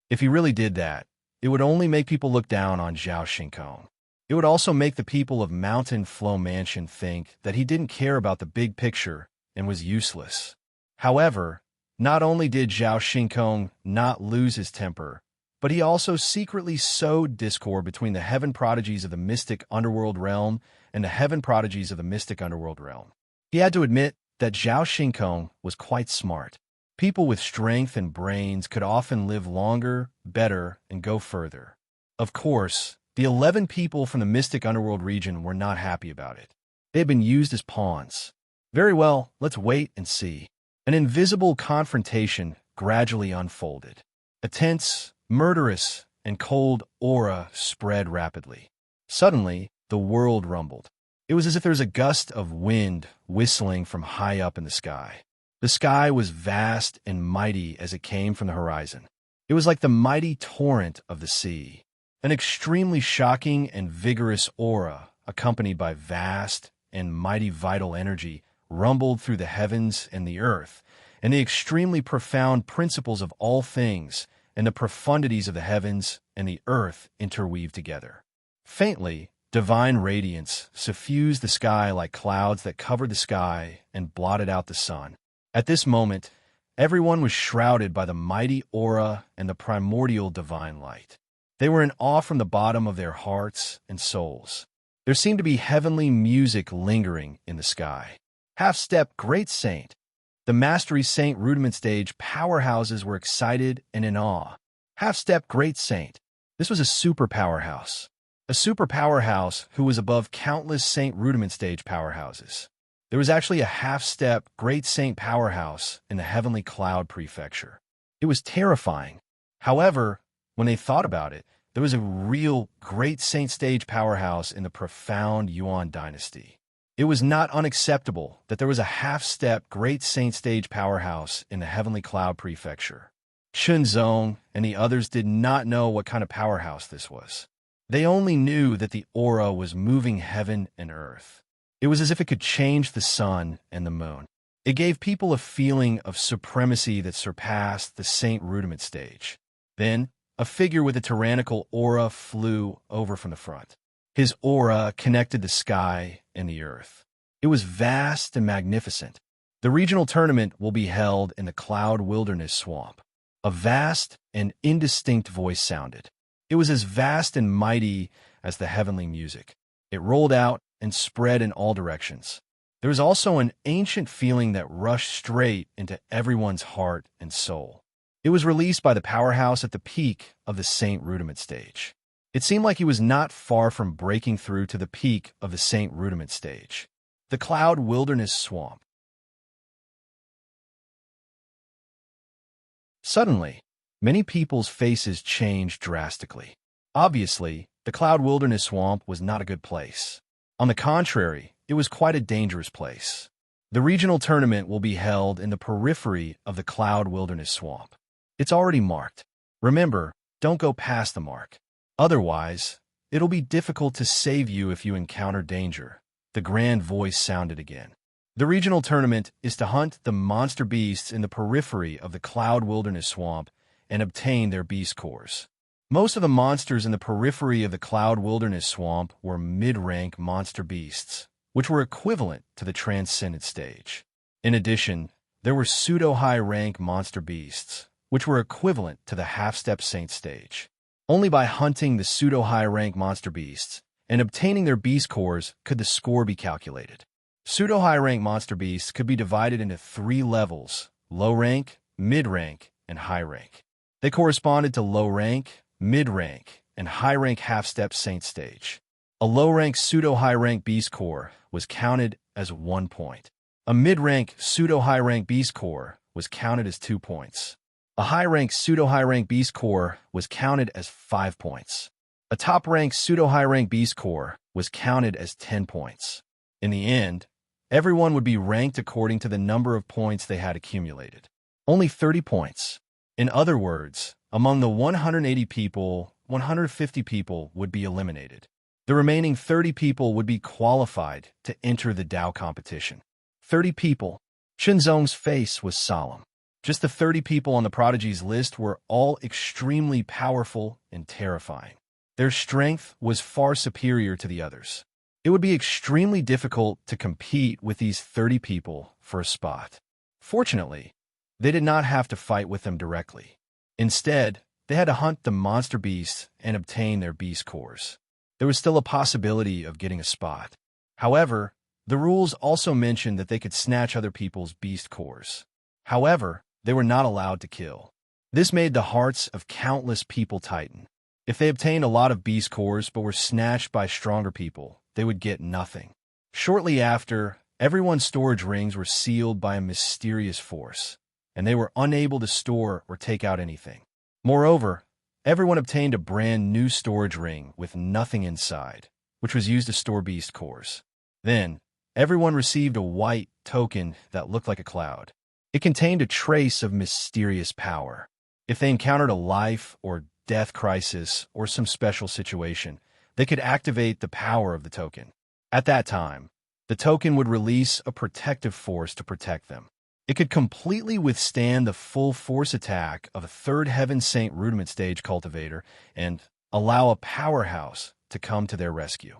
If he really did that, it would only make people look down on Zhao Shinkong. It would also make the people of Mountain Flow Mansion think that he didn't care about the big picture and was useless. However, not only did Zhao Shinkong not lose his temper, but he also secretly sowed discord between the heaven prodigies of the mystic underworld realm and the heaven prodigies of the mystic underworld realm. He had to admit that Zhao Shinkong was quite smart. People with strength and brains could often live longer, better, and go further. Of course, the 11 people from the mystic underworld region were not happy about it. They had been used as pawns. Very well, let's wait and see. An invisible confrontation gradually unfolded. A tense, murderous, and cold aura spread rapidly. Suddenly, the world rumbled. It was as if there was a gust of wind whistling from high up in the sky. The sky was vast and mighty as it came from the horizon. It was like the mighty torrent of the sea. An extremely shocking and vigorous aura, accompanied by vast and mighty vital energy, rumbled through the heavens and the earth, and the extremely profound principles of all things and the profundities of the heavens and the earth interweaved together. Faintly, divine radiance suffused the sky like clouds that covered the sky and blotted out the sun. At this moment, everyone was shrouded by the mighty aura and the primordial divine light. They were in awe from the bottom of their hearts and souls. There seemed to be heavenly music lingering in the sky. Half-step Great Saint. The Mastery Saint Rudiment Stage powerhouses were excited and in awe. Half-step Great Saint. This was a super powerhouse. A super powerhouse who was above countless Saint Rudiment Stage powerhouses. There was actually a half-step Great Saint powerhouse in the Heavenly Cloud Prefecture. It was terrifying. However, when they thought about it, There was a real great Saint Stage powerhouse in the profound Yuan dynasty. It was not unacceptable that there was a half-step great Saint Stage powerhouse in the Heavenly Cloud Prefecture. Shenzong and the others did not know what kind of powerhouse this was. They only knew that the aura was moving heaven and earth. It was as if it could change the sun and the moon. It gave people a feeling of supremacy that surpassed the Saint Rudiment stage. Then, a figure with a tyrannical aura flew over from the front. His aura connected the sky and the earth. It was vast and magnificent. The regional tournament will be held in the Cloud Wilderness Swamp. A vast and indistinct voice sounded. It was as vast and mighty as the heavenly music. It rolled out and spread in all directions. There was also an ancient feeling that rushed straight into everyone's heart and soul. It was released by the powerhouse at the peak of the Saint Rudiment stage. It seemed like he was not far from breaking through to the peak of the Saint Rudiment stage. The Cloud Wilderness Swamp. Suddenly, many people's faces changed drastically. Obviously, the Cloud Wilderness Swamp was not a good place. On the contrary, it was quite a dangerous place. The regional tournament will be held in the periphery of the Cloud Wilderness Swamp. It's already marked. Remember, don't go past the mark. Otherwise, it'll be difficult to save you if you encounter danger. The grand voice sounded again. The regional tournament is to hunt the monster beasts in the periphery of the Cloud Wilderness Swamp and obtain their beast cores. Most of the monsters in the periphery of the Cloud Wilderness Swamp were mid-rank monster beasts, which were equivalent to the Transcendent stage. In addition, there were pseudo-high-rank monster beasts, which were equivalent to the half-step saint stage. Only by hunting the pseudo-high-rank monster beasts and obtaining their beast cores could the score be calculated. Pseudo-high-rank monster beasts could be divided into 3 levels: low-rank, mid-rank, and high-rank. They corresponded to low-rank, mid-rank, and high-rank half-step saint stage. A low-rank pseudo-high-rank beast core was counted as 1 point. A mid-rank pseudo-high-rank beast core was counted as 2 points. A high-rank pseudo-high-rank beast core was counted as 5 points. A top-rank pseudo-high-rank beast core was counted as 10 points. In the end, everyone would be ranked according to the number of points they had accumulated. Only 30 points. In other words, among the 180 people, 150 people would be eliminated. The remaining 30 people would be qualified to enter the Dao competition. 30 people. Shenzong's face was solemn. Just the 30 people on the prodigies list were all extremely powerful and terrifying. Their strength was far superior to the others. It would be extremely difficult to compete with these 30 people for a spot. Fortunately, they did not have to fight with them directly. Instead, they had to hunt the monster beasts and obtain their beast cores. There was still a possibility of getting a spot. However, the rules also mentioned that they could snatch other people's beast cores. However, they were not allowed to kill. This made the hearts of countless people tighten. If they obtained a lot of beast cores but were snatched by stronger people, they would get nothing. Shortly after, everyone's storage rings were sealed by a mysterious force, and they were unable to store or take out anything. Moreover, everyone obtained a brand new storage ring with nothing inside, which was used to store beast cores. Then, everyone received a white token that looked like a cloud. It contained a trace of mysterious power. If they encountered a life or death crisis or some special situation, they could activate the power of the token. At that time, the token would release a protective force to protect them. It could completely withstand the full force attack of a third Heaven Saint Rudiment stage cultivator and allow a powerhouse to come to their rescue.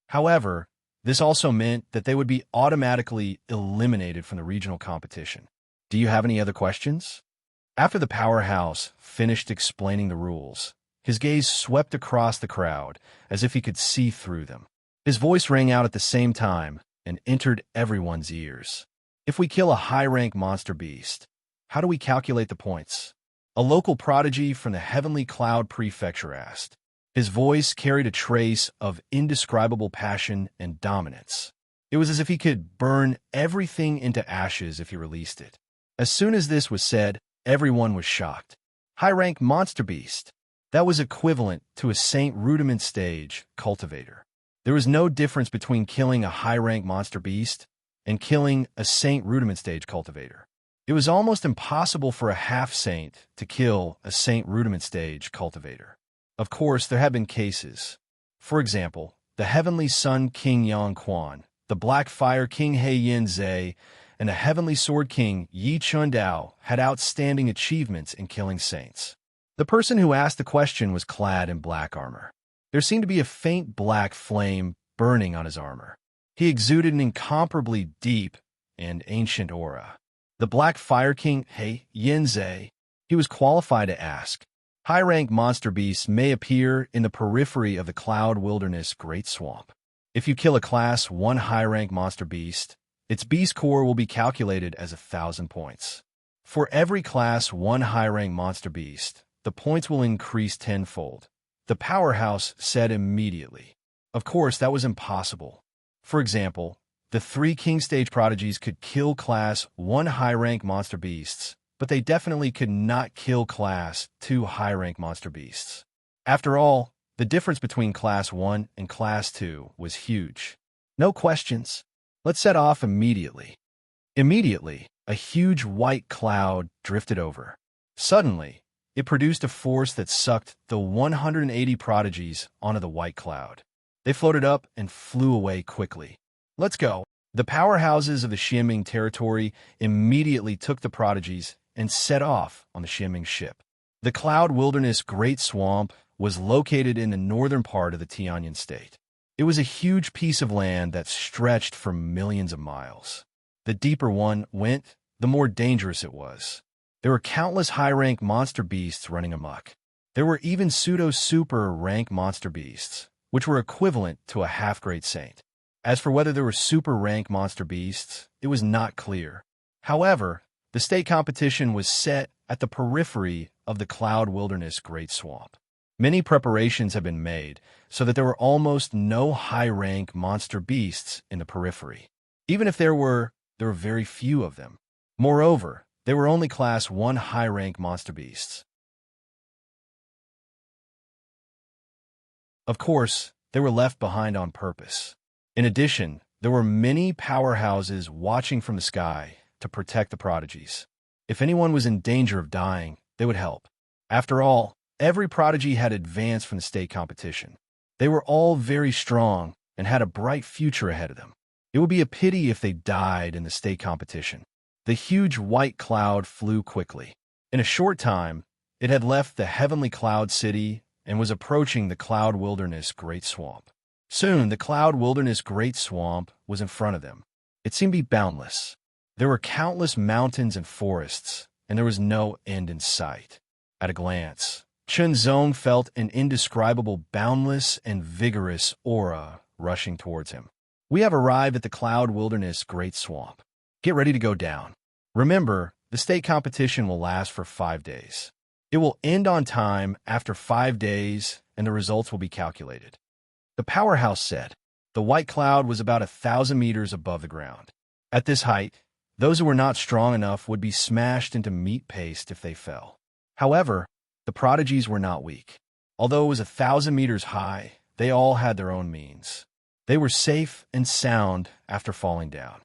However, this also meant that they would be automatically eliminated from the regional competition. Do you have any other questions? After the powerhouse finished explaining the rules, his gaze swept across the crowd as if he could see through them. His voice rang out at the same time and entered everyone's ears. If we kill a high-rank monster beast, how do we calculate the points? A local prodigy from the Heavenly Cloud Prefecture asked. His voice carried a trace of indescribable passion and dominance. It was as if he could burn everything into ashes if he released it. As soon as this was said, everyone was shocked. high-rank monster beast. That was equivalent to a Saint Rudiment stage cultivator. There was no difference between killing a high-rank monster beast and killing a Saint Rudiment stage cultivator. It was almost impossible for a half-saint to kill a Saint Rudiment stage cultivator. Of course, there have been cases. For example, the Heavenly Sun King Yang Quan, the Black Fire King He Yin Zhe, and the Heavenly Sword King Yi Chun Dao had outstanding achievements in killing saints. The person who asked the question was clad in black armor. There seemed to be a faint black flame burning on his armor. He exuded an incomparably deep and ancient aura. The Black Fire King He Yin Zhe, he was qualified to ask. High-rank monster beasts may appear in the periphery of the Cloud Wilderness Great Swamp. If you kill a Class 1 high-rank monster beast, its beast core will be calculated as 1,000 points. For every Class 1 high-rank monster beast, the points will increase tenfold. The powerhouse said immediately. Of course, that was impossible. For example, the 3 King Stage prodigies could kill Class 1 high-rank monster beasts, but they definitely could not kill Class 2 high-rank monster beasts. After all, the difference between Class 1 and Class 2 was huge. No questions. Let's set off immediately. Immediately, a huge white cloud drifted over. Suddenly, it produced a force that sucked the 180 prodigies onto the white cloud. They floated up and flew away quickly. Let's go. The powerhouses of the Xianming territory immediately took the prodigies and set off on the Xianming ship. The Cloud Wilderness Great Swamp was located in the northern part of the Tianyan state. It was a huge piece of land that stretched for millions of miles. The deeper one went, the more dangerous it was. There were countless high-rank monster beasts running amok. There were even pseudo-super rank monster beasts, which were equivalent to a half-great saint. As for whether there were super rank monster beasts, it was not clear. However, the state competition was set at the periphery of the Cloud Wilderness Great Swamp. Many preparations have been made so that there were almost no high-rank monster beasts in the periphery. Even if there were very few of them. Moreover, there were only Class 1 high-rank monster beasts. Of course, they were left behind on purpose. In addition, there were many powerhouses watching from the sky to protect the prodigies. If anyone was in danger of dying, they would help. After all, every prodigy had advanced from the state competition. They were all very strong and had a bright future ahead of them. It would be a pity if they died in the state competition. The huge white cloud flew quickly. In a short time, it had left the heavenly cloud city and was approaching the Cloud Wilderness Great Swamp. Soon, the Cloud Wilderness Great Swamp was in front of them. It seemed to be boundless. There were countless mountains and forests, and there was no end in sight. At a glance, Chunzong felt an indescribable, boundless, and vigorous aura rushing towards him. We have arrived at the Cloud Wilderness Great Swamp. Get ready to go down. Remember, the state competition will last for 5 days. It will end on time after 5 days, and the results will be calculated. The powerhouse said. The white cloud was about 1,000 meters above the ground. At this height, those who were not strong enough would be smashed into meat paste if they fell. However, the prodigies were not weak. Although it was 1,000 meters high, they all had their own means. They were safe and sound after falling down.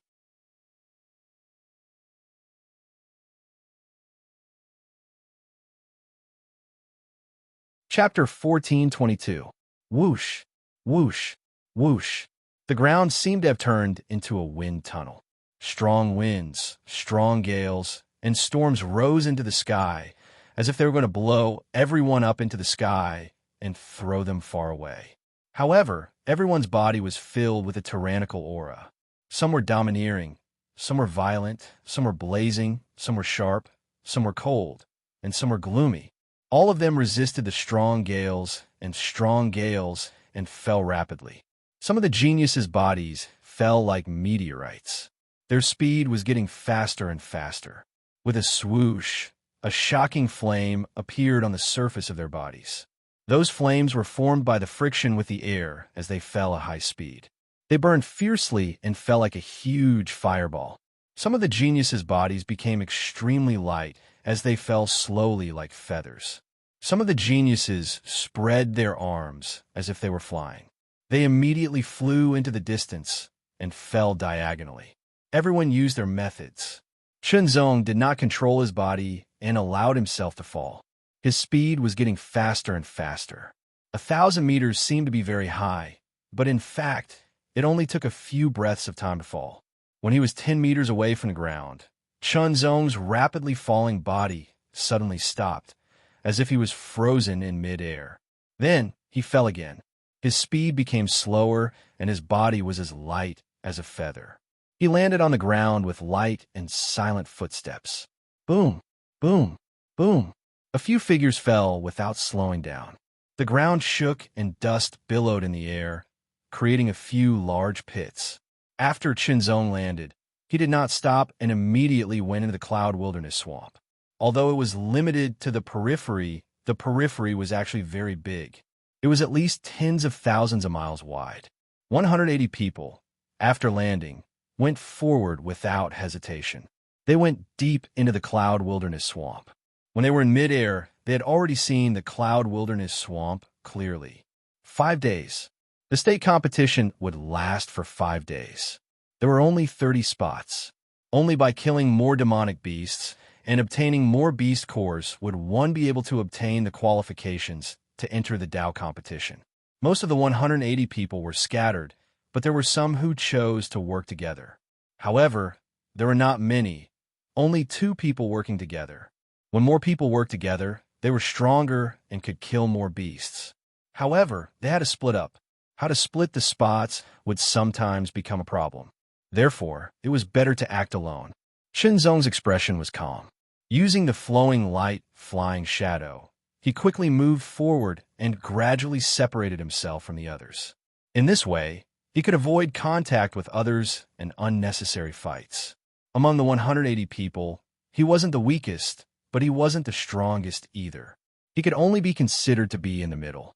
Chapter 14:22. Whoosh, whoosh, whoosh. The ground seemed to have turned into a wind tunnel. Strong winds, strong gales, and storms rose into the sky as if they were going to blow everyone up into the sky and throw them far away. However, everyone's body was filled with a tyrannical aura. Some were domineering, some were violent, some were blazing, some were sharp, some were cold, and some were gloomy. All of them resisted the strong gales and fell rapidly. Some of the geniuses' bodies fell like meteorites. Their speed was getting faster and faster. With a swoosh, a shocking flame appeared on the surface of their bodies. Those flames were formed by the friction with the air as they fell at high speed. They burned fiercely and fell like a huge fireball. Some of the geniuses' bodies became extremely light as they fell slowly like feathers. Some of the geniuses spread their arms as if they were flying. They immediately flew into the distance and fell diagonally. Everyone used their methods. Chunzong did not control his body and allowed himself to fall. His speed was getting faster and faster. 1,000 meters seemed to be very high, but in fact, it only took a few breaths of time to fall. When he was 10 meters away from the ground, Chunzong's rapidly falling body suddenly stopped, as if he was frozen in mid-air. Then he fell again. His speed became slower, and his body was as light as a feather. He landed on the ground with light and silent footsteps. Boom, boom, boom. A few figures fell without slowing down. The ground shook and dust billowed in the air, creating a few large pits. After Chunzong landed, he did not stop and immediately went into the cloud wilderness swamp. Although it was limited to the periphery was actually very big. It was at least tens of thousands of miles wide. 180 people, after landing, went forward without hesitation. They went deep into the cloud wilderness swamp. When they were in midair, they had already seen the cloud wilderness swamp clearly. 5 days. The state competition would last for 5 days. There were only 30 spots. Only by killing more demonic beasts and obtaining more beast cores would one be able to obtain the qualifications to enter the Dao competition. Most of the 180 people were scattered, but there were some who chose to work together. However, there were not many, only 2 people working together. When more people worked together, they were stronger and could kill more beasts. However, they had to split up. How to split the spots would sometimes become a problem. Therefore, it was better to act alone. Chunzong's expression was calm. Using the flowing light, flying shadow, he quickly moved forward and gradually separated himself from the others. In this way, he could avoid contact with others and unnecessary fights. Among the 180 people, he wasn't the weakest, but he wasn't the strongest either. He could only be considered to be in the middle.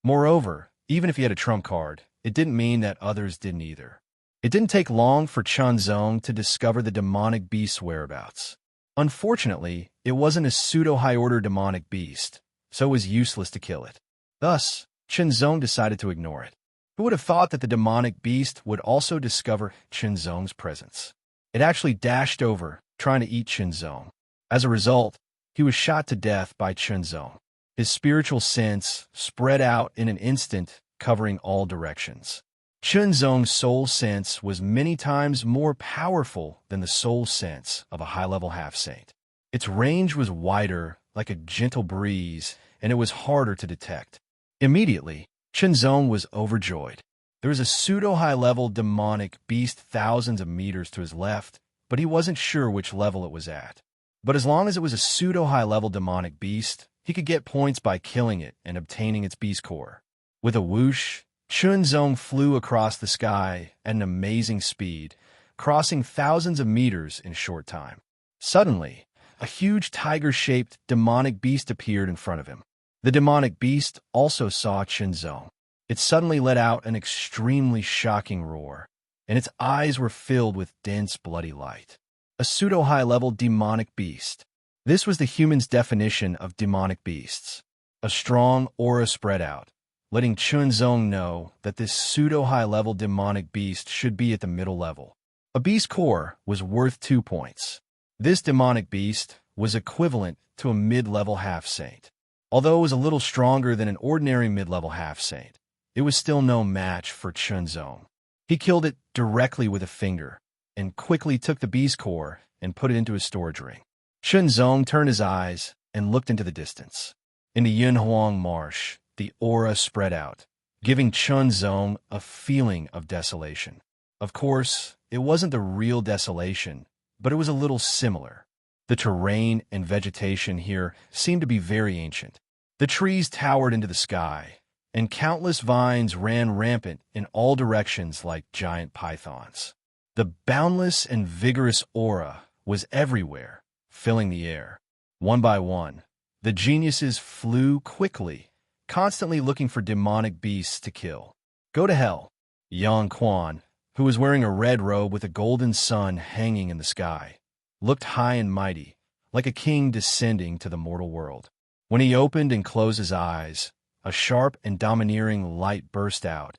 Moreover, even if he had a trump card, it didn't mean that others didn't either. It didn't take long for Chunzong to discover the demonic beast's whereabouts. Unfortunately, it wasn't a pseudo-high-order demonic beast, so it was useless to kill it. Thus, Chunzong decided to ignore it. Who would have thought that the demonic beast would also discover Chunzong's presence? It actually dashed over, trying to eat Chunzong. As a result, he was shot to death by Chunzong. His spiritual sense spread out in an instant, covering all directions. Chunzong's soul sense was many times more powerful than the soul sense of a high-level half-saint. Its range was wider, like a gentle breeze, and it was harder to detect. Immediately, Chunzong was overjoyed. There was a pseudo-high-level demonic beast thousands of meters to his left, but he wasn't sure which level it was at. But as long as it was a pseudo-high-level demonic beast, he could get points by killing it and obtaining its beast core. With a whoosh, Chunzong flew across the sky at an amazing speed, crossing thousands of meters in a short time. Suddenly, a huge tiger-shaped demonic beast appeared in front of him. The demonic beast also saw Chunzong. It suddenly let out an extremely shocking roar, and its eyes were filled with dense bloody light. A pseudo-high-level demonic beast. This was the human's definition of demonic beasts. A strong aura spread out, letting Chunzong know that this pseudo-high-level demonic beast should be at the middle level. A beast core was worth 2 points. This demonic beast was equivalent to a mid-level half-saint. Although it was a little stronger than an ordinary mid-level half-saint, it was still no match for Chunzong. He killed it directly with a finger, and quickly took the beast core and put it into his storage ring. Chunzong turned his eyes and looked into the distance. In the Yunhuang Marsh, the aura spread out, giving Chunzong a feeling of desolation. Of course, it wasn't the real desolation, but it was a little similar. The terrain and vegetation here seemed to be very ancient. The trees towered into the sky, and countless vines ran rampant in all directions like giant pythons. The boundless and vigorous aura was everywhere, filling the air. One by one, the geniuses flew quickly, constantly looking for demonic beasts to kill. Go to hell. Yang Quan, who was wearing a red robe with a golden sun hanging in the sky, looked high and mighty, like a king descending to the mortal world. When he opened and closed his eyes, a sharp and domineering light burst out,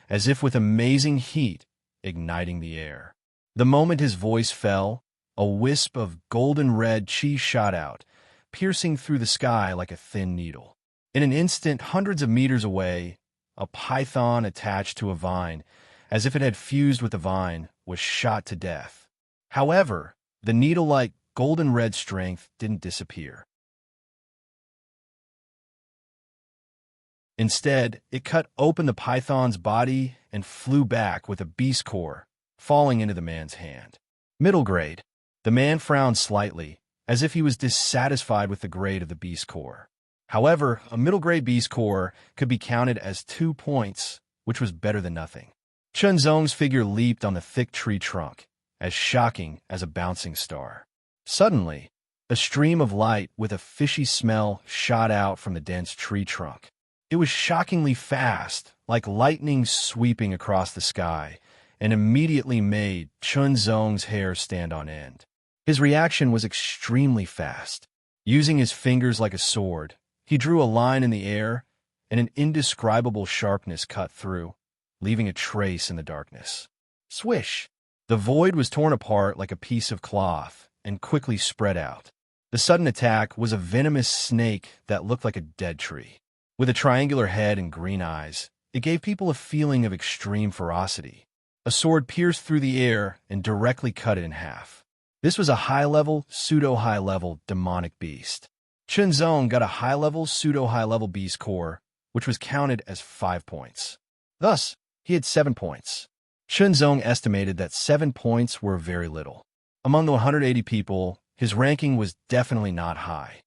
as if with amazing heat igniting the air. The moment his voice fell, a wisp of golden red chi shot out, piercing through the sky like a thin needle. In an instant, hundreds of meters away, a python attached to a vine, as if it had fused with the vine, was shot to death. However, the needle-like golden red strength didn't disappear. Instead, it cut open the python's body and flew back with a beast core, falling into the man's hand. Middle grade. The man frowned slightly, as if he was dissatisfied with the grade of the beast core. However, a middle grade beast core could be counted as 2 points, which was better than nothing. Chunzong's figure leaped on the thick tree trunk, as shocking as a bouncing star. Suddenly, a stream of light with a fishy smell shot out from the dense tree trunk. It was shockingly fast, like lightning sweeping across the sky, and immediately made Chunzong's hair stand on end. His reaction was extremely fast. Using his fingers like a sword, he drew a line in the air, and an indescribable sharpness cut through, leaving a trace in the darkness. Swish! The void was torn apart like a piece of cloth and quickly spread out. The sudden attack was a venomous snake that looked like a dead tree. With a triangular head and green eyes, it gave people a feeling of extreme ferocity. A sword pierced through the air and directly cut it in half. This was a high-level, pseudo-high-level demonic beast. Chunzong got a high-level, pseudo-high-level beast core, which was counted as 5 points. Thus, he had 7 points. Chunzong estimated that 7 points were very little. Among the 180 people, his ranking was definitely not high.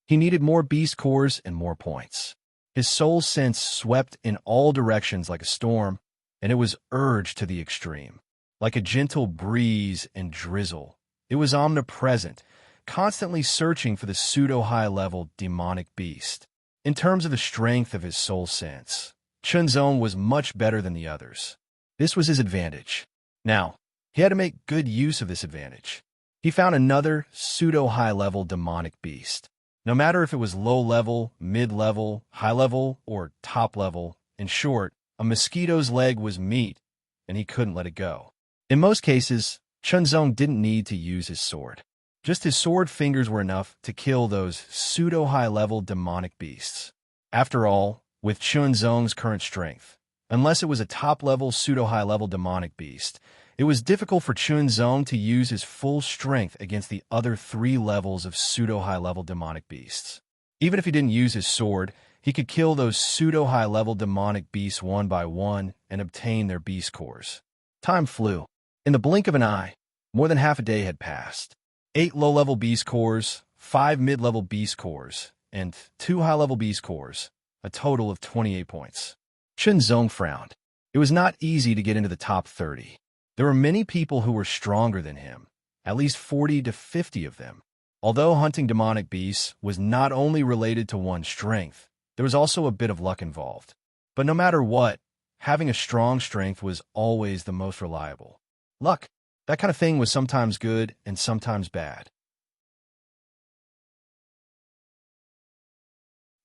He needed more beast cores and more points. His soul sense swept in all directions like a storm, and it was urged to the extreme. Like a gentle breeze and drizzle, it was omnipresent, constantly searching for the pseudo-high-level demonic beast. In terms of the strength of his soul sense, Chunzong was much better than the others. This was his advantage. Now, he had to make good use of this advantage. He found another pseudo-high-level demonic beast. No matter if it was low-level, mid-level, high-level, or top-level, in short, a mosquito's leg was meat, and he couldn't let it go. In most cases, Chunzong didn't need to use his sword. Just his sword fingers were enough to kill those pseudo-high-level demonic beasts. After all, with Chunzong's current strength, unless it was a top-level pseudo-high-level demonic beast, it was difficult for Chunzong to use his full strength against the other 3 levels of pseudo-high-level demonic beasts. Even if he didn't use his sword, he could kill those pseudo-high-level demonic beasts one by one and obtain their beast cores. Time flew. In the blink of an eye, more than half a day had passed. 8 low-level beast cores, 5 mid-level beast cores, and 2 high-level beast cores, a total of 28 points. Chunzong frowned. It was not easy to get into the top 30. There were many people who were stronger than him, at least 40 to 50 of them. Although hunting demonic beasts was not only related to one's strength, there was also a bit of luck involved. But no matter what, having a strong strength was always the most reliable. Luck, that kind of thing, was sometimes good and sometimes bad.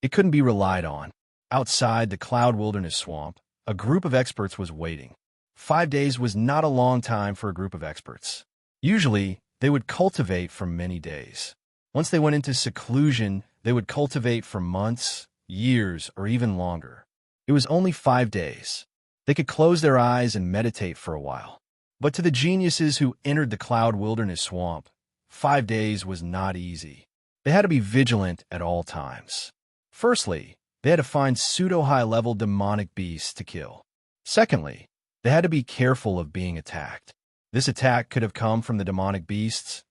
It couldn't be relied on. Outside the Cloud Wilderness Swamp, a group of experts was waiting. 5 days was not a long time for a group of experts. Usually, they would cultivate for many days. Once they went into seclusion, they would cultivate for months, years, or even longer. It was only 5 days. They could close their eyes and meditate for a while. But to the geniuses who entered the Cloud Wilderness Swamp, 5 days was not easy. They had to be vigilant at all times. Firstly, they had to find pseudo-high-level demonic beasts to kill. Secondly, they had to be careful of being attacked. This attack could have come from the demonic beasts,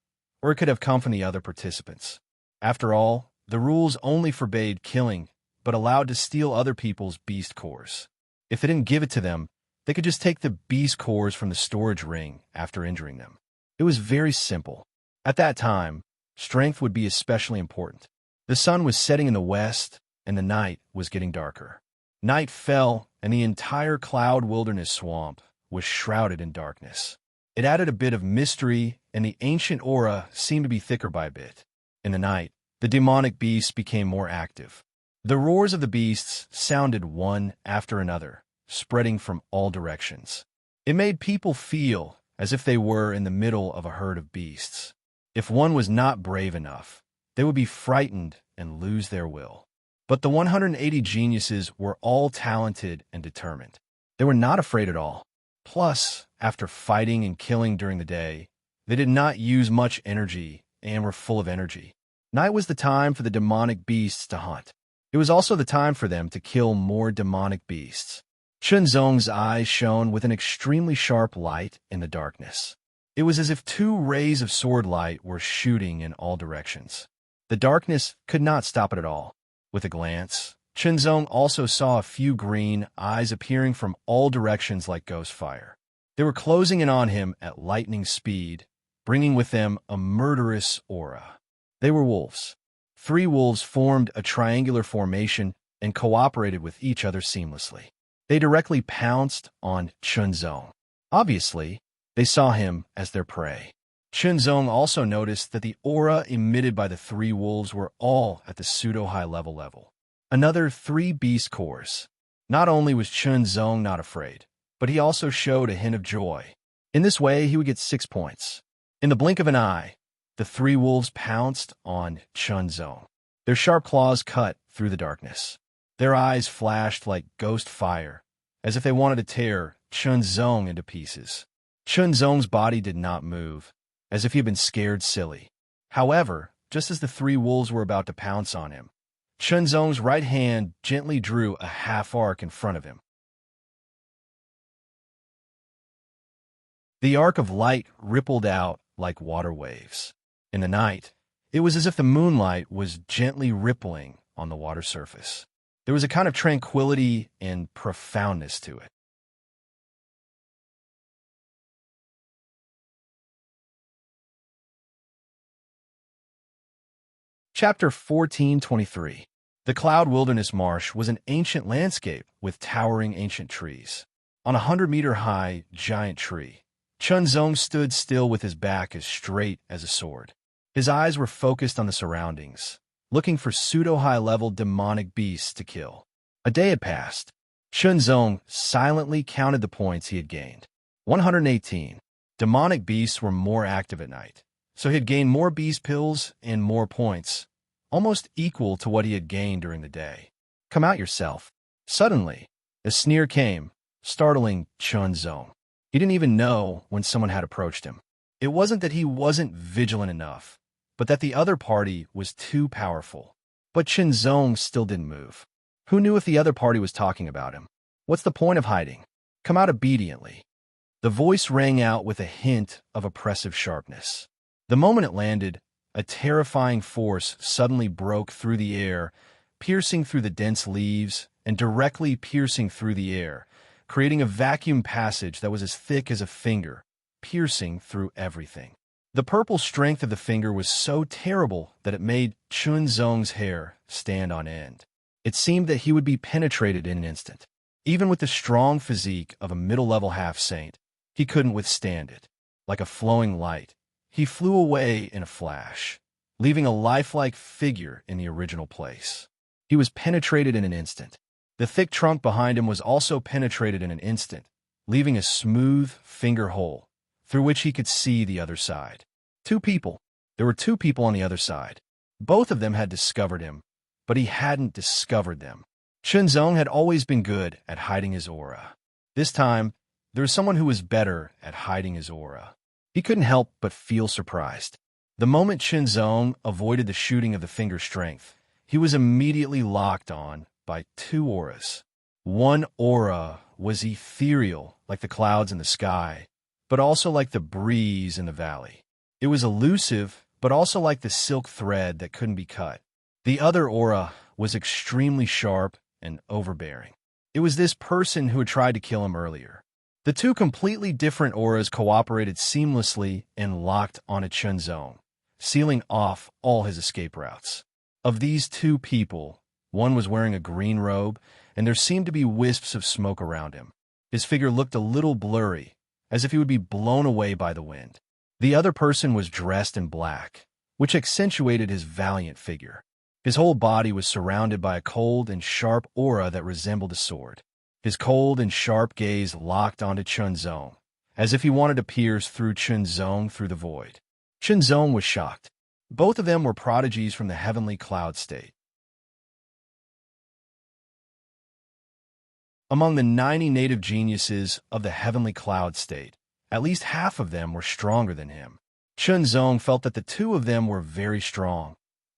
or it could have come from the other participants. After all, the rules only forbade killing, but allowed to steal other people's beast cores. If they didn't give it to them, they could just take the beast cores from the storage ring after injuring them. It was very simple. At that time, strength would be especially important. The sun was setting in the west, and the night was getting darker. Night fell, and the entire Cloud Wilderness Swamp, was shrouded in darkness. It added a bit of mystery, and the ancient aura seemed to be thicker by a bit. In the night, the demonic beasts became more active. The roars of the beasts sounded one after another, spreading from all directions. It made people feel as if they were in the middle of a herd of beasts. If one was not brave enough, they would be frightened and lose their will. But the 180 geniuses were all talented and determined. They were not afraid at all. Plus, after fighting and killing during the day, they did not use much energy and were full of energy. Night was the time for the demonic beasts to hunt. It was also the time for them to kill more demonic beasts. Chunzong's eyes shone with an extremely sharp light in the darkness. It was as if two rays of sword light were shooting in all directions. The darkness could not stop it at all. With a glance, Chunzong also saw a few green eyes appearing from all directions like ghost fire. They were closing in on him at lightning speed, bringing with them a murderous aura. They were wolves. 3 wolves formed a triangular formation and cooperated with each other seamlessly. They directly pounced on Chunzong. Obviously, they saw him as their prey. Chunzong also noticed that the aura emitted by the 3 wolves were all at the pseudo-high level. Another 3 beast cores. Not only was Chunzong not afraid, but he also showed a hint of joy. In this way, he would get 6 points. In the blink of an eye, the 3 wolves pounced on Chunzong. Their sharp claws cut through the darkness. Their eyes flashed like ghost fire, as if they wanted to tear Chunzong into pieces. Chunzong's body did not move, as if he had been scared silly. However, just as the 3 wolves were about to pounce on him, Chunzong's right hand gently drew a half arc in front of him. The arc of light rippled out like water waves. In the night, it was as if the moonlight was gently rippling on the water surface. There was a kind of tranquility and profoundness to it. Chapter 1423. The Cloud Wilderness Marsh was an ancient landscape with towering ancient trees. On a 100-meter-high giant tree, Chunzong stood still with his back as straight as a sword. His eyes were focused on the surroundings, looking for pseudo-high-level demonic beasts to kill. A day had passed. Chunzong silently counted the points he had gained. 118. Demonic beasts were more active at night, so he had gained more beast pills and more points, almost equal to what he had gained during the day. Come out yourself. Suddenly, a sneer came, startling Chunzong. He didn't even know when someone had approached him. It wasn't that he wasn't vigilant enough, but that the other party was too powerful. But Chunzong still didn't move. Who knew if the other party was talking about him? What's the point of hiding? Come out obediently. The voice rang out with a hint of oppressive sharpness. The moment it landed, a terrifying force suddenly broke through the air, piercing through the dense leaves and directly piercing through the air, creating a vacuum passage that was as thick as a finger, piercing through everything. The purple strength of the finger was so terrible that it made Chunzong's hair stand on end. It seemed that he would be penetrated in an instant. Even with the strong physique of a middle-level half-saint, he couldn't withstand it. Like a flowing light, he flew away in a flash, leaving a lifelike figure in the original place. He was penetrated in an instant. The thick trunk behind him was also penetrated in an instant, leaving a smooth finger hole through which he could see the other side. 2 people. There were 2 people on the other side. Both of them had discovered him, but he hadn't discovered them. Chunzong had always been good at hiding his aura. This time, there was someone who was better at hiding his aura. He couldn't help but feel surprised. The moment Chunzong avoided the shooting of the finger strength, he was immediately locked on by 2 auras. One aura was ethereal, like the clouds in the sky, but also like the breeze in the valley. It was elusive, but also like the silk thread that couldn't be cut. The other aura was extremely sharp and overbearing. It was this person who had tried to kill him earlier. The 2 completely different auras cooperated seamlessly and locked onto Chunzong, sealing off all his escape routes. Of these 2 people, one was wearing a green robe, and there seemed to be wisps of smoke around him. His figure looked a little blurry, as if he would be blown away by the wind. The other person was dressed in black, which accentuated his valiant figure. His whole body was surrounded by a cold and sharp aura that resembled a sword. His cold and sharp gaze locked onto Chunzong, as if he wanted to pierce through Chunzong through the void. Chunzong was shocked. Both of them were prodigies from the heavenly cloud state. Among the 90 native geniuses of the heavenly cloud state, at least half of them were stronger than him. Chunzong felt that the two of them were very strong,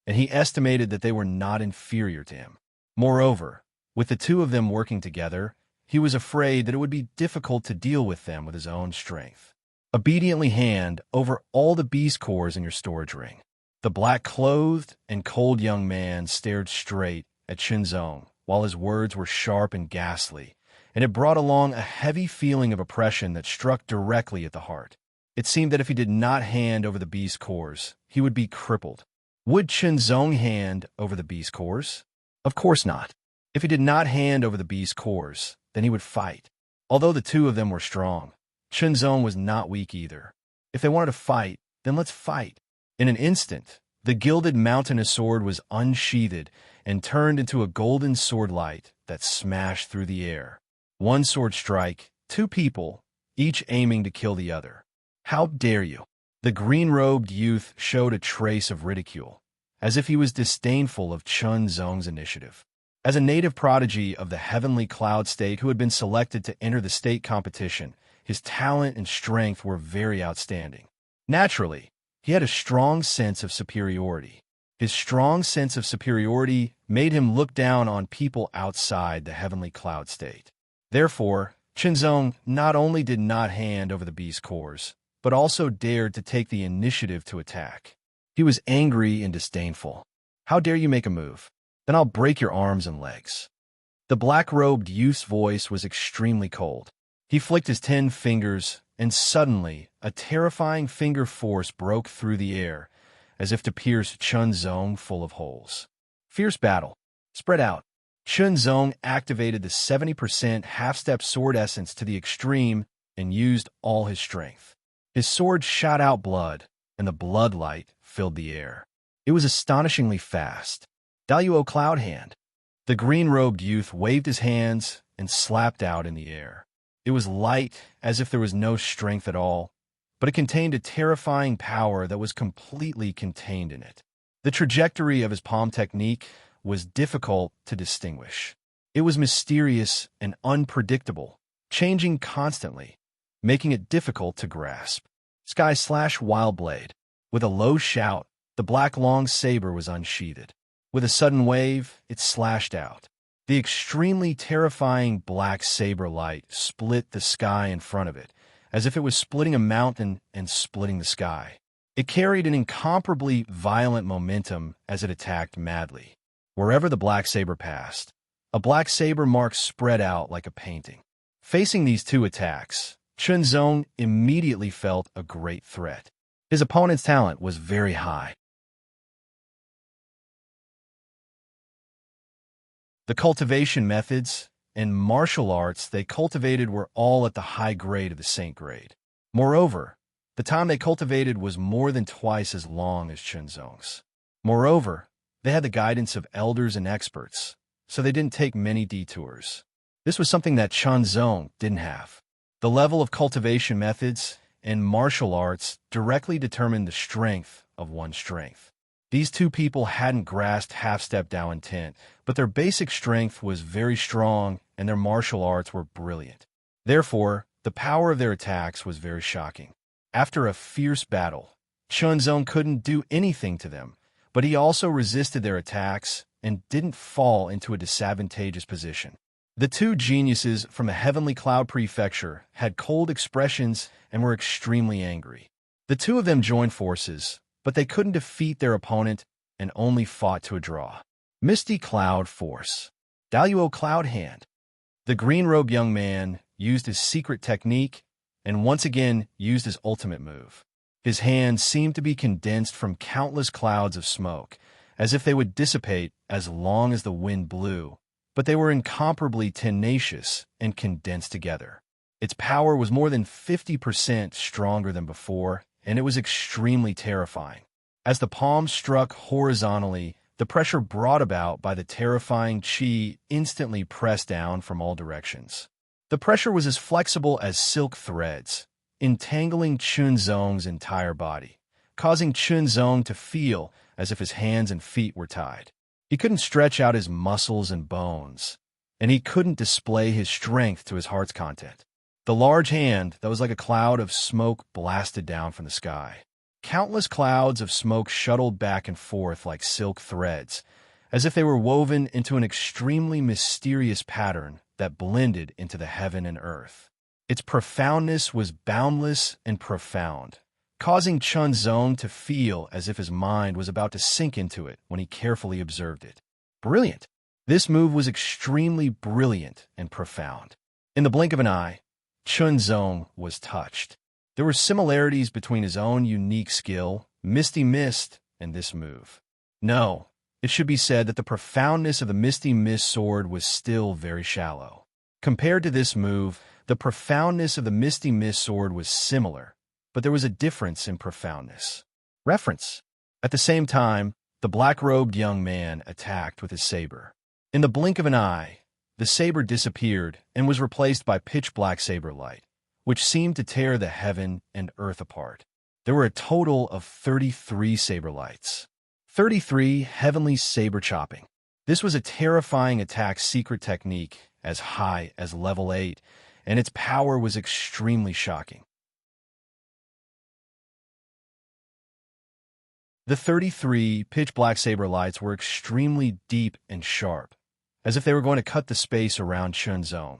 and he estimated that they were not inferior to him. Moreover, with the two of them working together, he was afraid that it would be difficult to deal with them with his own strength. Obediently hand over all the beast cores in your storage ring. The black-clothed and cold young man stared straight at Chunzong, while his words were sharp and ghastly, and it brought along a heavy feeling of oppression that struck directly at the heart. It seemed that if he did not hand over the beast cores, he would be crippled. Would Chunzong hand over the beast cores? Of course not. If he did not hand over the beast cores, then he would fight. Although the two of them were strong, Chunzong was not weak either. If they wanted to fight, then let's fight. In an instant, the gilded mountainous sword was unsheathed and turned into a golden sword light that smashed through the air. One sword strike, two people, each aiming to kill the other. How dare you? The green-robed youth showed a trace of ridicule, as if he was disdainful of Chunzong's initiative. As a native prodigy of the heavenly cloud state who had been selected to enter the state competition, his talent and strength were very outstanding. Naturally, he had a strong sense of superiority. His strong sense of superiority made him look down on people outside the heavenly cloud state. Therefore, Chunzong not only did not hand over the beast cores, but also dared to take the initiative to attack. He was angry and disdainful. How dare you make a move? Then I'll break your arms and legs. The black-robed youth's voice was extremely cold. He flicked his 10 fingers, and suddenly a terrifying finger force broke through the air, as if to pierce Chunzong full of holes. Fierce battle. Spread out. Chunzong activated the 70% half-step sword essence to the extreme and used all his strength. His sword shot out blood, and the blood light filled the air. It was astonishingly fast. Daluo Cloud Hand. The green-robed youth waved his hands and slapped out in the air. It was light, as if there was no strength at all, but it contained a terrifying power that was completely contained in it. The trajectory of his palm technique was difficult to distinguish. It was mysterious and unpredictable, changing constantly, making it difficult to grasp. Sky/Wild Blade. With a low shout, the black long saber was unsheathed. With a sudden wave, it slashed out. The extremely terrifying black saber light split the sky in front of it, as if it was splitting a mountain and splitting the sky. It carried an incomparably violent momentum as it attacked madly. Wherever the black saber passed, a black saber mark spread out like a painting. Facing these two attacks, Chunzong immediately felt a great threat. His opponent's talent was very high. The cultivation methods and martial arts they cultivated were all at the high grade of the Saint grade. Moreover, the time they cultivated was more than twice as long as Chunzong's. Moreover, they had the guidance of elders and experts, so they didn't take many detours. This was something that Chunzong didn't have. The level of cultivation methods and martial arts directly determined the strength of one's strength. These two people hadn't grasped half-step Dao intent, but their basic strength was very strong and their martial arts were brilliant. Therefore, the power of their attacks was very shocking. After a fierce battle, Chunzong couldn't do anything to them, but he also resisted their attacks and didn't fall into a disadvantageous position. The two geniuses from the Heavenly Cloud Prefecture had cold expressions and were extremely angry. The two of them joined forces, but they couldn't defeat their opponent and only fought to a draw. Misty Cloud Force. Daluo Cloud Hand. The green-robed young man used his secret technique and once again used his ultimate move. His hands seemed to be condensed from countless clouds of smoke, as if they would dissipate as long as the wind blew, but they were incomparably tenacious and condensed together. Its power was more than 50% stronger than before, and it was extremely terrifying. As the palm struck horizontally, the pressure brought about by the terrifying chi instantly pressed down from all directions. The pressure was as flexible as silk threads, entangling Chunzong's entire body, causing Chunzong to feel as if his hands and feet were tied. He couldn't stretch out his muscles and bones, and he couldn't display his strength to his heart's content. The large hand that was like a cloud of smoke blasted down from the sky. Countless clouds of smoke shuttled back and forth like silk threads, as if they were woven into an extremely mysterious pattern that blended into the heaven and earth. Its profoundness was boundless and profound, causing Chunzong to feel as if his mind was about to sink into it when he carefully observed it. Brilliant! This move was extremely brilliant and profound. In the blink of an eye, Chunzong was touched. There were similarities between his own unique skill, Misty Mist, and this move. No, it should be said that the profoundness of the Misty Mist sword was still very shallow. Compared to this move, the profoundness of the Misty Mist sword was similar, but there was a difference in profoundness. Reference. At the same time, the black-robed young man attacked with his saber. In the blink of an eye, the saber disappeared and was replaced by pitch-black saber light, which seemed to tear the heaven and earth apart. There were a total of 33 saber lights. 33 heavenly saber chopping. This was a terrifying attack secret technique as high as level 8, and its power was extremely shocking. The 33 pitch-black saber lights were extremely deep and sharp, as if they were going to cut the space around Chunzong,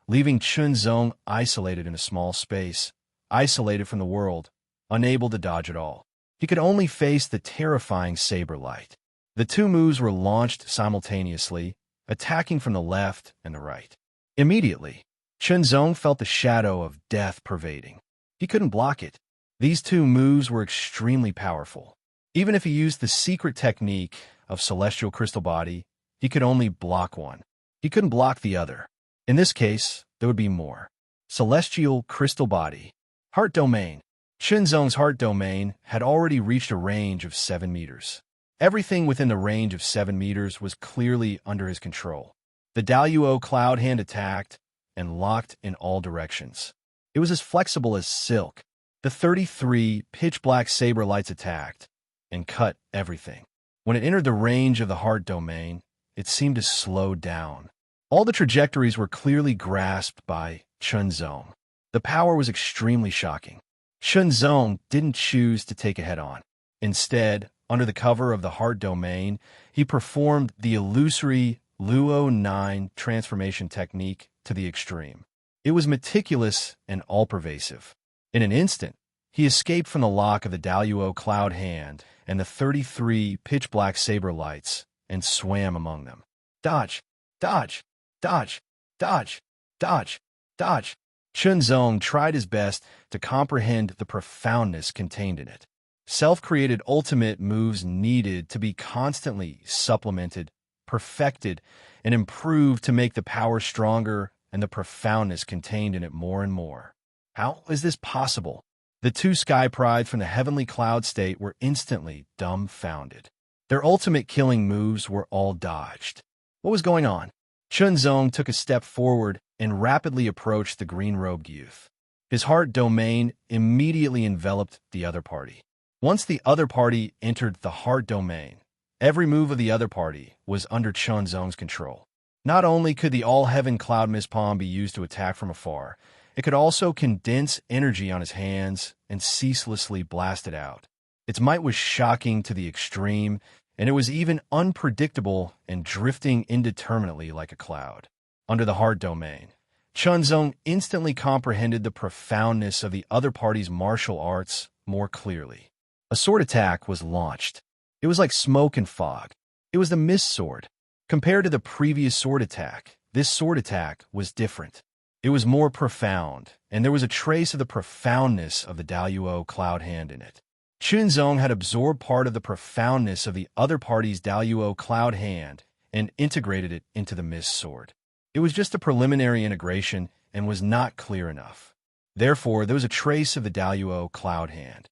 leaving Chunzong isolated in a small space, isolated from the world, unable to dodge at all. He could only face the terrifying saber light. The two moves were launched simultaneously, attacking from the left and the right. Immediately, Chunzong felt the shadow of death pervading. He couldn't block it. These two moves were extremely powerful. Even if he used the secret technique of Celestial Crystal Body, he could only block one. He couldn't block the other. In this case, there would be more. Celestial Crystal Body. Heart Domain. Chunzong's heart domain had already reached a range of 7 meters. Everything within the range of 7 meters was clearly under his control. The Daluo cloud hand attacked and locked in all directions. It was as flexible as silk. The 33 pitch-black saber lights attacked and cut everything. When it entered the range of the heart domain, it seemed to slow down. All the trajectories were clearly grasped by Chunzong. The power was extremely shocking. Chunzong didn't choose to take it head-on. Instead, under the cover of the heart domain, he performed the illusory Luo 9 transformation technique to the extreme. It was meticulous and all-pervasive. In an instant, he escaped from the lock of the Daluo cloud hand and the 33 pitch-black saber lights and swam among them. Dodge! Dodge! Dodge! Dodge! Dodge! Dodge! Chunzong tried his best to comprehend the profoundness contained in it. Self-created ultimate moves needed to be constantly supplemented, perfected, and improved to make the power stronger and the profoundness contained in it more and more. How is this possible? The two Sky Prides from the heavenly cloud state were instantly dumbfounded. Their ultimate killing moves were all dodged. What was going on? Chunzong took a step forward and rapidly approached the green-robed youth. His heart domain immediately enveloped the other party. Once the other party entered the heart domain, every move of the other party was under Chunzong's control. Not only could the all-heaven cloud mist palm be used to attack from afar, it could also condense energy on his hands and ceaselessly blast it out. Its might was shocking to the extreme, and it was even unpredictable and drifting indeterminately like a cloud. Under the heart domain, Chunzong instantly comprehended the profoundness of the other party's martial arts more clearly. A sword attack was launched. It was like smoke and fog. It was the mist sword. Compared to the previous sword attack, this sword attack was different. It was more profound, and there was a trace of the profoundness of the Daluo cloud hand in it. Chunzong had absorbed part of the profoundness of the other party's Daluo cloud hand and integrated it into the mist sword. It was just a preliminary integration, and was not clear enough. Therefore, there was a trace of the Daluo cloud hand.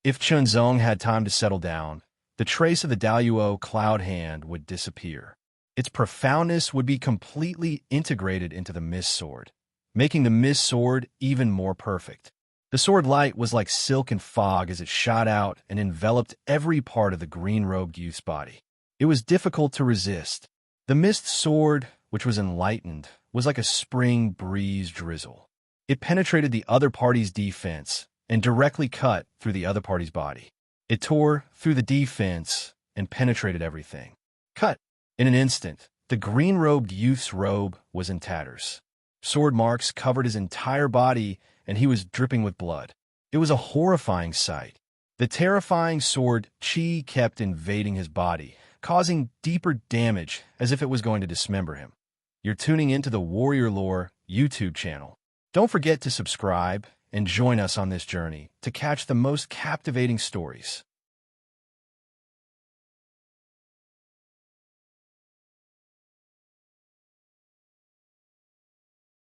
If Chunzong had time to settle down, the trace of the Daluo cloud hand would disappear. Its profoundness would be completely integrated into the mist sword, making the mist sword even more perfect. The sword light was like silk and fog as it shot out and enveloped every part of the green-robed youth's body. It was difficult to resist. The mist sword, which was enlightened, was like a spring breeze drizzle. It penetrated the other party's defense and directly cut through the other party's body. It tore through the defense and penetrated everything. Cut! In an instant, the green-robed youth's robe was in tatters. Sword marks covered his entire body, and he was dripping with blood. It was a horrifying sight. The terrifying sword chi kept invading his body, causing deeper damage as if it was going to dismember him. You're tuning into the Warrior Lore YouTube channel. Don't forget to subscribe and join us on this journey to catch the most captivating stories.